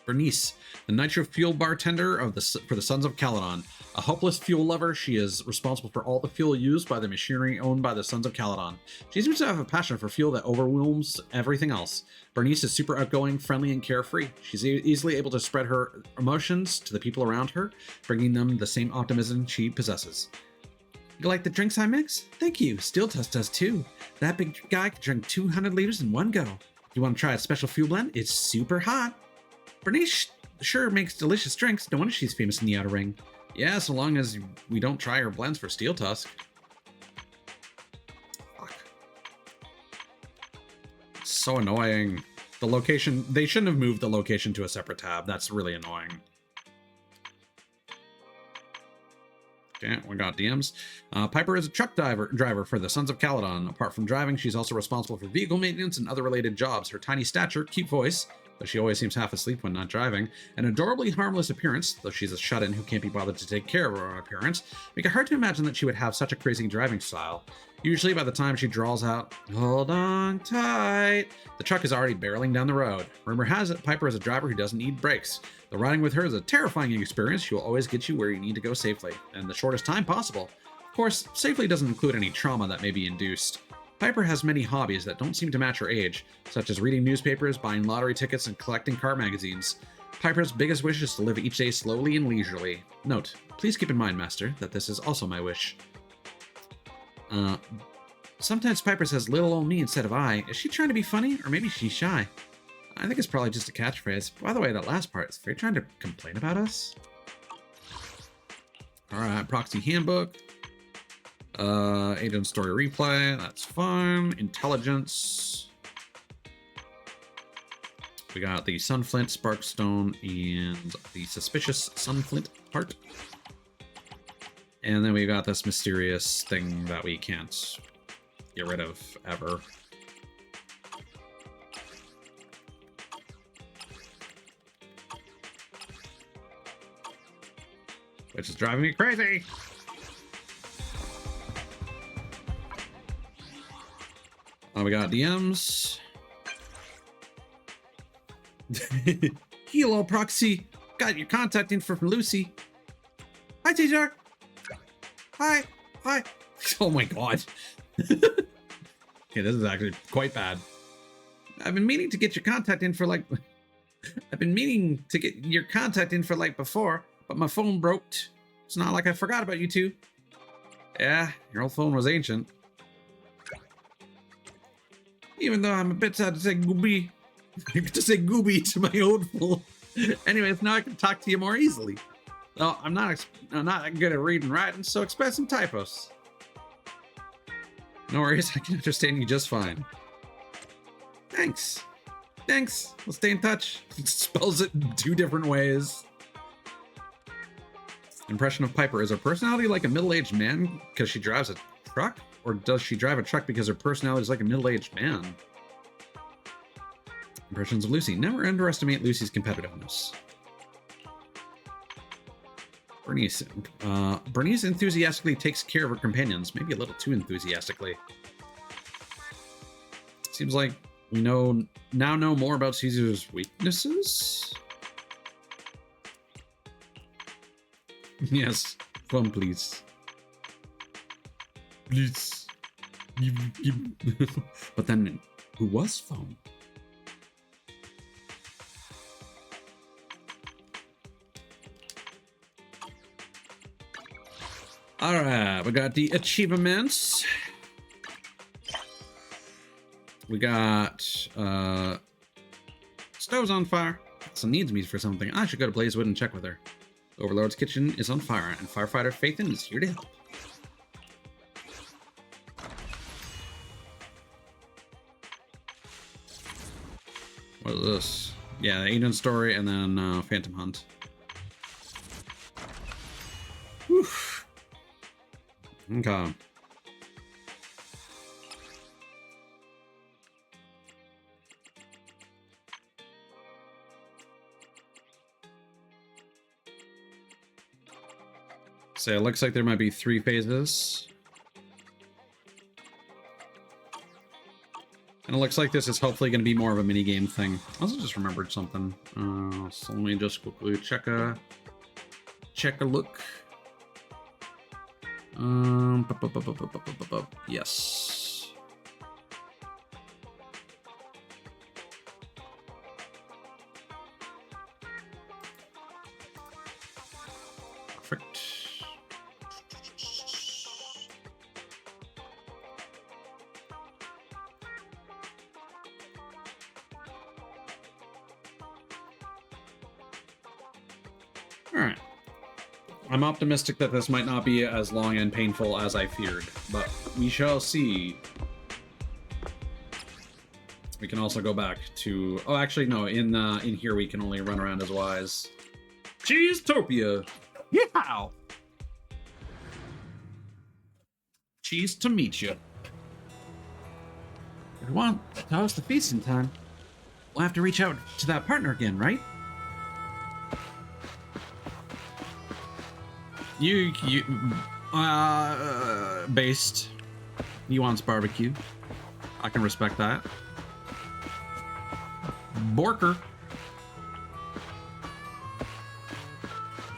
Bernice, the nitro fuel bartender for the Sons of Caledon. A hopeless fuel lover, she is responsible for all the fuel used by the machinery owned by the Sons of Caledon. She seems to have a passion for fuel that overwhelms everything else. Bernice is super outgoing, friendly, and carefree. She's easily able to spread her emotions to the people around her, bringing them the same optimism she possesses. You like the drinks I mix? Thank you. Steel Tusk does too. That big guy can drink 200 liters in one go. You want to try a special fuel blend? It's super hot. Bernice sure makes delicious drinks. No wonder she's famous in the outer ring. Yeah, so long as we don't try her blends for Steel Tusk. Fuck. So annoying. The location, they shouldn't have moved the location to a separate tab. That's really annoying. Okay, we got DMs. Piper is a truck driver for the Sons of Caledon. Apart from driving, she's also responsible for vehicle maintenance and other related jobs. Her tiny stature, cute voice, though she always seems half asleep when not driving, an adorably harmless appearance, though she's a shut-in who can't be bothered to take care of her own appearance, make it hard to imagine that she would have such a crazy driving style. Usually by the time she draws out, "Hold on tight," the truck is already barreling down the road. Rumor has it Piper is a driver who doesn't need brakes. Though riding with her is a terrifying experience, she will always get you where you need to go safely, and the shortest time possible. Of course, safely doesn't include any trauma that may be induced. Piper has many hobbies that don't seem to match her age, such as reading newspapers, buying lottery tickets, and collecting car magazines. Piper's biggest wish is to live each day slowly and leisurely. Note, please keep in mind, Master, that this is also my wish. Sometimes Piper says little old me instead of I. Is she trying to be funny, or maybe she's shy? I think it's probably just a catchphrase. By the way, that last part, is Faye trying to complain about us? Alright, proxy handbook. Agent story replay, that's fine. Intelligence. We got the Sunflint, Sparkstone, and the Suspicious Sunflint part. And then we got this mysterious thing that we can't get rid of ever. Which is driving me crazy. We got DMs. Hello, Proxy. Got your contact info from Lucy. Hi, teacher. Hi. Hi. Oh my god. Okay, this is actually quite bad. I've been meaning to get your contact info like... before, but my phone broke. It's not like I forgot about you two. Yeah, your old phone was ancient. Even though I'm a bit sad to say gooby. To my old phone. Anyways, now I can talk to you more easily. Well, I'm not good at reading and writing, so expect some typos. No worries, I can understand you just fine. Thanks. We'll stay in touch. It spells it in 2 different ways. Impression of Piper. Is her personality like a middle-aged man because she drives a truck? Or does she drive a truck because her personality is like a middle-aged man? Impressions of Lucy. Never underestimate Lucy's competitiveness. Bernice. Bernice enthusiastically takes care of her companions, maybe a little too enthusiastically. Seems like we now know more about Caesar's weaknesses. Yes, phone, please. Please. But then, who was phone? Alright, we got the achievements. We got stove's on fire. So needs me for something. I should go to Blazewood and check with her. The Overlord's kitchen is on fire, and firefighter Phaethon is here to help. What is this? Yeah, Aiden story and then Phantom Hunt. Whew. Okay. So it looks like there might be 3 phases. And it looks like this is hopefully going to be more of a mini-game thing. I also just remembered something. So let me just quickly check a look. Yes. Perfect. All right. I'm optimistic that this might not be as long and painful as I feared, but we shall see. We can also go back to... Oh, actually, no. In here, we can only run around as Wise. Cheese-topia! Yeah! Cheese to meet you. If you want to host the feast in time, we'll have to reach out to that partner again, right? Based. He wants barbecue. I can respect that. Borker.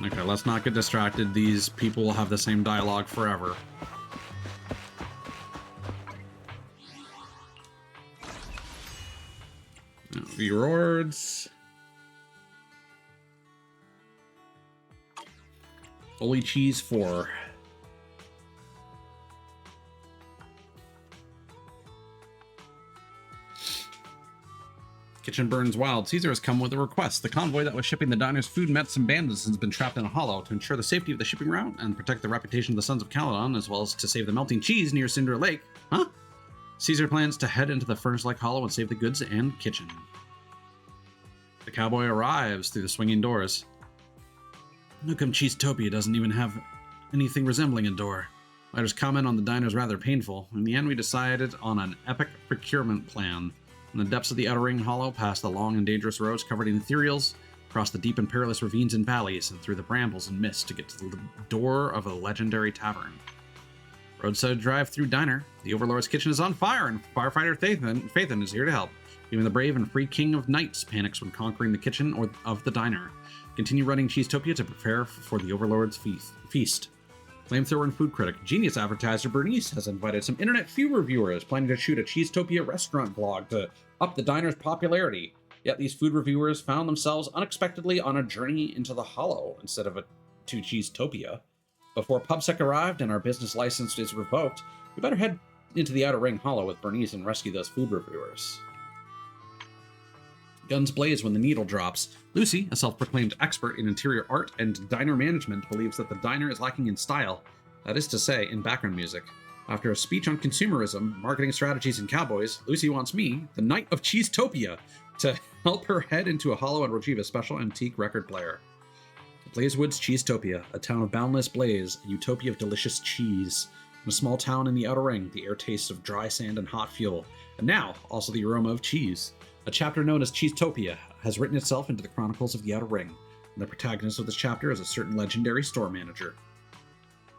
Okay, let's not get distracted. These people will have the same dialogue forever. Rewards. Holy cheese 4. Kitchen burns wild. Caesar has come with a request. The convoy that was shipping the diner's food met some bandits and has been trapped in a hollow. To ensure the safety of the shipping route and protect the reputation of the Sons of Caledon, as well as to save the melting cheese near Cinder Lake. Huh? Caesar plans to head into the furnace-like hollow and save the goods and kitchen. The cowboy arrives through the swinging doors. How come Cheesetopia doesn't even have anything resembling a door? Writer's comment on the diner is rather painful. In the end, we decided on an epic procurement plan. In the depths of the Outer Ring Hollow, past the long and dangerous roads covered in ethereals, across the deep and perilous ravines and valleys, and through the brambles and mist to get to the door of a legendary tavern. Roadside drive-through diner. The Overlord's kitchen is on fire, and firefighter Phaethon is here to help. Even the brave and free King of Knights panics when conquering the kitchen of the diner. Continue running Cheesetopia to prepare for the Overlord's feast. Flamethrower and food critic, genius advertiser Bernice has invited some internet food reviewers planning to shoot a Cheesetopia restaurant vlog to up the diner's popularity. Yet these food reviewers found themselves unexpectedly on a journey into the Hollow instead of to Cheesetopia. Before PubSec arrived and our business license is revoked, we better head into the Outer Ring Hollow with Bernice and rescue those food reviewers. Guns blaze when the needle drops. Lucy, a self-proclaimed expert in interior art and diner management, believes that the diner is lacking in style, that is to say, in background music. After a speech on consumerism, marketing strategies, and cowboys, Lucy wants me, the Knight of Cheesetopia, to help her head into a hollow and retrieve a special antique record player. Blazewood's Cheesetopia, a town of boundless blaze, a utopia of delicious cheese. In a small town in the Outer Ring, the air tastes of dry sand and hot fuel, and now also the aroma of cheese. A chapter known as Cheesetopia has written itself into the chronicles of the Outer Ring. The protagonist of this chapter is a certain legendary store manager.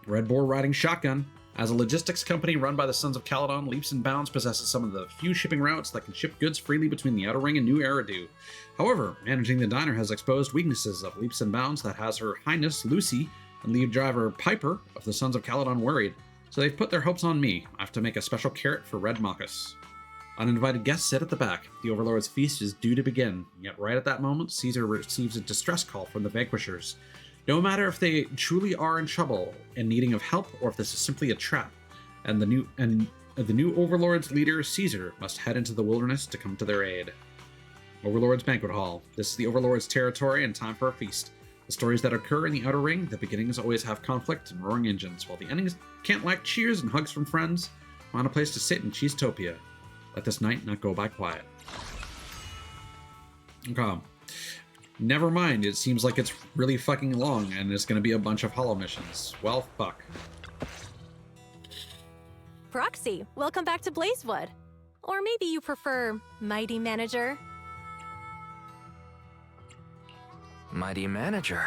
Red Boar riding shotgun. As a logistics company run by the Sons of Caledon, Leaps and Bounds possesses some of the few shipping routes that can ship goods freely between the Outer Ring and New Eridu. However, managing the diner has exposed weaknesses of Leaps and Bounds that has Her Highness Lucy and lead driver Piper of the Sons of Caledon worried, so they've put their hopes on me. I have to make a special carrot for Red Marcus. Uninvited guests sit at the back. The Overlord's feast is due to begin, yet right at that moment, Caesar receives a distress call from the vanquishers. No matter if they truly are in trouble and needing of help, or if this is simply a trap, and the new Overlord's leader, Caesar, must head into the wilderness to come to their aid. Overlord's Banquet Hall. This is the Overlord's territory and time for a feast. The stories that occur in the Outer Ring, the beginnings always have conflict and roaring engines, while the endings can't lack cheers and hugs from friends. Find a place to sit in Cheesetopia. Let this night not go by quiet. Okay. Never mind, it seems like it's really fucking long and there's gonna be a bunch of hollow missions. Well, fuck. Proxy, welcome back to Blazewood. Or maybe you prefer Mighty Manager. Mighty Manager.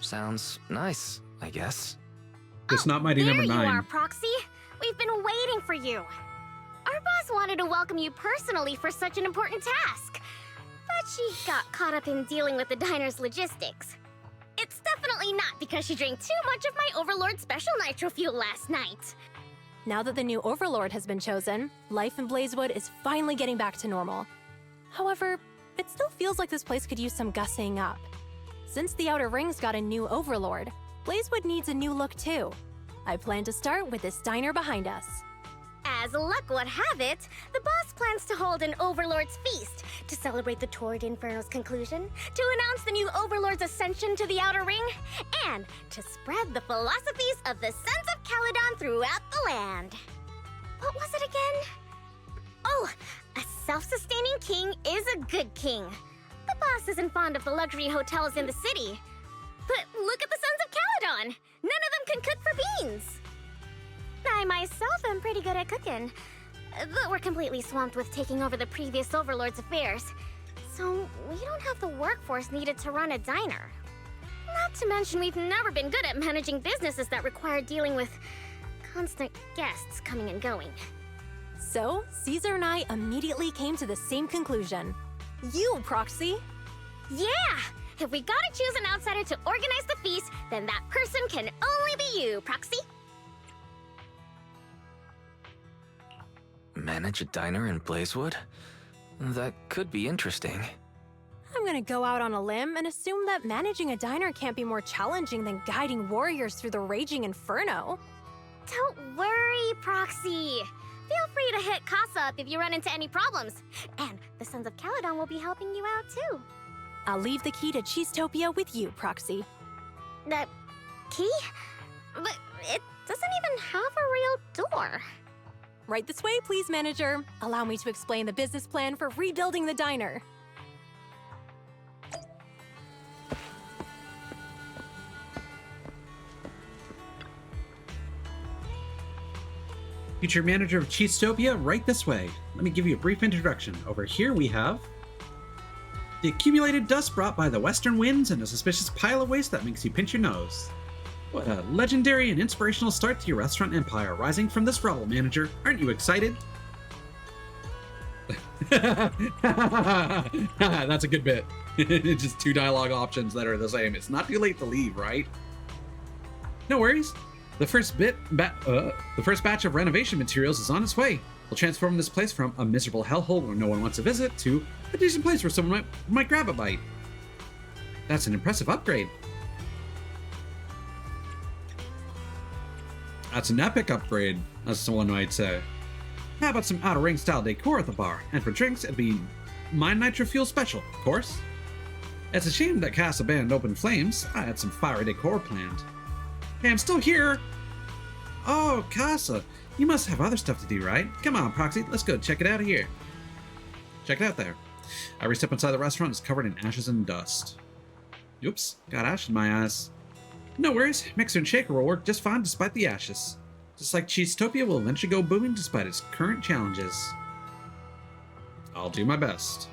Sounds nice, I guess. It's not Mighty number 9. There you are, Proxy. We've been waiting for you. Our boss wanted to welcome you personally for such an important task, but she got caught up in dealing with the diner's logistics. It's definitely not because she drank too much of my Overlord special nitro fuel last night. Now that the new Overlord has been chosen, life in Blazewood is finally getting back to normal. However, it still feels like this place could use some gussying up. Since the Outer Ring's got a new Overlord, Blazewood needs a new look too. I plan to start with this diner behind us. As luck would have it, the boss plans to hold an Overlord's feast to celebrate the Torrid Inferno's conclusion, to announce the new Overlord's ascension to the Outer Ring, and to spread the philosophies of the Sons of Caledon throughout the land. What was it again? Oh, a self-sustaining king is a good king. The boss isn't fond of the luxury hotels in the city. But look at the Sons of Caledon! None of them can cook for beans! I myself am pretty good at cooking, but we're completely swamped with taking over the previous Overlord's affairs, so we don't have the workforce needed to run a diner. Not to mention we've never been good at managing businesses that require dealing with constant guests coming and going. So, Caesar and I immediately came to the same conclusion. You, Proxy! Yeah! If we gotta choose an outsider to organize the feast, then that person can only be you, Proxy! Manage a diner in Blazewood? That could be interesting. I'm gonna go out on a limb and assume that managing a diner can't be more challenging than guiding warriors through the raging inferno. Don't worry, Proxy! Feel free to hit Casa up if you run into any problems. And the Sons of Caledon will be helping you out too. I'll leave the key to Cheesetopia with you, Proxy. The key? But it doesn't even have a real door. Right this way, please, Manager. Allow me to explain the business plan for rebuilding the diner. Future manager of Cheesetopia, right this way. Let me give you a brief introduction. Over here we have the accumulated dust brought by the western winds and a suspicious pile of waste that makes you pinch your nose. What a legendary and inspirational start to your restaurant empire rising from this rubble, manager. Aren't you excited? That's a good bit. Just 2 dialogue options that are the same. It's not too late to leave, right? No worries. The first batch of renovation materials is on its way. We'll transform this place from a miserable hellhole where no one wants to visit to a decent place where someone might grab a bite. That's an impressive upgrade. That's an epic upgrade, as someone might say. How about some Outer Ring style decor at the bar? And for drinks, it'd be my Nitro Fuel Special, of course. It's a shame that Casa banned Open Flames. I had some fiery decor planned. Hey, I'm still here! Oh, Casa, you must have other stuff to do, right? Come on, Proxy, let's go check it out here. Check it out there. Every step inside the restaurant is covered in ashes and dust. Oops, got ash in my eyes. No worries, Mixer and Shaker will work just fine despite the ashes. Just like Cheesetopia will eventually go booming despite its current challenges. I'll do my best.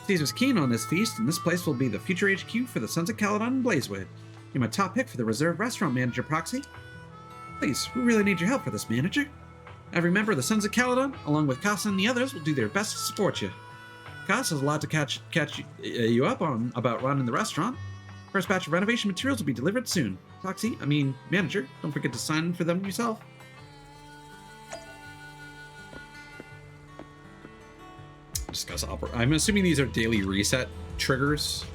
Caesar's keen on this feast, and this place will be the future HQ for the Sons of Caledon and Blazewood. You're my top pick for the reserve restaurant manager, Proxy. Please, we really need your help for this, manager. Every member of the Sons of Caledon, along with Casa and the others, will do their best to support you. Casa has a lot to catch you up on about running the restaurant. First batch of renovation materials will be delivered soon. Proxy, manager, don't forget to sign in for them yourself. Discuss I'm assuming these are daily reset triggers.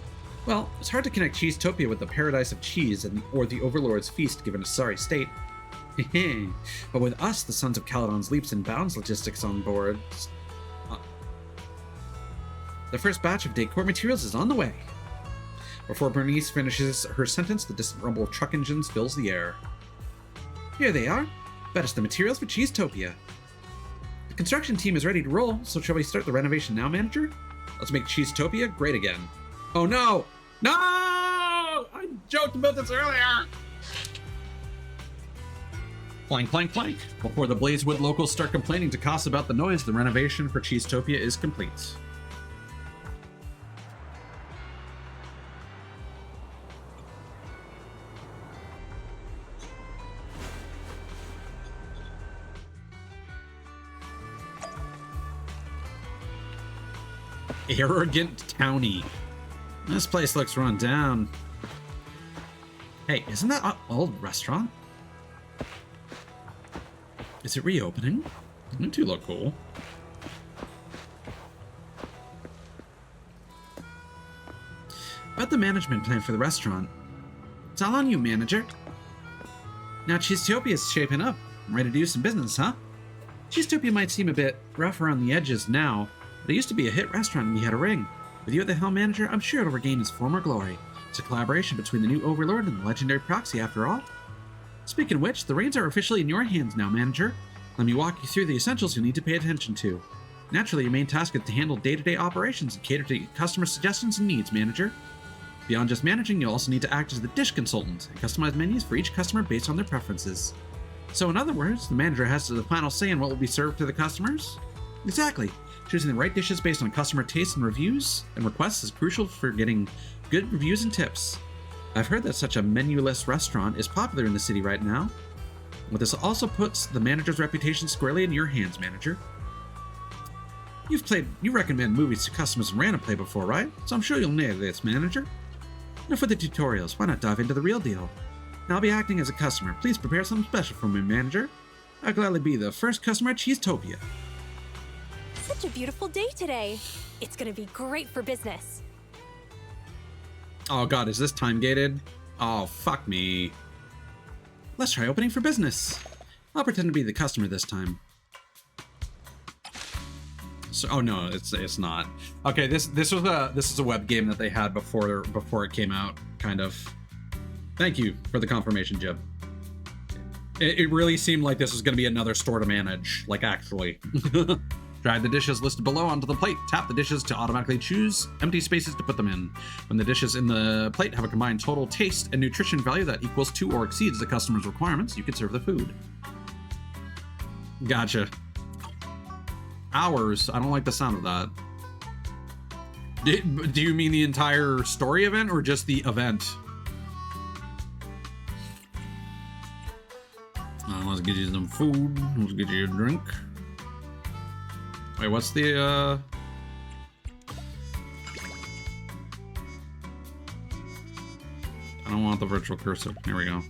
Well, it's hard to connect Cheesetopia with the paradise of cheese or the Overlord's feast given a sorry state. But with us, the Sons of Caledon's leaps and bounds logistics on board, the first batch of decor materials is on the way. Before Bernice finishes her sentence, the distant rumble of truck engines fills the air. Here they are. Fetch the materials for Cheesetopia. The construction team is ready to roll, so shall we start the renovation now, manager? Let's make Cheesetopia great again. Oh no! No! I joked about this earlier! Plank, plank, plank. Before the Blazewood locals start complaining to Casa about the noise, the renovation for Cheesetopia is complete. Arrogant townie. This place looks run down. Hey, isn't that an old restaurant? Is it reopening? You two look cool. About the management plan for the restaurant. It's all on you, manager. Now Cheesetopia is shaping up. I'm ready to do some business, huh? Cheesetopia might seem a bit rough around the edges now, but it used to be a hit restaurant and we had a ring. With you at the helm, manager, I'm sure it'll regain its former glory. It's a collaboration between the new Overlord and the legendary Proxy, after all. Speaking of which, the reins are officially in your hands now, manager. Let me walk you through the essentials you'll need to pay attention to. Naturally, your main task is to handle day-to-day operations and cater to customer suggestions and needs, manager. Beyond just managing, you'll also need to act as the dish consultant and customize menus for each customer based on their preferences. So in other words, the manager has the final say in what will be served to the customers? Exactly. Choosing the right dishes based on customer tastes and reviews and requests is crucial for getting good reviews and tips. I've heard that such a menu-less restaurant is popular in the city right now. But this also puts the manager's reputation squarely in your hands, manager. You recommend movies to customers in random play before, right? So I'm sure you'll nail this, manager. Enough with the tutorials, why not dive into the real deal? Now I'll be acting as a customer. Please prepare something special for me, manager. I'll gladly be the first customer at Cheesetopia. Such a beautiful day today. It's gonna be great for business. Oh god, is this time gated? Oh, fuck me. Let's try opening for business. I'll pretend to be the customer this time. So, oh no, it's not. Okay, this is a web game that they had before it came out, kind of. Thank you for the confirmation, Jib. It really seemed like this was going to be another store to manage, like actually. Drag the dishes listed below onto the plate. Tap the dishes to automatically choose empty spaces to put them in. When the dishes in the plate have a combined total taste and nutrition value that equals to or exceeds the customer's requirements, you can serve the food. Gotcha. Hours. I don't like the sound of that. Do you mean the entire story event or just the event? Let's get you some food. Let's get you a drink. Wait, what's the, I don't want the virtual cursor. Here we go.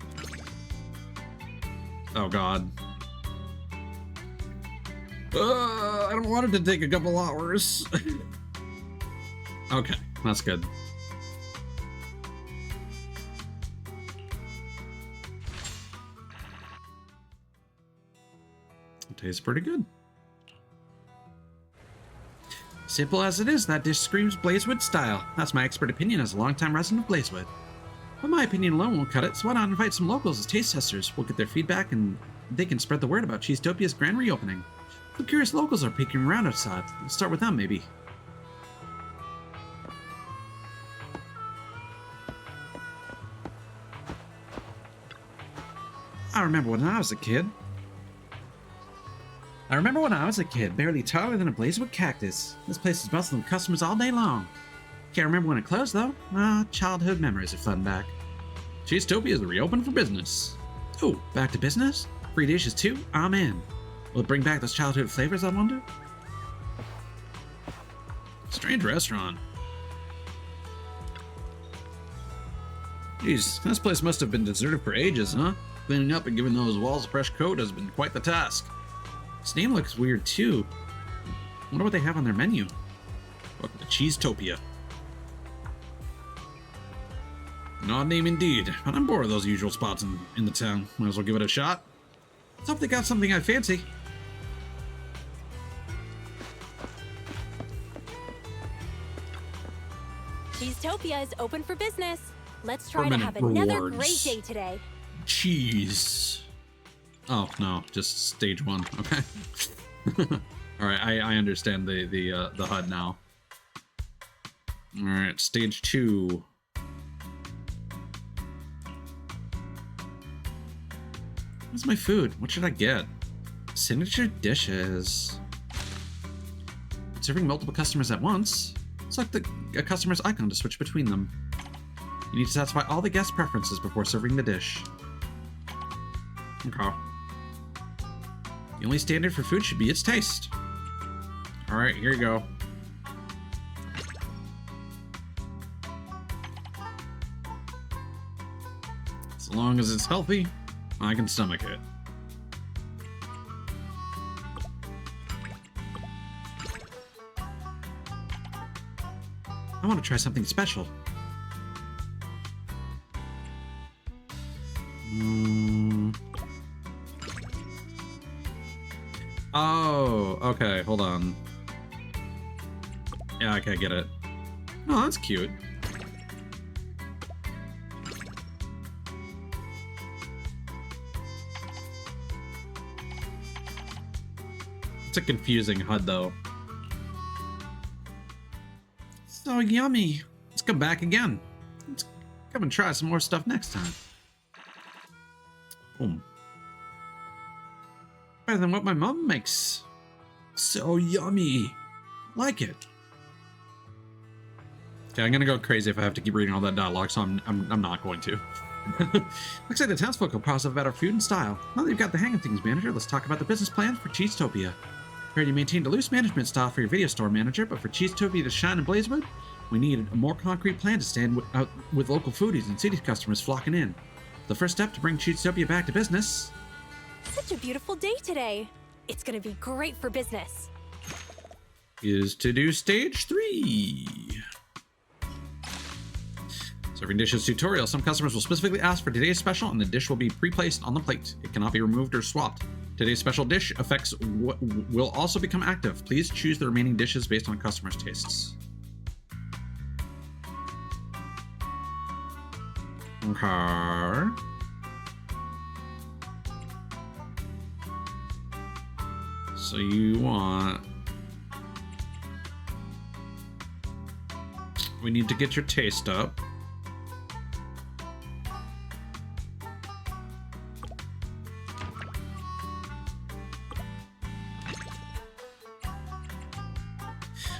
Oh, God. I don't want it to take a couple hours. Okay, that's good. It tastes pretty good. Simple as it is, that dish screams Blazewood style. That's my expert opinion as a longtime resident of Blazewood. But my opinion alone won't cut it, so why not invite some locals as taste testers? We'll get their feedback and they can spread the word about Cheesetopia's grand reopening. Some curious locals are peeking around outside. Let's start with them, maybe. I remember when I was a kid. I remember when I was a kid, barely taller than a Blazewood cactus. This place is bustling with customers all day long. Can't remember when it closed, though. Childhood memories are flooding back. Cheesetopia is reopened for business. Oh, back to business? Free dishes too? I'm in. Will it bring back those childhood flavors, I wonder? Strange restaurant. Geez, this place must have been deserted for ages, huh? Cleaning up and giving those walls a fresh coat has been quite the task. This name looks weird too. Wonder what they have on their menu. Welcome to Cheesetopia. An odd name indeed, but I'm bored of those usual spots in the town. Might as well give it a shot. Let's hope they got something I fancy. Cheesetopia is open for business. Let's try to have another great day today. Cheese. Oh no, just stage 1. Okay. All right, I understand the HUD now. All right, stage 2. What's my food? What should I get? Signature dishes. Serving multiple customers at once. Select a customer's icon to switch between them. You need to satisfy all the guest preferences before serving the dish. Okay. The only standard for food should be its taste. Alright, here you go. As long as it's healthy, I can stomach it. I want to try something special. Oh, okay, hold on. Yeah, okay, I get it. Oh, that's cute. It's a confusing HUD, though. So yummy. Let's come back again. Let's come and try some more stuff next time. Boom. Better than what my mom makes. So yummy. Like it. Okay, I'm gonna go crazy if I have to keep reading all that dialogue, so I'm not going to. Looks like the townsfolk will process about our food and style. Now that you've got the hang of things, manager, let's talk about the business plans for Cheesetopia. Heard you maintained a loose management style for your video store manager, but for Cheesetopia to shine in Blazewood, we need a more concrete plan to stand out with local foodies and city customers flocking in. The first step to bring Cheesetopia back to business. Such a beautiful day today. It's gonna be great for business. Is to do stage 3. Serving dishes tutorial. Some customers will specifically ask for today's special, and the dish will be pre-placed on the plate. It cannot be removed or swapped. Today's special dish effects will also become active. Please choose the remaining dishes based on customers' tastes. Okay. So you want... We need to get your taste up.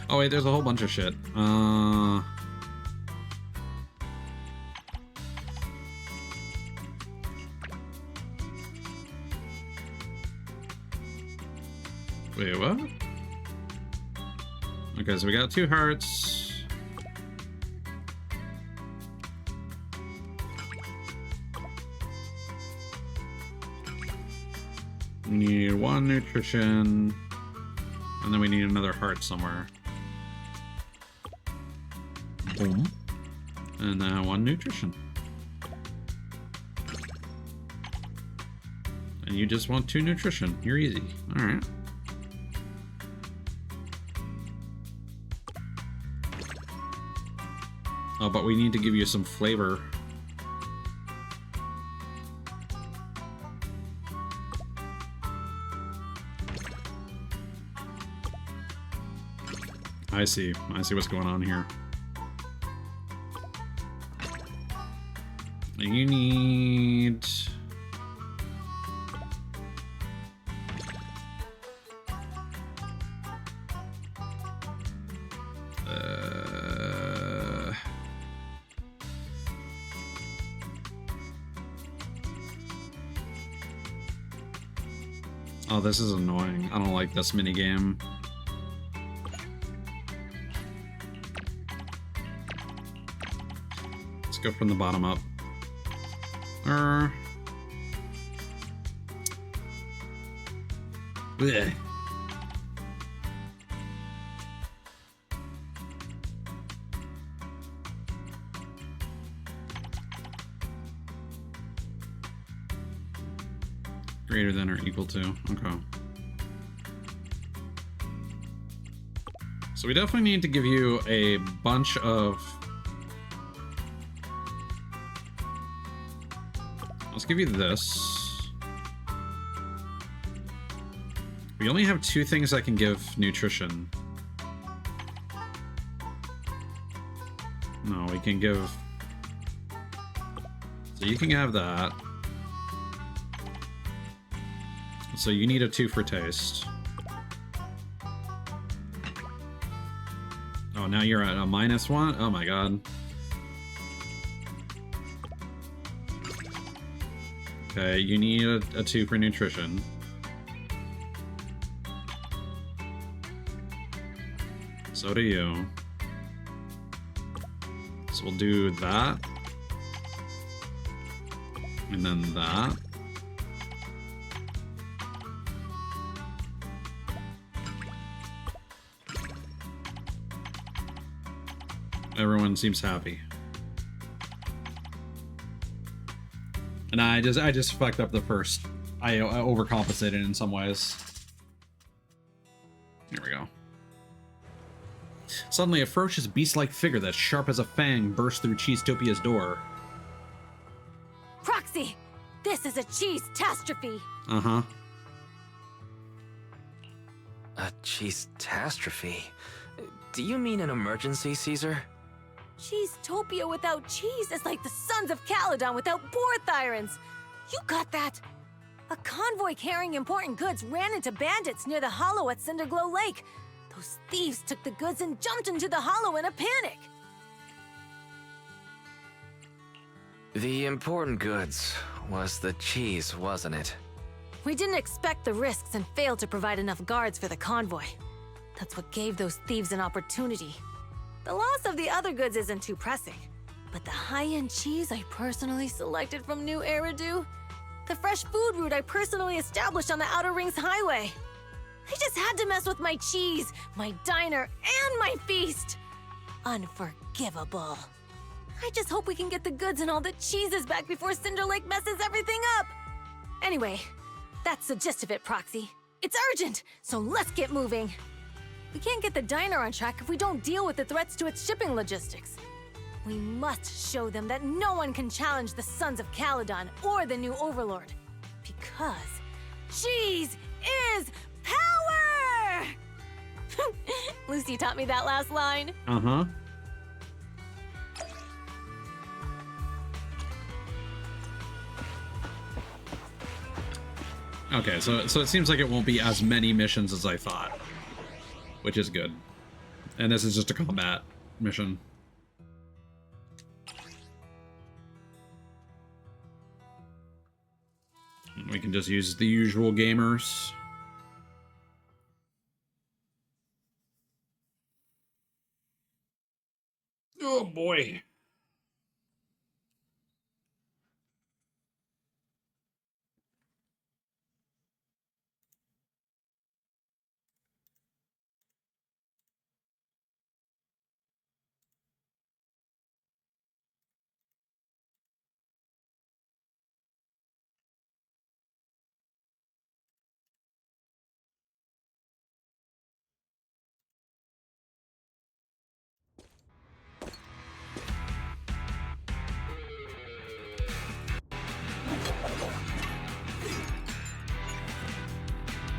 Oh wait, there's a whole bunch of shit. Wait, what? Okay, so we got 2 hearts. We need 1 nutrition. And then we need another heart somewhere. Boom. And then 1 nutrition. And you just want 2 nutrition. You're easy. Alright. Oh, but we need to give you some flavor. I see what's going on here. You need... Oh, this is annoying. I don't like this minigame. Let's go from the bottom up. Blech. Greater than or equal to. Okay. So we definitely need to give you a bunch of... Let's give you this. We only have 2 things that can give nutrition. No, we can give... So you can have that. So you need a 2 for taste. Oh, now you're at a -1? Oh my god. Okay, you need a 2 for nutrition. So do you. So we'll do that. And then that. Everyone seems happy. And I just fucked up the first. I overcompensated in some ways. Here we go. Suddenly, a ferocious beast-like figure that's sharp as a fang bursts through Cheesetopia's door. Proxy! This is a cheese-tastrophe! Uh-huh. A cheese-tastrophe? Do you mean an emergency, Caesar? Cheesetopia without cheese is like the Sons of Caledon without Borthyrans. You got that? A convoy carrying important goods ran into bandits near the hollow at Cinderglow Lake. Those thieves took the goods and jumped into the hollow in a panic. The important goods was the cheese, wasn't it? We didn't expect the risks and failed to provide enough guards for the convoy. That's what gave those thieves an opportunity. The loss of the other goods isn't too pressing, but the high-end cheese I personally selected from New Eridu, the fresh food route I personally established on the Outer Rings Highway. I just had to mess with my cheese, my diner, and my feast. Unforgivable. I just hope we can get the goods and all the cheeses back before Cinder Lake messes everything up. Anyway, that's the gist of it, Proxy. It's urgent, so let's get moving. We can't get the diner on track if we don't deal with the threats to its shipping logistics. We must show them that no one can challenge the Sons of Caledon or the new Overlord. Because cheese is power! Lucy taught me that last line. Uh-huh. Okay, so it seems like it won't be as many missions as I thought. Which is good. And this is just a combat mission. We can just use the usual gamers. Oh boy.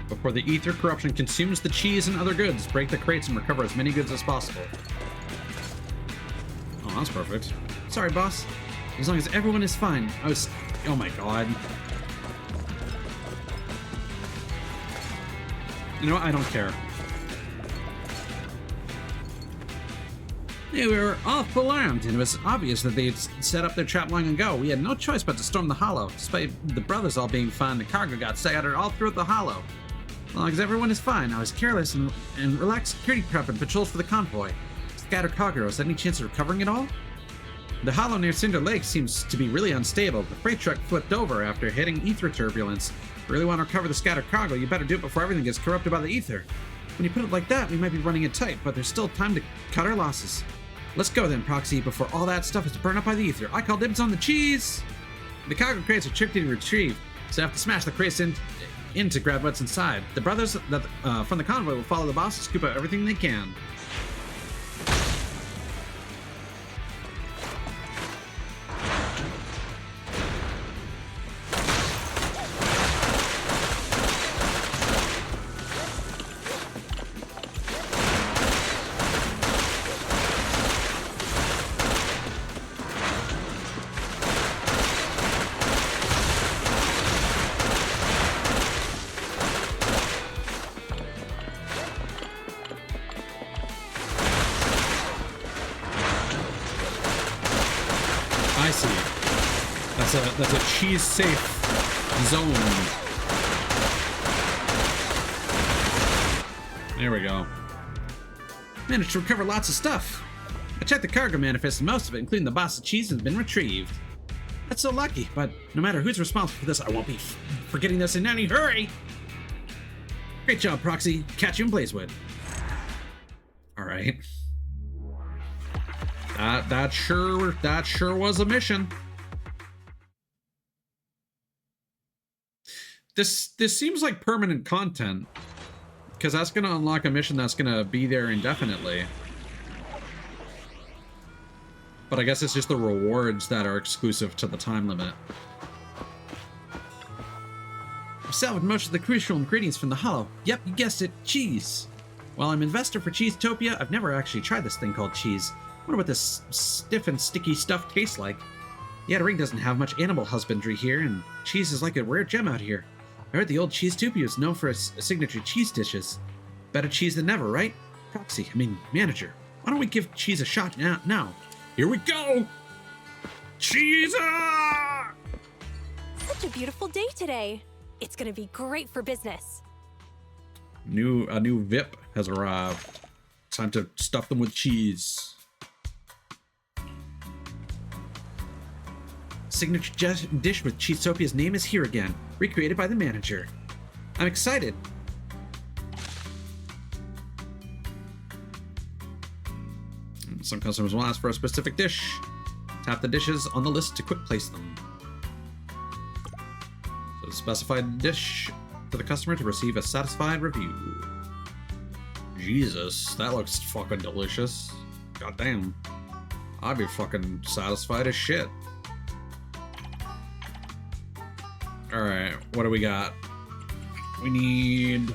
Before the ether corruption consumes the cheese and other goods, break the crates and recover as many goods as possible. Oh, that's perfect. Sorry, boss. As long as everyone is fine. Oh my god. You know what? I don't care. They were off alarmed, and it was obvious that they'd set up their trap long ago. We had no choice but to storm the hollow. Despite the brothers all being fine, the cargo got scattered all throughout the hollow. As long as everyone is fine, I was careless and relaxed security prep and patrols for the convoy. Scattered cargo, is there any chance of recovering it all? The hollow near Cinder Lake seems to be really unstable. The freight truck flipped over after hitting ether turbulence. If you really want to recover the scattered cargo, you better do it before everything gets corrupted by the ether. When you put it like that, we might be running it tight, but there's still time to cut our losses. Let's go then, Proxy, before all that stuff is burned up by the ether. I call dibs on the cheese! The cargo crates are tricky to retrieve, so I have to smash the crates in to grab what's inside. The brothers from the convoy will follow the boss and scoop out everything they can. I see. That's a cheese safe zone. There we go. Managed to recover lots of stuff. I checked the cargo manifest and most of it, including the boss of cheese, has been retrieved. That's so lucky, but no matter who's responsible for this, I won't be forgetting this in any hurry. Great job, Proxy. Catch you in Blazewood. All right. That sure was a mission. This seems like permanent content, because that's going to unlock a mission that's going to be there indefinitely. But I guess it's just the rewards that are exclusive to the time limit. I've salvaged most of the crucial ingredients from the hollow. Yep, you guessed it, cheese. While I'm investor for Cheesetopia, I've never actually tried this thing called cheese. I wonder what this stiff and sticky stuff tastes like. The Outer Ring doesn't have much animal husbandry here, and cheese is like a rare gem out here. I heard the old Cheesetopia is known for its signature cheese dishes. Better cheese than ever, right? Proxy, manager. Why don't we give cheese a shot now? Here we go! Cheese! Such a beautiful day today. It's gonna be great for business. A new VIP has arrived. Time to stuff them with cheese. Signature dish with Cheesetopia's name is here again, recreated by the manager. I'm excited. Some customers will ask for a specific dish. Tap the dishes on the list to quick place them. So specify the dish for the customer to receive a satisfied review. Jesus, that looks fucking delicious. Goddamn. I'd be fucking satisfied as shit. Alright, what do we got? We need...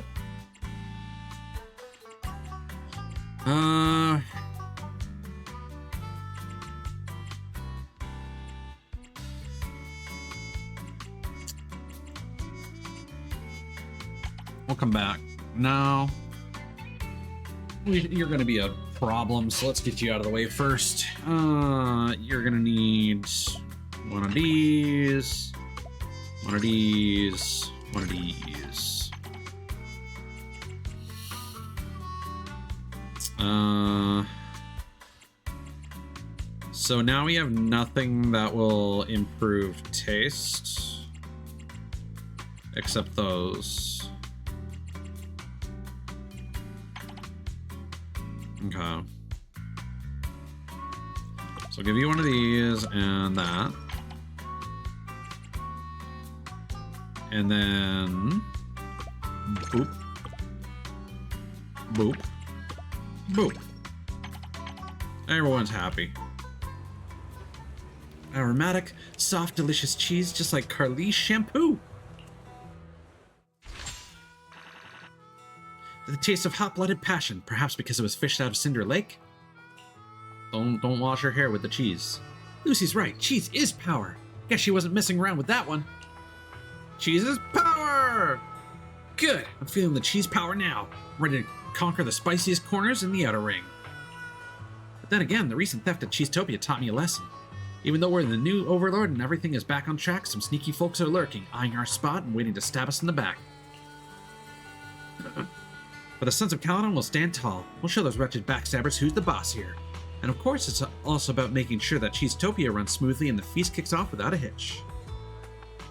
We'll come back. No. You're gonna be a problem, so let's get you out of the way first. You're gonna need one of these. One of these, one of these. So now we have nothing that will improve taste, except those. Okay. So I'll give you one of these and that. And then boop, boop, boop. Everyone's happy. Aromatic, soft, delicious cheese, just like Carly's shampoo. The taste of hot-blooded passion, perhaps because it was fished out of Cinder Lake. Don't wash her hair with the cheese. Lucy's right, cheese is power. Guess she wasn't messing around with that one. Cheese is power! Good, I'm feeling the cheese power now. I'm ready to conquer the spiciest corners in the Outer Ring. Then again, the recent theft at Cheesetopia taught me a lesson. Even though we're the new overlord and everything is back on track, some sneaky folks are lurking, eyeing our spot and waiting to stab us in the back. But the Sons of Caledon will stand tall. We'll show those wretched backstabbers who's the boss here. And of course, it's also about making sure that Cheesetopia runs smoothly and the feast kicks off without a hitch.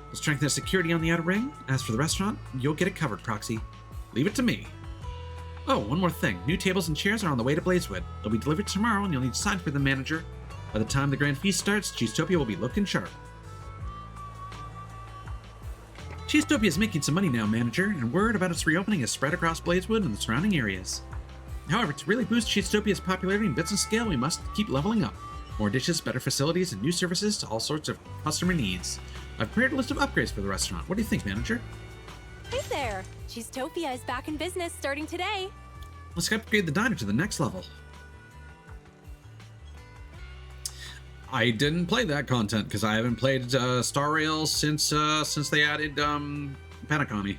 We'll strengthen security on the outer ring. As for the restaurant, you'll get it covered, Proxy. Leave it to me. Oh, one more thing. New tables and chairs are on the way to Blazewood. They'll be delivered tomorrow and you'll need to sign for the manager. By the time the grand feast starts, Cheesetopia will be looking sharp. Cheesetopia is making some money now, manager, and word about its reopening is spread across Blazewood and the surrounding areas. However, to really boost Cheesetopia's popularity and business scale, we must keep leveling up. More dishes, better facilities, and new services to all sorts of customer needs. I've prepared a list of upgrades for the restaurant. What do you think, manager? Hey there! Cheesetopia is back in business starting today. Let's upgrade the diner to the next level. I didn't play that content because I haven't played Star Rail since they added Panacami.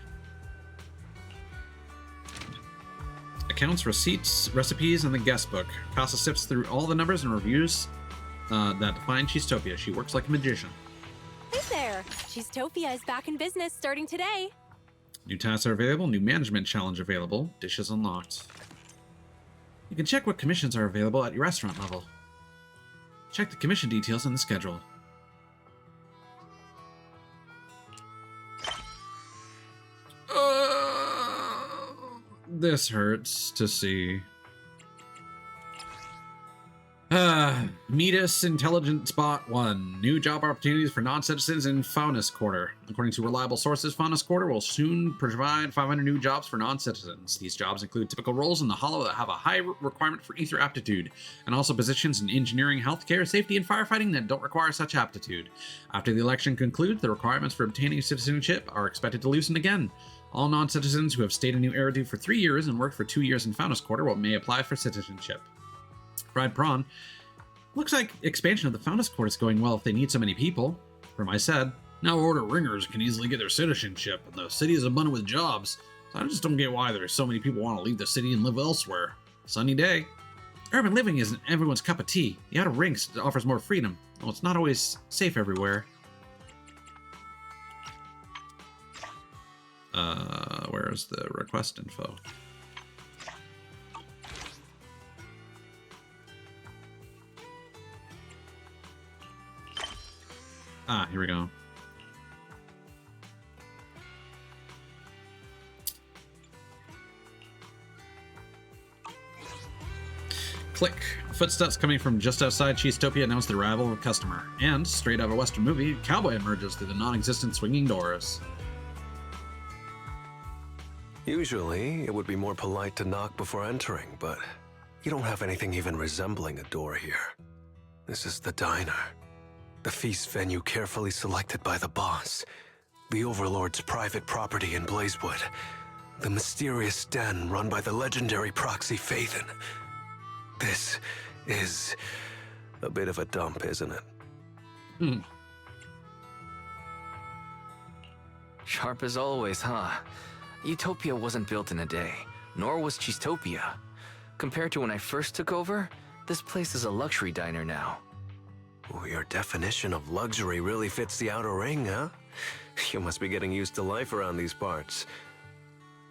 Accounts, receipts, recipes, and the guest book. Casa sifts through all the numbers and reviews that define Cheesetopia. She works like a magician. Hey there! Cheesetopia is back in business starting today. New tasks are available, new management challenge available, dishes unlocked. You can check what commissions are available at your restaurant level. Check the commission details in the schedule. This hurts to see. Meet us, Intelligent Spot 1. New job opportunities for non-citizens in Faunus Quarter. According to reliable sources, Faunus Quarter will soon provide 500 new jobs for non-citizens. These jobs include typical roles in the Hollow that have a high requirement for ether aptitude, and also positions in engineering, healthcare, safety, and firefighting that don't require such aptitude. After the election concludes, the requirements for obtaining citizenship are expected to loosen again. All non-citizens who have stayed in New Eridu for 3 years and worked for 2 years in Faunus Quarter may apply for citizenship. Fried Prawn. Looks like expansion of the Faunus Court is going well if they need so many people. From I said, now Order Ringers can easily get their citizenship, and the city is abundant with jobs, so I just don't get why there's so many people want to leave the city and live elsewhere. Sunny day. Urban living isn't everyone's cup of tea. The Outer Ring offers more freedom, though it's not always safe everywhere. Where's the request info? Ah, here we go. Click. Footsteps coming from just outside Cheesetopia announce the arrival of a customer. And, straight out of a Western movie, a cowboy emerges through the non-existent swinging doors. Usually, it would be more polite to knock before entering, but you don't have anything even resembling a door here. This is the diner. The feast venue carefully selected by the boss. The Overlord's private property in Blazewood. The mysterious den run by the legendary Proxy Phaethon. This is a bit of a dump, isn't it? Sharp as always, huh? Utopia wasn't built in a day, nor was Cheesetopia. Compared to when I first took over, this place is a luxury diner now. Oh, your definition of luxury really fits the Outer Ring, huh? You must be getting used to life around these parts.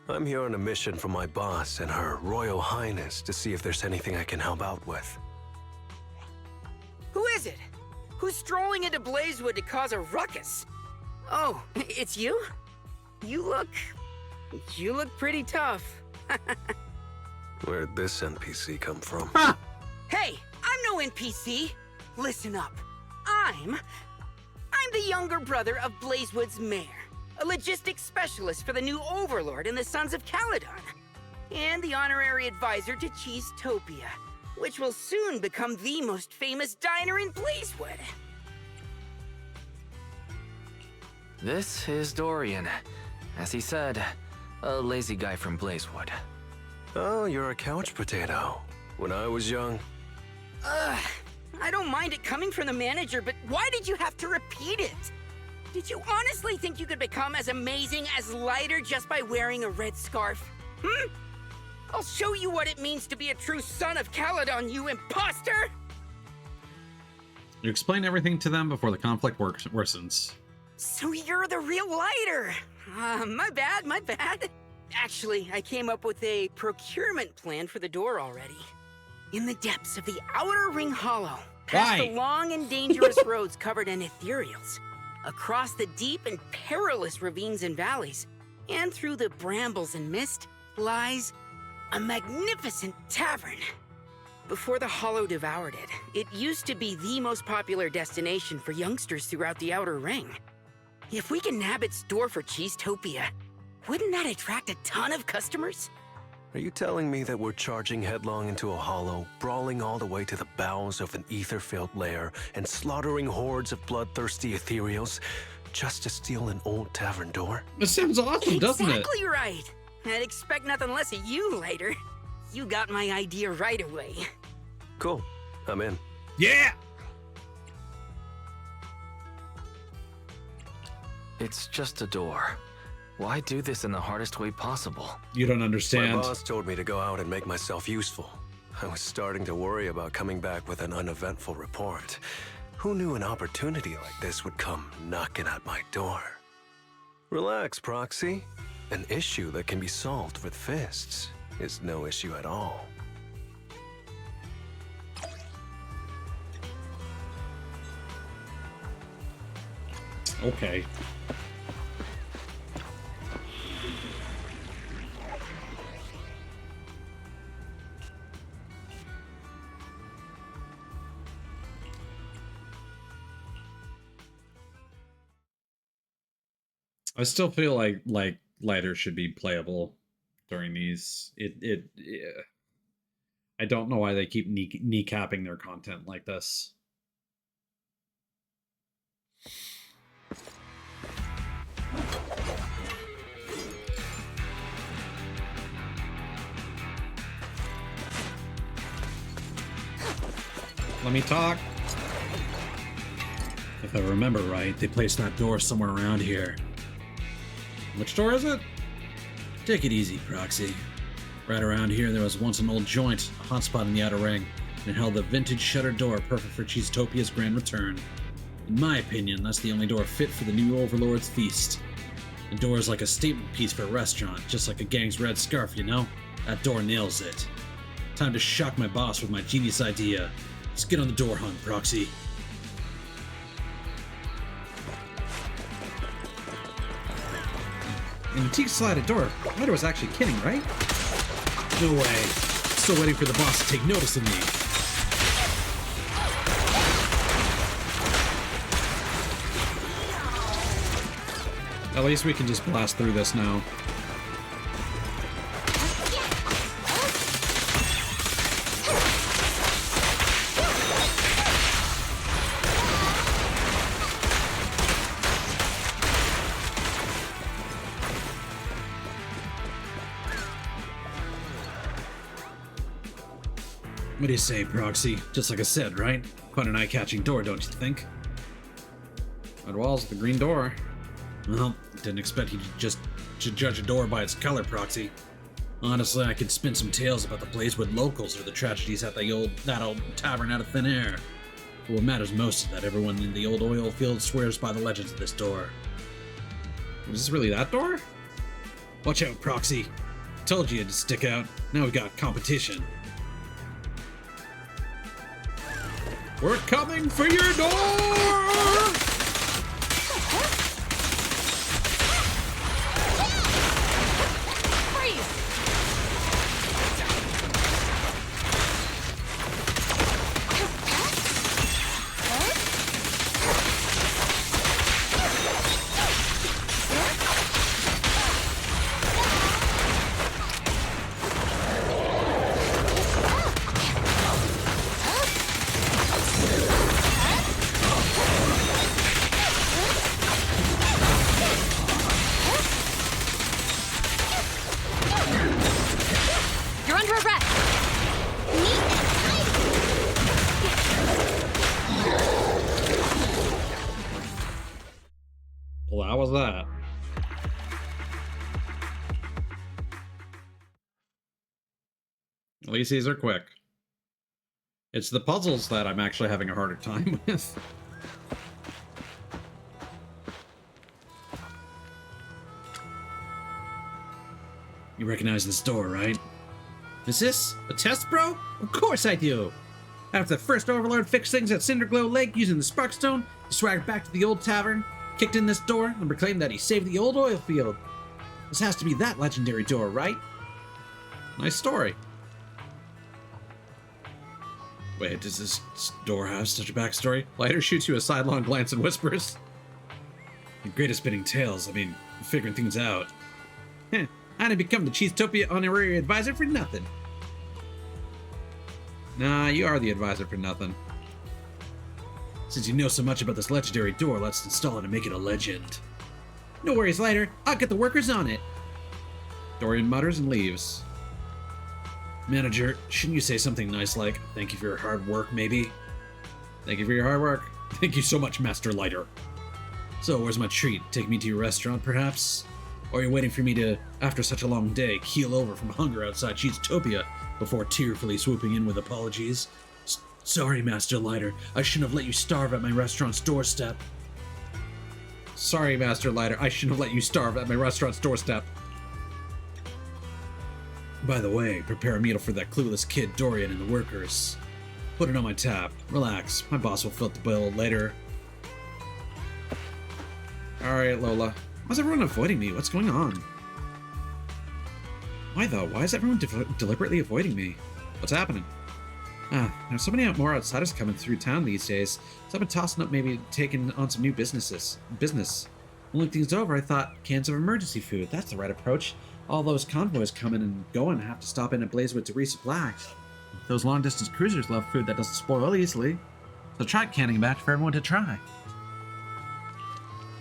I'm here on a mission from my boss and Her Royal Highness to see if there's anything I can help out with. Who is it? Who's strolling into Blazewood to cause a ruckus? Oh, it's you? You look pretty tough. Where'd this NPC come from? Hey, I'm no NPC. Listen up. I'm the younger brother of Blazewood's mayor, a logistics specialist for the new Overlord and the Sons of Caledon, and the honorary advisor to Cheesetopia, which will soon become the most famous diner in Blazewood. This is Dorian. As he said, a lazy guy from Blazewood. Oh, you're a couch potato. When I was young... I don't mind it coming from the manager, but why did you have to repeat it? Did you honestly think you could become as amazing as Lighter just by wearing a red scarf? I'll show you what it means to be a true son of Caledon, you imposter! You explain everything to them before the conflict worsens. So you're the real lighter! My bad. Actually, I came up with a procurement plan for the door already. In the depths of the Outer Ring Hollow, past the long and dangerous roads covered in ethereals, across the deep and perilous ravines and valleys, and through the brambles and mist, lies a magnificent tavern. Before the Hollow devoured it, it used to be the most popular destination for youngsters throughout the Outer Ring. If we can nab its door for Cheesetopia, wouldn't that attract a ton of customers? Are you telling me that we're charging headlong into a hollow, brawling all the way to the bowels of an ether-filled lair, and slaughtering hordes of bloodthirsty ethereals just to steal an old tavern door? This sounds awesome, doesn't it? Exactly right. I'd expect nothing less of you later. You got my idea right away. Cool. I'm in. Yeah! It's just a door. Why do this in the hardest way possible? You don't understand. My boss told me to go out and make myself useful. I was starting to worry about coming back with an uneventful report. Who knew an opportunity like this would come knocking at my door? Relax, Proxy. An issue that can be solved with fists is no issue at all. Okay. I still feel like Lighter should be playable during these. Yeah. I don't know why they keep kneecapping their content like this. Let me talk. If I remember right, they placed that door somewhere around here. Which door is it? Take it easy, Proxy. Right around here, there was once an old joint, a hotspot in the Outer Ring, and it held a vintage shuttered door perfect for Cheesetopia's grand return. In my opinion, that's the only door fit for the new Overlord's feast. The door is like a statement piece for a restaurant, just like a gang's red scarf, you know? That door nails it. Time to shock my boss with my genius idea. Let's get on the door hunt, Proxy. An antique slided door. Lighter was actually kidding, right? No way. Still waiting for the boss to take notice of me. At least we can just blast through this now. What do you say, Proxy? Just like I said, right? Quite an eye-catching door, don't you think? Red walls, the green door. Well, didn't expect you to judge a door by its color, Proxy. Honestly, I could spin some tales about the Blazewood locals or the tragedies at that old tavern out of thin air. But what matters most is that everyone in the old oil field swears by the legends of this door. Was this really that door? Watch out, Proxy. Told you to stick out. Now we got competition. We're coming for your door! At least these are quick. It's the puzzles that I'm actually having a harder time with. You recognize this door, right? Is this a test, bro? Of course I do! After the first Overlord fixed things at Cinderglow Lake using the Sparkstone, he swaggered back to the old tavern, kicked in this door, and proclaimed that he saved the old oil field. This has to be that legendary door, right? Nice story. Wait, does this door have such a backstory? Lighter shoots you a sidelong glance and whispers. The greatest spinning tales, I mean, figuring things out. Heh, I didn't become the Cheesetopia honorary advisor for nothing. Nah, you are the advisor for nothing. Since you know so much about this legendary door, let's install it and make it a legend. No worries, Lighter. I'll get the workers on it. Dorian mutters and leaves. Manager, shouldn't you say something nice like, thank you for your hard work, maybe? Thank you for your hard work. Thank you so much, Master Lighter. So, where's my treat? Take me to your restaurant, perhaps? Or are you waiting for me to, after such a long day, keel over from hunger outside Cheesetopia before tearfully swooping in with apologies? Sorry, Master Lighter. I shouldn't have let you starve at my restaurant's doorstep. Sorry, Master Lighter. I shouldn't have let you starve at my restaurant's doorstep. By the way, prepare a meal for that clueless kid Dorian and the workers. Put it on my tab. Relax. My boss will fill the bill later. Alright, Lola. Why's everyone avoiding me? What's going on? Why though? Why is everyone deliberately avoiding me? What's happening? There's so many more outsiders coming through town these days, so I've been tossing up maybe taking on some new business. When look things over, I thought cans of emergency food. That's the right approach. All those convoys coming and going have to stop in at Blazewood to resupply. Those long-distance cruisers love food that doesn't spoil easily, so try canning a batch for everyone to try.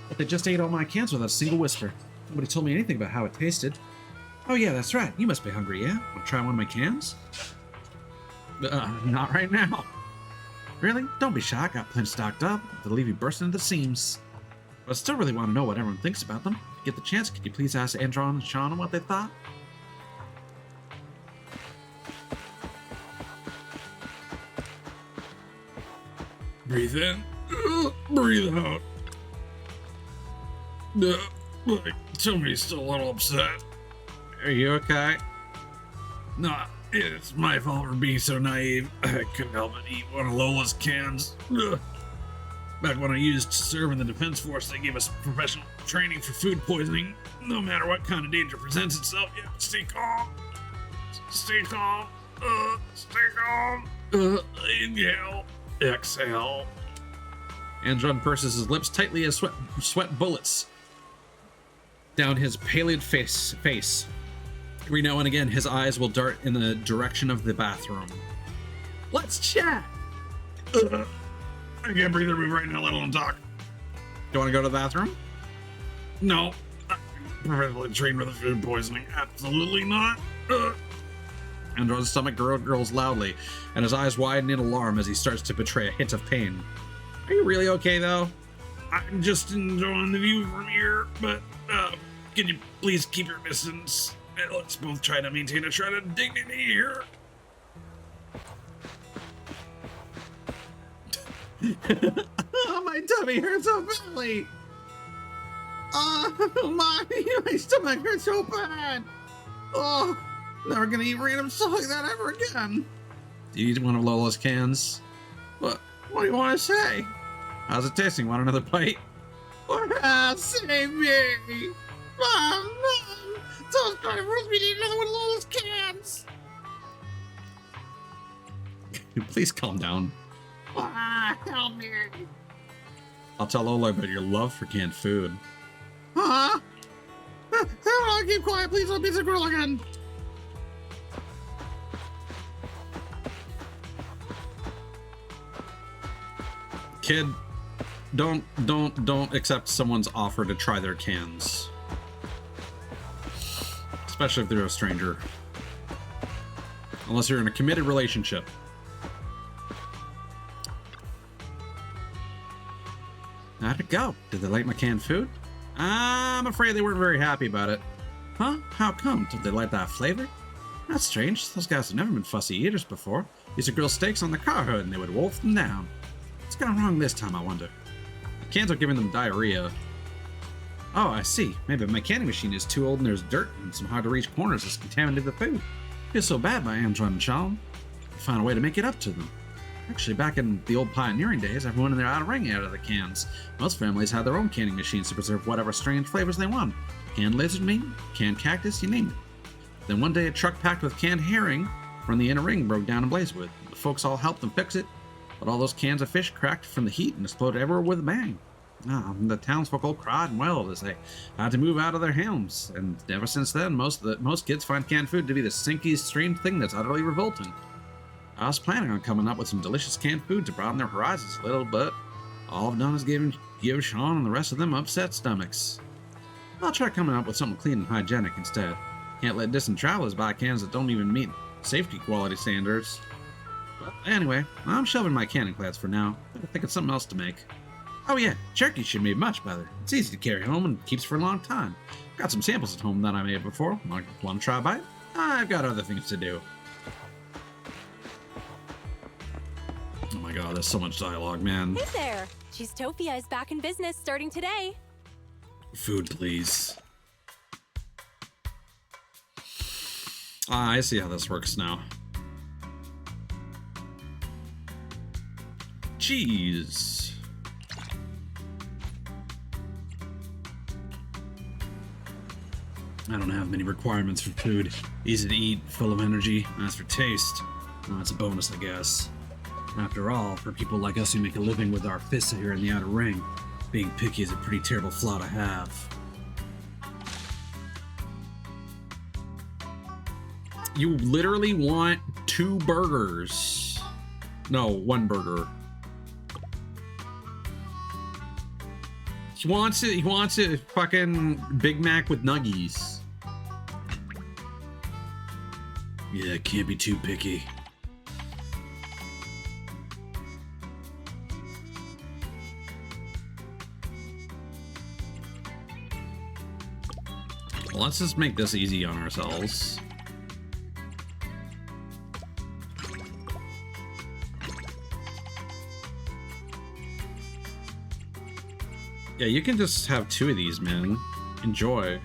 But they just ate all my cans without a single whisper. Nobody told me anything about how it tasted. Oh yeah, that's right. You must be hungry, yeah? Want to try one of my cans? Not right now. Really? Don't be shy. I got plenty stocked up to leave you bursting at the seams. But I still really want to know what everyone thinks about them. If you get the chance, could you please ask Andron and Sean what they thought? Breathe in, breathe out. Like, somebody's still a little upset. Are you okay? Nah, it's my fault for being so naive. I couldn't help but eat one of Lola's cans. Back when I used to serve in the Defense Force, they gave us professional training for food poisoning. No matter what kind of danger presents itself, you have to stay calm. Stay calm. Stay calm. Inhale. Exhale. Andron purses his lips tightly as sweat bullets down his pallid face. Every now and again, his eyes will dart in the direction of the bathroom. Let's chat. I can't breathe or move right now, let alone talk. Do you want to go to the bathroom? No. I'm professionally trained with food poisoning. Absolutely not. Andron's stomach gurgles loudly, and his eyes widen in alarm as he starts to betray a hint of pain. Are you really okay, though? I'm just enjoying the view from here, but can you please keep your distance? Let's both try to maintain a shred of dignity here. Oh, my tummy hurts so badly. My stomach hurts so bad. Oh, never gonna eat random stuff like that ever again. Do you eat one of Lola's cans? What do you want to say? How's it tasting? Want another bite? Save me! Mom! Someone's trying to force me to eat another one of Lola's cans! Please calm down. Help me. I'll tell Lola about your love for canned food. Huh? I'll keep quiet, please don't be so cruel again. Kid, don't accept someone's offer to try their cans. Especially if they're a stranger. Unless you're in a committed relationship. How'd it go? Did they like my canned food? I'm afraid they weren't very happy about it. Huh? How come? Did they like that flavor? That's strange. Those guys have never been fussy eaters before. Used to grill steaks on the car hood and they would wolf them down. What's gone wrong this time, I wonder? The cans are giving them diarrhea. Oh, I see. Maybe my canning machine is too old and there's dirt and some hard-to-reach corners that's contaminated the food. Feels so bad by Antoine and Sean. Find a way to make it up to them. Actually, back in the old pioneering days, everyone in their outer ring out of the cans. Most families had their own canning machines to preserve whatever strange flavors they want. Canned lizard meat, canned cactus, you name it. Then one day a truck packed with canned herring from the inner ring broke down in Blazewood. The folks all helped them fix it, but all those cans of fish cracked from the heat and exploded everywhere with a bang. The townsfolk all cried and wailed as they had to move out of their homes, and ever since then, most kids find canned food to be the stinky, strange thing that's utterly revolting. I was planning on coming up with some delicious canned food to broaden their horizons a little, but all I've done is give Sean and the rest of them upset stomachs. I'll try coming up with something clean and hygienic instead. Can't let distant travelers buy cans that don't even meet safety quality standards. But anyway, I'm shelving my canning plans for now. I think of something else to make. Oh yeah, jerky should be much better. It's easy to carry home and keeps for a long time. Got some samples at home that I made before. Want to try a bite? I've got other things to do. Oh my god, there's so much dialogue, man. Hey there! Cheesetopia is back in business starting today. Food, please. I see how this works now. Cheese. I don't have many requirements for food. Easy to eat, full of energy. As for taste, well, that's a bonus, I guess. After all, for people like us who make a living with our fists here in the outer ring, being picky is a pretty terrible flaw to have. You literally want 2 burgers. No, 1 burger. He wants a fucking Big Mac with nuggies. Yeah, can't be too picky. Well, let's just make this easy on ourselves. Yeah, you can just have 2 of these, man. Enjoy.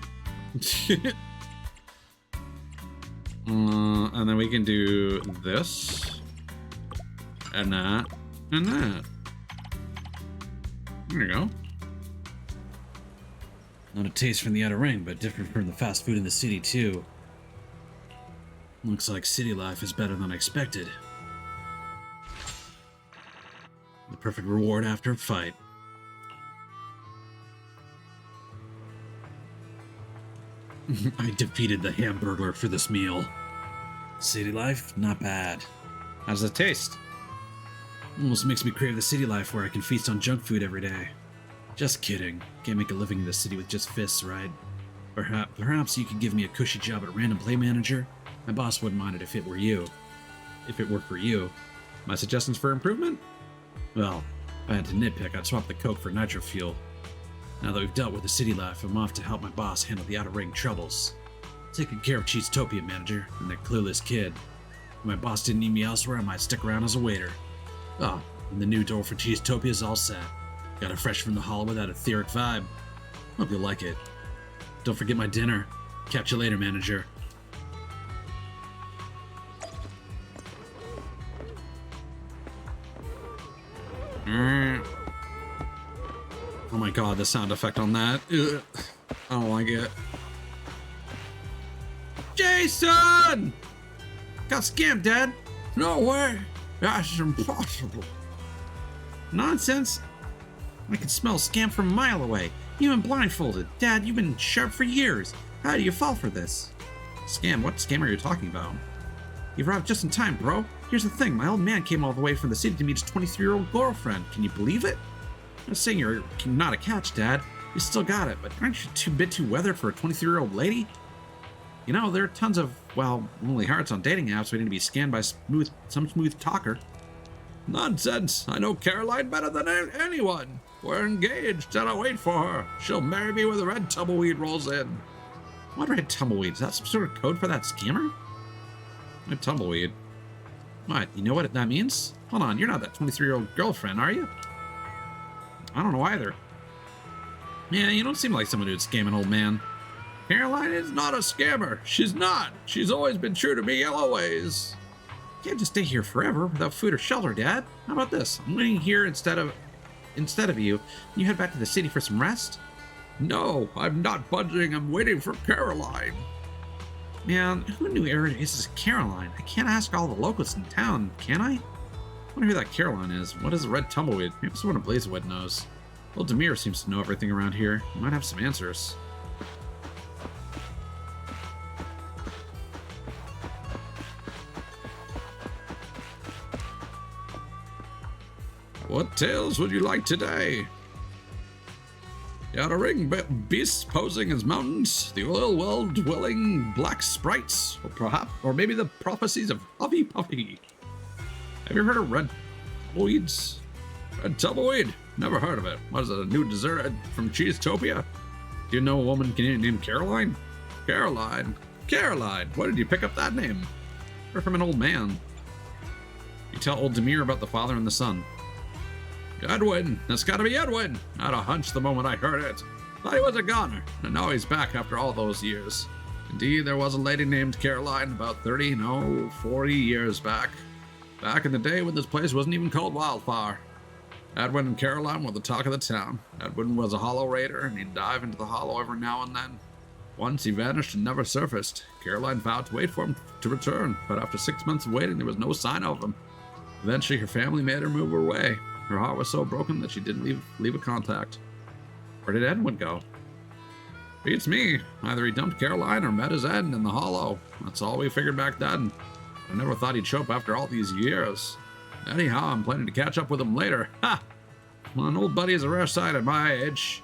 And then we can do this, and that, and that. There you go. Not a taste from the outer ring, but different from the fast food in the city, too. Looks like city life is better than I expected. The perfect reward after a fight. I defeated the Hamburglar for this meal. City life, not bad. How does it taste? Almost makes me crave the city life where I can feast on junk food every day. Just kidding. Can't make a living in this city with just fists, right? Perhaps you could give me a cushy job at a random play manager? My boss wouldn't mind it if it were you. If it worked for you. My suggestions for improvement? Well, if I had to nitpick, I'd swap the Coke for nitro fuel. Now that we've dealt with the city life, I'm off to help my boss handle the outer ring troubles. Taking care of Cheesetopia manager and that clueless kid. If my boss didn't need me elsewhere, I might stick around as a waiter. Oh, and the new door for Cheesetopia is all set. Got it fresh from the hall with that etheric vibe. Hope you'll like it. Don't forget my dinner. Catch you later, manager. Oh my god, the sound effect on that. Ugh. I don't like it. Jason! Got scammed, Dad. No way. That's impossible. Nonsense. I can smell scam from a mile away. Even blindfolded. Dad, you've been sharp for years. How do you fall for this? Scam? What scam are you talking about? You arrived just in time, bro. Here's the thing. My old man came all the way from the city to meet his 23-year-old girlfriend. Can you believe it? I'm not saying you're not a catch, Dad. You still got it, but aren't you a bit too weathered for a 23-year-old lady? You know, there are tons of, well, lonely hearts on dating apps waiting to be scanned by some smooth talker. Nonsense. I know Caroline better than anyone. We're engaged, and I'll wait for her. She'll marry me when the red tumbleweed rolls in. What red tumbleweed? Is that some sort of code for that scammer? A tumbleweed. What? You know what that means? Hold on, you're not that 23-year-old girlfriend, are you? I don't know either. Yeah, you don't seem like someone who'd scam an old man. Caroline is not a scammer. She's not. She's always been true to me always. You can't just stay here forever without food or shelter, Dad. How about this? I'm waiting here instead of you. You head back to the city for some rest? No, I'm not budging. I'm waiting for Caroline. Man, who knew Aaron is Caroline? I can't ask all the locals in town, can I? I wonder who that Caroline is. What is a red tumbleweed? Maybe someone at Blazewood knows. Well, Demir seems to know everything around here. He might have some answers. What tales would you like today? The outer ring beasts posing as mountains, the oil well-dwelling black sprites, or maybe the prophecies of Huffy Puffy. Have you heard of red tumbleweeds? Red tumbleweed? Never heard of it. What is it, a new dessert from Cheesetopia? Do you know a woman named Caroline? Caroline? Caroline? Where did you pick up that name? Or from an old man. You tell old Demir about the father and the son. Edwin! That's gotta be Edwin! I had a hunch the moment I heard it. Thought he was a goner, and now he's back after all those years. Indeed, there was a lady named Caroline about 40 years back. Back in the day when this place wasn't even called Wildfire. Edwin and Caroline were the talk of the town. Edwin was a hollow raider, and he'd dive into the hollow every now and then. Once he vanished and never surfaced. Caroline vowed to wait for him to return, but after 6 months of waiting, there was no sign of him. Eventually, her family made her move away. Her heart was so broken that she didn't leave a contact. Where did Edwin go? Beats me. Either he dumped Caroline or met his end in the hollow. That's all we figured back then. I never thought he'd show up after all these years. Anyhow, I'm planning to catch up with him later. Ha! Well, an old buddy is a rare sight at my age.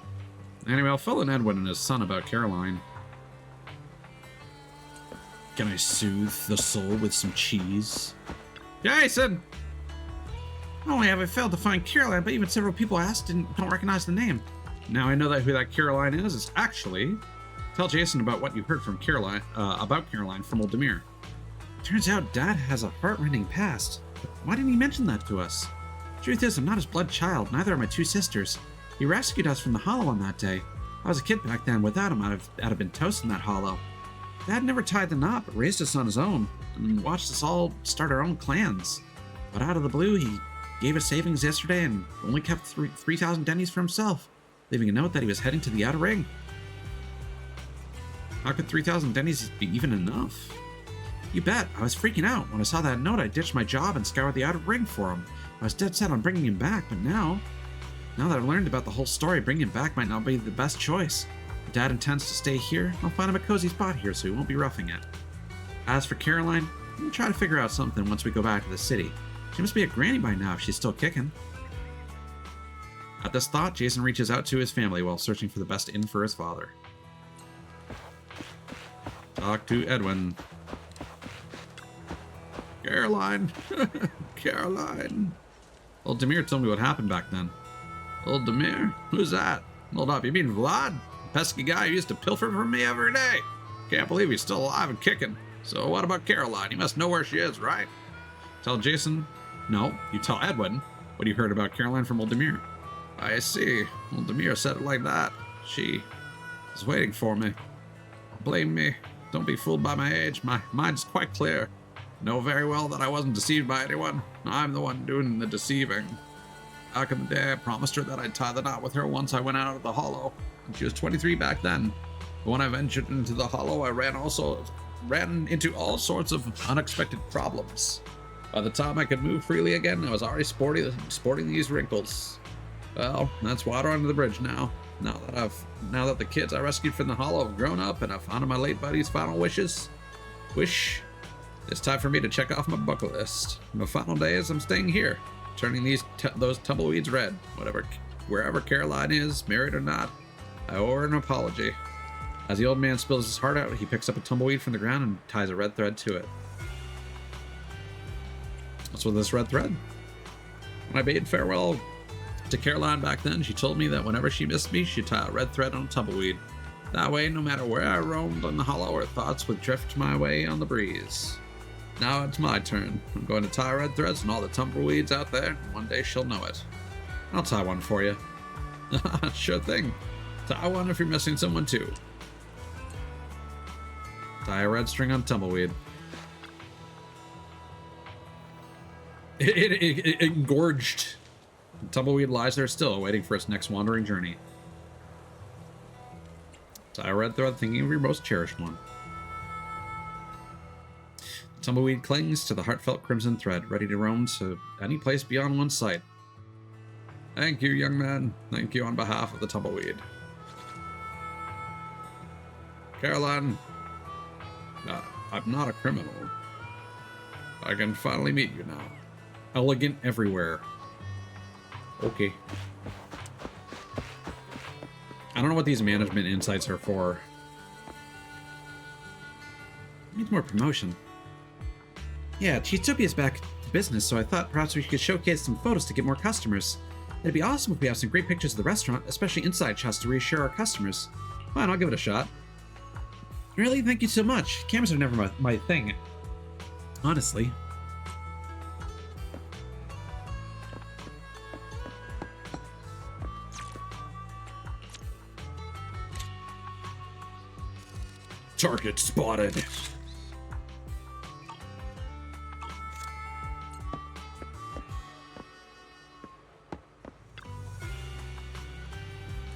Anyway, I'll fill in Edwin and his son about Caroline. Can I soothe the soul with some cheese? Jason! Not only have I failed to find Caroline, but even several people asked and don't recognize the name. Now I know that who that Caroline is. It's actually... Tell Jason about what you heard from Caroline, about Caroline from old Demir. Turns out Dad has a heart-rending past. Why didn't he mention that to us? Truth is, I'm not his blood child, neither are my two sisters. He rescued us from the hollow on that day. I was a kid back then. Without him, I'd have been toast in that hollow. Dad never tied the knot, but raised us on his own, and watched us all start our own clans. But out of the blue, he gave us savings yesterday and only kept 3,000 dennies for himself, leaving a note that he was heading to the outer ring. How could 3,000 dennies be even enough? You bet. I was freaking out. When I saw that note, I ditched my job and scoured the outer ring for him. I was dead set on bringing him back, but now that I've learned about the whole story, bringing him back might not be the best choice. If Dad intends to stay here, I'll find him a cozy spot here so he won't be roughing it. As for Caroline, we'll try to figure out something once we go back to the city. She must be a granny by now if she's still kicking. At this thought, Jason reaches out to his family while searching for the best inn for his father. Talk to Edwin. Caroline. Caroline. Old Demir told me what happened back then. Old Demir? Who's that? Hold up, you mean Vlad? The pesky guy who used to pilfer from me every day. Can't believe he's still alive and kicking. So what about Caroline? You must know where she is, right? Tell Jason... No, you tell Edwin what you heard about Caroline from old Demir. I see. Old Demir said it like that. She is waiting for me. Blame me. Don't be fooled by my age. My mind's quite clear. Know very well that I wasn't deceived by anyone. I'm the one doing the deceiving. Back in the day, I promised her that I'd tie the knot with her once I went out of the hollow. And she was 23 back then. But when I ventured into the hollow, I ran into all sorts of unexpected problems. By the time I could move freely again, I was already sporting these wrinkles. Well, that's water under the bridge now. Now that the kids I rescued from the hollow have grown up and I've found my late buddy's final wish, it's time for me to check off my bucket list. My final day is I'm staying here, turning those tumbleweeds red. Wherever Caroline is, married or not, I owe her an apology. As the old man spills his heart out, he picks up a tumbleweed from the ground and ties a red thread to it. What's with this red thread? When I bade farewell to Caroline back then, she told me that whenever she missed me, she'd tie a red thread on a tumbleweed. That way, no matter where I roamed on the hollow, her thoughts would drift my way on the breeze. Now it's my turn. I'm going to tie red threads and all the tumbleweeds out there. One day she'll know it. I'll tie one for you. Sure thing. Tie one if you're missing someone too. Tie a red string on tumbleweed. It engorged. Tumbleweed lies there still, waiting for its next wandering journey. Tie a red thread, thinking of your most cherished one. Tumbleweed clings to the heartfelt crimson thread, ready to roam to any place beyond one's sight. Thank you, young man. Thank you on behalf of the tumbleweed. Caroline, I'm not a criminal. I can finally meet you now. Elegant everywhere. Okay. I don't know what these management insights are for. Needs more promotion. Yeah, Cheeseopia's back to business, so I thought perhaps we could showcase some photos to get more customers. It'd be awesome if we have some great pictures of the restaurant, especially inside shots to reassure our customers. Fine, I'll give it a shot. Really? Thank you so much. Cameras are never my thing. Honestly. Target spotted.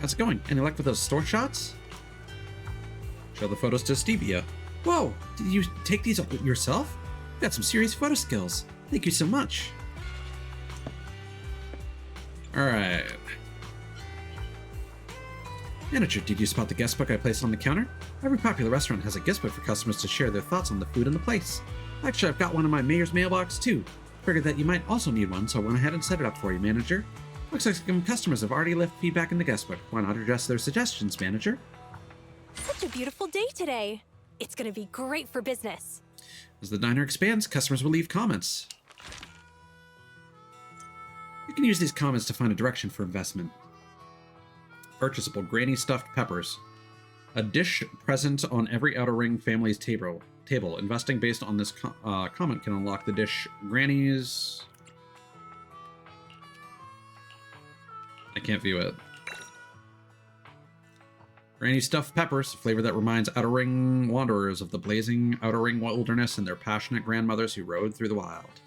How's it going? Any luck with those store shots? Show the photos to Stevia. Whoa! Did you take these yourself? You got some serious photo skills. Thank you so much. Alright. Manager, did you spot the guest book I placed on the counter? Every popular restaurant has a guest book for customers to share their thoughts on the food and the place. Actually, I've got one in my mayor's mailbox too. Figured that you might also need one, so I went ahead and set it up for you, manager. Looks like some customers have already left feedback in the guest book. Why not address their suggestions, manager? Such a beautiful day today. It's gonna be great for business. As the diner expands, customers will leave comments. You can use these comments to find a direction for investment. Purchasable granny stuffed peppers. A dish present on every Outer Ring family's table. Investing based on this comment can unlock the dish Granny's... I can't view it. Granny stuffed peppers, a flavor that reminds Outer Ring wanderers of the blazing Outer Ring wilderness and their passionate grandmothers who rode through the wild.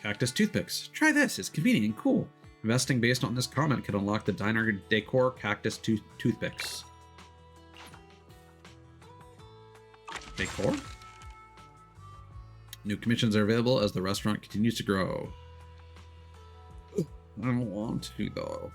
Cactus toothpicks. Try this, it's convenient and cool. Investing based on this comment could unlock the diner decor cactus toothpicks. Decor? New commissions are available as the restaurant continues to grow. I don't want to, though.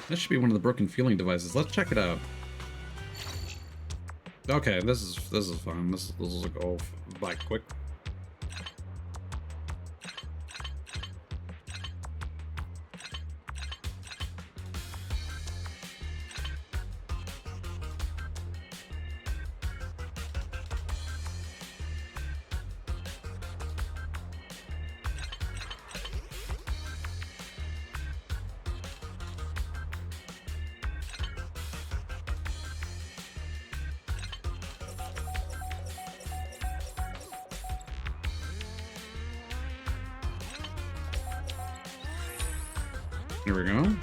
This should be one of the broken fueling devices. Let's check it out. Okay, this is fun. This will go by quick. Here we go.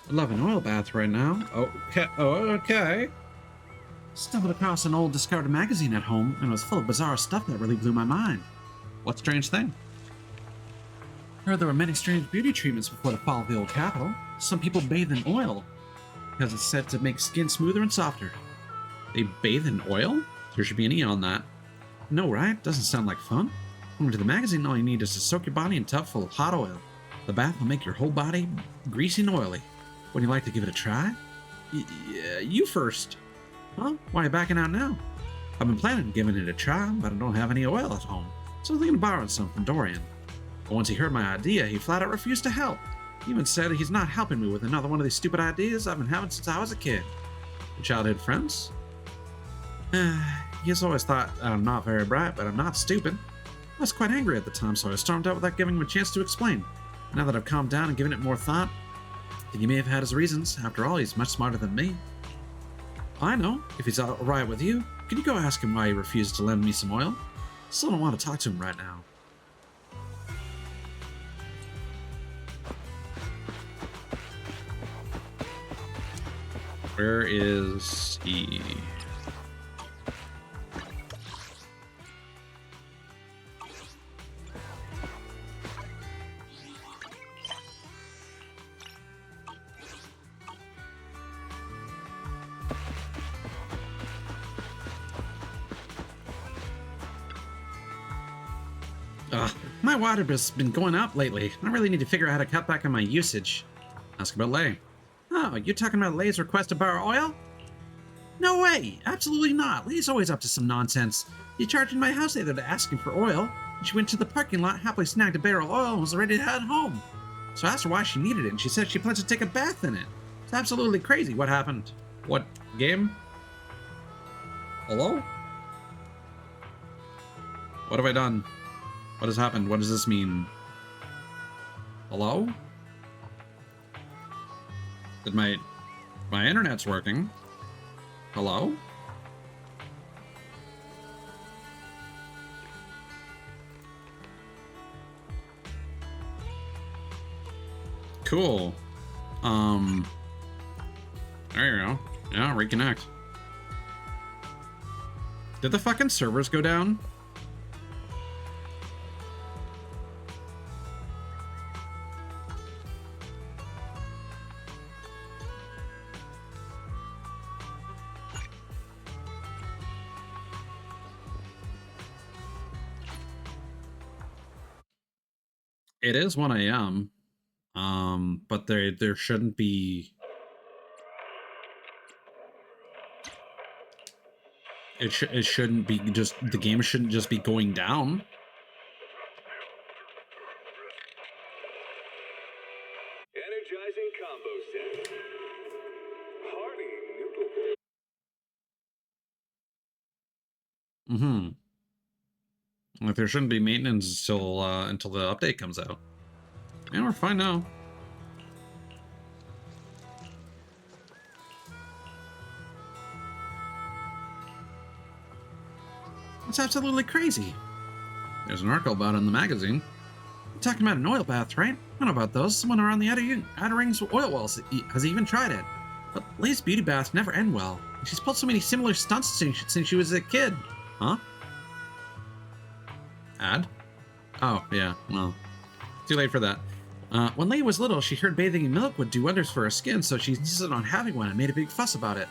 Love an oil bath right now. Okay. Oh, okay. Stumbled across an old discarded magazine at home and it was full of bizarre stuff that really blew my mind. What strange thing? Heard there were many strange beauty treatments before the fall of the old capital. Some people bathe in oil because it's said to make skin smoother and softer. They bathe in oil? There should be an E on that. No, right? Doesn't sound like fun. According to the magazine, all you need is to soak your body in a tub full of hot oil. The bath will make your whole body greasy and oily. Wouldn't you like to give it a try? You first. Huh? Why are you backing out now? I've been planning on giving it a try, but I don't have any oil at home, so I was thinking of borrowing some from Dorian. But once he heard my idea, he flat out refused to help. He even said he's not helping me with another one of these stupid ideas I've been having since I was a kid. Your childhood friends? He has always thought I'm not very bright, but I'm not stupid. I was quite angry at the time, so I stormed out without giving him a chance to explain. Now that I've calmed down and given it more thought, I think he may have had his reasons. After all, he's much smarter than me. I know. If he's alright with you, can you go ask him why he refused to lend me some oil? Still don't want to talk to him right now. Where is he? My water bill's been going up lately. I really need to figure out how to cut back on my usage. Ask about Lei. Oh, you talking about Lei's request to borrow oil? No way! Absolutely not! Lei's always up to some nonsense. He charged in my house the other day asking for oil, and she went to the parking lot, happily snagged a barrel of oil, and was ready to head home. So I asked her why she needed it, and she said she plans to take a bath in it. It's absolutely crazy. What happened? What game? Hello? What have I done? What has happened? What does this mean? Hello? Did my internet's working? Hello? Cool. There you go. Yeah, reconnect. Did the fucking servers go down? It is 1 a.m. But there shouldn't be. It shouldn't be just, the game shouldn't just be going down. Energizing combo set. Hearty noodle. Like, there shouldn't be maintenance until the update comes out. And we're fine now. It's absolutely crazy. There's an article about it in the magazine. You're talking about an oil bath, right? I know about those. Someone around the Outer Rings oil wells has even tried it. But Lei's beauty baths never end well. She's pulled so many similar stunts since she was a kid. Huh? Ad? Oh, yeah, well, too late for that. When Lei was little, she heard bathing in milk would do wonders for her skin, so she insisted on having one and made a big fuss about it.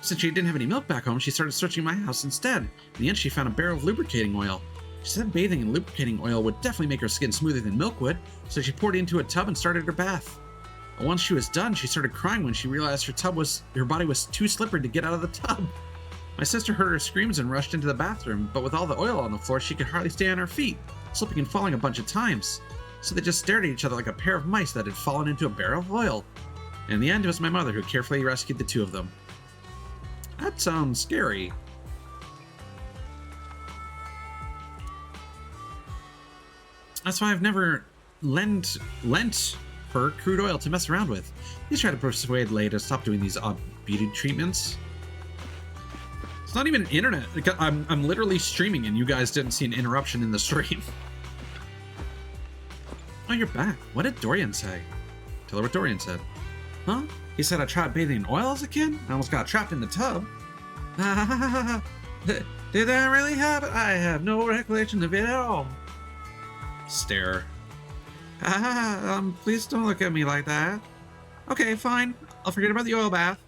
Since she didn't have any milk back home, she started searching my house instead. In the end, she found a barrel of lubricating oil. She said bathing in lubricating oil would definitely make her skin smoother than milk would, so she poured it into a tub and started her bath. But once she was done, she started crying when she realized her body was too slippery to get out of the tub. My sister heard her screams and rushed into the bathroom, but with all the oil on the floor, she could hardly stay on her feet, slipping and falling a bunch of times. So they just stared at each other like a pair of mice that had fallen into a barrel of oil. And in the end, it was my mother who carefully rescued the two of them. That sounds scary. That's why I've never lent her crude oil to mess around with. He's trying to persuade Lei to stop doing these odd beauty treatments. It's not even internet. I'm literally streaming and you guys didn't see an interruption in the stream. Oh, you're back. What did Dorian say? Tell her what Dorian said. Huh? He said I tried bathing in oil as a kid? I almost got trapped in the tub. Did that really happen? I have no recollection of it at all. Stare. Please don't look at me like that. Okay, fine. I'll forget about the oil bath.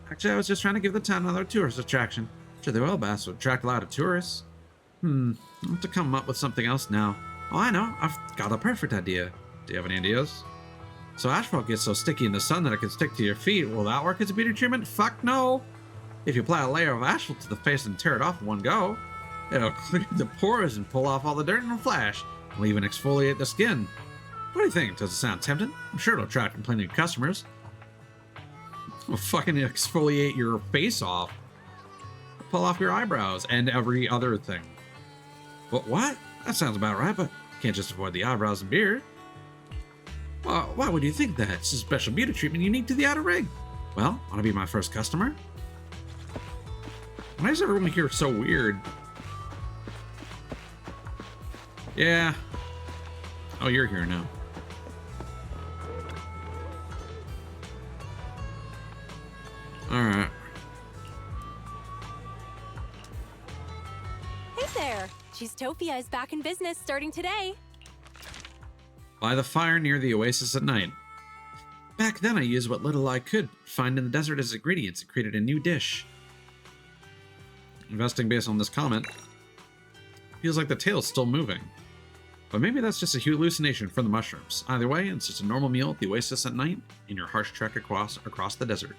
Actually, I was just trying to give the town another tourist attraction. Sure, the oil baths would attract a lot of tourists. I'll have to come up with something else now. Oh, I know. I've got a perfect idea. Do you have any ideas? So asphalt gets so sticky in the sun that it can stick to your feet. Will that work as a beauty treatment? Fuck no! If you apply a layer of asphalt to the face and tear it off in one go, it'll clear the pores and pull off all the dirt in a flash. It'll even exfoliate the skin. What do you think? Does it sound tempting? I'm sure it'll attract plenty of customers. It'll fucking exfoliate your face off. Pull off your eyebrows and every other thing. What? That sounds about right, but can't just avoid the eyebrows and beard. Well, why would you think that? It's a special beauty treatment unique to the outer ring. Well, want to be my first customer? Why is everyone here so weird? Yeah. Oh, you're here now. Alright. Hey there! Cheesetopia is back in business starting today. By the fire near the oasis at night. Back then I used what little I could find in the desert as ingredients and created a new dish. Investing based on this comment, feels like the tail's still moving. But maybe that's just a hallucination from the mushrooms. Either way, it's just a normal meal at the oasis at night in your harsh trek across the desert.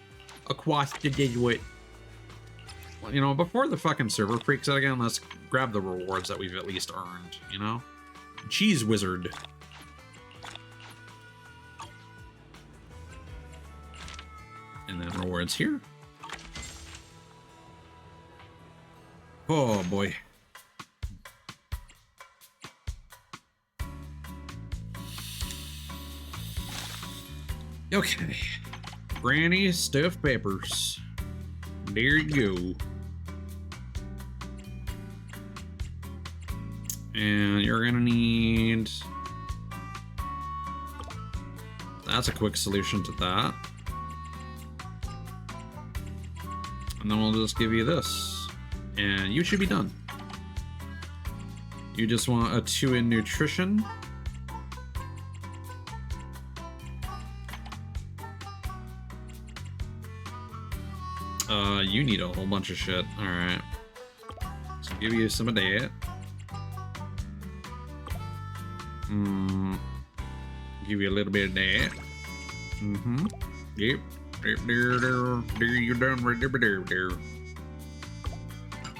Across the desert. Well, you know, before the fucking server freaks out again, let's grab the rewards that we've at least earned, you know? Cheese Wizard. And then rewards here. Oh boy. Okay. Granny stuffed peppers. There you go. And you're gonna need... That's a quick solution to that. And then we'll just give you this. And you should be done. You just want a 2 in nutrition. You need a whole bunch of shit. Alright. Let's give you some of that. Give you a little bit of that. Yep. There you're done right there.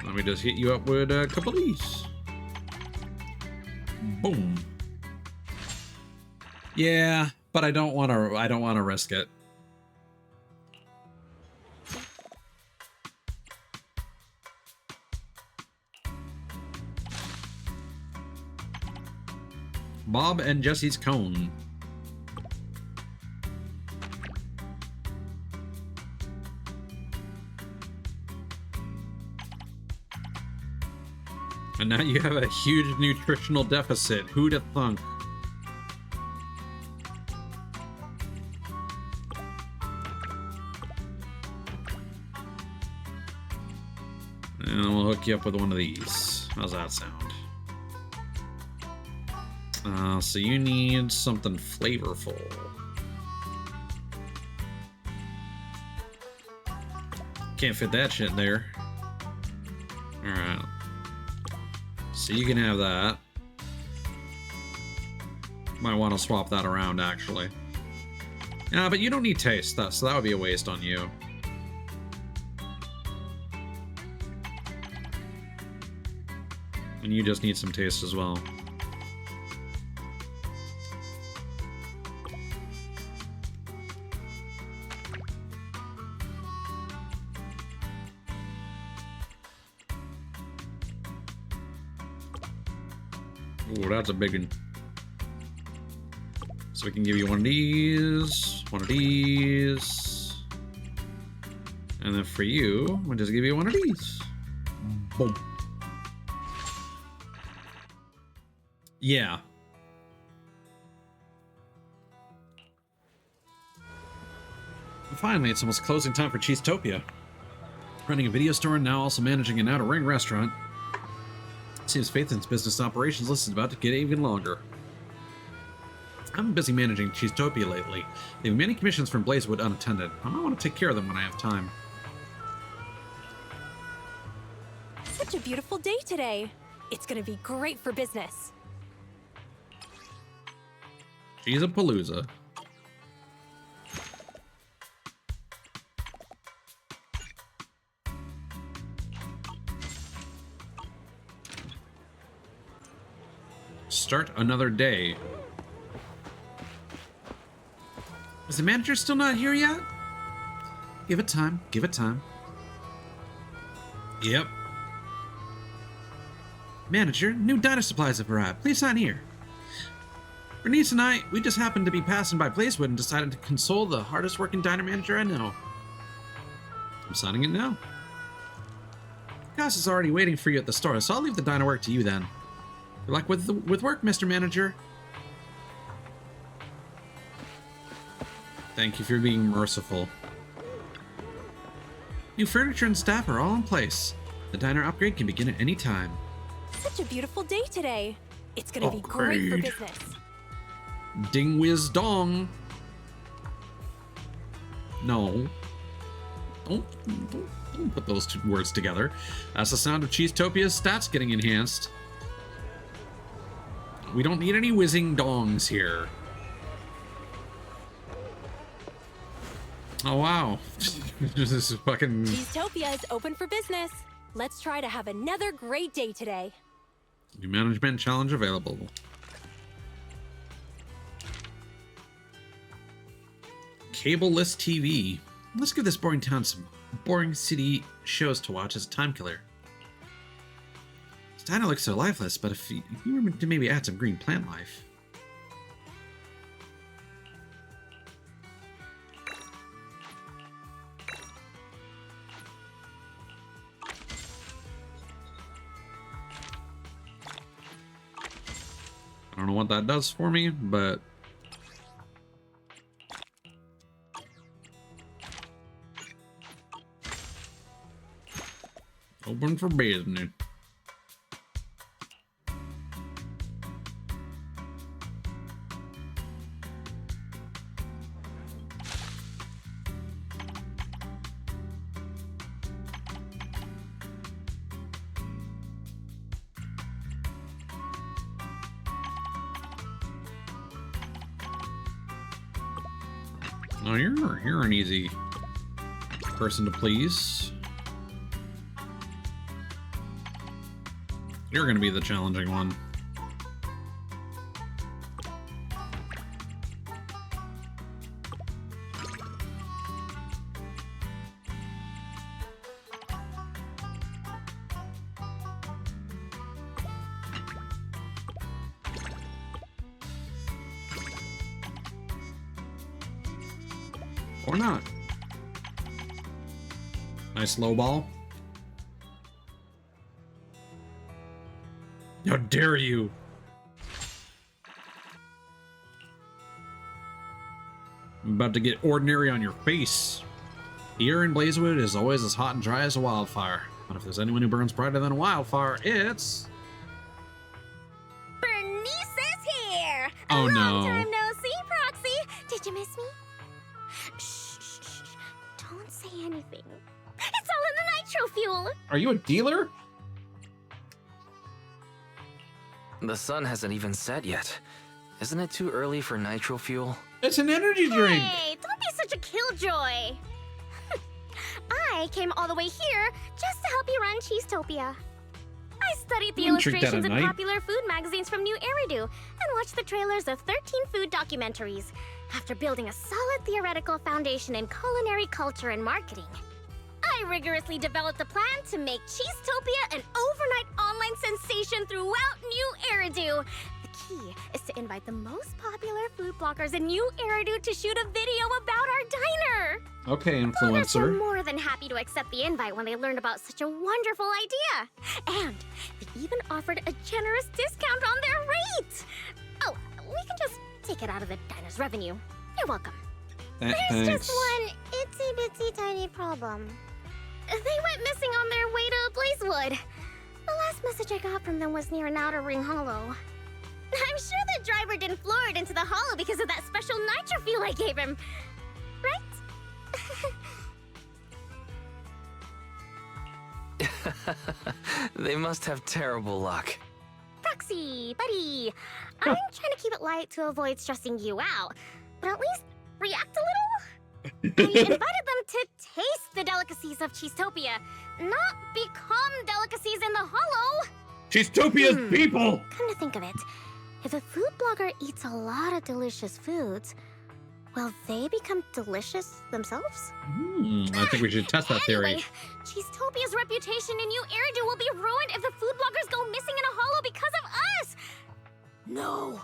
Let me just hit you up with a couple of these. Boom. Yeah, but I don't want to risk it. Bob and Jesse's cone. And now you have a huge nutritional deficit. Who'd have thunk? And we'll hook you up with one of these. How's that sound? So you need something flavorful. Can't fit that shit there. Alright. So you can have that. Might want to swap that around, actually. Yeah, but you don't need taste, so that would be a waste on you. And you just need some taste as well. Ooh, that's a big one. So we can give you one of these, and then for you, we'll just give you one of these. Boom. Yeah. And finally, it's almost closing time for Cheesetopia. Running a video store and now also managing an outer ring restaurant. Seems Phaeton's business operations list is about to get even longer. I'm busy managing Cheesetopia lately, leaving many commissions from Blazewood unattended. I might want to take care of them when I have time. Such a beautiful day today. It's gonna be great for business. She's a palooza. Start another day. Is the manager still not here yet? Give it time. Give it time. Yep. Manager, new diner supplies have arrived. Please sign here. Bernice and we just happened to be passing by Blazewood and decided to console the hardest working diner manager I know. I'm signing it now. Gus is already waiting for you at the store, so I'll leave the diner work to you then. Good luck with work, Mr. Manager. Thank you for being merciful. New furniture and staff are all in place. The diner upgrade can begin at any time. Such a beautiful day today. It's gonna be great for business. Ding whiz dong. No. Don't put those two words together. That's the sound of Cheesetopia's stats getting enhanced. We don't need any whizzing dongs here. Oh wow. This is fucking... Cheesetopia is open for business. Let's try to have another great day today. New management challenge available. Cable-less TV. Let's give this boring town some boring city shows to watch as a time killer. This diner looks so lifeless, but if you were to maybe add some green plant life. I don't know what that does for me, but open for business. Oh, you're an easy person to please. You're gonna be the challenging one. Or not. Nice low ball. How dare you? I'm about to get ordinary on your face. Here in Blazewood is always as hot and dry as a wildfire. But if there's anyone who burns brighter than a wildfire, it's... Bernice is here! Oh, a no. Long time no see, Proxy! Did you miss me? Shh. Don't say anything. It's all in the nitro fuel! Are you a dealer? The sun hasn't even set yet. Isn't it too early for nitro fuel? It's an energy drink! Hey, don't be such a killjoy! I came all the way here just to help you run Cheesetopia. I studied the You drink that illustrations at in night? popular food magazines from New Eridu and watched the trailers of 13 food documentaries. After building a solid theoretical foundation in culinary culture and marketing, I rigorously developed a plan to make Cheesetopia an overnight online sensation throughout New Eridu. The key is to invite the most popular food bloggers in New Eridu to shoot a video about our diner. Okay, Bloggers were influencer. more than happy to accept the invite when they learned about such a wonderful idea. And they even offered a generous discount on their rate. Oh, we can just take it out of the diner's revenue. You're welcome. There's Thanks. just one itsy-bitsy tiny problem. They went missing on their way to Blazewood. The last message I got from them was near an outer ring hollow. I'm sure the driver didn't floor it into the hollow because of that special nitro fuel I gave him. Right? They must have terrible luck. Proxy, buddy. I'm trying to keep it light to avoid stressing you out, but at least react a little. I invited them to taste the delicacies of Cheesetopia, not become delicacies in the hollow. Cheesetopia's people! Come to think of it, if a food blogger eats a lot of delicious foods, will they become delicious themselves? I think we should test that theory. Anyway, Cheesetopia's reputation in New Eridu will be ruined if the food bloggers go missing in a hollow because of us! No!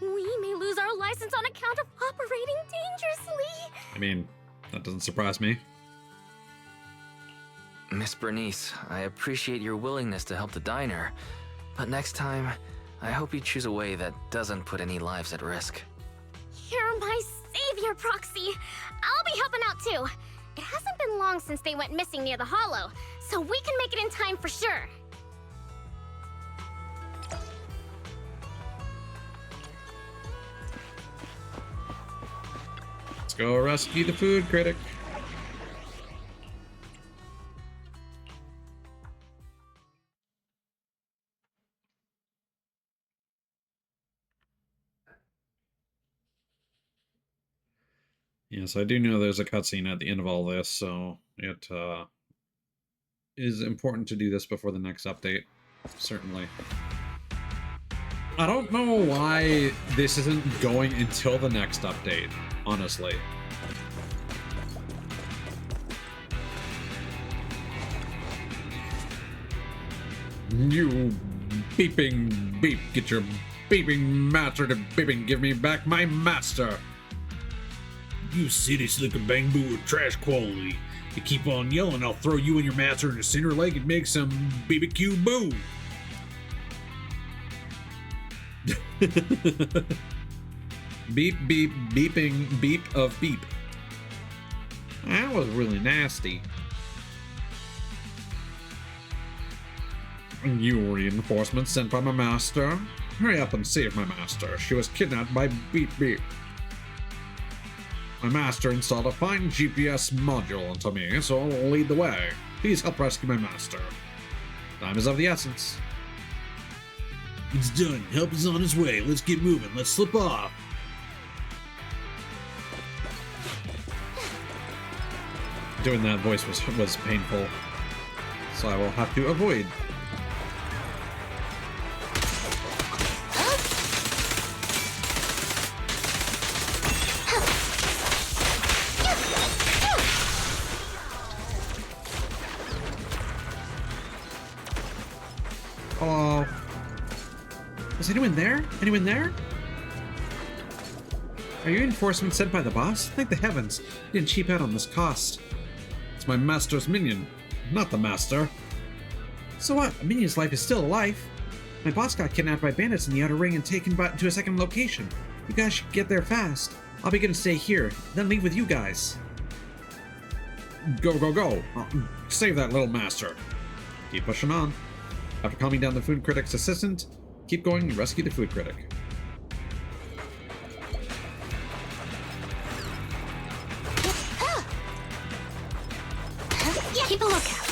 We may lose our license on account of operating dangerously! I mean, that doesn't surprise me. Miss Bernice, I appreciate your willingness to help the diner, but next time, I hope you choose a way that doesn't put any lives at risk. You're my savior, Proxy! I'll be helping out too! It hasn't been long since they went missing near the hollow, so we can make it in time for sure! Let's go rescue the food critic. Yes, I do know there's a cutscene at the end of all this, so it is important to do this before the next update, certainly. I don't know why this isn't going until the next update, honestly. You beeping beep, get your beeping master to beeping, give me back my master. You city slicker bamboo with trash quality. You keep on yelling, I'll throw you and your master in the center lake and make some BBQ boom. Beep, beep, beeping, beep of beep. That was really nasty. You reinforcements sent by my master? Hurry up and save my master. She was kidnapped by Beep Beep. My master installed a fine GPS module onto me, so I'll lead the way. Please help rescue my master. Time is of the essence. It's done. Help is on its way. Let's get moving. Let's slip off. Doing that voice was painful, so I will have to avoid. Oh. Is anyone there? Anyone there? Are you reinforcements sent by the boss? Thank the heavens. You didn't cheap out on this cost. It's my master's minion, not the master. So what? A minion's life is still a life. My boss got kidnapped by bandits in the outer ring and taken to a second location. You guys should get there fast. I'll be gonna stay here, then leave with you guys. Go, go, go. Save that little master. Keep pushing on. After calming down the food critic's assistant, keep going and rescue the food critic. Keep a lookout.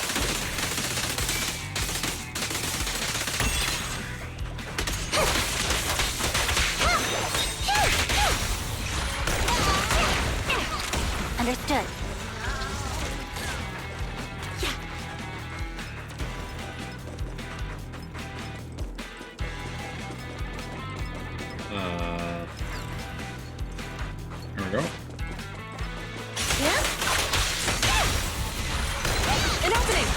Understood. Here we go. An opening!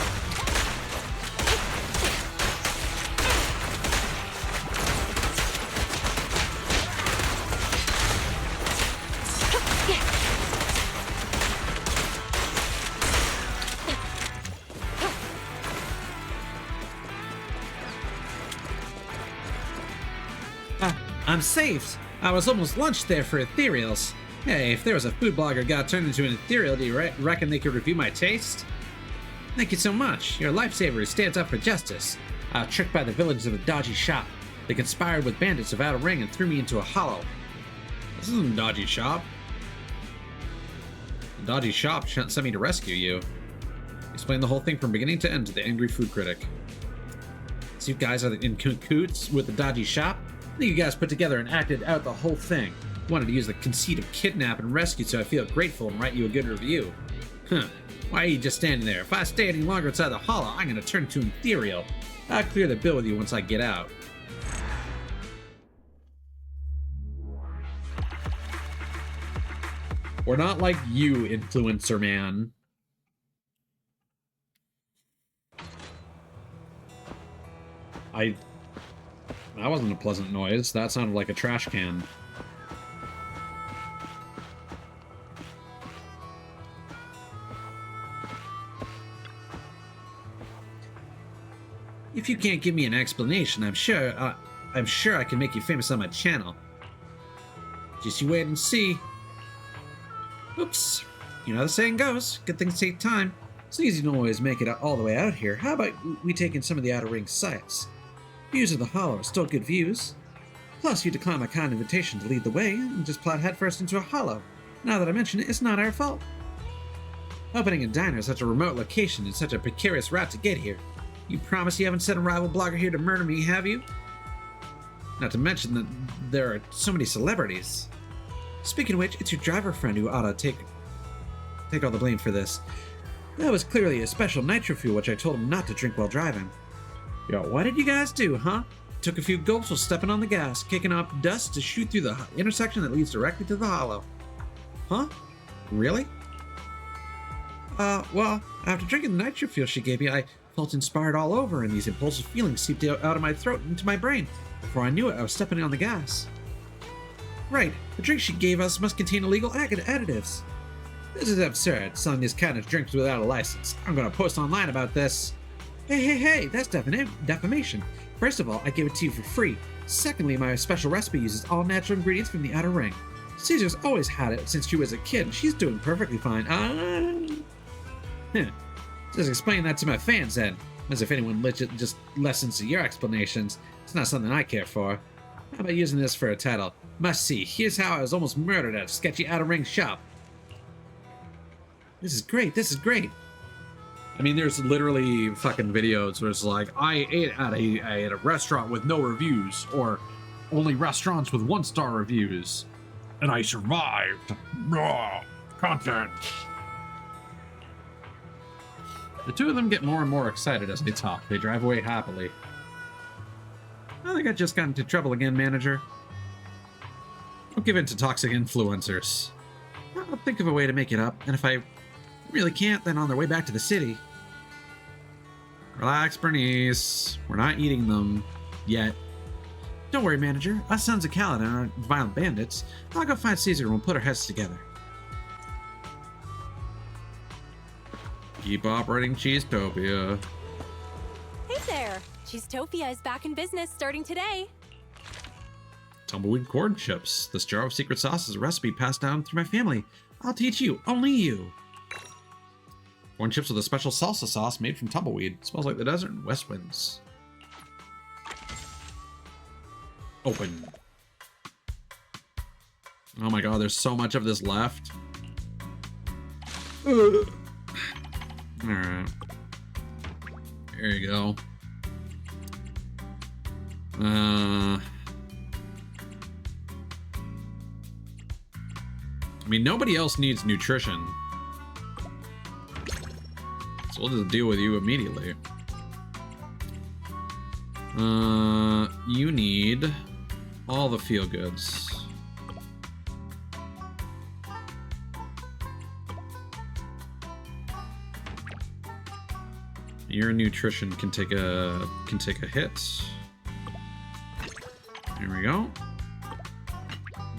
I'm saved. I was almost launched there for ethereals. Hey, if there was a food blogger got turned into an ethereal, do you reckon they could review my taste? Thank you so much. You're a lifesaver who stands up for justice. I was tricked by the villagers of a dodgy shop. They conspired with bandits of Outer Ring and threw me into a hollow. This isn't a dodgy shop. The dodgy shop sent me to rescue you. Explain the whole thing from beginning to end to the angry food critic. So you guys are in cahoots with the dodgy shop? I think you guys put together and acted out the whole thing. Wanted to use the conceit of kidnap and rescue so I feel grateful and write you a good review. Huh. Why are you just standing there? If I stay any longer inside the hollow, I'm gonna turn into ethereal. I'll clear the bill with you once I get out. We're not like you, influencer man. That wasn't a pleasant noise. That sounded like a trash can. If you can't give me an explanation, I'm sure I can make you famous on my channel. Just you wait and see. Oops. You know how the saying goes, good things take time. It's easy to always make it all the way out here. How about we take in some of the outer ring sights? Views of the hollow are still good views. Plus, you declined my kind invitation to lead the way and just plowed headfirst into a hollow. Now that I mention it, it's not our fault. Opening a diner at such a remote location and such a precarious route to get here. You promise you haven't sent a rival blogger here to murder me, have you? Not to mention that there are so many celebrities. Speaking of which, it's your driver friend who ought to take all the blame for this. That was clearly a special nitro fuel which I told him not to drink while driving. Yo, what did you guys do, huh? Took a few gulps while stepping on the gas, kicking up dust to shoot through the intersection that leads directly to the hollow. Huh? Really? Well, after drinking the nitro fuel she gave me, I felt inspired all over, and these impulsive feelings seeped out of my throat into my brain. Before I knew it, I was stepping on the gas. Right, the drink she gave us must contain illegal additives. This is absurd, selling this kind of drinks without a license. I'm gonna post online about this. Hey, that's defamation. First of all, I gave it to you for free. Secondly, my special recipe uses all natural ingredients from the outer ring. Caesar's always had it since she was a kid, and she's doing perfectly fine. Just explain that to my fans then. As if anyone legit just listens to your explanations. It's not something I care for. How about using this for a title? Must see, here's how I was almost murdered at a sketchy outer ring shop. This is great. I mean, there's literally fucking videos where it's like, I ate at a restaurant with no reviews, or only restaurants with 1-star reviews, and I survived. Raw content. The two of them get more and more excited as they talk. They drive away happily. I think I just got into trouble again, manager. Don't give in to toxic influencers. I'll think of a way to make it up, and if I really can't, then on their way back to the city. Relax, Bernice. We're not eating them. Yet. Don't worry, manager. Us sons of Caledon aren't violent bandits. I'll go find Caesar and we'll put our heads together. Keep operating Cheesetopia. Hey there! Cheesetopia is back in business starting today. Tumbleweed corn chips. This jar of secret sauce is a recipe passed down through my family. I'll teach you. Only you. Corn chips with a special salsa sauce made from tumbleweed. Smells like the desert and west winds. Open. Oh my god, there's so much of this left. Alright. There you go. I mean, nobody else needs nutrition. So we'll just deal with you immediately. You need all the feel-goods. Your nutrition can take a hit. There we go.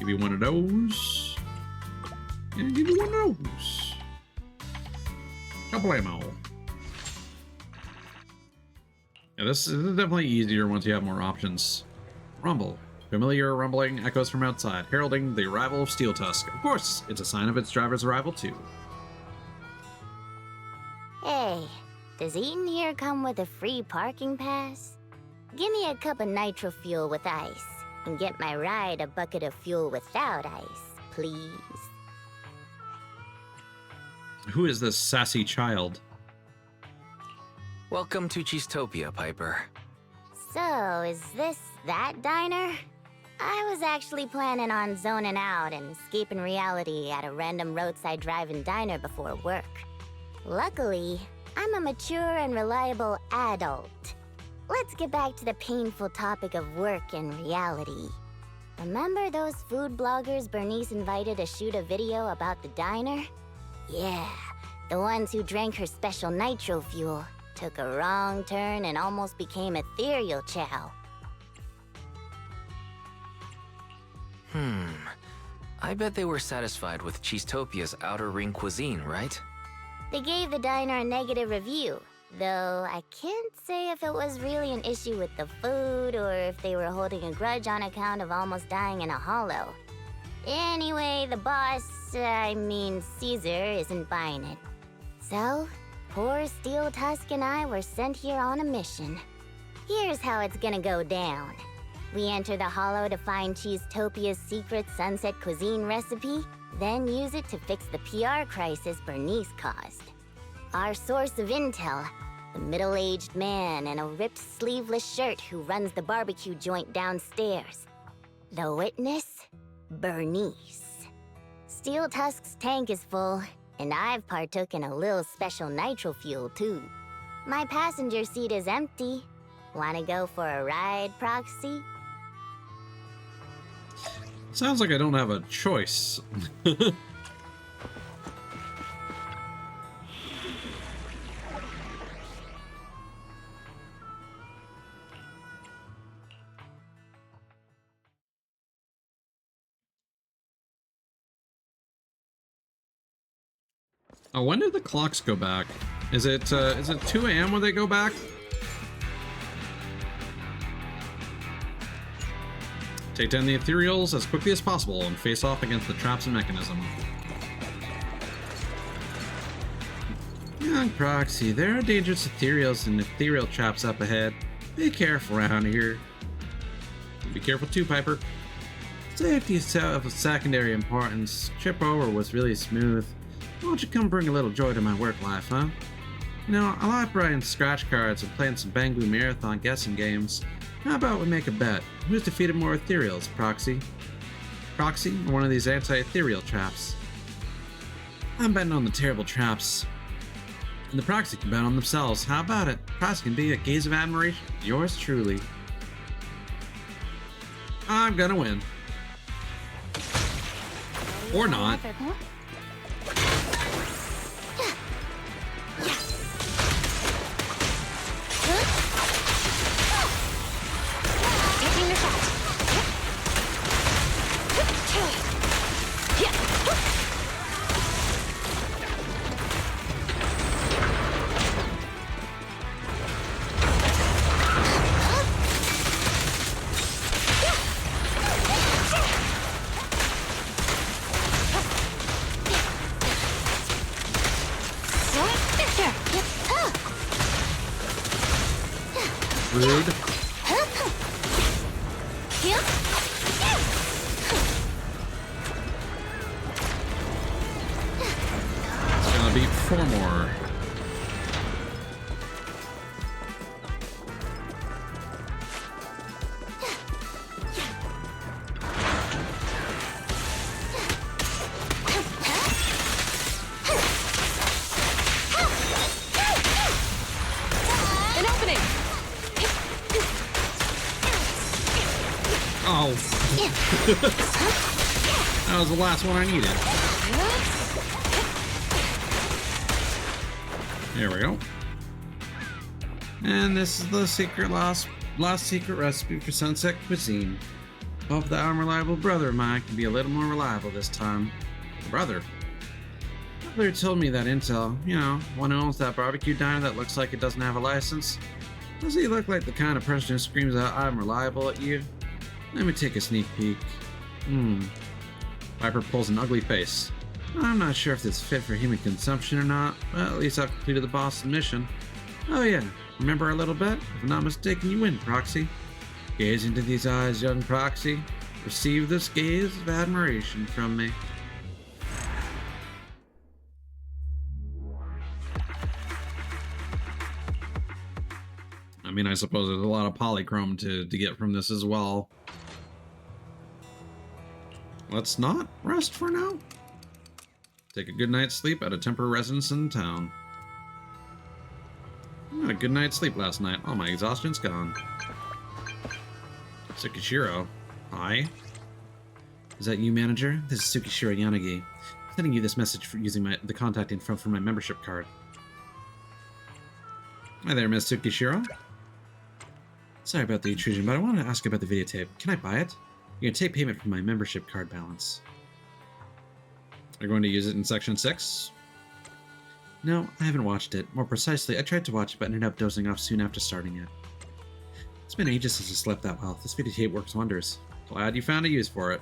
Give you one of those. And give you one of those. Kablamo. Yeah, this is definitely easier once you have more options. Rumble. Familiar rumbling echoes from outside, heralding the arrival of Steel Tusk. Of course, it's a sign of its driver's arrival too. Hey, does eating here come with a free parking pass? Give me a cup of nitro fuel with ice, and get my ride a bucket of fuel without ice, please. Who is this sassy child? Welcome to Cheesetopia, Piper. So, is this that diner? I was actually planning on zoning out and escaping reality at a random roadside drive-in diner before work. Luckily, I'm a mature and reliable adult. Let's get back to the painful topic of work and reality. Remember those food bloggers Bernice invited to shoot a video about the diner? Yeah, the ones who drank her special nitro fuel, took a wrong turn and almost became ethereal chow. I bet they were satisfied with Cheesetopia's outer ring cuisine, right? They gave the diner a negative review, though I can't say if it was really an issue with the food or if they were holding a grudge on account of almost dying in a hollow. Anyway, the boss, Caesar, isn't buying it. So, poor Steel Tusk and I were sent here on a mission. Here's how it's gonna go down. We enter the hollow to find Cheesetopia's secret sunset cuisine recipe, then use it to fix the PR crisis Bernice caused. Our source of intel, the middle-aged man in a ripped sleeveless shirt who runs the barbecue joint downstairs. The witness, Bernice. Steel Tusk's tank is full, and I've partook in a little special nitro fuel too. My passenger seat is empty. Wanna go for a ride, Proxy? Sounds like I don't have a choice. Oh, when did the clocks go back? Is it 2 a.m. when they go back? Take down the ethereals as quickly as possible and face off against the traps and mechanism. Young Proxy, there are dangerous ethereals and ethereal traps up ahead. Be careful around here. Be careful too, Piper. Safety is of secondary importance. Trip over was really smooth. Why don't you come bring a little joy to my work life, huh? You know, I like writing scratch cards and playing some Banglu Marathon guessing games. How about we make a bet? Who's defeated more ethereals, Proxy? Proxy, or one of these anti-ethereal traps? I'm betting on the terrible traps. And the Proxy can bet on themselves. How about it? Proxy can be a gaze of admiration. Yours truly. I'm gonna win. Or not. Rude. It's gonna be 4 more. An opening! Oh. That was the last one I needed. There we go. And this is the secret last secret recipe for sunset cuisine. Hope that unreliable brother of mine can be a little more reliable this time. Brother? Brother told me that intel, you know, one who owns that barbecue diner that looks like it doesn't have a license. Does he look like the kind of person who screams out, "I'm reliable" at you? Let me take a sneak peek. Piper pulls an ugly face. I'm not sure if it's fit for human consumption or not, but at least I've completed the boss's mission. Oh yeah, remember our little bet? If I'm not mistaken, you win, Proxy. Gaze into these eyes, young Proxy. Receive this gaze of admiration from me. I mean, I suppose there's a lot of polychrome to get from this as well. Let's not rest for now. Take a good night's sleep at a temporary residence in town. I had a good night's sleep last night. All my exhaustion's gone. Tsukishiro. Hi. Is that you, manager? This is Tsukishiro Yanagi. I'm sending you this message for using the contact info for my membership card. Hi there, Miss Tsukishiro. Sorry about the intrusion, but I wanted to ask about the videotape. Can I buy it? You're gonna take payment from my membership card balance. You're going to use it in Section 6? No, I haven't watched it. More precisely, I tried to watch it, but ended up dozing off soon after starting it. It's been ages since I slept that well. This videotape works wonders. Glad you found a use for it.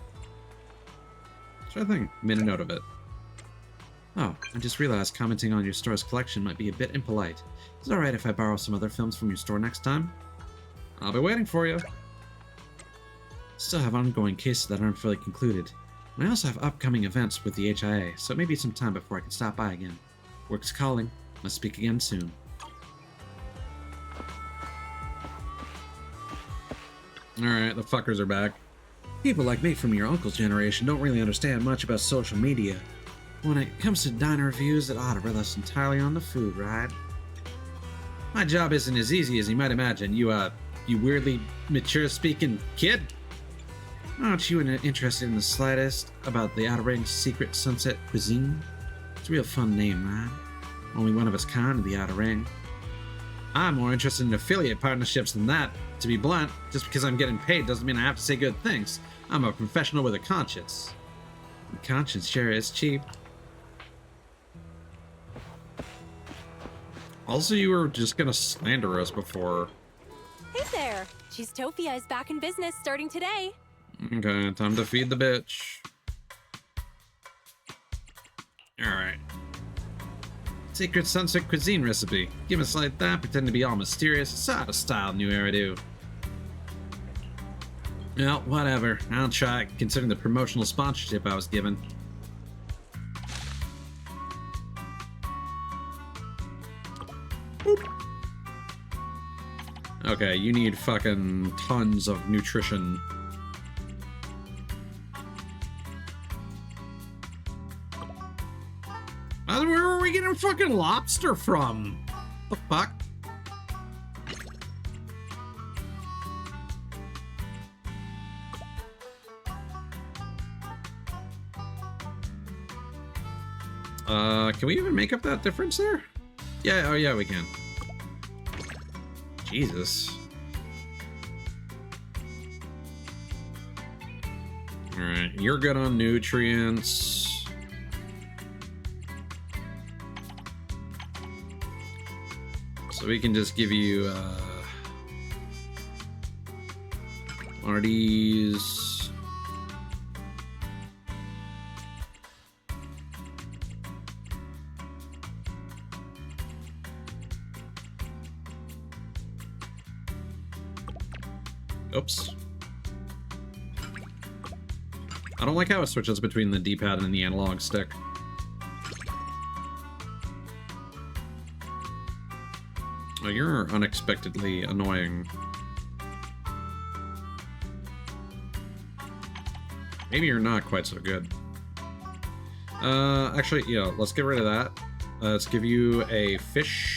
Sure thing. Made a note of it. Oh, I just realized commenting on your store's collection might be a bit impolite. Is it alright if I borrow some other films from your store next time? I'll be waiting for you. Still have ongoing cases that aren't fully concluded. And I also have upcoming events with the HIA, so it may be some time before I can stop by again. Work's calling. Must speak again soon. Alright, the fuckers are back. People like me from your uncle's generation don't really understand much about social media. When it comes to diner reviews, it ought to rely entirely on the food, right? My job isn't as easy as you might imagine. You weirdly mature-speaking kid? Aren't you interested in the slightest about the Outer Ring's secret sunset cuisine? It's a real fun name, right? Only one of its kind in the Outer Ring. I'm more interested in affiliate partnerships than that. To be blunt, just because I'm getting paid doesn't mean I have to say good things. I'm a professional with a conscience. And conscience sure is cheap. Also, you were just gonna slander us before. Hey there! Cheesetopia is back in business starting today. Okay, time to feed the bitch. Alright. Secret sunset cuisine recipe. Give us like that, pretend to be all mysterious. It's out of style, new era do. Well, whatever. I'll try it, considering the promotional sponsorship I was given. Boop. Okay, you need fucking tons of nutrition. Where are we getting fucking lobster from? The fuck? Can we even make up that difference there? Yeah, oh yeah, we can. Jesus. Alright, you're good on nutrients. So we can just give you, one of these. Oops. I don't like how it switches between the D-pad and the analog stick. Oh, you're unexpectedly annoying. Maybe you're not quite so good. Actually, yeah, let's get rid of that. Let's give you a fish.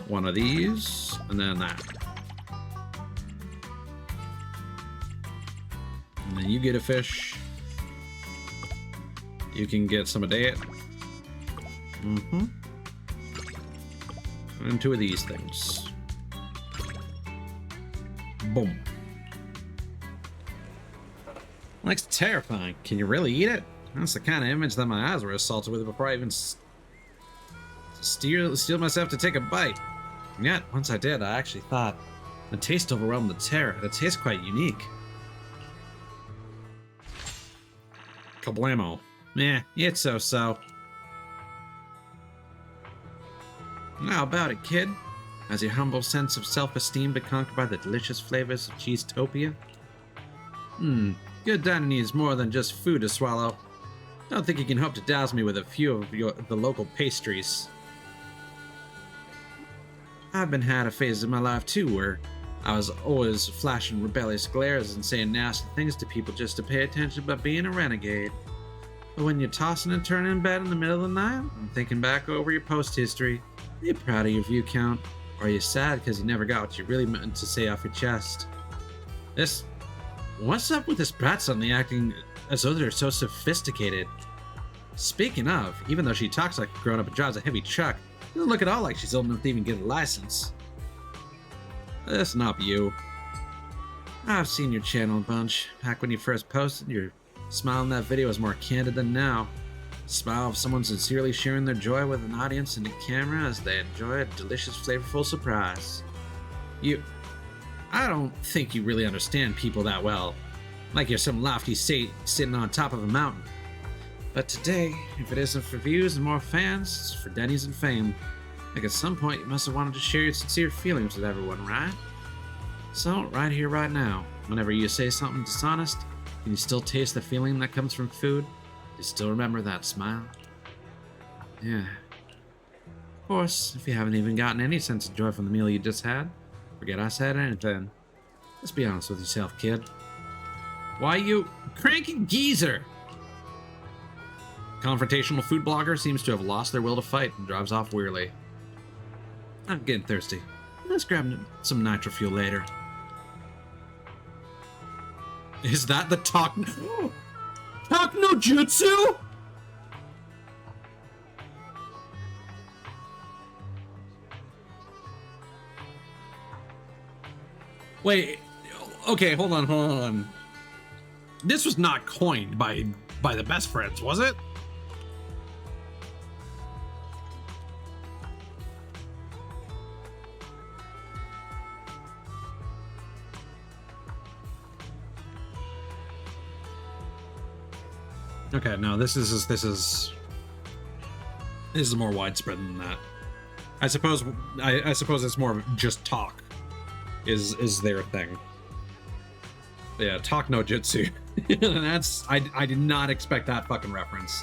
One of these, and then that. And then you get a fish. You can get some of that. Mm-hmm. And two of these things. Boom. Looks terrifying. Can you really eat it? That's the kind of image that my eyes were assaulted with before I even steeled myself to take a bite. And yet, once I did, I actually thought the taste overwhelmed the terror. It tastes quite unique. Kablamo. Meh, it's so-so. How about it, kid? Has your humble sense of self-esteem been conquered by the delicious flavors of Cheesetopia? Good dining needs more than just food to swallow. Don't think you can hope to dazzle me with a few of the local pastries. I've had a phase in my life too where I was always flashing rebellious glares and saying nasty things to people just to pay attention about being a renegade. But when you're tossing and turning in bed in the middle of the night and thinking back over your post history, are you proud of your view count? Or are you sad because you never got what you really meant to say off your chest? What's up with this brat suddenly acting as though they're so sophisticated? Speaking of, even though she talks like a grown-up and drives a heavy truck, she doesn't look at all like she's old enough to even get a license. Listen up, you. I've seen your channel a bunch. Back when you first posted, your smile in that video was more candid than now. The smile of someone sincerely sharing their joy with an audience and a camera as they enjoy a delicious, flavorful surprise. I don't think you really understand people that well. Like you're some lofty state sitting on top of a mountain. But today, if it isn't for views and more fans, it's for Denny's and fame. Like at some point, you must have wanted to share your sincere feelings with everyone, right? So, right here, right now, whenever you say something dishonest, can you still taste the feeling that comes from food? Do you still remember that smile? Yeah. Of course, if you haven't even gotten any sense of joy from the meal you just had, forget I said anything. Let's be honest with yourself, kid. Why you cranky geezer? Confrontational food blogger seems to have lost their will to fight and drives off wearily. I'm getting thirsty. Let's grab some nitro fuel later. Is that the talk no jutsu? Wait, okay, hold on. This was not coined by the best friends, was it? Okay, no, this is more widespread than that. I suppose it's more of just talk is their thing. Yeah, talk no jutsu. I did not expect that fucking reference.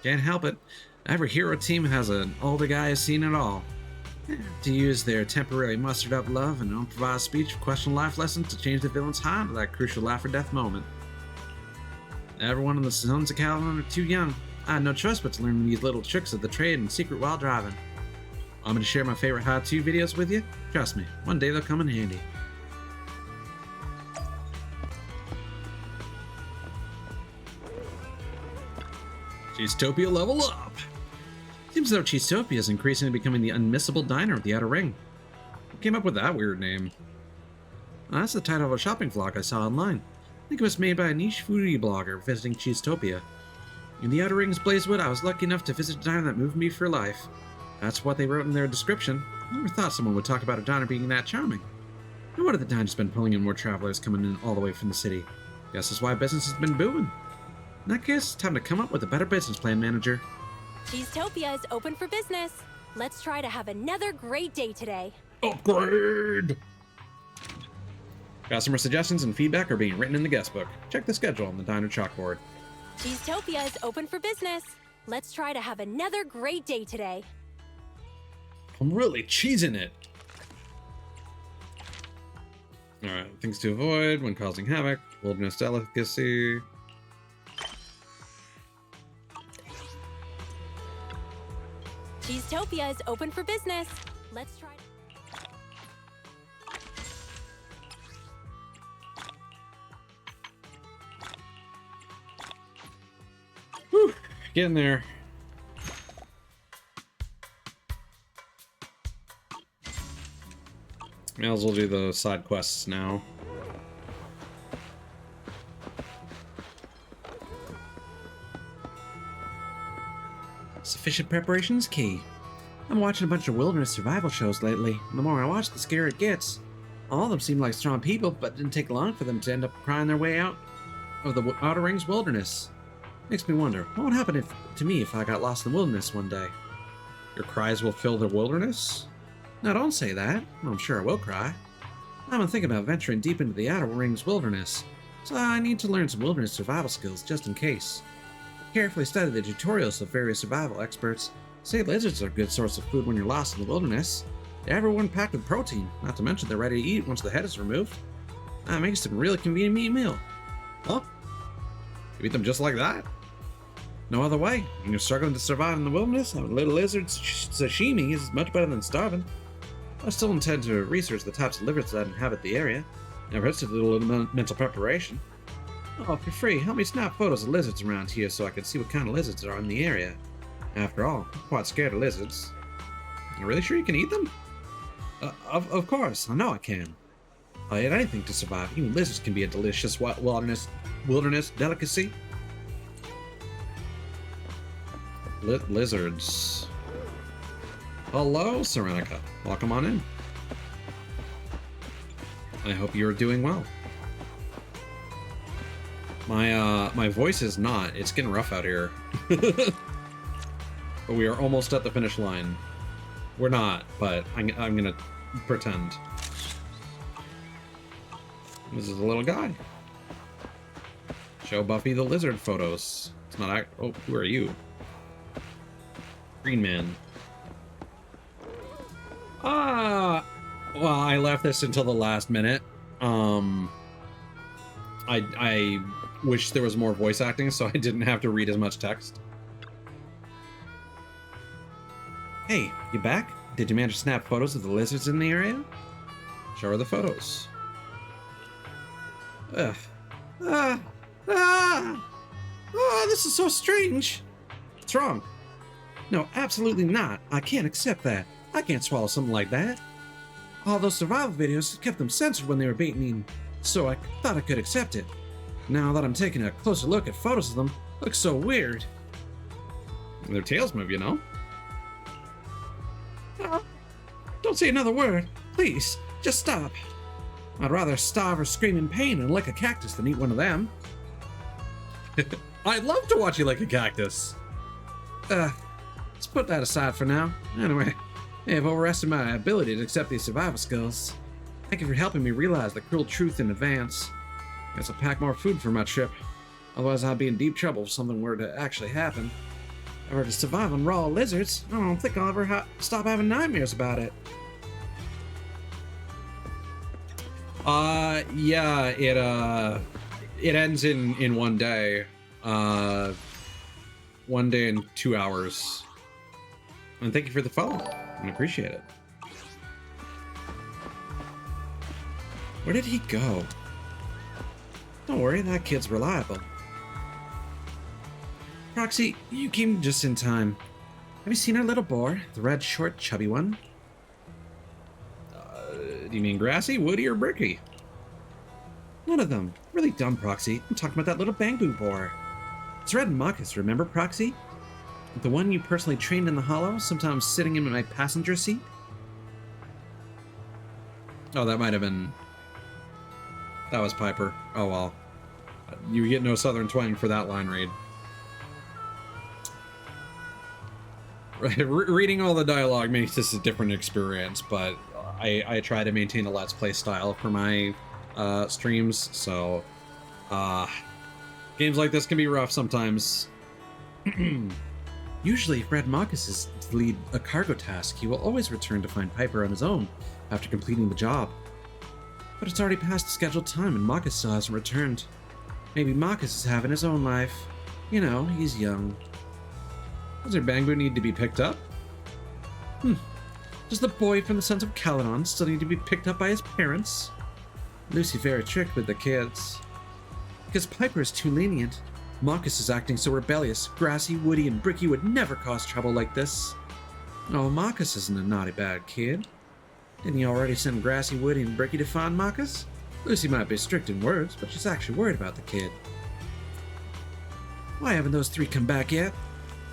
Can't help it. Every hero team has an older guy who's seen it all. To use their temporarily mustered up love and improvised speech for questionable life lessons to change the villain's heart at that crucial life or death moment. Everyone in the Sons of Caladon are too young. I had no choice but to learn these little tricks of the trade in secret while driving. Want me to share my favorite how-to videos with you? Trust me, one day they'll come in handy. Cheesetopia level up! Seems as though Cheesetopia is increasingly becoming the unmissable diner of the Outer Ring. Who came up with that weird name? Oh, that's the title of a shopping vlog I saw online. I think it was made by a niche foodie blogger visiting Cheesetopia. In the Outer Ring's Blazewood, I was lucky enough to visit a diner that moved me for life. That's what they wrote in their description. I never thought someone would talk about a diner being that charming. No wonder the diner's been pulling in more travelers coming in all the way from the city. Guess that's why business has been booming. In that case, it's time to come up with a better business plan, manager. Cheesetopia is open for business. Let's try to have another great day today. Upgrade! Customer suggestions and feedback are being written in the guest book. Check the schedule on the diner chalkboard. Cheesetopia is open for business. Let's try to have another great day today. I'm really cheesing it. Alright, things to avoid when causing havoc. Wilderness delicacy. Cheesetopia is open for business. Let's try. Whew, getting there. May as well do the side quests now. Sufficient preparation is key. I'm watching a bunch of wilderness survival shows lately, and the more I watch, the scarier it gets. All of them seem like strong people, but it didn't take long for them to end up crying their way out of the Outer Rings wilderness. Makes me wonder, what would happen to me if I got lost in the wilderness one day? Your cries will fill the wilderness? No, don't say that. I'm sure I will cry. I've been thinking about venturing deep into the Outer Rings wilderness. so I need to learn some wilderness survival skills just in case. Carefully study the tutorials of various survival experts. Say lizards are a good source of food when you're lost in the wilderness. They're everyone packed with protein, not to mention they're ready to eat once the head is removed. That makes it a really convenient meal. Well, you eat them just like that. No other way. When you're struggling to survive in the wilderness, a little lizard sashimi is much better than starving. I still intend to research the types of lizards that inhabit the area. Never hurts to do a little mental preparation. Oh, if you're free, help me snap photos of lizards around here so I can see what kind of lizards are in the area. After all, I'm quite scared of lizards. You're really sure you can eat them? Of course, I know I can. I'll eat anything to survive. Even lizards can be a delicious wilderness delicacy. Lizards. Hello, Serenica. Welcome on in. I hope you're doing well. My voice is not. It's getting rough out here. But we are almost at the finish line. We're not, but I'm gonna pretend. This is a little guy. Show Buffy the lizard photos. It's not. Oh, who are you? Green man. Well, I left this until the last minute. I wish there was more voice acting so I didn't have to read as much text. Hey, you back? Did you manage to snap photos of the lizards in the area? Show her the photos. This is so strange. What's wrong? No, absolutely not. I can't accept that. I can't swallow something like that. All those survival videos kept them censored when they were being, so I thought I could accept it. Now that I'm taking a closer look at photos of them, looks so weird. Their tails move, you know? Don't say another word. Please, just stop. I'd rather starve or scream in pain and lick a cactus than eat one of them. I'd love to watch you lick a cactus. Let's put that aside for now. Anyway, I have overestimated my ability to accept these survival skills. Thank you for helping me realize the cruel truth in advance. Guess I'll pack more food for my trip. Otherwise I'll be in deep trouble if something were to actually happen. If I were to survive on raw lizards, I don't think I'll ever stop having nightmares about it. Yeah, it ends in 1 day. 1 day and 2 hours. And thank you for the follow. I appreciate it. Where did he go? Don't worry, that kid's reliable. Proxy, you came just in time. Have you seen our little boar? The red, short, chubby one? Do you mean grassy, woody, or bricky? None of them. Really dumb, Proxy. I'm talking about that little bamboo boar. It's Red Marcus, remember, Proxy? The one you personally trained in the hollow, sometimes sitting in my passenger seat? Oh, that might have been... That was Piper. Oh well. You get no southern twang for that line read. Reading all the dialogue makes this a different experience, but I try to maintain a Let's Play style for my streams, so games like this can be rough sometimes. Usually, if Red Marcus is to lead a cargo task, he will always return to find Piper on his own after completing the job. But it's already past the scheduled time and Marcus still hasn't returned. Maybe Marcus is having his own life. You know, he's young. Does their bamboo need to be picked up? Does the boy from the Sons of Caledon still need to be picked up by his parents? Lucy very tricked with the kids. Because Piper is too lenient. Marcus is acting so rebellious. Grassy, woody, and bricky would never cause trouble like this. Oh, Marcus isn't a naughty bad kid. Didn't you already send Grassy, Woody, and Bricky to find Marcus? Lucy might be strict in words, but she's actually worried about the kid. Why haven't those three come back yet?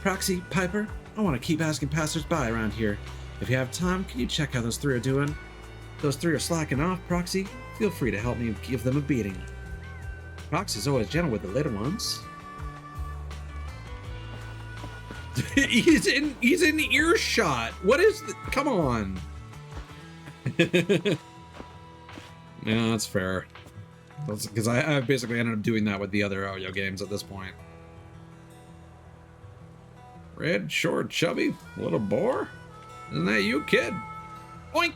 Proxy, Piper, I want to keep asking passers-by around here. If you have time, can you check how those three are doing? If those three are slacking off, Proxy, feel free to help me give them a beating. Proxy's always gentle with the little ones. He's in earshot. What is come on. Yeah, that's fair. Because I basically ended up doing that with the other Oyo games at this point. Red, short, chubby, little boar? Isn't that you, kid? Oink!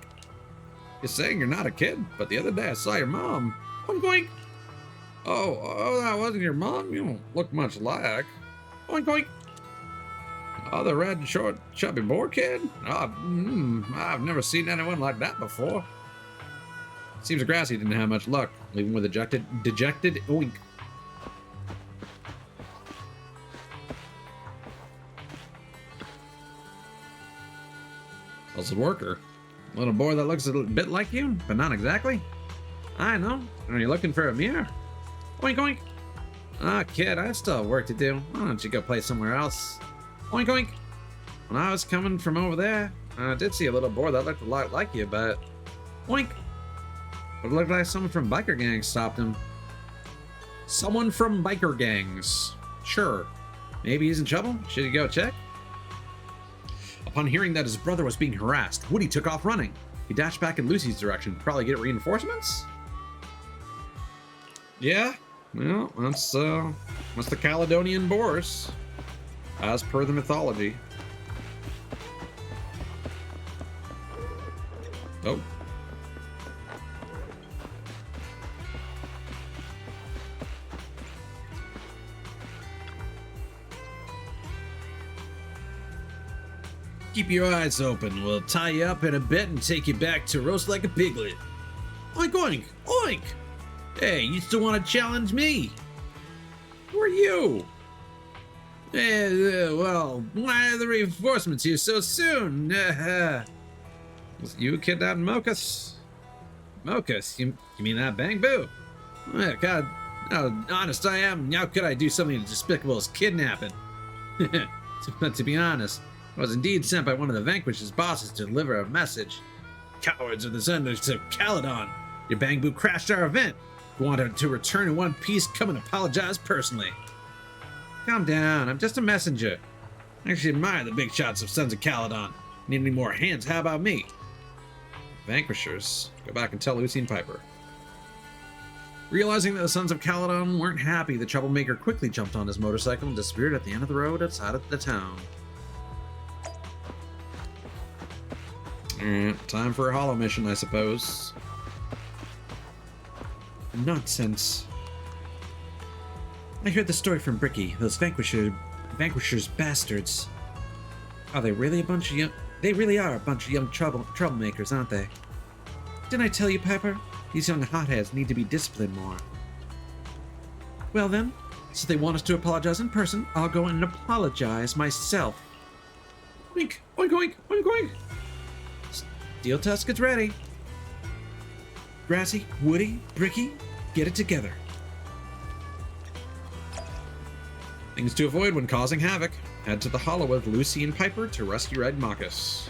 You're saying you're not a kid, but the other day I saw your mom. Oink, oink! Oh, that wasn't your mom? You don't look much like. Oink, oink! Oh, the red, short, chubby boar kid? Oh, I've never seen anyone like that before. Seems Grassy didn't have much luck, leaving with a dejected oink. Also, worker. A little boy that looks a bit like you, but not exactly. I know. Are you looking for a mirror? Oink, oink. Ah, kid, I still have work to do. Why don't you go play somewhere else? Oink, oink. When I was coming from over there, I did see a little boy that looked a lot like you, but... Oink. But it looked like someone from biker gangs stopped him. Someone from biker gangs. Sure. Maybe he's in trouble? Should you go check? Upon hearing that his brother was being harassed, Woody took off running. He dashed back in Lucy's direction, probably get reinforcements? Yeah, well, that's the Caledonian Boars, as per the mythology. Oh. Keep your eyes open. We'll tie you up in a bit and take you back to roast like a piglet. Oink, oink, oink! Hey, you still want to challenge me? Who are you? Well, why are the reinforcements here so soon? You kidnapped Mokus? Mokus? You mean that Bang Boo? Oh, God, how honest I am. How could I do something as despicable as kidnapping? But to be honest, I was indeed sent by one of the Vanquish's bosses to deliver a message. Cowards of the Sons of Caledon! Your Bang Boo crashed our event! If you wanted to return in one piece, come and apologize personally. Calm down, I'm just a messenger. I actually admire the big shots of Sons of Caledon. Need any more hands? How about me? Vanquishers. Go back and tell Lucy and Piper. Realizing that the Sons of Caledon weren't happy, the troublemaker quickly jumped on his motorcycle and disappeared at the end of the road outside of the town. Time for a hollow mission, I suppose. Nonsense. I heard the story from Bricky. Those Vanquishers bastards. Are they really a bunch of young... They really are a bunch of young troublemakers, aren't they? Didn't I tell you, Piper? These young hotheads need to be disciplined more. Well then, since they want us to apologize in person, I'll go and apologize myself. Oink, oink, oink, oink, oink. Steel Tusk is ready. Grassy, Woody, Bricky, get it together. Things to avoid when causing havoc. Head to the hollow with Lucy and Piper to rescue Red Mokus.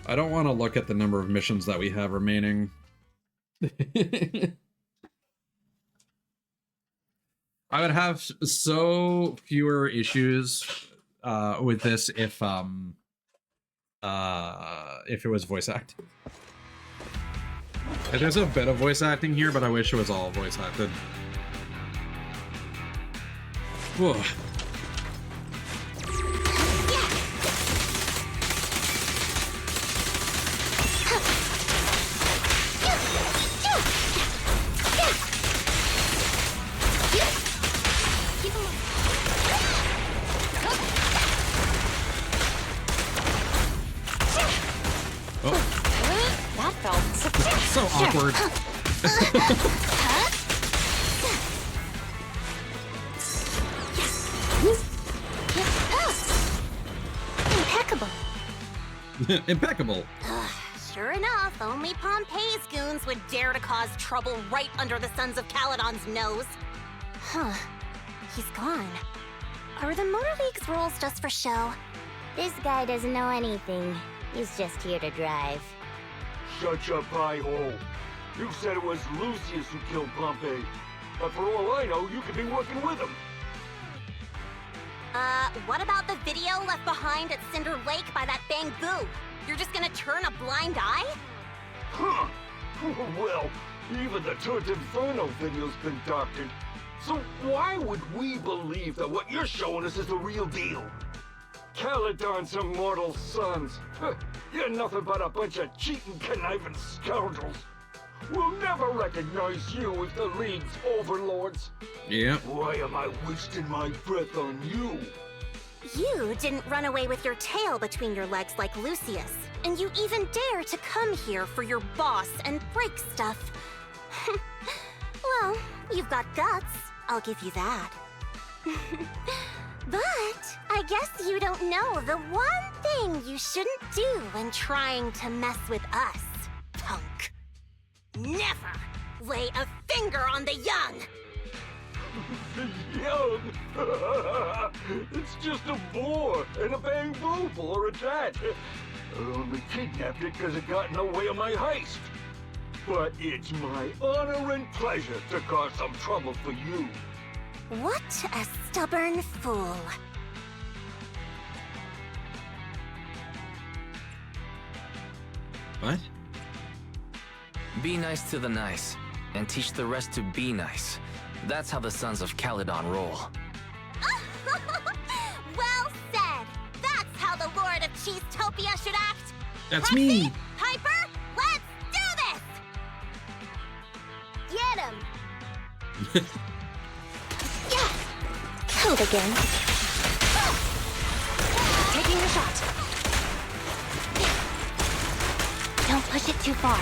I don't want to look at the number of missions that we have remaining. I would have so fewer issues with this if it was voice acting. There's a bit of voice acting here, but I wish it was all voice acted. Whoa. That felt so awkward. Impeccable. Impeccable. Sure enough, only Pompey's goons would dare to cause trouble right under the Sons of Caledon's nose. Huh. He's gone. Are the Motor League's rules just for show? This guy doesn't know anything. He's just here to drive. Shut your pie hole. You said it was Lucius who killed Pompey. But for all I know, you could be working with him. What about the video left behind at Cinder Lake by that Bang Boo? You're just gonna turn a blind eye? Huh. Well, even the Tourte Inferno video's been doctored. So why would we believe that what you're showing us is the real deal? Caledon's immortal sons. You're nothing but a bunch of cheating, conniving scoundrels. We'll never recognize you as the League's overlords. Yep. Why am I wasting my breath on you? You didn't run away with your tail between your legs like Lucius. And you even dare to come here for your boss and break stuff. Well, you've got guts. I'll give you that. But I guess you don't know the one thing you shouldn't do when trying to mess with us, punk. Never lay a finger on the young! Young? It's just a boar and a bamboo boar at that. I only kidnapped it because it got in the way of my heist. But it's my honor and pleasure to cause some trouble for you. What a stubborn fool. What? Be nice to the nice, and teach the rest to be nice. That's how the Sons of Caledon roll. Well said! That's how the Lord of Cheesetopia should act! That's Proxy, me! Hyper, let's do this! Get him! Hold again. Taking the shot. Don't push it too far.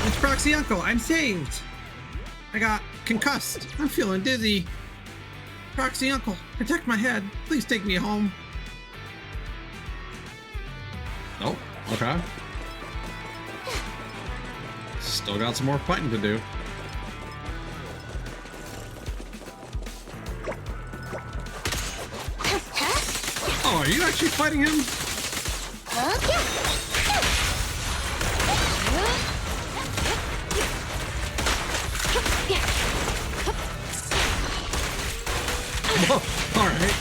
It's Proxy Uncle. I'm saved. I got concussed. I'm feeling dizzy. Proxy Uncle, protect my head. Please take me home. Oh, okay. Still got some more fighting to do. Oh, are you actually fighting him? Oh, all right.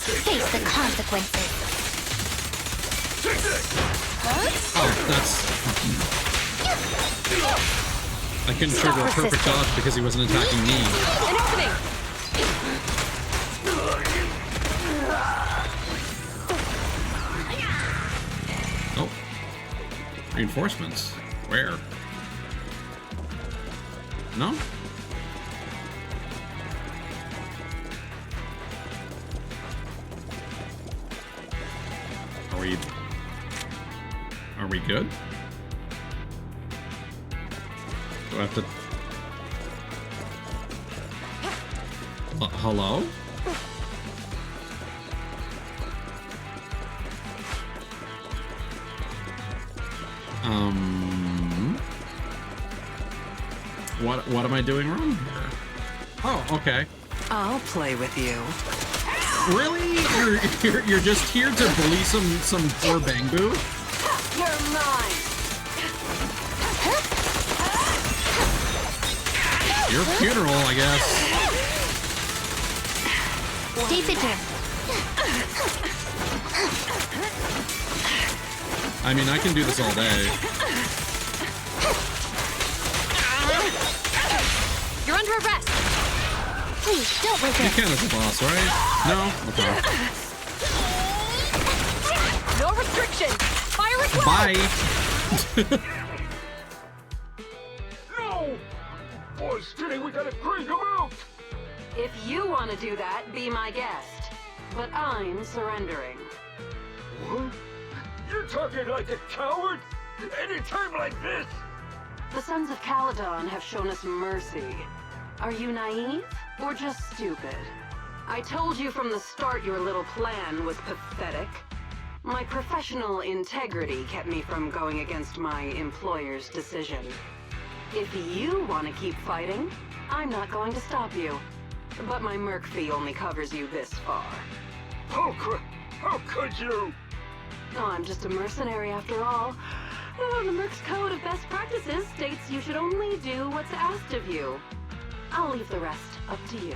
Face the consequences. Oh, that's... I couldn't trigger a perfect dodge because he wasn't attacking me. An opening! Oh. Reinforcements. Where? No? Are we good? Do I have to... hello? What am I doing wrong here? Oh, okay. I'll play with you. Really? You're just here to bully some poor bangbu? You're mine. Your funeral, I guess. Defeater. I mean, I can do this all day. You're under arrest. Please, don't resist. You can as a boss, right? No? Okay. No restriction. Fire at will. Bye. No! Boys, today we gotta crank him out! If you want to do that, be my guest. But I'm surrendering. What? You're talking like a coward? Any time like this? The Sons of Caledon have shown us mercy. Are you naive or just stupid? I told you from the start your little plan was pathetic. My professional integrity kept me from going against my employer's decision. If you want to keep fighting, I'm not going to stop you. But my merc fee only covers you this far. How could you? Oh, I'm just a mercenary after all. Oh, the merc's code of best practices states you should only do what's asked of you. I'll leave the rest up to you.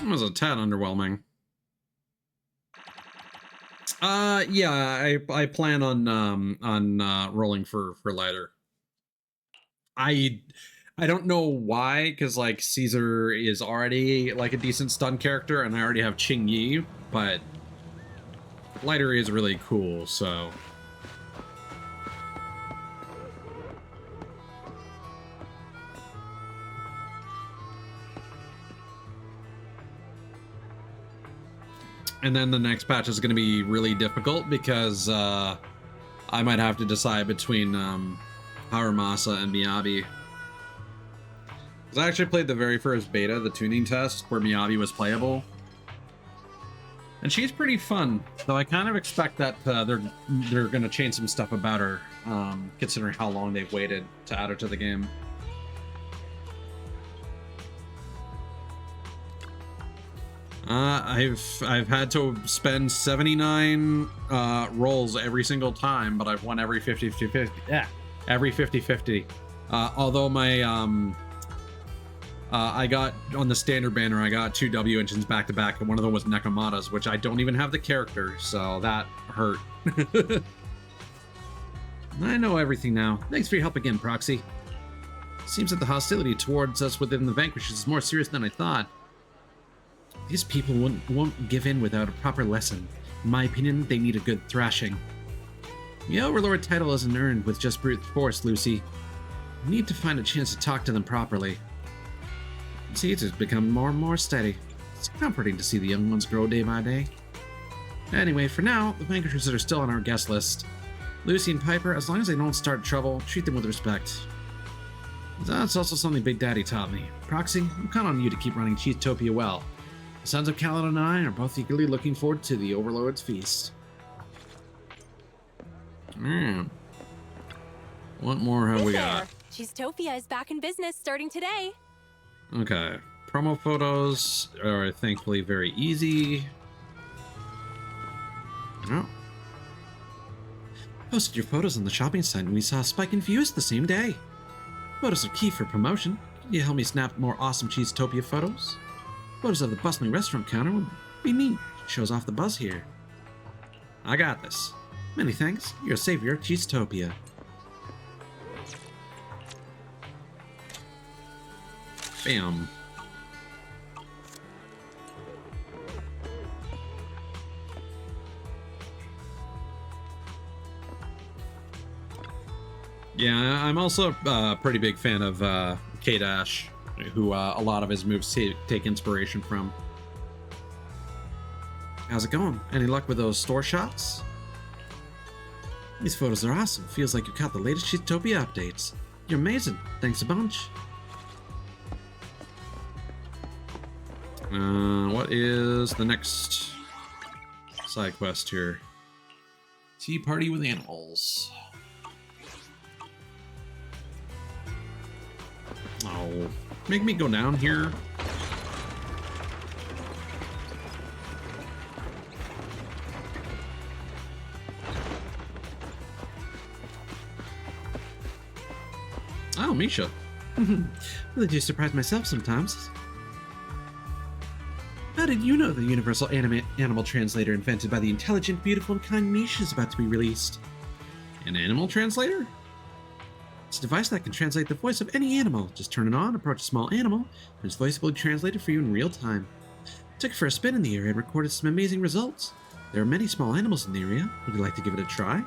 It was a tad underwhelming. Yeah, I plan on rolling for lighter. I don't know why, because like Caesar is already like a decent stun character, and I already have Ching Yi, but lighter is really cool, so. And then the next patch is going to be really difficult because I might have to decide between Harumasa and Miyabi. Because I actually played the very first beta, the tuning test, where Miyabi was playable. And she's pretty fun, though I kind of expect that they're going to change some stuff about her, considering how long they've waited to add her to the game. I've had to spend 79 rolls every single time, but I've won every 50-50. Yeah, every 50-50. Although my I got on the standard banner, I got 2 W engines back to back, and one of them was Nekomata's, which I don't even have the character, so that hurt. I know everything now. Thanks for your help again, Proxy. Seems that the hostility towards us within the Vanquishers is more serious than I thought. These people won't give in without a proper lesson. In my opinion, they need a good thrashing. The Overlord title isn't earned with just brute force, Lucy. We need to find a chance to talk to them properly. Caesar's become more and more steady. It's comforting to see the young ones grow day by day. Anyway, for now, the Vanquishers are still on our guest list. Lucy and Piper, as long as they don't start trouble, treat them with respect. That's also something Big Daddy taught me. Proxy, I'm counting on you to keep running Cheesetopia well. The Sons of Caledon and I are both eagerly looking forward to the Overlord's feast. What more have we got? Cheesetopia is back in business starting today. Okay. Promo photos are thankfully very easy. Oh. Posted your photos on the shopping site and we saw a spike in views the same day. Photos are key for promotion. Can you help me snap more awesome Cheesetopia photos? Photos of the bustling restaurant counter would be neat. Shows off the buzz here. I got this. Many thanks. You're a savior of Cheesetopia. Bam. Yeah, I'm also a pretty big fan of K-Dash, who a lot of his moves take inspiration from. How's it going? Any luck with those store shots? These photos are awesome. Feels like you caught the latest Cheesetopia updates. You're amazing. Thanks a bunch. What is the next side quest here? Tea party with animals. Oh, make me go down here. Oh, Misha. Really do surprise myself sometimes. How did you know the universal animal translator invented by the intelligent, beautiful, and kind Misha is about to be released? An animal translator? It's a device that can translate the voice of any animal. Just turn it on, approach a small animal, and its voice will be translated for you in real time. I took it for a spin in the area and recorded some amazing results. There are many small animals in the area. Would you like to give it a try?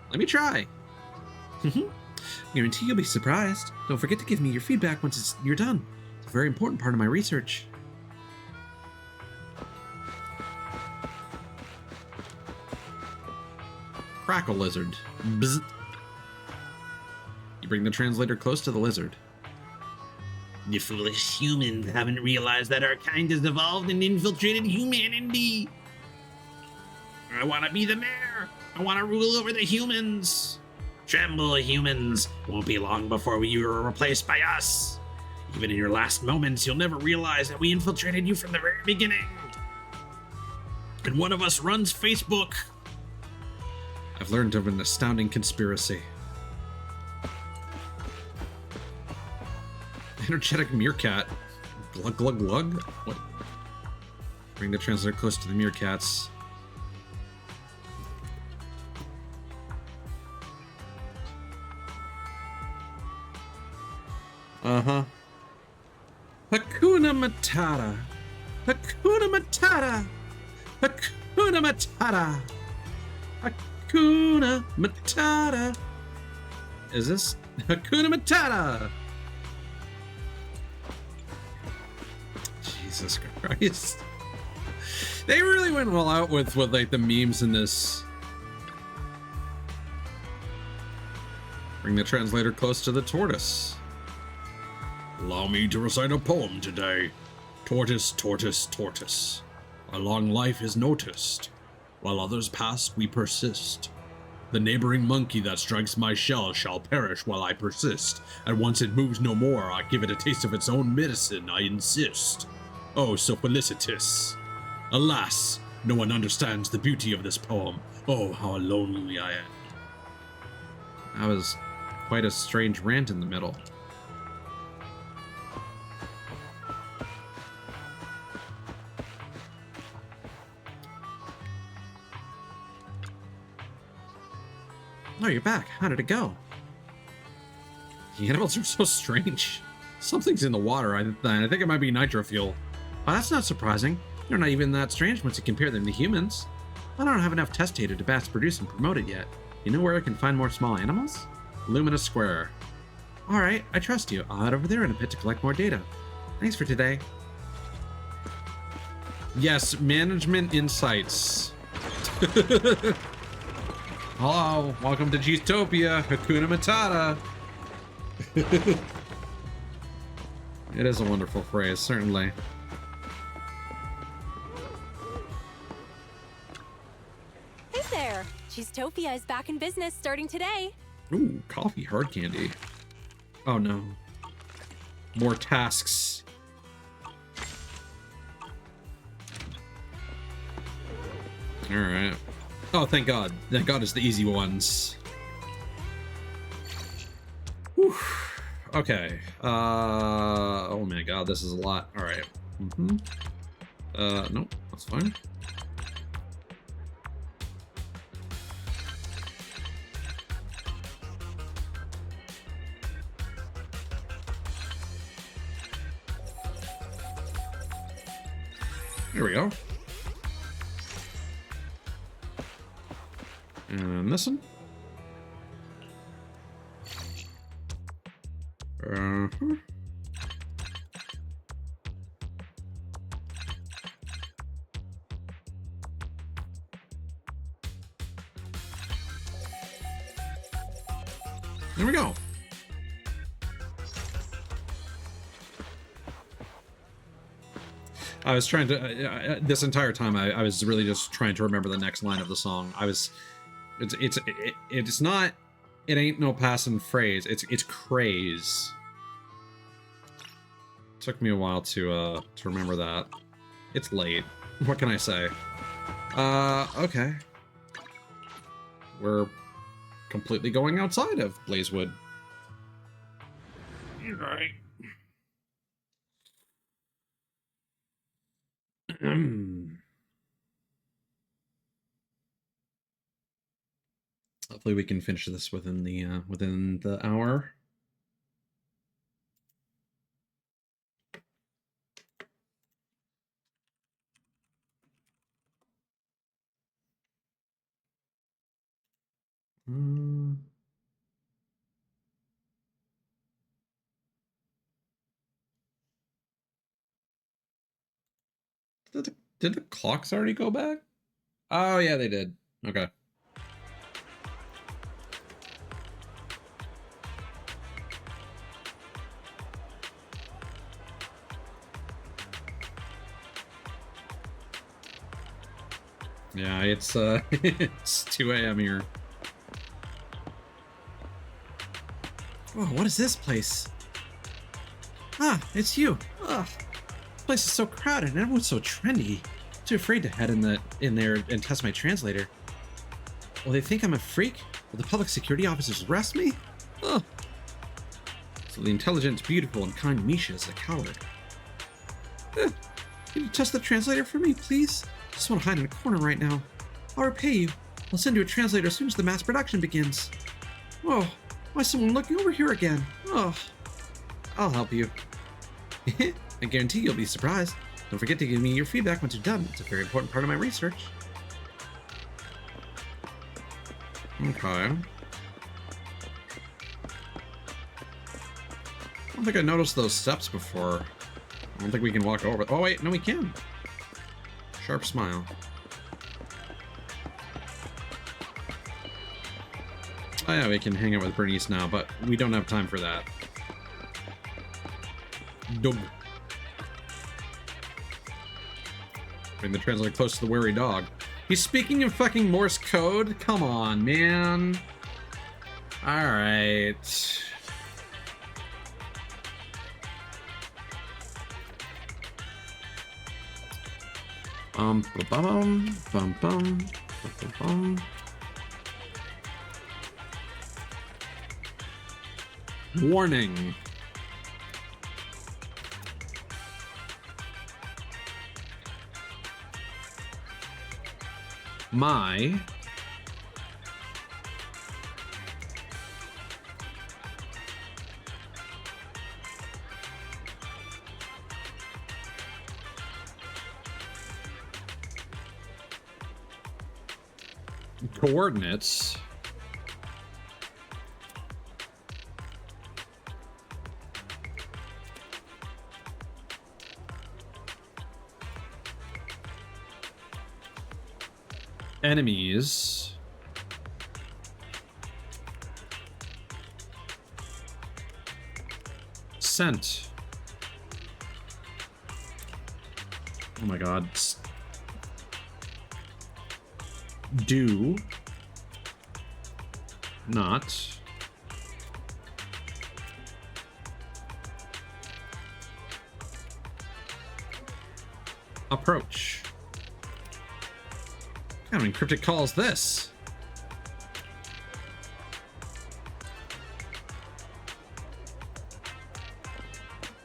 Let me try. Guarantee you'll be surprised. Don't forget to give me your feedback once you're done. It's a very important part of my research. Crackle lizard. Bzz. You bring the translator close to the lizard. You foolish humans haven't realized that our kind has evolved and infiltrated humanity. I want to be the mayor. I want to rule over the humans. Tremble, humans. Won't be long before you are replaced by us. Even in your last moments, you'll never realize that we infiltrated you from the very beginning. And one of us runs Facebook. I've learned of an astounding conspiracy. Energetic meerkat. Glug glug glug? What? Bring the translator close to the meerkats. Uh-huh. Hakuna Matata. Hakuna Matata. Hakuna Matata. Hakuna Matata. Is this Hakuna Matata? Jesus Christ. They really went all out with like the memes in this. Bring the translator close to the tortoise. Allow me to recite a poem today. Tortoise, tortoise, tortoise. A long life is noticed. While others pass, we persist. The neighboring monkey that strikes my shell shall perish while I persist. And once it moves no more, I give it a taste of its own medicine, I insist. Oh, so felicitous. Alas, no one understands the beauty of this poem. Oh, how lonely I am. That was quite a strange rant in the middle. Oh, you're back. How did it go? The animals are so strange. Something's in the water. I think it might be nitro fuel. Oh, that's not surprising. They're not even that strange once you compare them to humans. I don't have enough test data to mass produce and promote it yet. You know where I can find more small animals? Lumina Square. Alright, I trust you. I'll head over there in a bit to collect more data. Thanks for today. Yes, management insights. Hello, welcome to Geestopia, Hakuna Matata. It is a wonderful phrase, certainly. Hey there! Geestopia is back in business starting today. Ooh, coffee hard candy. Oh no. More tasks. Alright. Oh, thank God. Thank God it's the easy ones. Whew. Okay. Oh my God, this is a lot. Alright. Nope, that's fine. Here we go. And this one. There we go. I was trying to, this entire time, I was really just trying to remember the next line of the song. It's not, it ain't no passing phrase. It's craze. Took me a while to remember that. It's late. What can I say? Okay. We're completely going outside of Blazewood. You're right. Hopefully we can finish this within the hour. Did the clocks already go back? Oh yeah, they did. Okay. Yeah, it's it's 2 a.m. here. Oh, what is this place? Ah, it's you. Ugh. This place is so crowded and everyone's so trendy. Too afraid to head in there and test my translator. Will they think I'm a freak? Will the public security officers arrest me? Ugh. So the intelligent, beautiful, and kind Misha is a coward. Can you test the translator for me, please? I just want to hide in a corner right now. I'll repay you. I'll send you a translator as soon as the mass production begins. Oh, why is someone looking over here again? Oh, I'll help you. I guarantee you'll be surprised. Don't forget to give me your feedback once you're done. It's a very important part of my research. Okay. I don't think I noticed those steps before. I don't think we can walk over. Oh wait, no we can. Sharp smile. Oh yeah, we can hang out with Bernice now, but we don't have time for that. Dog. Bring the translator close to the wary dog. He's speaking in fucking Morse code? Come on, man. Alright. Bum bum bum bum bum bum. Warning. My coordinates enemies sent. Oh my god. Do not approach. How many cryptic calls this?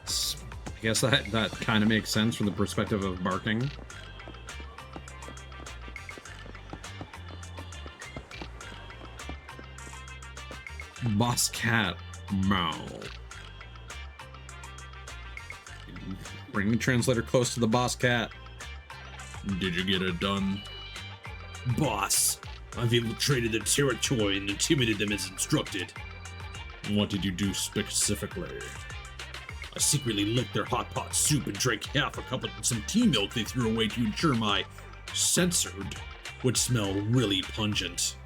I guess that kind of makes sense from the perspective of barking. Boss cat meow. Bring the translator close to the boss cat. Did you get it done? Boss, I've infiltrated the territory and intimidated them as instructed. What did you do specifically? I secretly licked their hot pot soup and drank half a cup of some tea milk they threw away to ensure my censored would smell really pungent.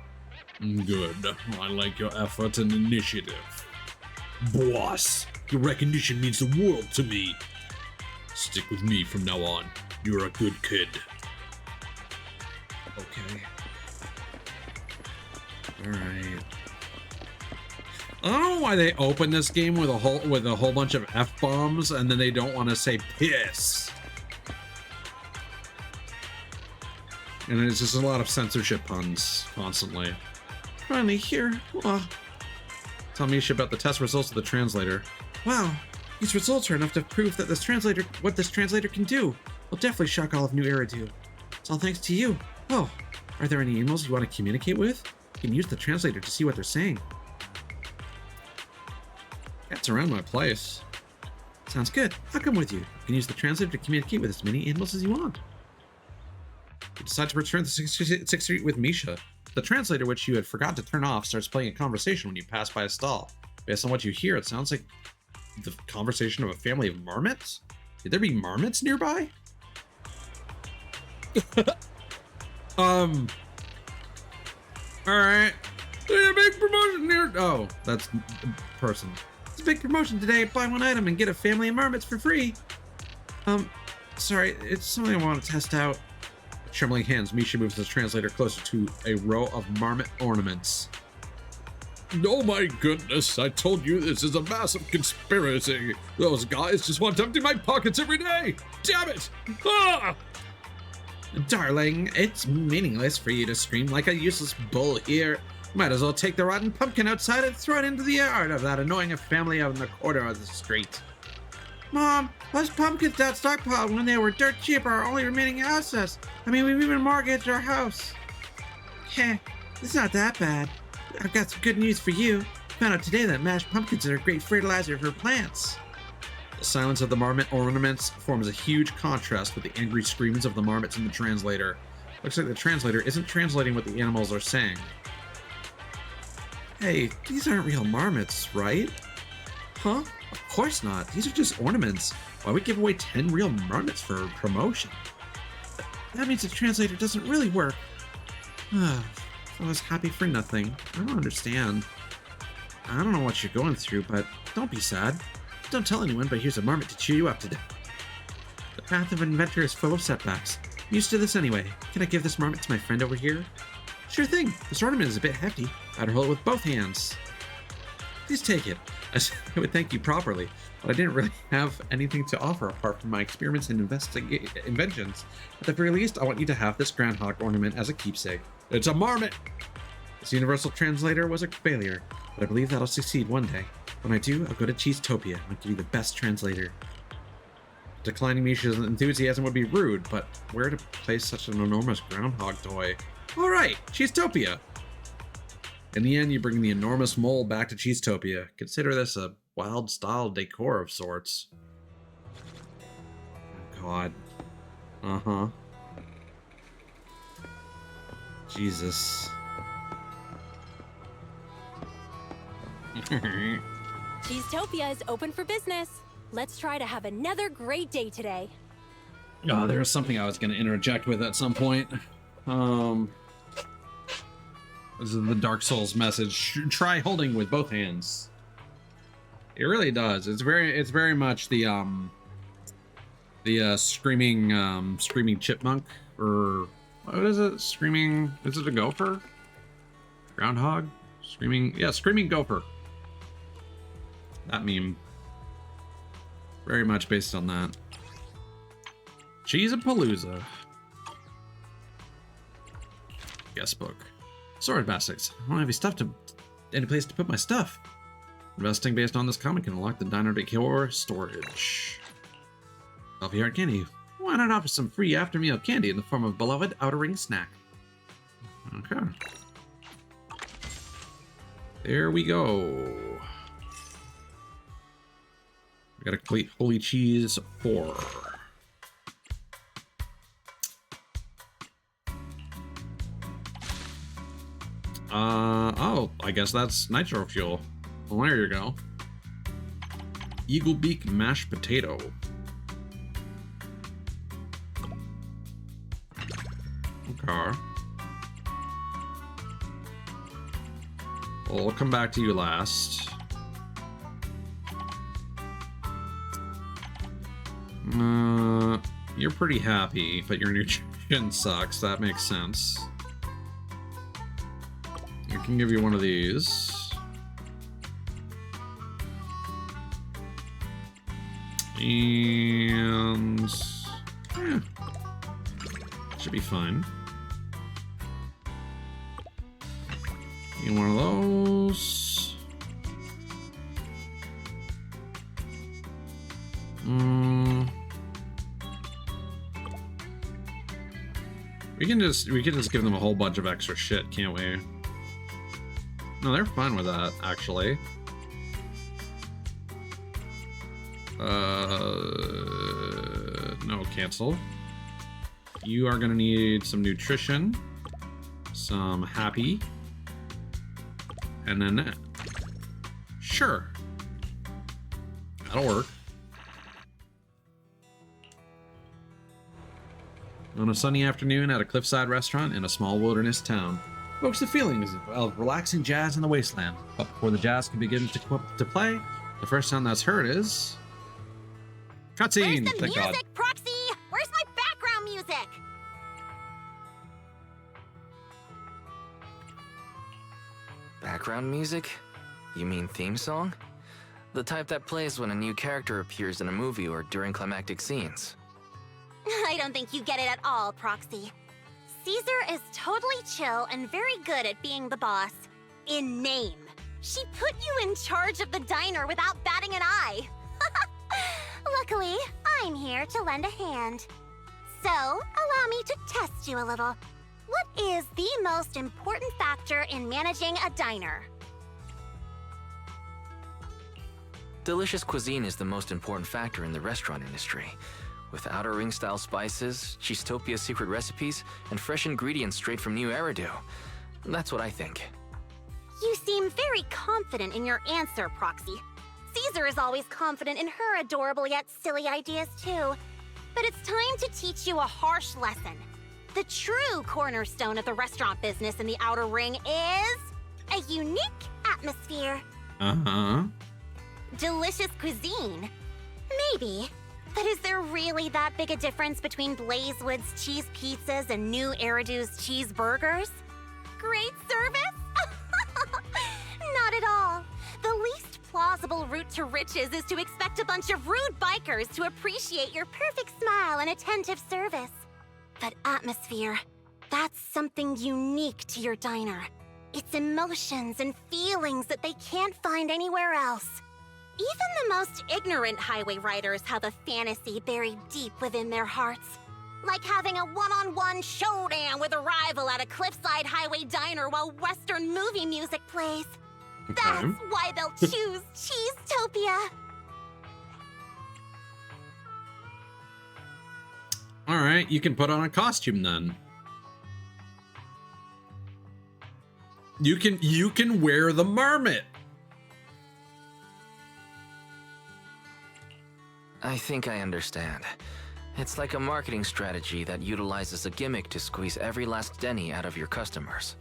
Good. I like your effort and initiative. Boss, your recognition means the world to me. Stick with me from now on. You're a good kid. Okay. Alright. I don't know why they open this game with a whole bunch of F-bombs and then they don't want to say piss. And it's just a lot of censorship puns constantly. Finally here. Tell Misha about the test results of the translator. Wow, these results are enough to prove that what this translator can do. Will definitely shock all of New Eridu. It's all thanks to you. Oh, are there any animals you want to communicate with? You can use the translator to see what they're saying. Cats around my place. Sounds good. I'll come with you. You can use the translator to communicate with as many animals as you want. You decide to return to 6th Street with Misha. The translator, which you had forgot to turn off, starts playing a conversation when you pass by a stall. Based on what you hear, it sounds like the conversation of a family of marmots? Could there be marmots nearby? Alright. There's a big promotion here. Oh, that's the person. It's a big promotion today. Buy one item and get a family of marmots for free. Sorry, it's something I want to test out. Trembling hands, Misha moves the translator closer to a row of marmot ornaments. Oh my goodness, I told you this is a massive conspiracy. Those guys just want to empty my pockets every day. Damn it! Ah! Darling, it's meaningless for you to scream like a useless bull here. Might as well take the rotten pumpkin outside and throw it into the yard of that annoying family out in the corner of the street. Mom, those pumpkins Dad stockpiled when they were dirt cheap are our only remaining assets. I mean, we've even mortgaged our house. Heh, it's not that bad. I've got some good news for you. Found out today that mashed pumpkins are a great fertilizer for plants. The silence of the marmot ornaments forms a huge contrast with the angry screams of the marmots in the translator. Looks like the translator isn't translating what the animals are saying. Hey, these aren't real marmots, right? Huh? Of course not. These are just ornaments. Why would we give away 10 real marmots for promotion? That means the translator doesn't really work. I was happy for nothing. I don't understand. I don't know what you're going through, but don't be sad. Don't tell anyone, but here's a marmot to cheer you up today. The path of an inventor is full of setbacks. I'm used to this anyway. Can I give this marmot to my friend over here? Sure thing. This ornament is a bit hefty. I'd hold it with both hands. Please take it. I would thank you properly, but I didn't really have anything to offer apart from my experiments and inventions. At the very least, I want you to have this groundhog ornament as a keepsake. It's a marmot! This universal translator was a failure, but I believe that I'll succeed one day. When I do, I'll go to Cheesetopia and give you the best translator. Declining Misha's enthusiasm would be rude, but where to place such an enormous groundhog toy? Alright, Cheesetopia! In the end, you bring the enormous mole back to Cheesetopia. Consider this a wild-style decor of sorts. Oh, God. Uh-huh. Jesus. Cheesetopia is open for business. Let's try to have another great day today. Oh, there was something I was going to interject with at some point. This is the Dark Souls message. Try holding with both hands. It really does. It's very much the screaming chipmunk, or what is it? Screaming, is it a gopher? Groundhog? Screaming gopher. That meme. Very much based on that. Cheese-a-palooza. Guest book. Sword baskets. I don't have any place to put my stuff. Investing based on this comic can unlock the diner decor storage. Healthy Heart Candy. Why not offer some free after meal candy in the form of beloved Outer Ring snack? Okay. There we go. We gotta complete Holy Cheese 4. Oh, I guess that's nitro fuel. Well, there you go. Eagle Beak mashed potato. Okay. Well, we'll come back to you last. You're pretty happy, but your nutrition sucks. That makes sense. I can give you one of these. And yeah, should be fine. Need one of those. We can just give them a whole bunch of extra shit, can't we? No, they're fine with that, actually. No, cancel. You are gonna need some nutrition, some happy, and then that. Sure. That'll work. On a sunny afternoon at a cliffside restaurant in a small wilderness town, evokes the feelings of relaxing jazz in the wasteland. But before the jazz can begin to play, the first sound that's heard is cutscene. Where's the music, Proxy? Where's my background music? Background music? You mean theme song? The type that plays when a new character appears in a movie or during climactic scenes. I don't think you get it at all, Proxy. Caesar is totally chill and very good at being the boss. In name. She put you in charge of the diner without batting an eye. Luckily, I'm here to lend a hand. So, allow me to test you a little. What is the most important factor in managing a diner? Delicious cuisine is the most important factor in the restaurant industry. With Outer Ring-style spices, Cheesetopia secret recipes, and fresh ingredients straight from New Eridu. That's what I think. You seem very confident in your answer, Proxy. Caesar is always confident in her adorable yet silly ideas too. But it's time to teach you a harsh lesson. The true cornerstone of the restaurant business in the Outer Ring is a unique atmosphere. Uh-huh. Delicious cuisine? Maybe. But is there really that big a difference between Blazewood's cheese pizzas and New Eridu's cheeseburgers? Great service? Not at all. The least plausible route to riches is to expect a bunch of rude bikers to appreciate your perfect smile and attentive service. But atmosphere, that's something unique to your diner. It's emotions and feelings that they can't find anywhere else. Even the most ignorant highway riders have a fantasy buried deep within their hearts. Like having a one-on-one showdown with a rival at a cliffside highway diner while Western movie music plays. That's why they'll choose Cheesetopia. Alright, you can put on a costume then. You can wear the marmot. I think I understand. It's like a marketing strategy that utilizes a gimmick to squeeze every last penny out of your customers.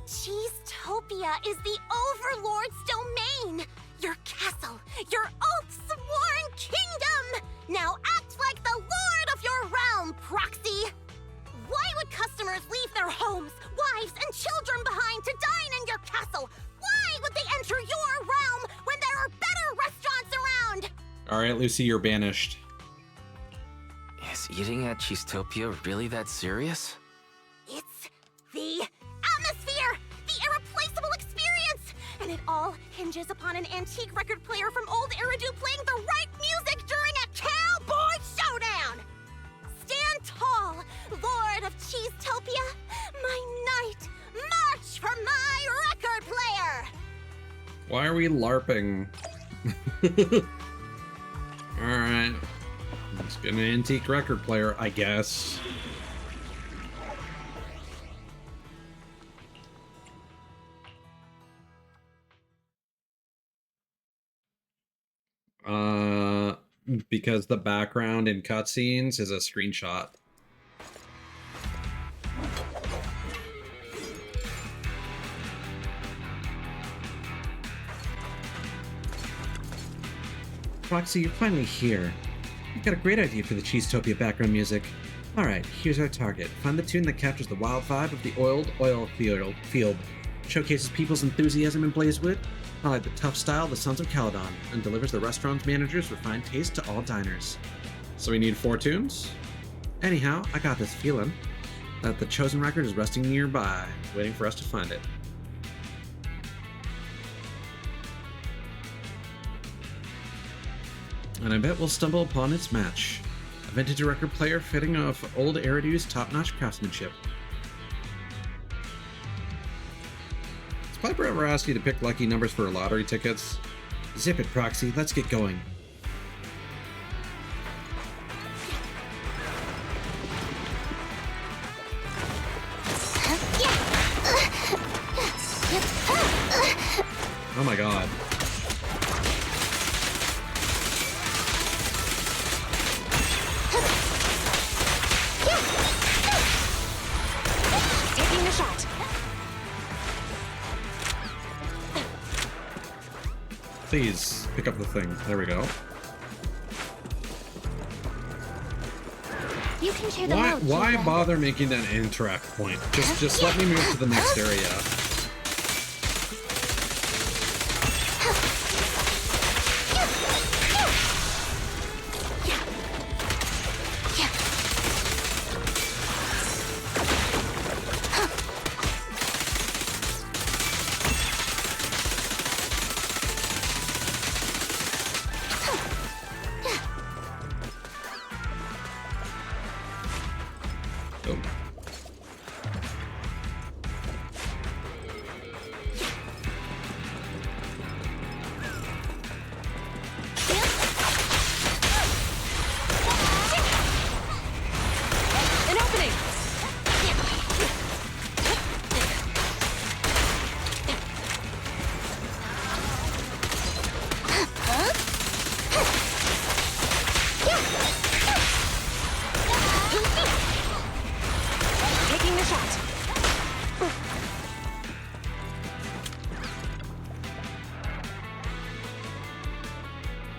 Cheesetopia is the Overlord's domain! Your castle! Your oath-sworn kingdom! Now act like the lord of your realm, Proxy! Why would customers leave their homes, wives, and children behind to dine in your castle? Why would they enter your realm when there are better restaurants around? Alright, Lucy, you're banished. Is eating at Cheesetopia really that serious? It's the atmosphere! The irreplaceable experience! And it all hinges upon an antique record player from Old Eridu playing the right music during a cowboy showdown! Stand tall, Lord of Cheesetopia! My knight, march for my record player! Why are we LARPing? Alright. Let's get an antique record player, I guess. Because the background in cutscenes is a screenshot. Roxy, you're finally here. You've got a great idea for the Cheesetopia background music. Alright, here's our target. Find the tune that captures the wild vibe of the oiled oil field, showcases people's enthusiasm in Blazewood, highlight the tough style of the Sons of Caledon, and delivers the restaurant's manager's refined taste to all diners. So we need 4 tunes? Anyhow, I got this feeling that the chosen record is resting nearby, waiting for us to find it. And I bet we'll stumble upon its match. A vintage record player fitting off Old Eridu's top-notch craftsmanship. Has Piper ever asked you to pick lucky numbers for lottery tickets? Zip it, Proxy. Let's get going. Oh my god. Taking the shot. Please pick up the thing. There we go. You can share the load, Why Chica. bother making that interact point? Just let me move to the next area.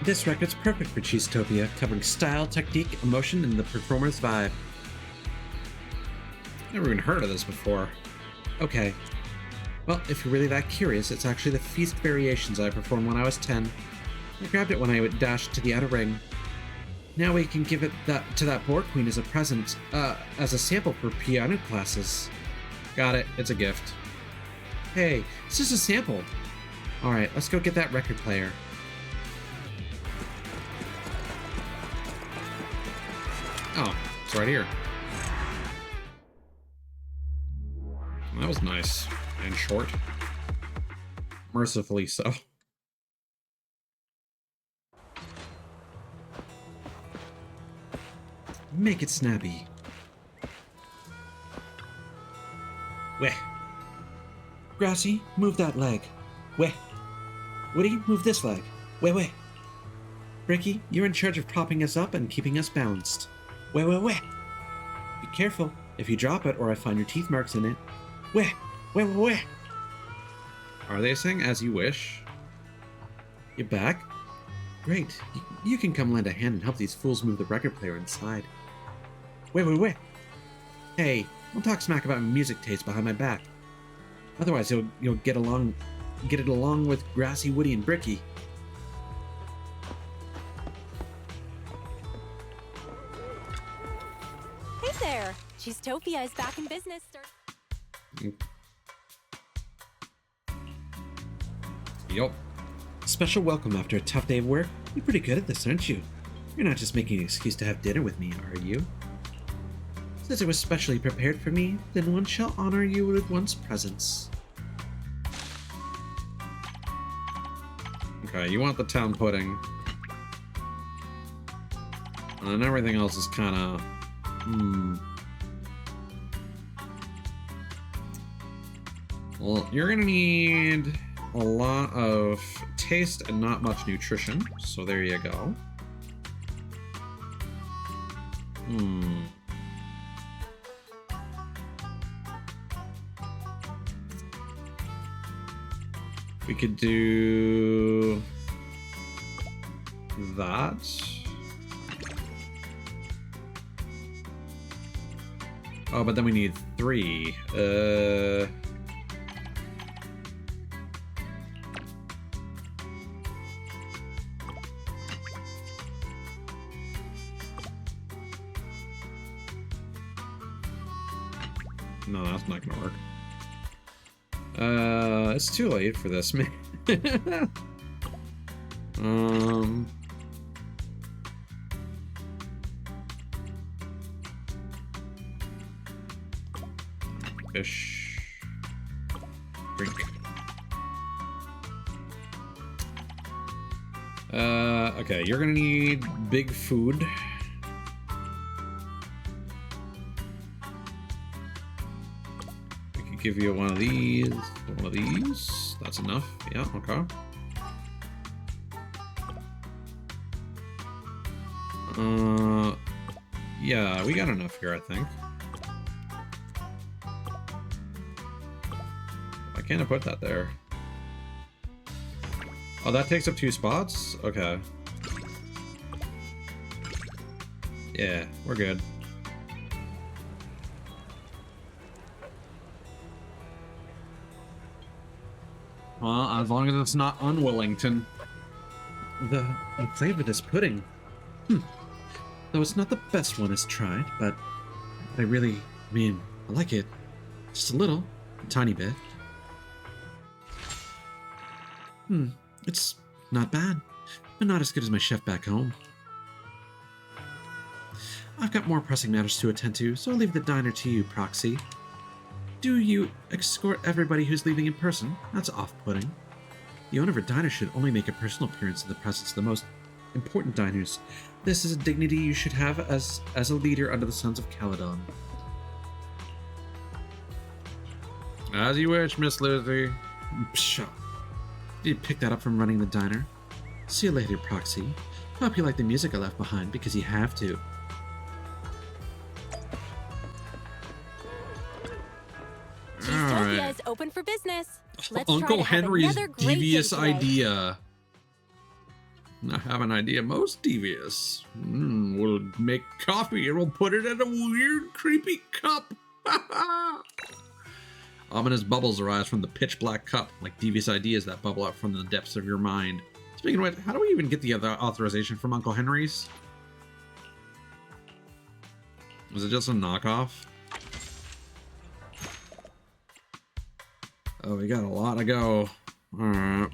This record's perfect for Cheesetopia, covering style, technique, emotion, and the performer's vibe. Never even heard of this before. Okay. Well, if you're really that curious, it's actually the feast variations I performed when I was 10. I grabbed it when I would dash to the outer ring. Now we can give it to that board queen as a present, as a sample for piano classes. Got it, it's a gift. Hey, it's just a sample. Alright, let's go get that record player. Oh, it's right here. That was nice and short. Mercifully so. Make it snappy. Weh. Grassy, move that leg. Weh. Woody, move this leg. Weh, weh. Bricky, you're in charge of propping us up and keeping us balanced. Weh, weh, weh. Be careful. If you drop it or I find your teeth marks in it. Weh, weh, weh, weh. Are they saying as you wish? You're back? Great. You can come lend a hand and help these fools move the record player inside. Weh, weh, weh. Hey, don't talk smack about my music taste behind my back. Otherwise, you'll get it along with Grassy, Woody, and Bricky. Hey there! Cheesetopia is back in business. Yup. Special welcome after a tough day of work. You're pretty good at this, aren't you? You're not just making an excuse to have dinner with me, are you? Since it was specially prepared for me, then one shall honor you with one's presence. Okay, you want the town pudding. And everything else is kinda... Well, you're gonna need a lot of taste and not much nutrition, so there you go. We could do that. Oh, but then we need 3. No, that's not gonna work. It's too late for this, man. Fish. Drink. Okay, you're gonna need big food. Give you one of these, That's enough. Yeah, okay. Yeah, we got enough here, I think. Why can't I put that there? Oh, that takes up 2 spots? Okay. Yeah, we're good. Well, as long as it's not unwillington. The flavor of this pudding. Though it's not the best one has tried, but I like it. Just a little. A tiny bit. It's not bad, but not as good as my chef back home. I've got more pressing matters to attend to, so I'll leave the diner to you, Proxy. Do you escort everybody who's leaving in person? That's off-putting. The owner of a diner should only make a personal appearance in the presence of the most important diners. This is a dignity you should have as a leader under the Sons of Caledon. As you wish, Miss Lizzie. Pshaw. Did you pick that up from running the diner? See you later, Proxy. Hope you like the music I left behind, because you have to. Cheesetopia is open for business. Let's Uncle try to have Henry's another great devious day today. idea. I have an idea most devious. We'll make coffee and we'll put it in a weird, creepy cup. Ominous bubbles arise from the pitch black cup, like devious ideas that bubble up from the depths of your mind. Speaking of which, how do we even get the other authorization from Uncle Henry's? Was it just a knockoff? Oh, we got a lot to go. Alright.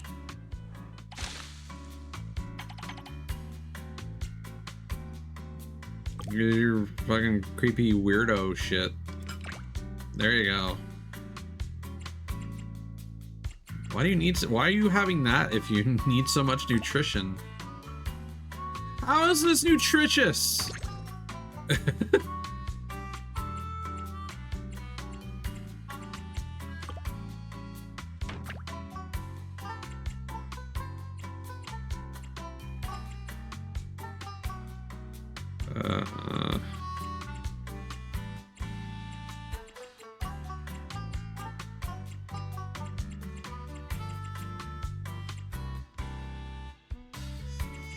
Your fucking creepy weirdo shit. There you go. Why do you need? Why are you having that if you need so much nutrition? How is this nutritious?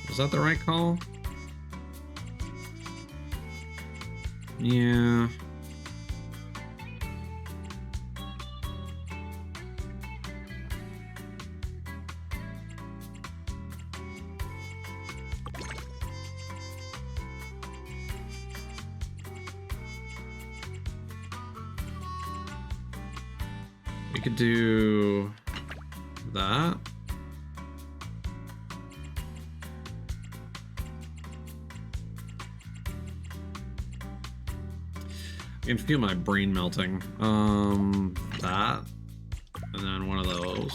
Was that the right call? Yeah. We could do that. I can feel my brain melting. That. And then one of those.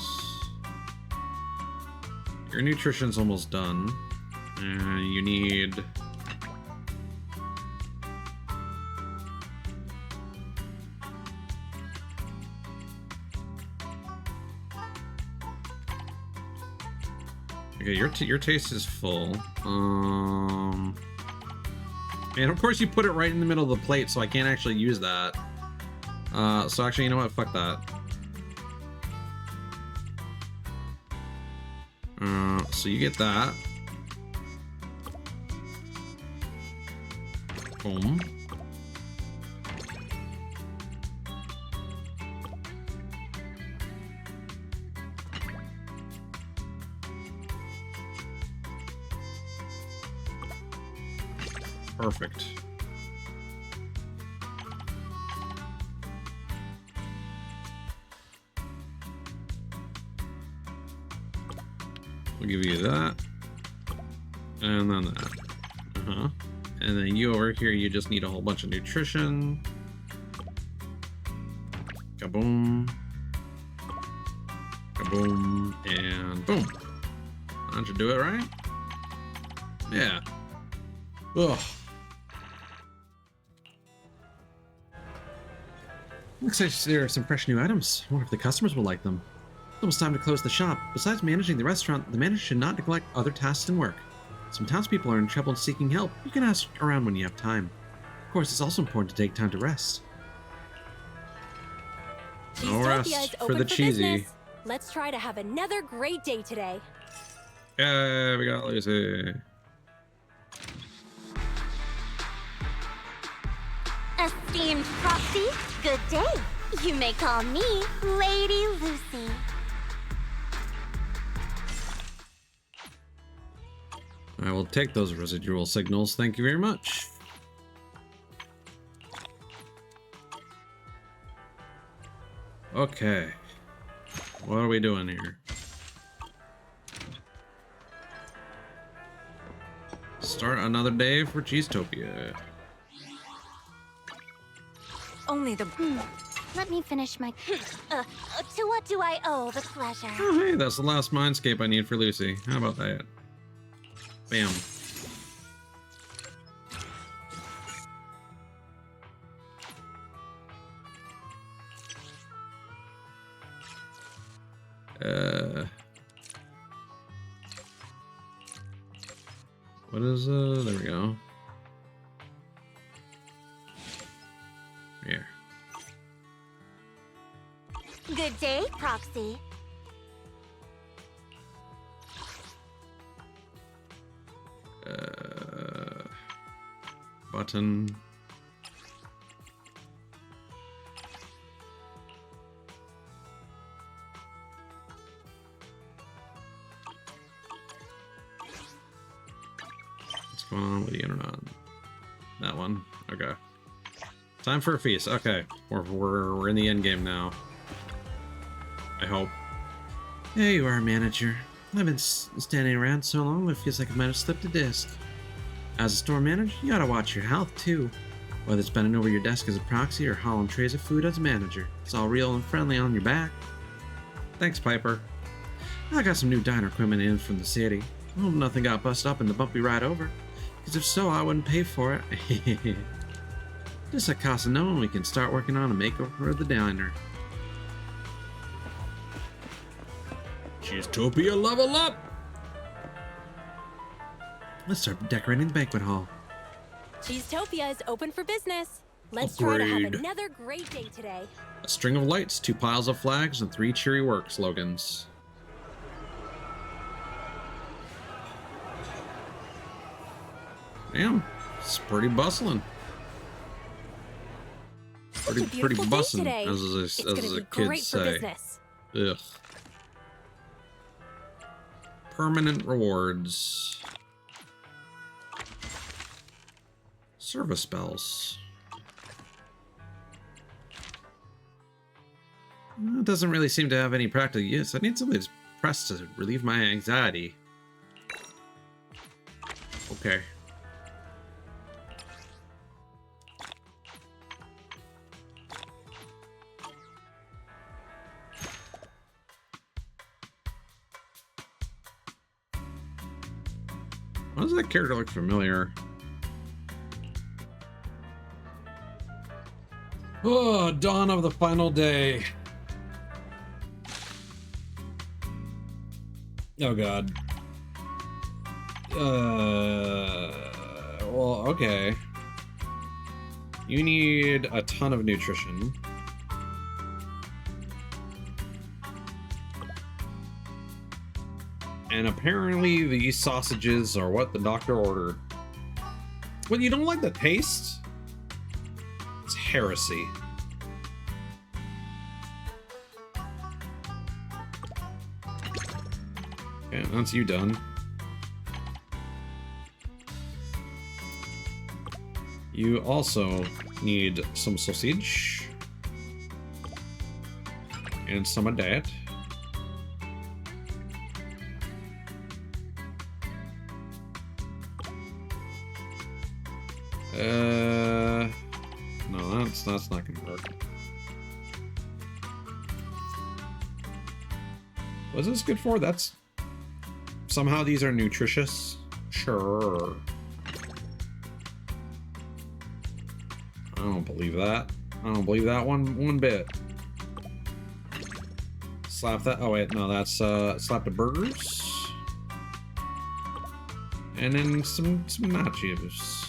Your nutrition's almost done. And you need... Okay, your taste is full. And of course you put it right in the middle of the plate, so I can't actually use that. So actually, you know what? Fuck that. So you get that. Boom. Perfect. We'll give you that. And then that. And then you over here, you just need a whole bunch of nutrition. Kaboom. Kaboom. And boom. That should do it, right? Yeah. Ugh. Looks like there are some fresh new items. I wonder if the customers will like them. It's almost time to close the shop. Besides managing the restaurant, the manager should not neglect other tasks and work. Some townspeople are in trouble and seeking help. You can ask around when you have time. Of course, it's also important to take time to rest. No rest for the cheesy. Let's try to have another great day today. Yeah, we got Lucy. Esteemed Proxy, good day. You may call me Lady Lucy. I will take those residual signals. Thank you very much. Okay. What are we doing here? Start another day for Cheesetopia. Only the... Let me finish my... to what do I owe the pleasure? Oh, hey, that's the last mindscape I need for Lucy. How about that? Bam. What is, there we go. Here. Good day, Proxy. button. What's going on with the internet? That one? Okay. Time for a feast. Okay. We're in the end game now. I hope. There you are, manager. I've been standing around so long it feels like I might have slipped a disc. As a store manager, you gotta watch your health too. Whether it's bending over your desk as a proxy or hauling trays of food as a manager, it's all real and friendly on your back. Thanks, Piper. I got some new diner equipment in from the city. I hope nothing got busted up in the bumpy ride over, because if so, I wouldn't pay for it. Just at cost of knowing we can start working on a makeover of the diner. Cheesetopia level up! Let's start decorating the banquet hall. Cheesetopia is open for business. Let's try to have Upgrade. another great day today. A string of lights, 2 piles of flags, and 3 cheery work slogans. Damn, it's pretty bustling. Pretty bussin', today. as It's gonna the be kids great for say. business. Ugh. Permanent rewards. Service spells. It doesn't really seem to have any practical use. I need something to press to relieve my anxiety. Okay. Why does that character look familiar? Oh, dawn of the final day. Oh god. Well, okay. You need a ton of nutrition. And apparently these sausages are what the doctor ordered. Well, you don't like the taste? It's heresy. Okay, that's you done. You also need some sausage. And some of that. No, that's not gonna work. What's this good for? That's... Somehow these are nutritious? Sure. I don't believe that. I don't believe that one bit. Slap that. Oh wait, no, that's slap the burgers. And then some nachos.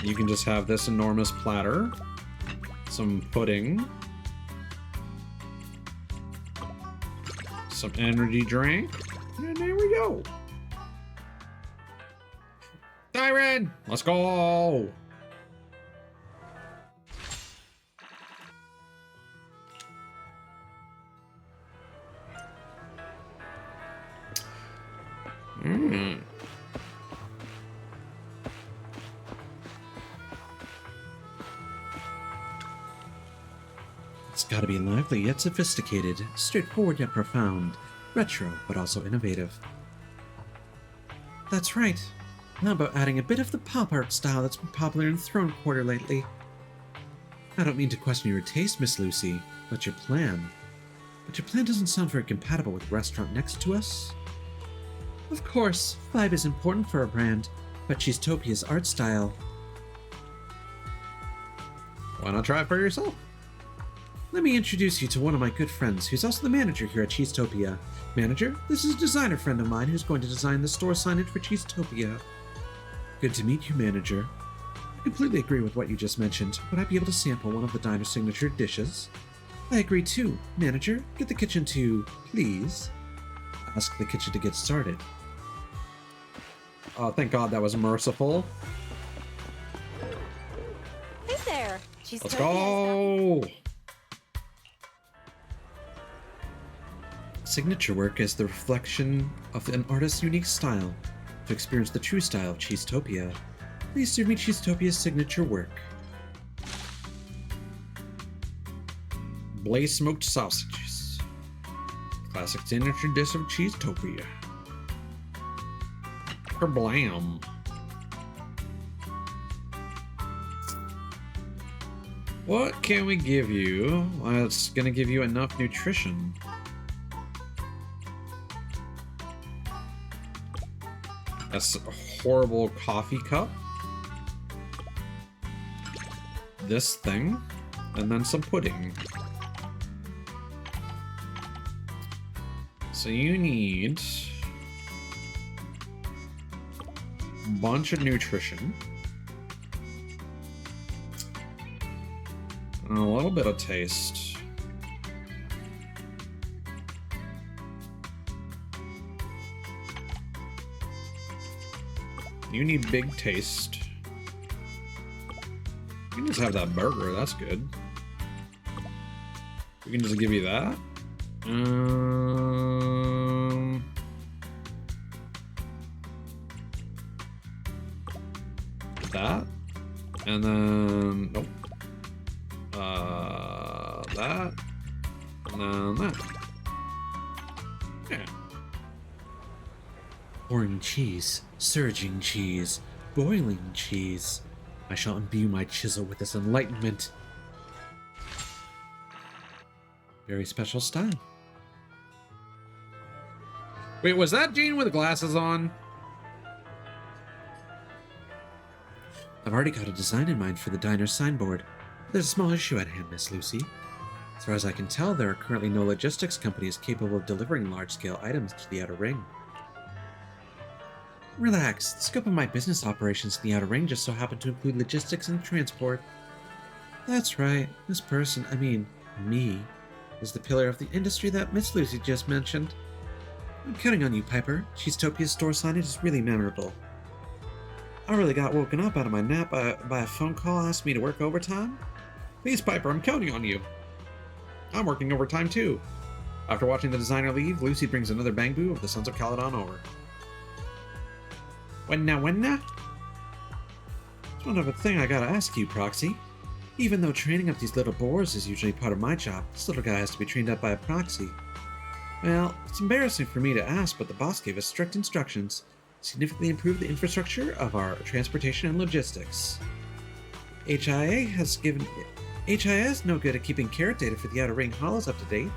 You can just have this enormous platter. Some pudding. Some energy drink. And there we go. Tyron, let's go. It's gotta be lively yet sophisticated, straightforward yet profound, retro but also innovative. That's right. How about adding a bit of the pop art style that's been popular in Throne Quarter lately? I don't mean to question your taste, Miss Lucy, but your plan. But your plan doesn't sound very compatible with the restaurant next to us. Of course, vibe is important for a brand, but Cheesetopia's art style. Why not try it for yourself? Let me introduce you to one of my good friends, who's also the manager here at Cheesetopia. Manager, this is a designer friend of mine who's going to design the store signage for Cheesetopia. Good to meet you, manager. I completely agree with what you just mentioned. Would I be able to sample one of the diner's signature dishes? I agree too. Manager, get the kitchen to, please. Ask the kitchen to get started. Oh, thank God that was merciful. Hey there. She's Let's go! Signature work is the reflection of an artist's unique style. To experience the true style of Cheesetopia, please serve me Cheesetopia's signature work. Blaze smoked sausages. Classic signature dish of Cheesetopia. Kerblam. What can we give you? Well, it's gonna give you enough nutrition. That's a horrible coffee cup. This thing. And then some pudding. So you need a bunch of nutrition. And a little bit of taste. You need big taste. You can just have that burger, that's good. We can just give you that. That. And then, nope. That. And then that. Yeah. Pouring cheese, surging cheese, boiling cheese. I shall imbue my chisel with this enlightenment. Very special style. Wait, was that Jane with glasses on? I've already got a design in mind for the diner's signboard. There's a small issue at hand, Miss Lucy. As far as I can tell, there are currently no logistics companies capable of delivering large-scale items to the Outer Ring. Relax. The scope of my business operations in the Outer Ring just so happened to include logistics and transport. That's right. This person, I mean, me, is the pillar of the industry that Miss Lucy just mentioned. I'm counting on you, Piper. Cheesetopia's store signage is really memorable. I really got woken up out of my nap by a phone call asking me to work overtime. Please, Piper, I'm counting on you. I'm working overtime too. After watching the designer leave, Lucy brings another Bangbu of the Sons of Caledon over. When now? There's one other thing I gotta ask you, Proxy. Even though training up these little boars is usually part of my job, this little guy has to be trained up by a proxy. Well, it's embarrassing for me to ask, but the boss gave us strict instructions to significantly improve the infrastructure of our transportation and logistics. HIS is no good at keeping carrot data for the Outer Ring Hollows up to date.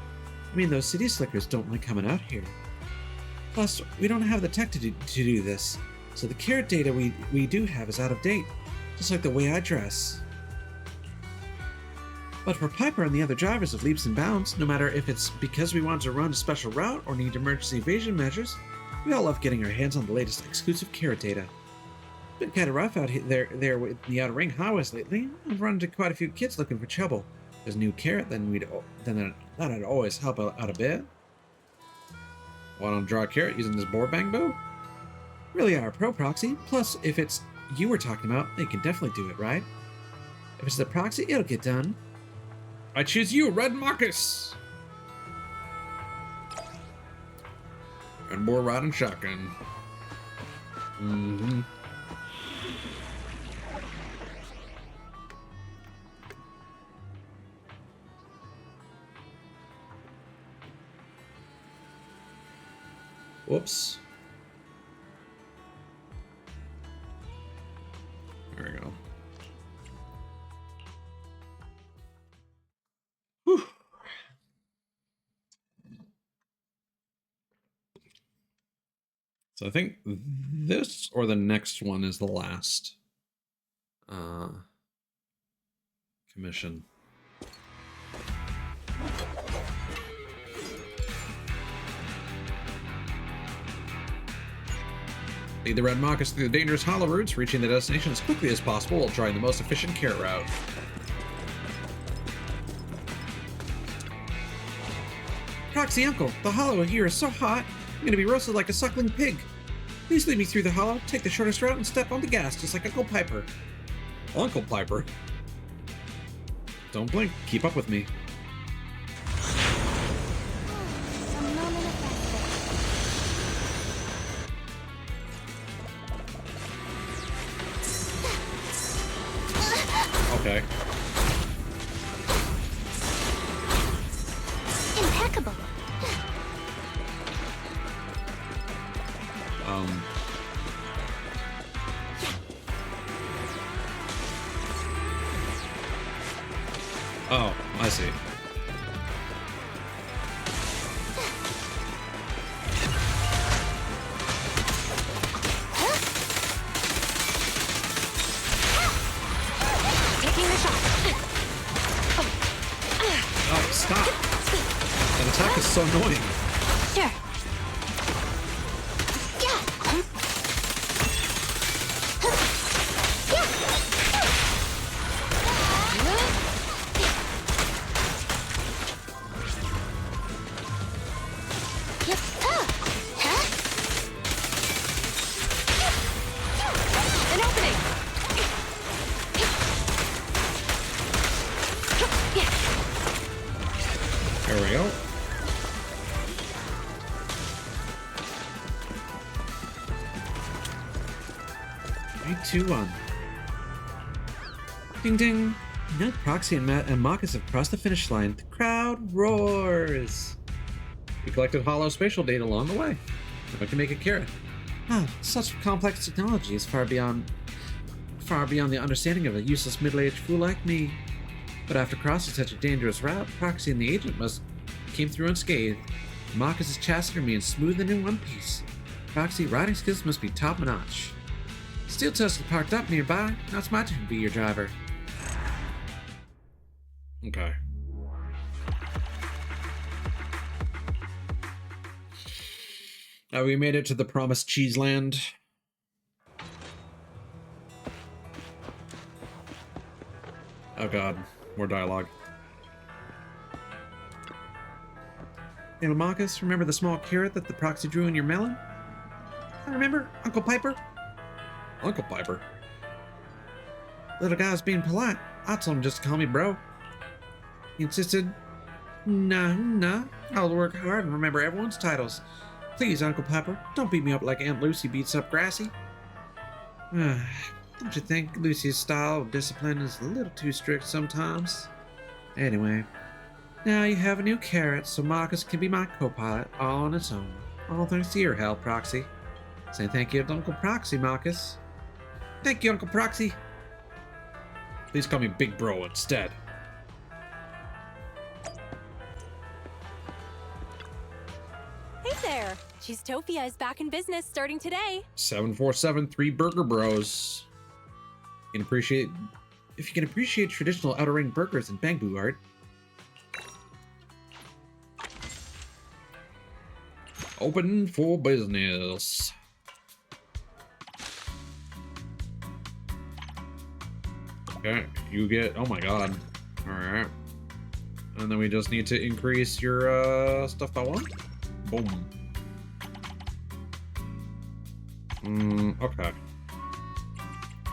I mean, those city slickers don't like coming out here. Plus, we don't have the tech to do this, so the carrot data we do have is out of date, just like the way I dress. But for Piper and the other drivers of Leaps and Bounds, no matter if it's because we want to run a special route or need emergency evasion measures, we all love getting our hands on the latest exclusive carrot data. It's been kind of rough out there with the Outer Ring highways lately. I've run into quite a few kids looking for trouble. If there's a new carrot, then that'd always help out a bit. Want to draw a carrot using this boar Bangbu? Really are a pro proxy. Plus, if it's you we're talking about, they can definitely do it, right? If it's the proxy, it'll get done. I choose you, Red Marcus! Red boar riding shotgun. Mm-hmm. Whoops. There we go. Whew. So I think this or the next one is the last commission. Lead the Red Marcus through the dangerous hollow routes, reaching the destination as quickly as possible while trying the most efficient carrot route. Proxy Uncle, the hollow here is so hot, I'm gonna be roasted like a suckling pig. Please lead me through the hollow, take the shortest route, and step on the gas, just like Uncle Piper. Uncle Piper? Don't blink. Keep up with me. Okay. Impeccable. Oh, I see. Taking the shot. Oh, stop! That attack is so annoying. Sure. An opening. There we go. Three, two, one. Ding ding. Now Proxy and Marcus have crossed the finish line. The crowd roars. We collected hollow spatial data along the way. If I can make a carrot. Ah, such complex technology is far beyond the understanding of a useless middle-aged fool like me. But after crossing such a dangerous route, Proxy and the agent came through unscathed. Marcus's chassis remains smooth and in one piece. Proxy, riding skills must be top-notch. Steel Tesla parked up nearby. Now it's my turn to be your driver. Okay. Now we made it to the promised cheese land. Oh god, more dialogue. Hey, Marcus, remember the small carrot that the Proxy drew in your melon? I remember, Uncle Piper. Uncle Piper? Little guy's being polite. I told him just to call me bro. He insisted, nah, I'll work hard and remember everyone's titles. Please, Uncle Piper, don't beat me up like Aunt Lucy beats up Grassy. Don't you think Lucy's style of discipline is a little too strict sometimes? Anyway, now you have a new carrot, so Marcus can be my co-pilot all on its own. All thanks to your help, Proxy. Say thank you to Uncle Proxy, Marcus. Thank you, Uncle Proxy. Please call me Big Bro instead. Hey there! Cheesetopia is back in business starting today. 7473 Burger Bros. If you can appreciate traditional outer ring burgers and bamboo art. Open for business. Okay, you get, oh my god. Alright. And then we just need to increase your stuff by one. Boom. Okay.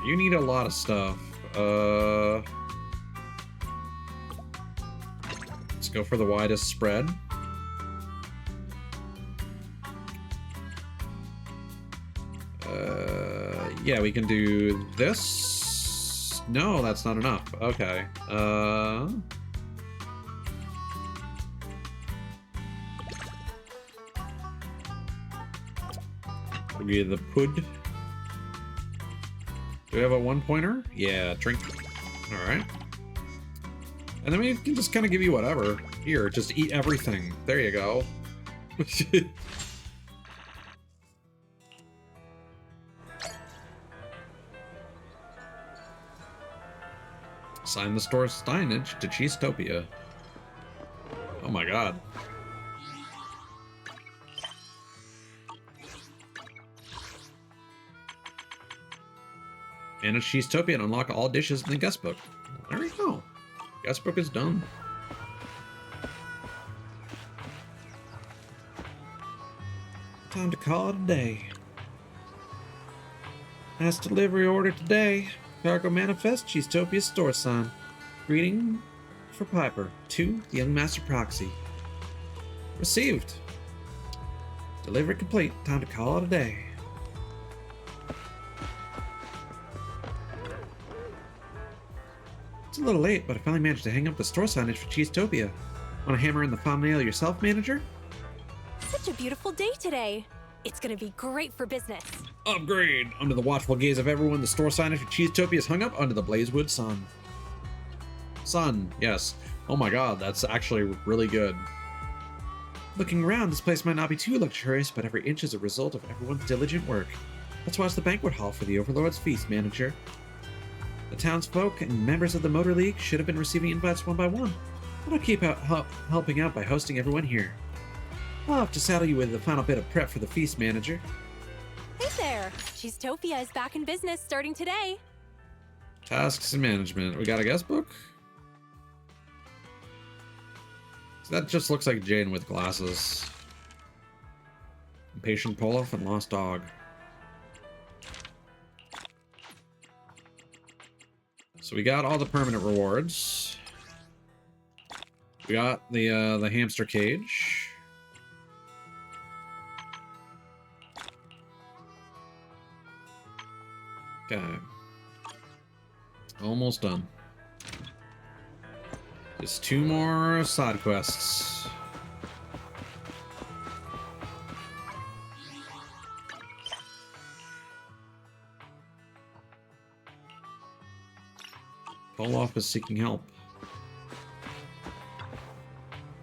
You need a lot of stuff. Let's go for the widest spread. Yeah, we can do this. No, that's not enough. Okay. Maybe the pud. Do we have a one-pointer? Yeah, drink. Alright. And then we can just kind of give you whatever. Here, just eat everything. There you go. Sign the store's signage to Cheesetopia. Oh my god. And a Cheesetopia and unlock all dishes in the guest book. There you go. Guest book is done. Time to call it a day. Last delivery order today. Cargo manifest, Cheesetopia store sign. Greeting for Piper. To the young master proxy. Received. Delivery complete. Time to call it a day. It's a little late, but I finally managed to hang up the store signage for Cheesetopia. Want to hammer in the thumbnail yourself, manager? Such a beautiful day today. It's gonna be great for business. Upgrade! Under the watchful gaze of everyone, the store signage for Cheesetopia is hung up under the Blazewood sun. Sun, yes. Oh my god, that's actually really good. Looking around, this place might not be too luxurious, but every inch is a result of everyone's diligent work. Let's watch the banquet hall for the Overlord's feast, manager. The townsfolk and members of the Motor League should have been receiving invites one by one. But I'll keep helping out by hosting everyone here. I'll have to saddle you with the final bit of prep for the feast, manager. Hey there! Cheesetopia is back in business starting today. Tasks and management. We got a guest book? So that just looks like Jane with glasses. Impatient Poloff and Lost Dog. So we got all the permanent rewards. We got the hamster cage. Okay. Almost done. Just 2 more side quests. Poloff is seeking help.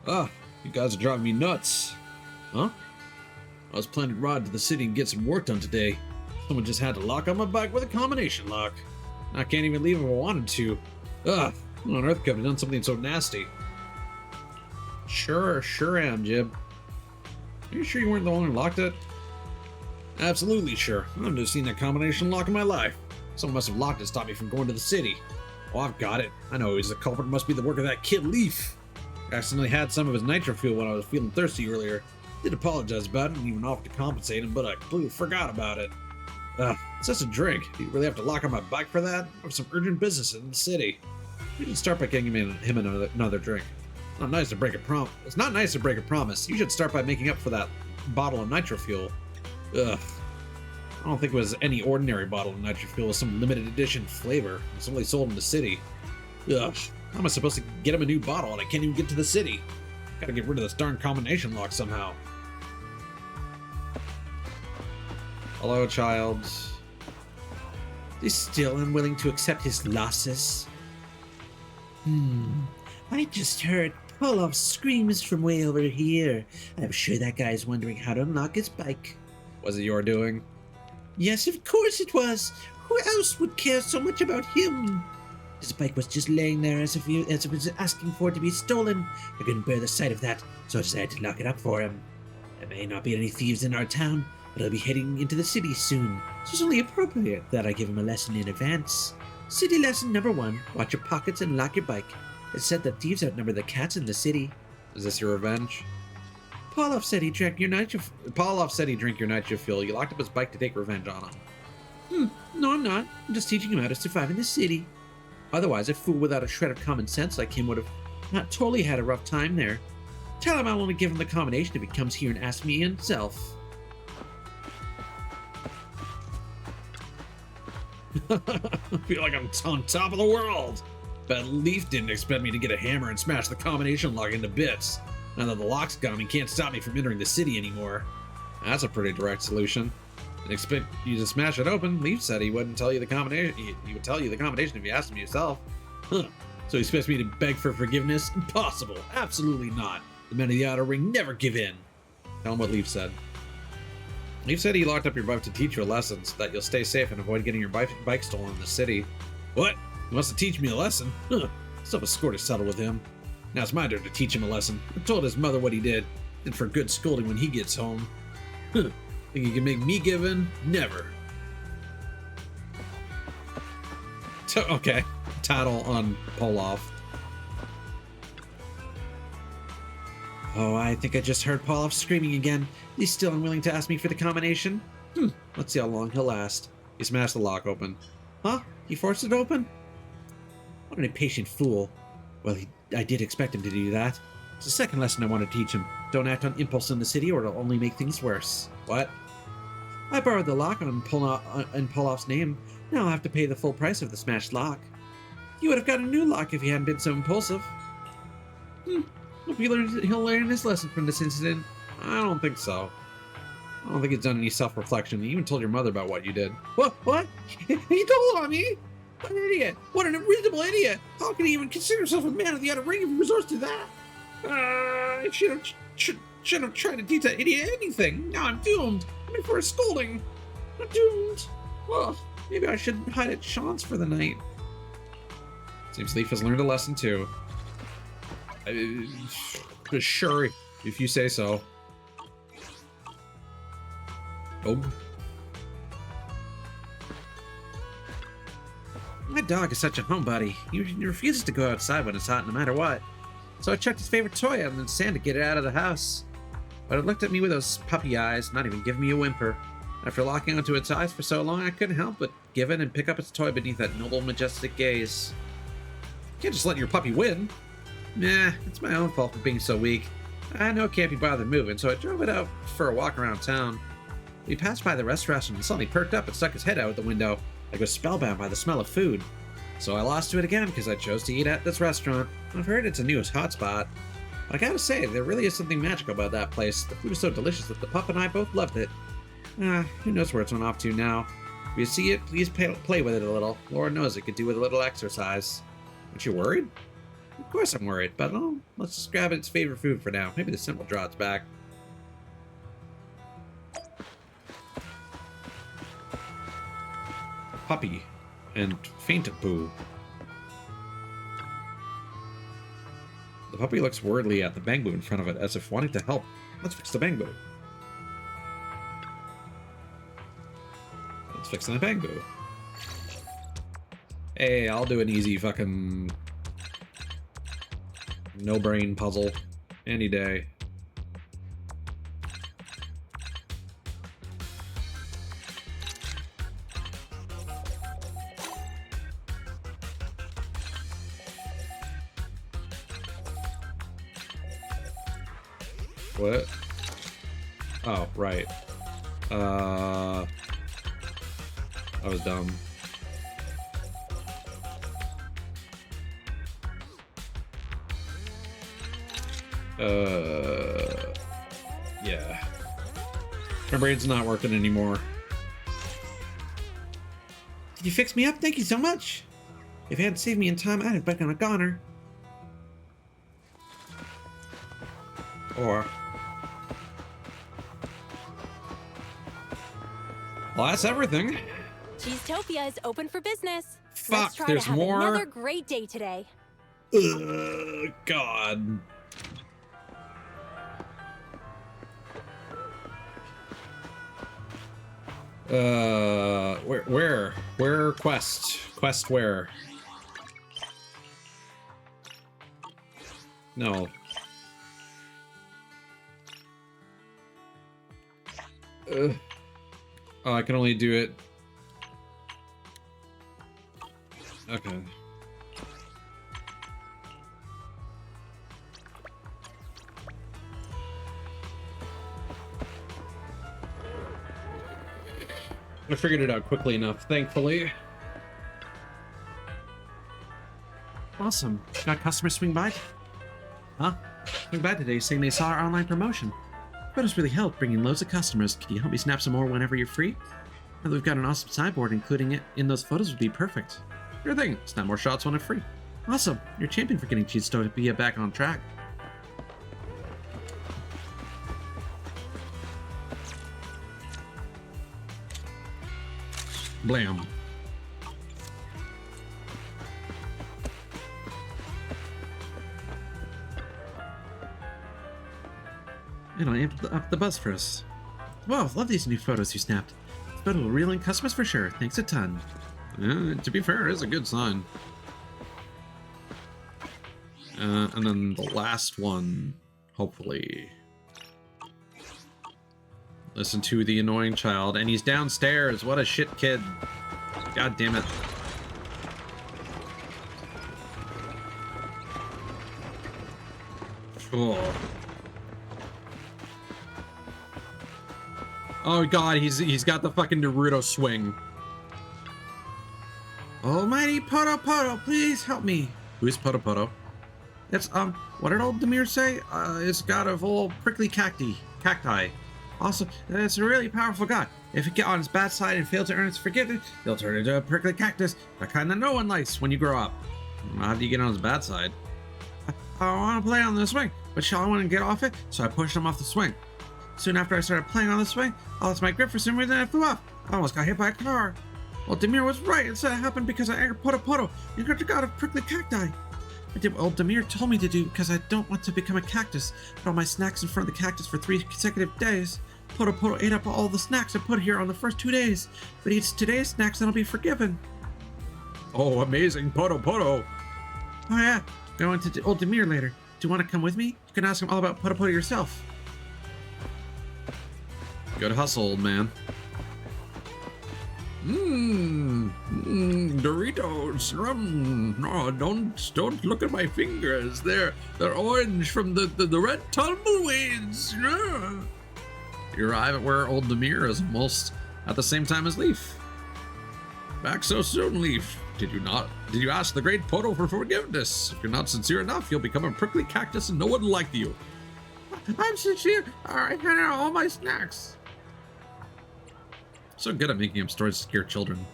Ah, you guys are driving me nuts. Huh? I was planning to ride to the city and get some work done today. Someone just had to lock on my bike with a combination lock. I can't even leave if I wanted to. Ugh, what on earth could have done something so nasty? Sure am, Jib. Are you sure you weren't the one who locked it? Absolutely sure. I've never seen that combination lock in my life. Someone must have locked it to stop me from going to the city. Oh, I've got it. I know he's the culprit. It must be the work of that kid Leaf. I accidentally had some of his nitro fuel when I was feeling thirsty earlier. Did apologize about it and even offered to compensate him, but I completely forgot about it. It's just a drink. Do you really have to lock on my bike for that? I have some urgent business in the city. You should start by getting him another drink. It's not nice to break a promise. It's not nice to break a promise. You should start by making up for that bottle of nitro fuel. Ugh. I don't think it was any ordinary bottle of nitro fuel with some limited edition flavor. It's only sold in the city. Ugh. How am I supposed to get him a new bottle and I can't even get to the city? Gotta get rid of this darn combination lock somehow. Hello, child. He's still unwilling to accept his losses. I just heard Poloff's screams from way over here. I'm sure that guy's wondering how to unlock his bike. Was it your doing? Yes, of course it was. Who else would care so much about him? His bike was just laying there as if it was asking for it to be stolen. I couldn't bear the sight of that, so I decided to lock it up for him. There may not be any thieves in our town, but I'll be heading into the city soon, so it's only appropriate that I give him a lesson in advance. City lesson number 1, watch your pockets and lock your bike. It's said that thieves outnumber the cats in the city. Is this your revenge? Poloff said he drank your nitro fuel. You locked up his bike to take revenge on him. No, I'm not. I'm just teaching him how to survive in the city. Otherwise, a fool without a shred of common sense like him would have not totally had a rough time there. Tell him I'll only give him the combination if he comes here and asks me himself. I feel like I'm on top of the world. But Leaf didn't expect me to get a hammer and smash the combination lock into bits. Now that the lock's gone, he can't stop me from entering the city anymore. That's a pretty direct solution. Didn't expect you to smash it open. Leaf said he wouldn't tell you the combination. He would tell you the combination if you asked him yourself. Huh. So he expects me to beg for forgiveness? Impossible. Absolutely not. The men of the Outer Ring never give in. Tell him what Leaf said. Leaf said he locked up your bike to teach you a lesson so that you'll stay safe and avoid getting your bike stolen in the city. What? He wants to teach me a lesson? Huh. Still have a score to settle with him. Now it's my turn to teach him a lesson. I told his mother what he did, and for good scolding when he gets home. Huh. Think he can make me give in? Never. Okay. Tattle on Poloff. Oh, I think I just heard Poloff screaming again. He's still unwilling to ask me for the combination. Let's see how long he'll last. He smashed the lock open. Huh? He forced it open? What an impatient fool. Well, I did expect him to do that. It's the second lesson I want to teach him. Don't act on impulse in the city or it'll only make things worse. What? I borrowed the lock in Poloff's name. Now I'll have to pay the full price of the smashed lock. He would have got a new lock if he hadn't been so impulsive. Hope he'll learn his lesson from this incident. I don't think so. I don't think he's done any self-reflection. You even told your mother about what you did. What? He told on me? What an idiot! What an unreasonable idiot! How can he even consider himself a man of the outer ring if he resorts to that? I should have tried to teach that idiot anything. Now I'm doomed. I'm in for a scolding. I'm doomed. Well, maybe I should hide at Sean's for the night. Seems Leaf has learned a lesson too. Sure, if you say so. Oh. My dog is such a homebody. He refuses to go outside when it's hot no matter what. So I checked his favorite toy out in the sand to get it out of the house. But it looked at me with those puppy eyes, not even giving me a whimper. After locking onto its eyes for so long, I couldn't help but give in and pick up its toy beneath that noble, majestic gaze. You can't just let your puppy win. Nah, it's my own fault for being so weak. I know it can't be bothered moving, so I drove it out for a walk around town. We passed by the restaurant and suddenly perked up and stuck his head out the window, like it was spellbound by the smell of food. So I lost to it again because I chose to eat at this restaurant. I've heard it's a new hotspot. I gotta say, there really is something magical about that place. The food is so delicious that the pup and I both loved it. Who knows where it's on off to now. If you see it, please play with it a little. Lord knows it could do with a little exercise. Aren't you worried? Of course I'm worried, but let's just grab its favorite food for now. Maybe the scent will draw its back. Puppy and fainted poo. The puppy looks worriedly at the bamboo in front of it as if wanting to help. Let's fix the bamboo. Let's fix the bamboo. Hey, I'll do an easy fucking no-brain puzzle any day. What? Oh, right. I was dumb. Yeah. My brain's not working anymore. Did you fix me up? Thank you so much. If you hadn't saved me in time, I'd have been a goner. Or... well, that's everything. Cheesetopia is open for business. Fuck, Let's try there's to have more? another great day today. God. Where quest? Quest where? No. Oh, I can only do it. Okay. I figured it out quickly enough, thankfully. Awesome. Got customers swing by? Huh? Swing by today saying they saw our online promotion. Photos really help, bringing loads of customers. Can you help me snap some more whenever you're free? Now that we've got an awesome sideboard, including it in those photos would be perfect. Sure thing. Snap more shots when I'm free. Awesome. You're a champion for getting Cheesetopia back on track. Blam. And I amped up the buzz for us. Wow, love these new photos you snapped. This photo will reel in customers for sure. Thanks a ton. To be fair, it is a good sign. And then the last one, hopefully. Listen to the annoying child, and he's downstairs. What a shit kid. God damn it. Oh. Oh god, he's got the fucking Naruto swing. Almighty Poto Poto, please help me. Who's Poto Poto? It's what did old Demir say? It's god of all prickly cacti. Also, it's a really powerful god. If you get on his bad side and fail to earn its forgiveness, he'll turn into a prickly cactus, the kind that no one likes when you grow up. How do you get on his bad side? I want to play on the swing, but Sean wouldn't get off it, so I pushed him off the swing. Soon after I started playing on the swing, I lost my grip for some reason and I flew off. I almost got hit by a car. Well, Demir was right. It said it happened because I angered Poto Poto, the god of prickly cacti. I did what old Demir told me to do because I don't want to become a cactus. Put all my snacks in front of the cactus for 3 consecutive days. Poto Poto ate up all the snacks I put here on the first 2 days, but eats today's snacks and I'll be forgiven. Oh, amazing, Poto Poto. Oh yeah, going to old Demir later. Do you want to come with me? You can ask him all about Poto Poto yourself. Good hustle, old man. Doritos. No, don't look at my fingers. They're orange from the red tumbleweeds. You arrive at where old Demir is almost at the same time as Leaf. Back so soon, Leaf. Did you ask the great Poto for forgiveness? If you're not sincere enough, you'll become a prickly cactus and no one will like you. I'm sincere. I had all my snacks. So good at making up stories to scare children.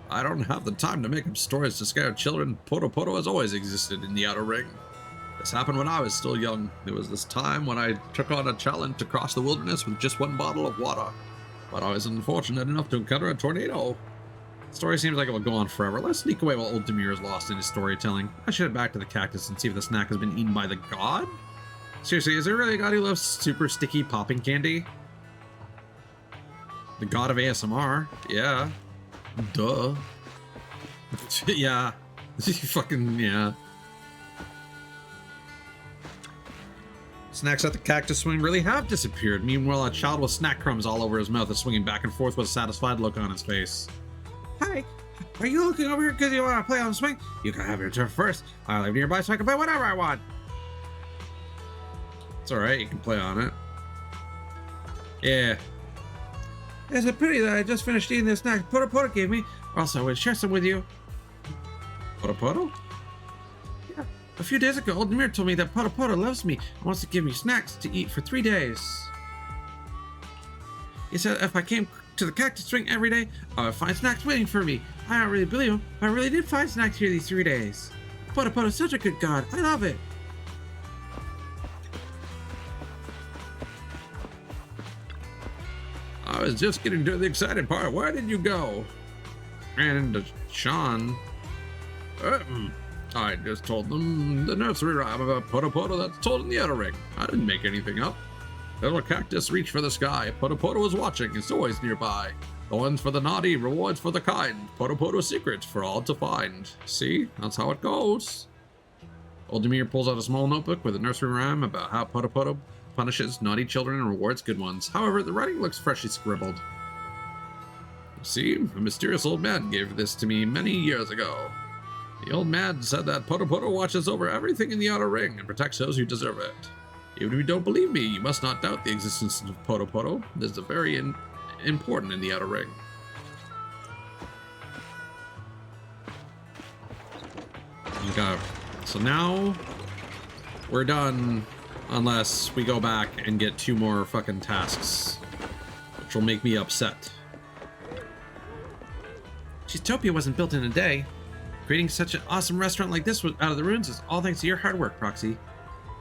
I don't have the time to make up stories to scare children. Poto Poto has always existed in the Outer Ring. This happened when I was still young. There was this time when I took on a challenge to cross the wilderness with just 1 bottle of water. But I was unfortunate enough to encounter a tornado. The story seems like it will go on forever. Let's sneak away while old Demir is lost in his storytelling. I should head back to the cactus and see if the snack has been eaten by the god? Seriously, is there really a god who loves super sticky popping candy? The god of ASMR? Yeah. Duh. Yeah. Fucking, yeah. Snacks at the cactus swing really have disappeared. Meanwhile, a child with snack crumbs all over his mouth is swinging back and forth with a satisfied look on his face. Hi, are you looking over here because you want to play on the swing? You can have your turn first. I live nearby so I can play whatever I want. It's alright, you can play on it. Yeah. It's a pity that I just finished eating the snack Poto Poto gave me, or else I would share some with you. Poto Poto? Yeah. A few days ago, old Demir told me that Poto Poto loves me and wants to give me snacks to eat for 3 days. He said if I came to the cactus swing every day, I would find snacks waiting for me. I don't really believe him, but I really did find snacks here these 3 days. Poto Poto is such a good god. I love it. I was just getting to the exciting part. Where did you go? And Sean. I just told them the nursery rhyme about Poto Poto that's told in the Outer Ring. I didn't make anything up. Little cactus reach for the sky. Poto Poto is watching. It's always nearby. Thorns for the naughty, rewards for the kind. Poto Poto secret for all to find. See? That's how it goes. Old Demir pulls out a small notebook with a nursery rhyme about how Poto Poto punishes naughty children and rewards good ones. However, the writing looks freshly scribbled. See, a mysterious old man gave this to me many years ago. The old man said that Poto Poto watches over everything in the Outer Ring and protects those who deserve it. Even if you don't believe me, you must not doubt the existence of Poto Poto. This is very important in the Outer Ring. Okay, so now we're done. Unless we go back and get 2 more fucking tasks, which will make me upset. Cheesetopia wasn't built in a day. Creating such an awesome restaurant like this out of the ruins is all thanks to your hard work, Proxy.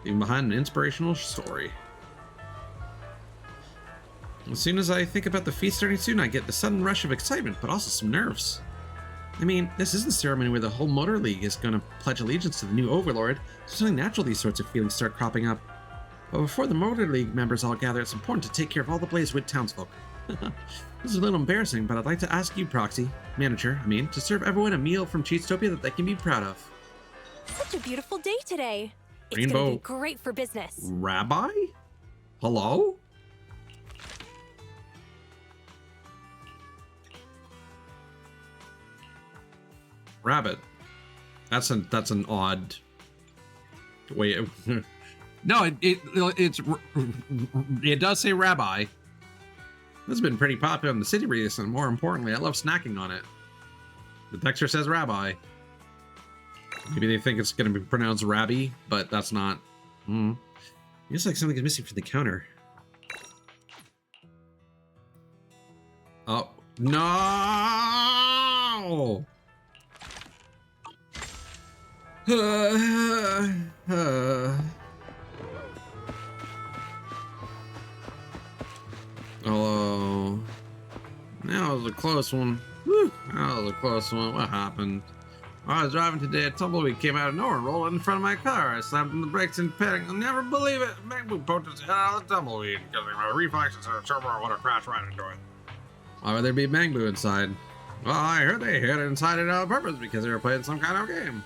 Leaving behind an inspirational story. As soon as I think about the feast starting soon, I get the sudden rush of excitement, but also some nerves. I mean, this is the ceremony where the whole Motor League is going to pledge allegiance to the new Overlord, so it's only natural these sorts of feelings start cropping up. But before the Motor League members all gather, it's important to take care of all the Blazewood townsfolk. This is a little embarrassing, but I'd like to ask you, Proxy, Manager, to serve everyone a meal from Cheesetopia that they can be proud of. Such a beautiful day today. It's Rainbow gonna be great for business. Rabbi? Hello? Rabbit. That's an odd way. No, it does say rabbi. This has been pretty popular in the city recently. More importantly, I love snacking on it. The texture says rabbi. Maybe they think it's going to be pronounced rabbi, but that's not. It looks like something is missing from the counter. Oh, no! Hello. That was a close one. Whew, that was a close one. What happened? I was driving today, a tumbleweed came out of nowhere and rolled in front of my car. I slammed on the brakes and panicked. I'll never believe it. Bangboot poked his head out of the tumbleweed because my reflexes and a turbo would have crashed right into it. Why would there be Bangboot inside? Well, I heard they hid it inside it on purpose because they were playing some kind of game.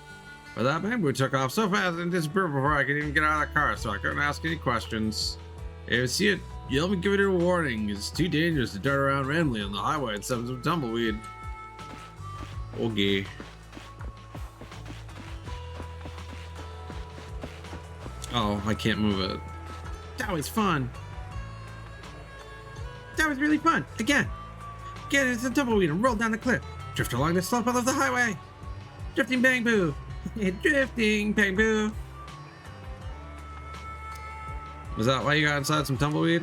But that Bangboot took off so fast and disappeared before I could even get out of the car, so I couldn't ask any questions. If you see it, yell and give it a warning. It's too dangerous to dart around randomly on the highway instead of tumbleweed. Okay. Oh, I can't move it. That was fun. That was really fun. Again, it's a tumbleweed and roll down the cliff. Drift along the slope of the highway. Drifting Bangboot. Drifting Bangboot. Was that why you got inside some tumbleweed?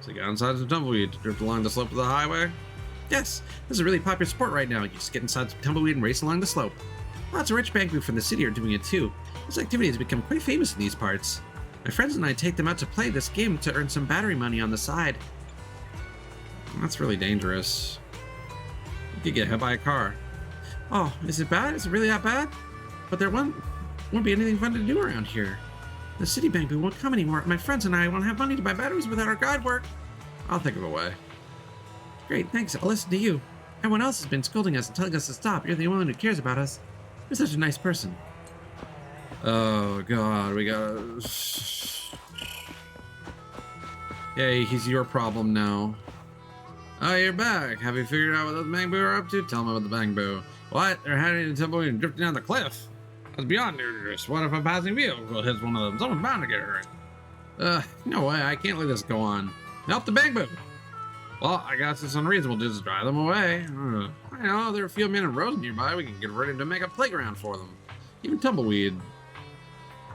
So you got inside some tumbleweed to drift along the slope of the highway? Yes, this is a really popular sport right now. You just get inside some tumbleweed and race along the slope. Lots of rich Bangboot from the city are doing it too. This activity has become quite famous in these parts. My friends and I take them out to play this game to earn some battery money on the side. That's really dangerous. You could get hit by a car. Oh, is it bad? Is it really that bad? But there won't be anything fun to do around here. The city Bangboot won't come anymore. My friends and I won't have money to buy batteries without our guide work. I'll think of a way. Great, thanks. I'll listen to you. Everyone else has been scolding us and telling us to stop. You're the only one who cares about us. You're such a nice person. Oh, God, we gotta... Yay, he's your problem now. Oh, you're back. Have you figured out what those Bangboot are up to? Tell me about the Bangboot. What? They're heading to tumbleweed and drifting down the cliff. That's beyond dangerous. What if a passing vehicle hits one of them? Someone's bound to get hurt. No way. I can't let this go on. Help the Bangboot. Well, I guess it's unreasonable to just drive them away. I know, there are a few men and roads nearby. We can get ready to make a playground for them. Even Tumbleweed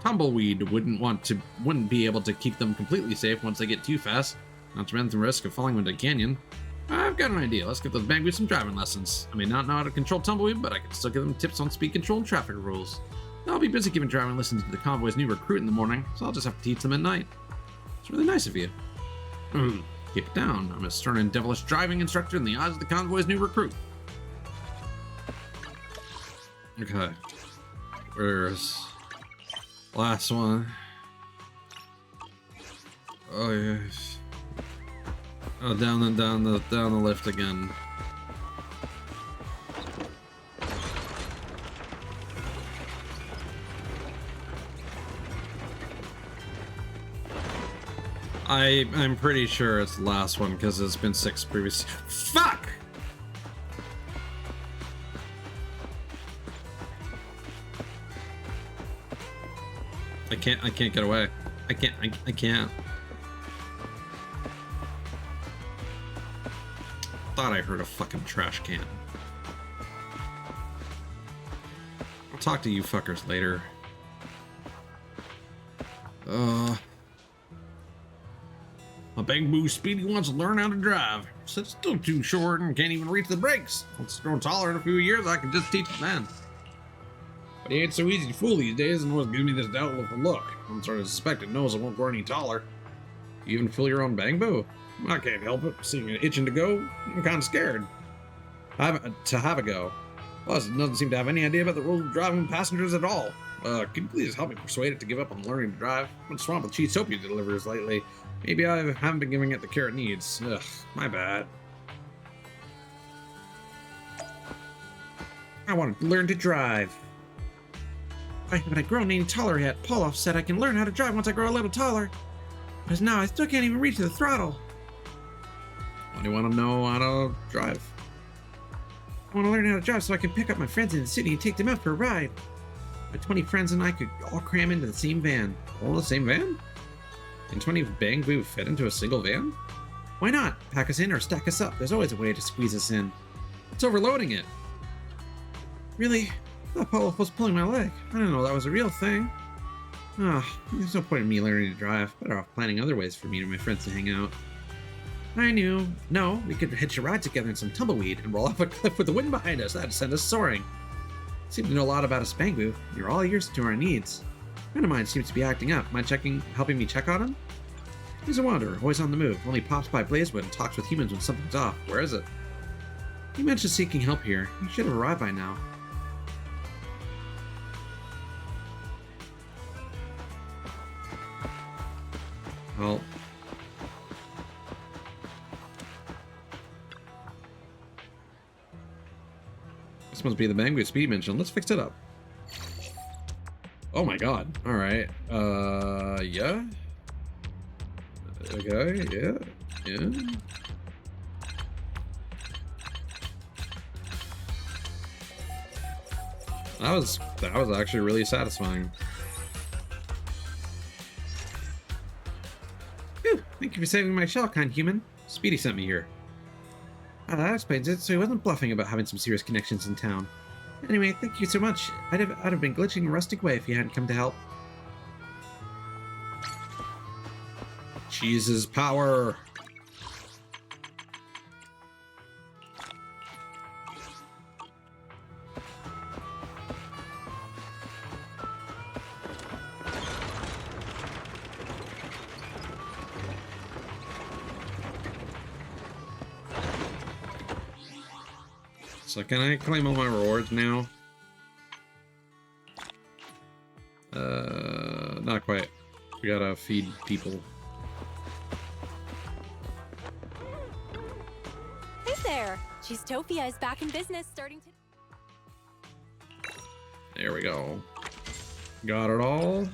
wouldn't be able to keep them completely safe once they get too fast. Not to run the risk of falling into a canyon. I've got an idea. Let's give those Bangboot some driving lessons. I may not know how to control Tumbleweed, but I can still give them tips on speed control and traffic rules. I'll be busy giving driving lessons to the convoy's new recruit in the morning, so I'll just have to teach them at night. It's really nice of you. Keep it down. I'm a stern and devilish driving instructor in the eyes of the convoy's new recruit. Okay. Where's last one? Oh yes. Oh, down the lift again. I'm pretty sure it's the last one because it's been 6 previous. Fuck! I can't get away. I can't. Thought I heard a fucking trash can. I'll talk to you fuckers later. My Bangboot Speedy wants to learn how to drive. So it's still too short and can't even reach the brakes. Once it's grown taller in a few years, I can just teach it then. But he ain't so easy to fool these days and always gives me this doubtful look. I'm starting to suspect it knows it won't grow any taller. You even fool your own Bangboot? I can't help it. Seeing it itching to go, I'm kind of scared. To have a go. Plus, it doesn't seem to have any idea about the rules of driving passengers at all. Can you please help me persuade it to give up on learning to drive? I've been swamped with cheap soap you delivers lately. Maybe I haven't been giving it the care it needs. Ugh, my bad. I want to learn to drive. I haven't grown any taller yet. Pauloff said I can learn how to drive once I grow a little taller. Because now I still can't even reach the throttle. Why do you want to know how to drive? I want to learn how to drive so I can pick up my friends in the city and take them out for a ride. My 20 friends and I could all cram into the same van. All in the same van? Can 20 Bangbu fit into a single van? Why not? Pack us in or stack us up. There's always a way to squeeze us in. It's overloading it. Really? I thought Paulo was pulling my leg. I didn't know that was a real thing. There's no point in me learning to drive. Better off planning other ways for me and my friends to hang out. I knew. No, we could hitch a ride together in some tumbleweed and roll off a cliff with the wind behind us. That'd send us soaring. Seem to know a lot about a Spangbu. You're all ears to our needs. A friend of mine seems to be acting up. Mind helping me check on him? He's a wanderer, always on the move. Only pops by Blazewood and talks with humans when something's off. Where is it? He mentioned seeking help here. He should have arrived by now. Well, this must be the Bangbu speed mention. Let's fix it up. Oh my god. Alright. Yeah. Okay, yeah. That was actually really satisfying. Phew, thank you for saving my shell, kind human. Speedy sent me here. That explains it, so he wasn't bluffing about having some serious connections in town. Anyway, thank you so much. I'd have been glitching a rustic way if you hadn't come to help. Cheese's power. So can I claim all my rewards now? Not quite. We gotta feed people. Hey there! Cheesetopia is back in business starting to... There we go. Got it all.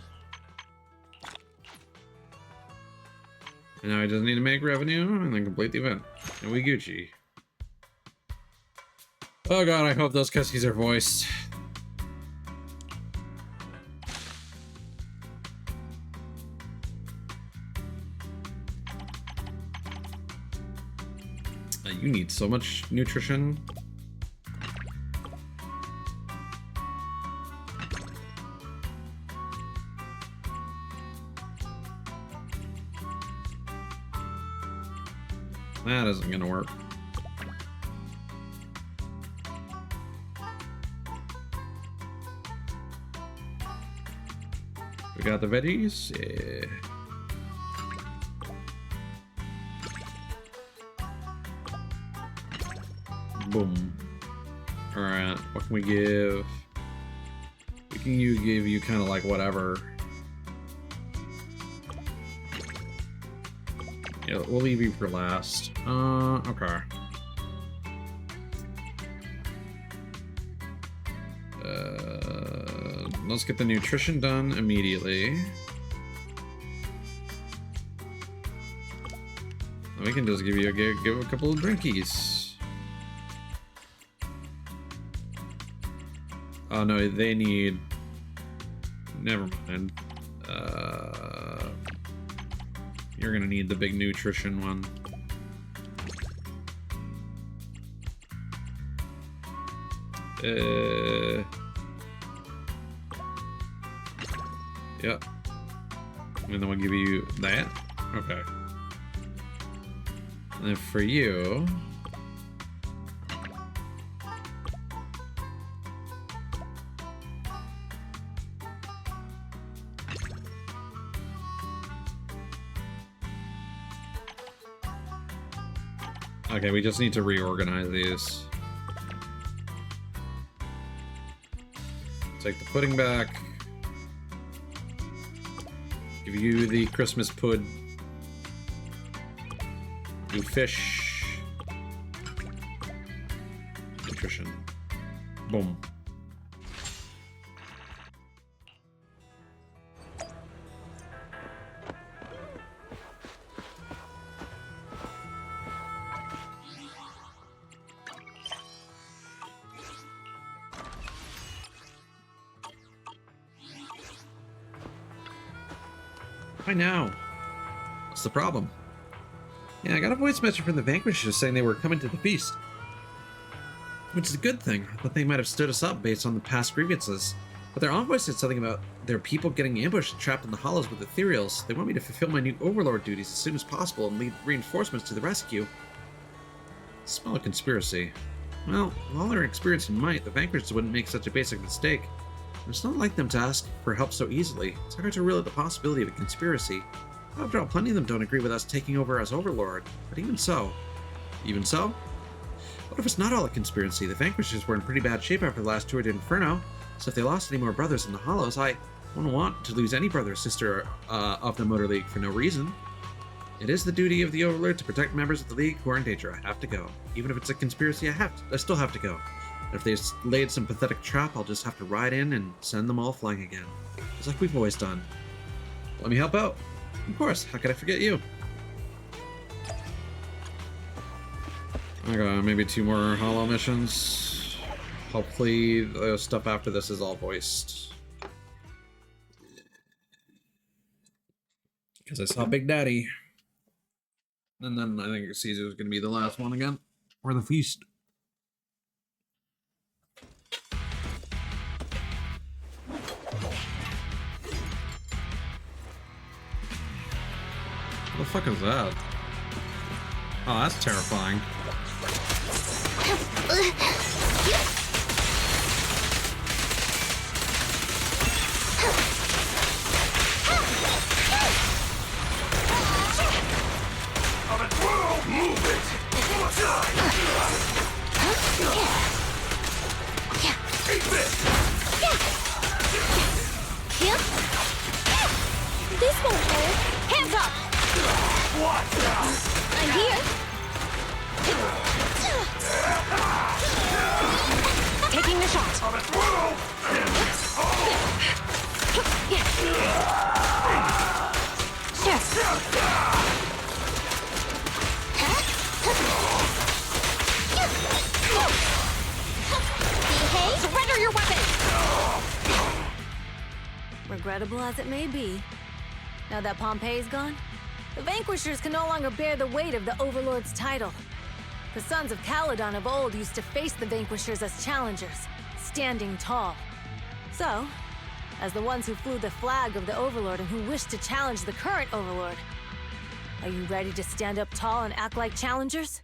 And now I just need to make revenue and then complete the event. And we Gucci. Oh god, I hope those cuskies are voiced. You need so much nutrition. That isn't gonna work. We got the veggies. Yeah. Boom. Alright, what can we give? We can give you kind of like whatever. Yeah, we'll leave you for last. Okay. Let's get the nutrition done immediately. We can just give you give a couple of drinkies. Oh no, they need... Never mind. You're gonna need the big nutrition one. Yep. And then we'll give you that. Okay. And then for you... Okay, we just need to reorganize these. Take the pudding back. Give you the Christmas pud. Do fish. Nutrition. Boom. Why now? What's the problem? Yeah, I got a voice message from the Vanquishers saying they were coming to the feast. Which is a good thing. I thought they might have stood us up based on the past grievances. But their envoy said something about their people getting ambushed and trapped in the hollows with ethereals. They want me to fulfill my new overlord duties as soon as possible and lead reinforcements to the rescue. Smell a conspiracy. Well, with all their experience and might, the Vanquishers wouldn't make such a basic mistake. It's not like them to ask for help so easily. It's hard to rule out the possibility of a conspiracy. After all, plenty of them don't agree with us taking over as overlord. But even so... Even so? What if it's not all a conspiracy? The Vanquishers were in pretty bad shape after the last tour to Inferno, so if they lost any more brothers in the Hollows, I wouldn't want to lose any brother or sister of the Motor League for no reason. It is the duty of the Overlord to protect members of the League who are in danger. I have to go. Even if it's a conspiracy, I still have to go. And if they've laid some pathetic trap, I'll just have to ride in and send them all flying again. Just like we've always done. Let me help out. Of course, how could I forget you? I got maybe 2 more hollow missions. Hopefully the stuff after this is all voiced. Because I saw Big Daddy. And then I think Caesar's gonna be the last one again. Or the feast. What the fuck is that? Oh, that's terrifying. Move it! Take this! This won't hold. Hands up! Watch out! I'm here. Taking the shot. Sure. Behave. Surrender your weapon. Regrettable as it may be, now that Pompey's gone, the Vanquishers can no longer bear the weight of the Overlord's title. The Sons of Caledon of old used to face the Vanquishers as challengers, standing tall. So, as the ones who flew the flag of the Overlord and who wish to challenge the current Overlord, are you ready to stand up tall and act like challengers?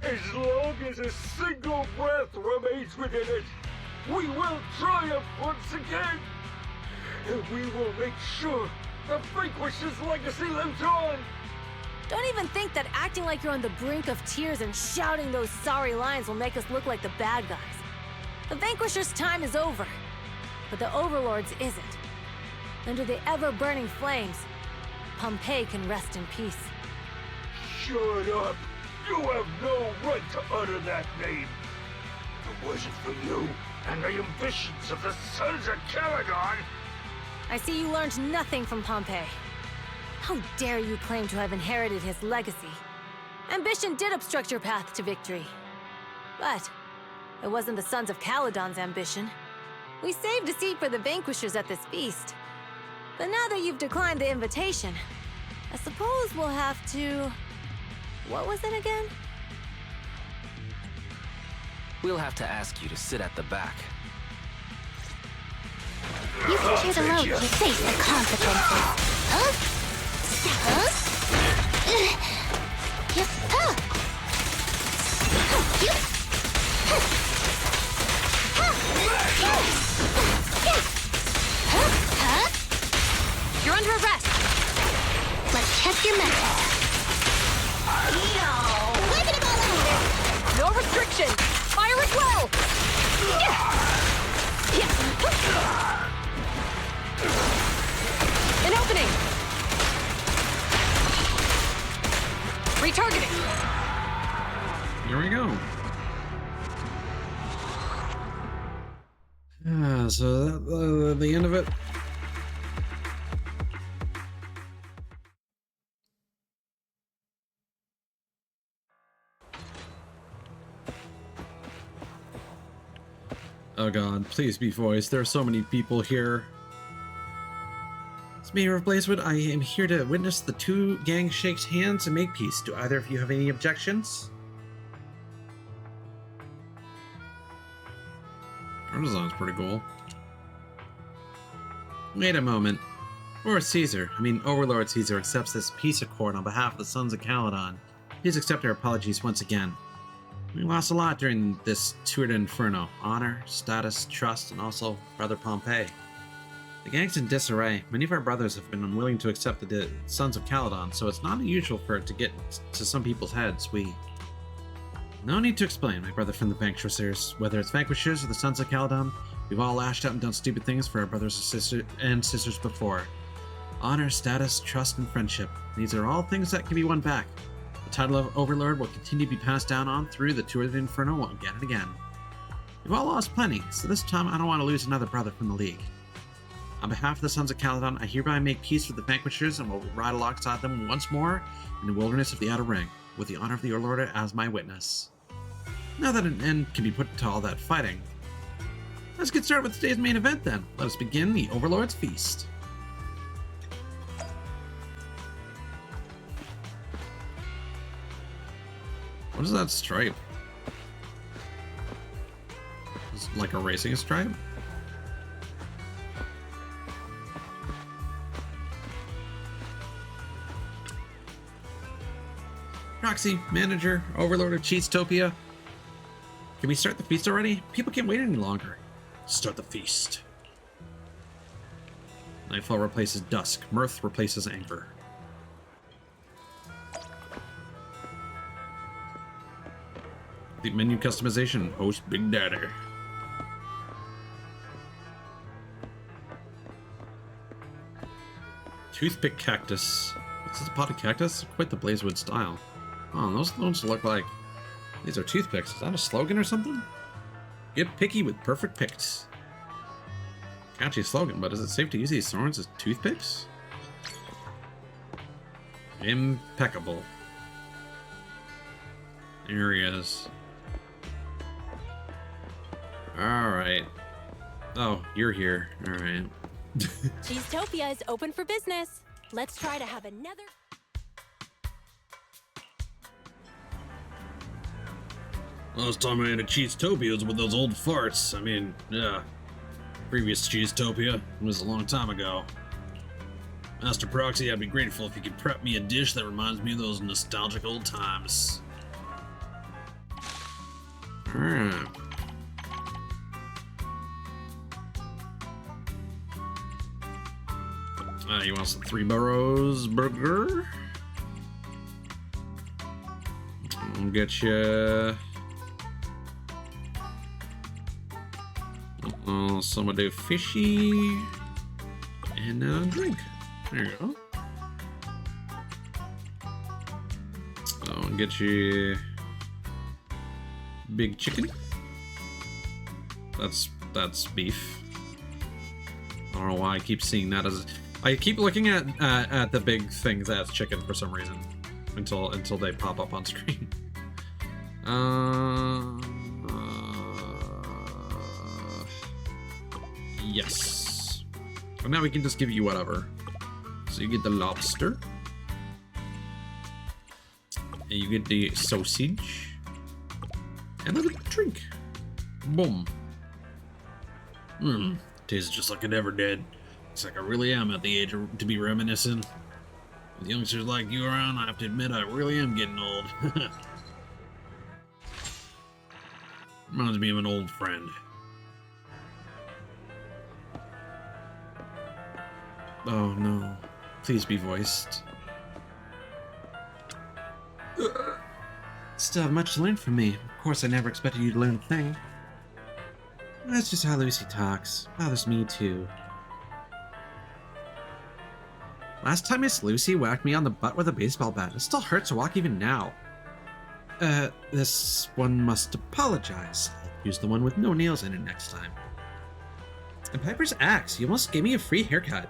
As long as a single breath remains within it, we will triumph once again. And we will make sure the Vanquishers' legacy lives on. Don't even think that acting like you're on the brink of tears and shouting those sorry lines will make us look like the bad guys. The Vanquishers' time is over, but the Overlord's isn't. Under the ever-burning flames, Pompey can rest in peace. Shut up! You have no right to utter that name. If it wasn't for you and the ambitions of the Sons of Caledon... I see you learned nothing from Pompey. How dare you claim to have inherited his legacy? Ambition did obstruct your path to victory. But it wasn't the Sons of Caledon's ambition. We saved a seat for the Vanquishers at this feast. But now that you've declined the invitation, I suppose we'll have to... What was it again? We'll have to ask you to sit at the back. You can hear the load to face the consequences. Huh? Huh? Yep. Huh? Yep. Huh? You're under arrest! Let's check your mettle. No restriction! Fire as well! An opening! Retargeting! Here we go. So that, the end of it. Oh god, please be voiced. There are so many people here. As Mayor of Blazewood, I am here to witness the two gangs shake hands and make peace. Do either of you have any objections? Our design's pretty cool. Wait a moment. Overlord Caesar accepts this peace accord on behalf of the Sons of Caledon. Please accept our apologies once again. We lost a lot during this tour de Inferno. Honor, status, trust, and also Brother Pompey. The gang's in disarray. Many of our brothers have been unwilling to accept the Sons of Caledon, so it's not unusual for it to get to some people's heads. No need to explain, my brother from the Vanquishers. Whether it's Vanquishers or the Sons of Caledon, we've all lashed out and done stupid things for our brothers and sisters before. Honor, status, trust, and friendship. These are all things that can be won back. The title of Overlord will continue to be passed down on through the Tour de Inferno again and again. We've all lost plenty, so this time I don't want to lose another brother from the League. On behalf of the Sons of Caledon, I hereby make peace with the Vanquishers and will ride alongside them once more in the wilderness of the Outer Ring, with the honor of the Overlord as my witness. Now that an end can be put to all that fighting, let's get started with today's main event then. Let us begin the Overlord's Feast. What is that stripe? Is it like a racing stripe? Proxy, manager, overlord of Cheesetopia. Can we start the feast already? People can't wait any longer. Start the feast. Nightfall replaces dusk. Mirth replaces anger. The menu customization, host Big Daddy. Toothpick cactus. Is this a potted cactus? Quite the Blazewood style. Oh, those don't look like... These are toothpicks. Is that a slogan or something? Get picky with perfect picks. Catchy slogan, but is it safe to use these thorns as toothpicks? Impeccable. There he is. Alright. Oh, you're here. Alright. Cheesetopia is open for business. Let's try to have another... Last time I had a Cheesetopia was with those old farts. I mean, yeah. Previous Cheesetopia was a long time ago. Master Proxy, I'd be grateful if you could prep me a dish that reminds me of those nostalgic old times. Alright. You want some 3 Burrows burger? I'll get you some of the fishy and a drink. There you go. I'll get you big chicken. That's beef. I don't know why I keep seeing that as. I keep looking at the big things as chicken for some reason until they pop up on screen. Yes. And now we can just give you whatever. So you get the lobster. And you get the sausage. And then a drink. Boom. Tastes just like it ever did. Looks like I really am at the age to be reminiscing. With youngsters like you around, I have to admit I really am getting old. Reminds me of an old friend. Oh no. Please be voiced. Still have much to learn from me. Of course, I never expected you to learn a thing. That's just how Lucy talks. Bothers me too. Last time Miss Lucy whacked me on the butt with a baseball bat. It still hurts to walk even now. This one must apologize. I'll use the one with no nails in it next time. And Piper's axe. You almost gave me a free haircut.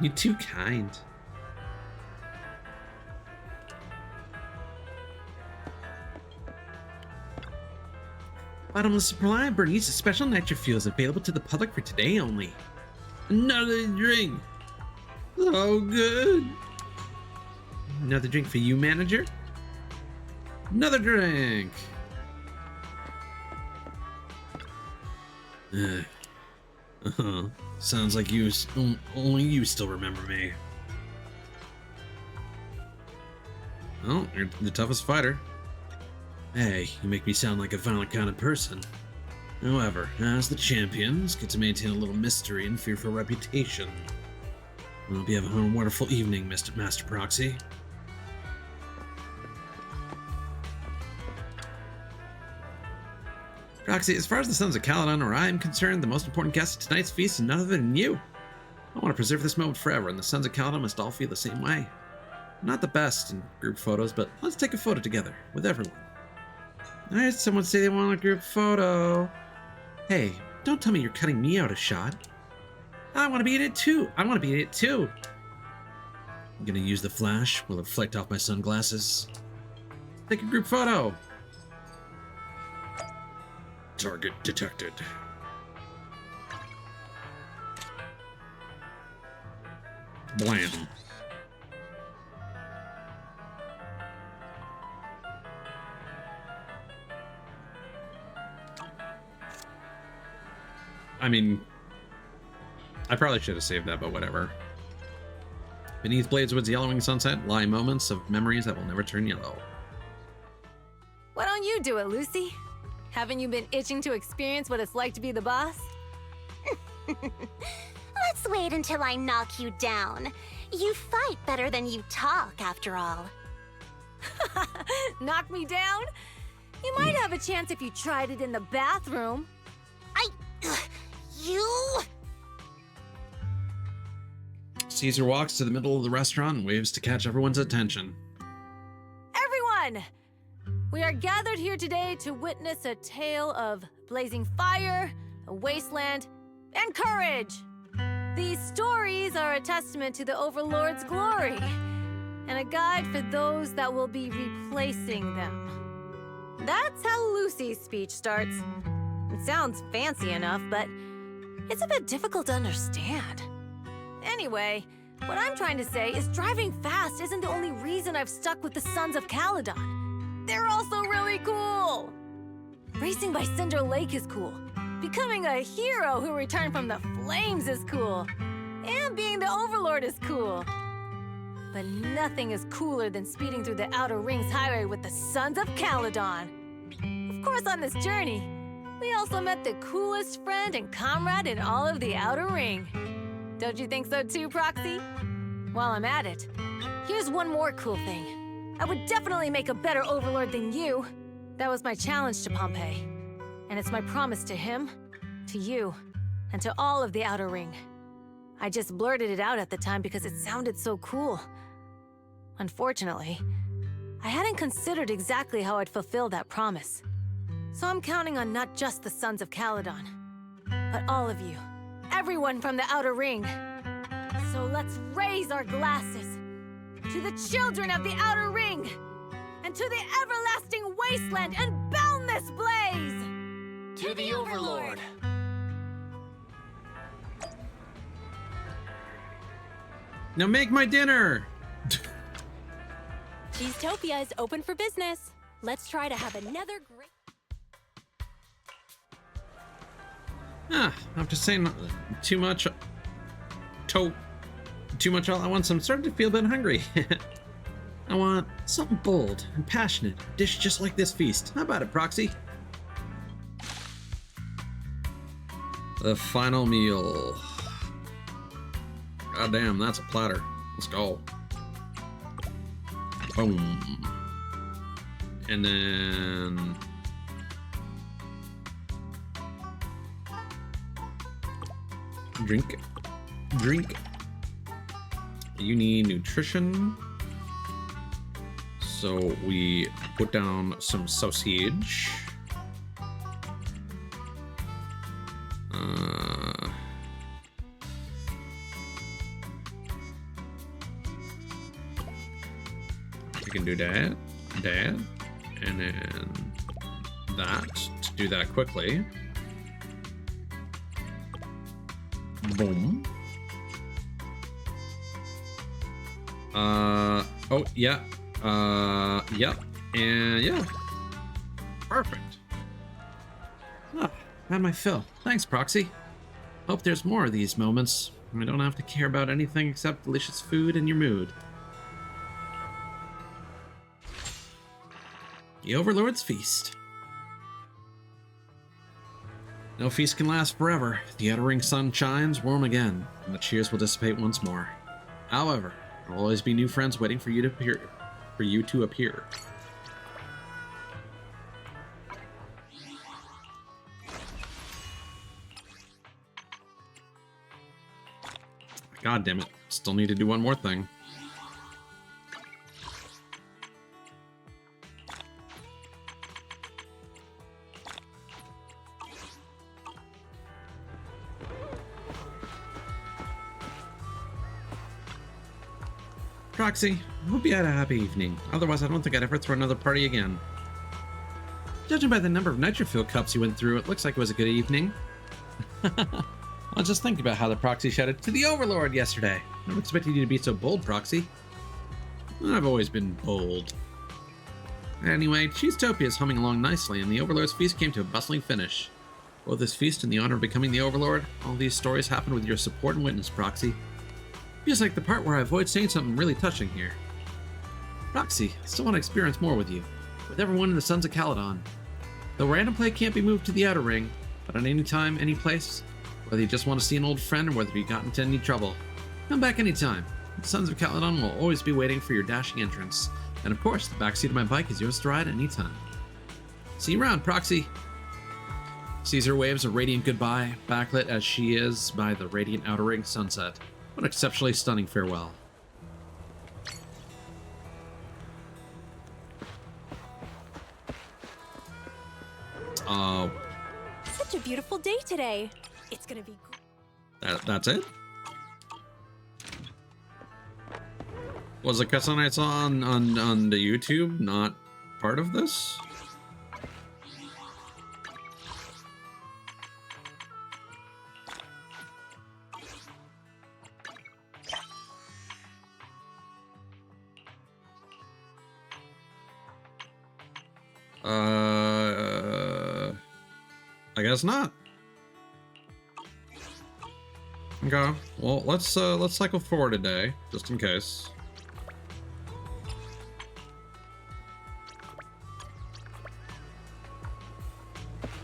You're too kind. Bottomless supply of Bernice's special nitro fuel is available to the public for today only. Another drink. So good. Another drink for you, manager. Another drink. Sounds like only you still remember me. Oh, you're the toughest fighter. Hey, you make me sound like a violent kind of person. However, as the champions, get to maintain a little mystery and fearful reputation. I hope you have a wonderful evening, Mr. Master Proxy. Proxy, as far as the Sons of Caledon or I am concerned, the most important guest of tonight's feast is none other than you. I want to preserve this moment forever, and the Sons of Caledon must all feel the same way. I'm not the best in group photos, but let's take a photo together, with everyone. I heard someone say they want a group photo. Hey, don't tell me you're cutting me out a shot. I want to be in it too. I'm gonna use the flash. Will it reflect off my sunglasses? Take a group photo. Target detected. Blam. I mean, I probably should have saved that, but whatever. Beneath Blazewood's yellowing sunset lie moments of memories that will never turn yellow. Why don't you do it, Lucy? Haven't you been itching to experience what it's like to be the boss? Let's wait until I knock you down. You fight better than you talk, after all. Knock me down? You might have a chance if you tried it in the bathroom. You? Caesar walks to the middle of the restaurant and waves to catch everyone's attention. Everyone! We are gathered here today to witness a tale of blazing fire, a wasteland, and courage. These stories are a testament to the Overlord's glory, and a guide for those that will be replacing them. That's how Lucy's speech starts. It sounds fancy enough, but it's a bit difficult to understand. Anyway, what I'm trying to say is driving fast isn't the only reason I've stuck with the Sons of Caledon. They're also really cool! Racing by Cinder Lake is cool. Becoming a hero who returned from the flames is cool. And being the Overlord is cool. But nothing is cooler than speeding through the Outer Rings highway with the Sons of Caledon. Of course, on this journey, we also met the coolest friend and comrade in all of the Outer Ring. Don't you think so too, Proxy? While I'm at it, here's one more cool thing. I would definitely make a better Overlord than you. That was my challenge to Pompey. And it's my promise to him, to you, and to all of the Outer Ring. I just blurted it out at the time because it sounded so cool. Unfortunately, I hadn't considered exactly how I'd fulfill that promise. So I'm counting on not just the Sons of Caledon, but all of you. Everyone from the Outer Ring. So let's raise our glasses to the children of the Outer Ring, and to the everlasting wasteland and boundless blaze! To the Overlord! Now make my dinner! Cheesetopia is open for business. Let's try to have another great... After saying too much all at once, I'm starting to feel a bit hungry. I want something bold and passionate, a dish just like this feast. How about it, Proxy? The final meal. God damn, that's a platter. Let's go. Boom. And then... Drink. You need nutrition. So we put down some sausage. We can do that, and then that to do that quickly. Boom. Oh, yeah. Yep. And yeah. Perfect. Ah, had my fill. Thanks, Proxy. Hope there's more of these moments. I don't have to care about anything except delicious food and your mood. The Overlord's Feast. No feast can last forever. The outer ring sun shines warm again, and the cheers will dissipate once more. However, there will always be new friends waiting for you to appear. God damn it. Still need to do one more thing. Proxy, I hope you had a happy evening. Otherwise, I don't think I'd ever throw another party again. Judging by the number of nitro-fuel cups you went through, it looks like it was a good evening. I'll just think about how the Proxy shouted to the Overlord yesterday. I never expected you to be so bold, Proxy. I've always been bold. Anyway, Cheesetopia is humming along nicely, and the Overlord's feast came to a bustling finish. Both this feast and the honor of becoming the Overlord, all these stories happened with your support and witness, Proxy. Feels like the part where I avoid saying something really touching here. Proxy, I still want to experience more with you, with everyone in the Sons of Caledon. Though random play can't be moved to the Outer Ring, but at any time, any place, whether you just want to see an old friend or whether you got into any trouble, come back anytime. The Sons of Caledon will always be waiting for your dashing entrance. And of course, the backseat of my bike is yours to ride anytime. See you around, Proxy. Caesar waves a radiant goodbye, backlit as she is by the radiant Outer Ring sunset. What an exceptionally stunning farewell. Such a beautiful day today. It's gonna be That's it? Was the cutscene I saw on the YouTube not part of this? I guess not. Okay, well, let's cycle forward today, just in case.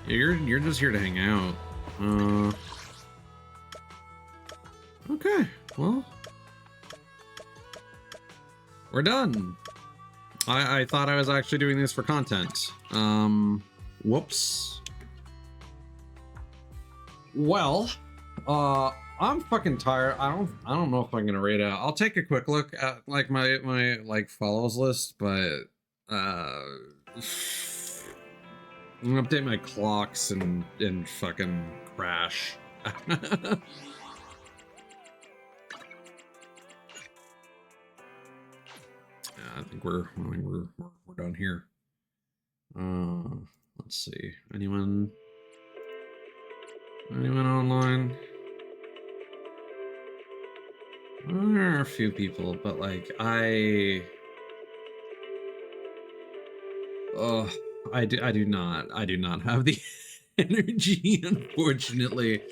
Yeah, you're just here to hang out. Okay, well, we're done. I thought I was actually doing this for content. Whoops. Well, I'm fucking tired. I don't know if I'm gonna rate out. I'll take a quick look at like my like follows list, but I'm gonna update my clocks and fucking crash. Yeah, I think we're done here. Let's see. Anyone online? There are a few people, but like I do not have the energy, unfortunately.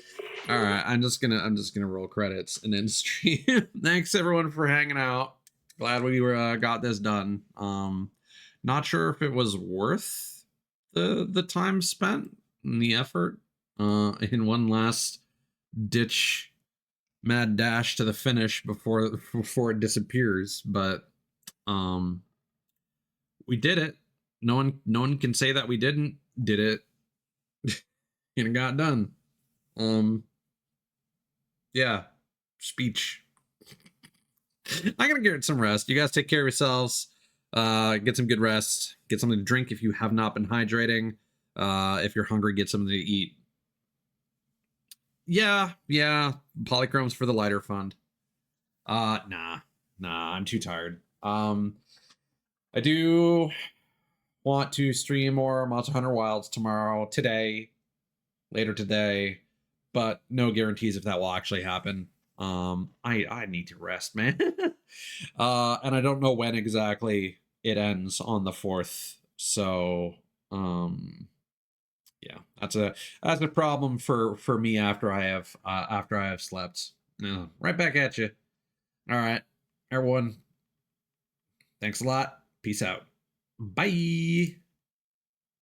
All right, I'm just gonna roll credits and then stream. Thanks everyone for hanging out. Glad we got this done. Not sure if it was worth the time spent and the effort in one last ditch mad dash to the finish before it disappears, but we did it. No one can say that we did it. And it got done. Yeah, speech. I'm gonna get some rest. You guys take care of yourselves. Get some good rest. Get something to drink if you have not been hydrating. If you're hungry, get something to eat. Yeah. Polychromes for the lighter fund. Nah, I'm too tired. I do want to stream more Monster Hunter Wilds later today, but no guarantees if that will actually happen. I need to rest, man. And I don't know when exactly it ends on the 4th. So, yeah, that's a problem for me after I have slept. Right back at you. All right, everyone. Thanks a lot. Peace out. Bye.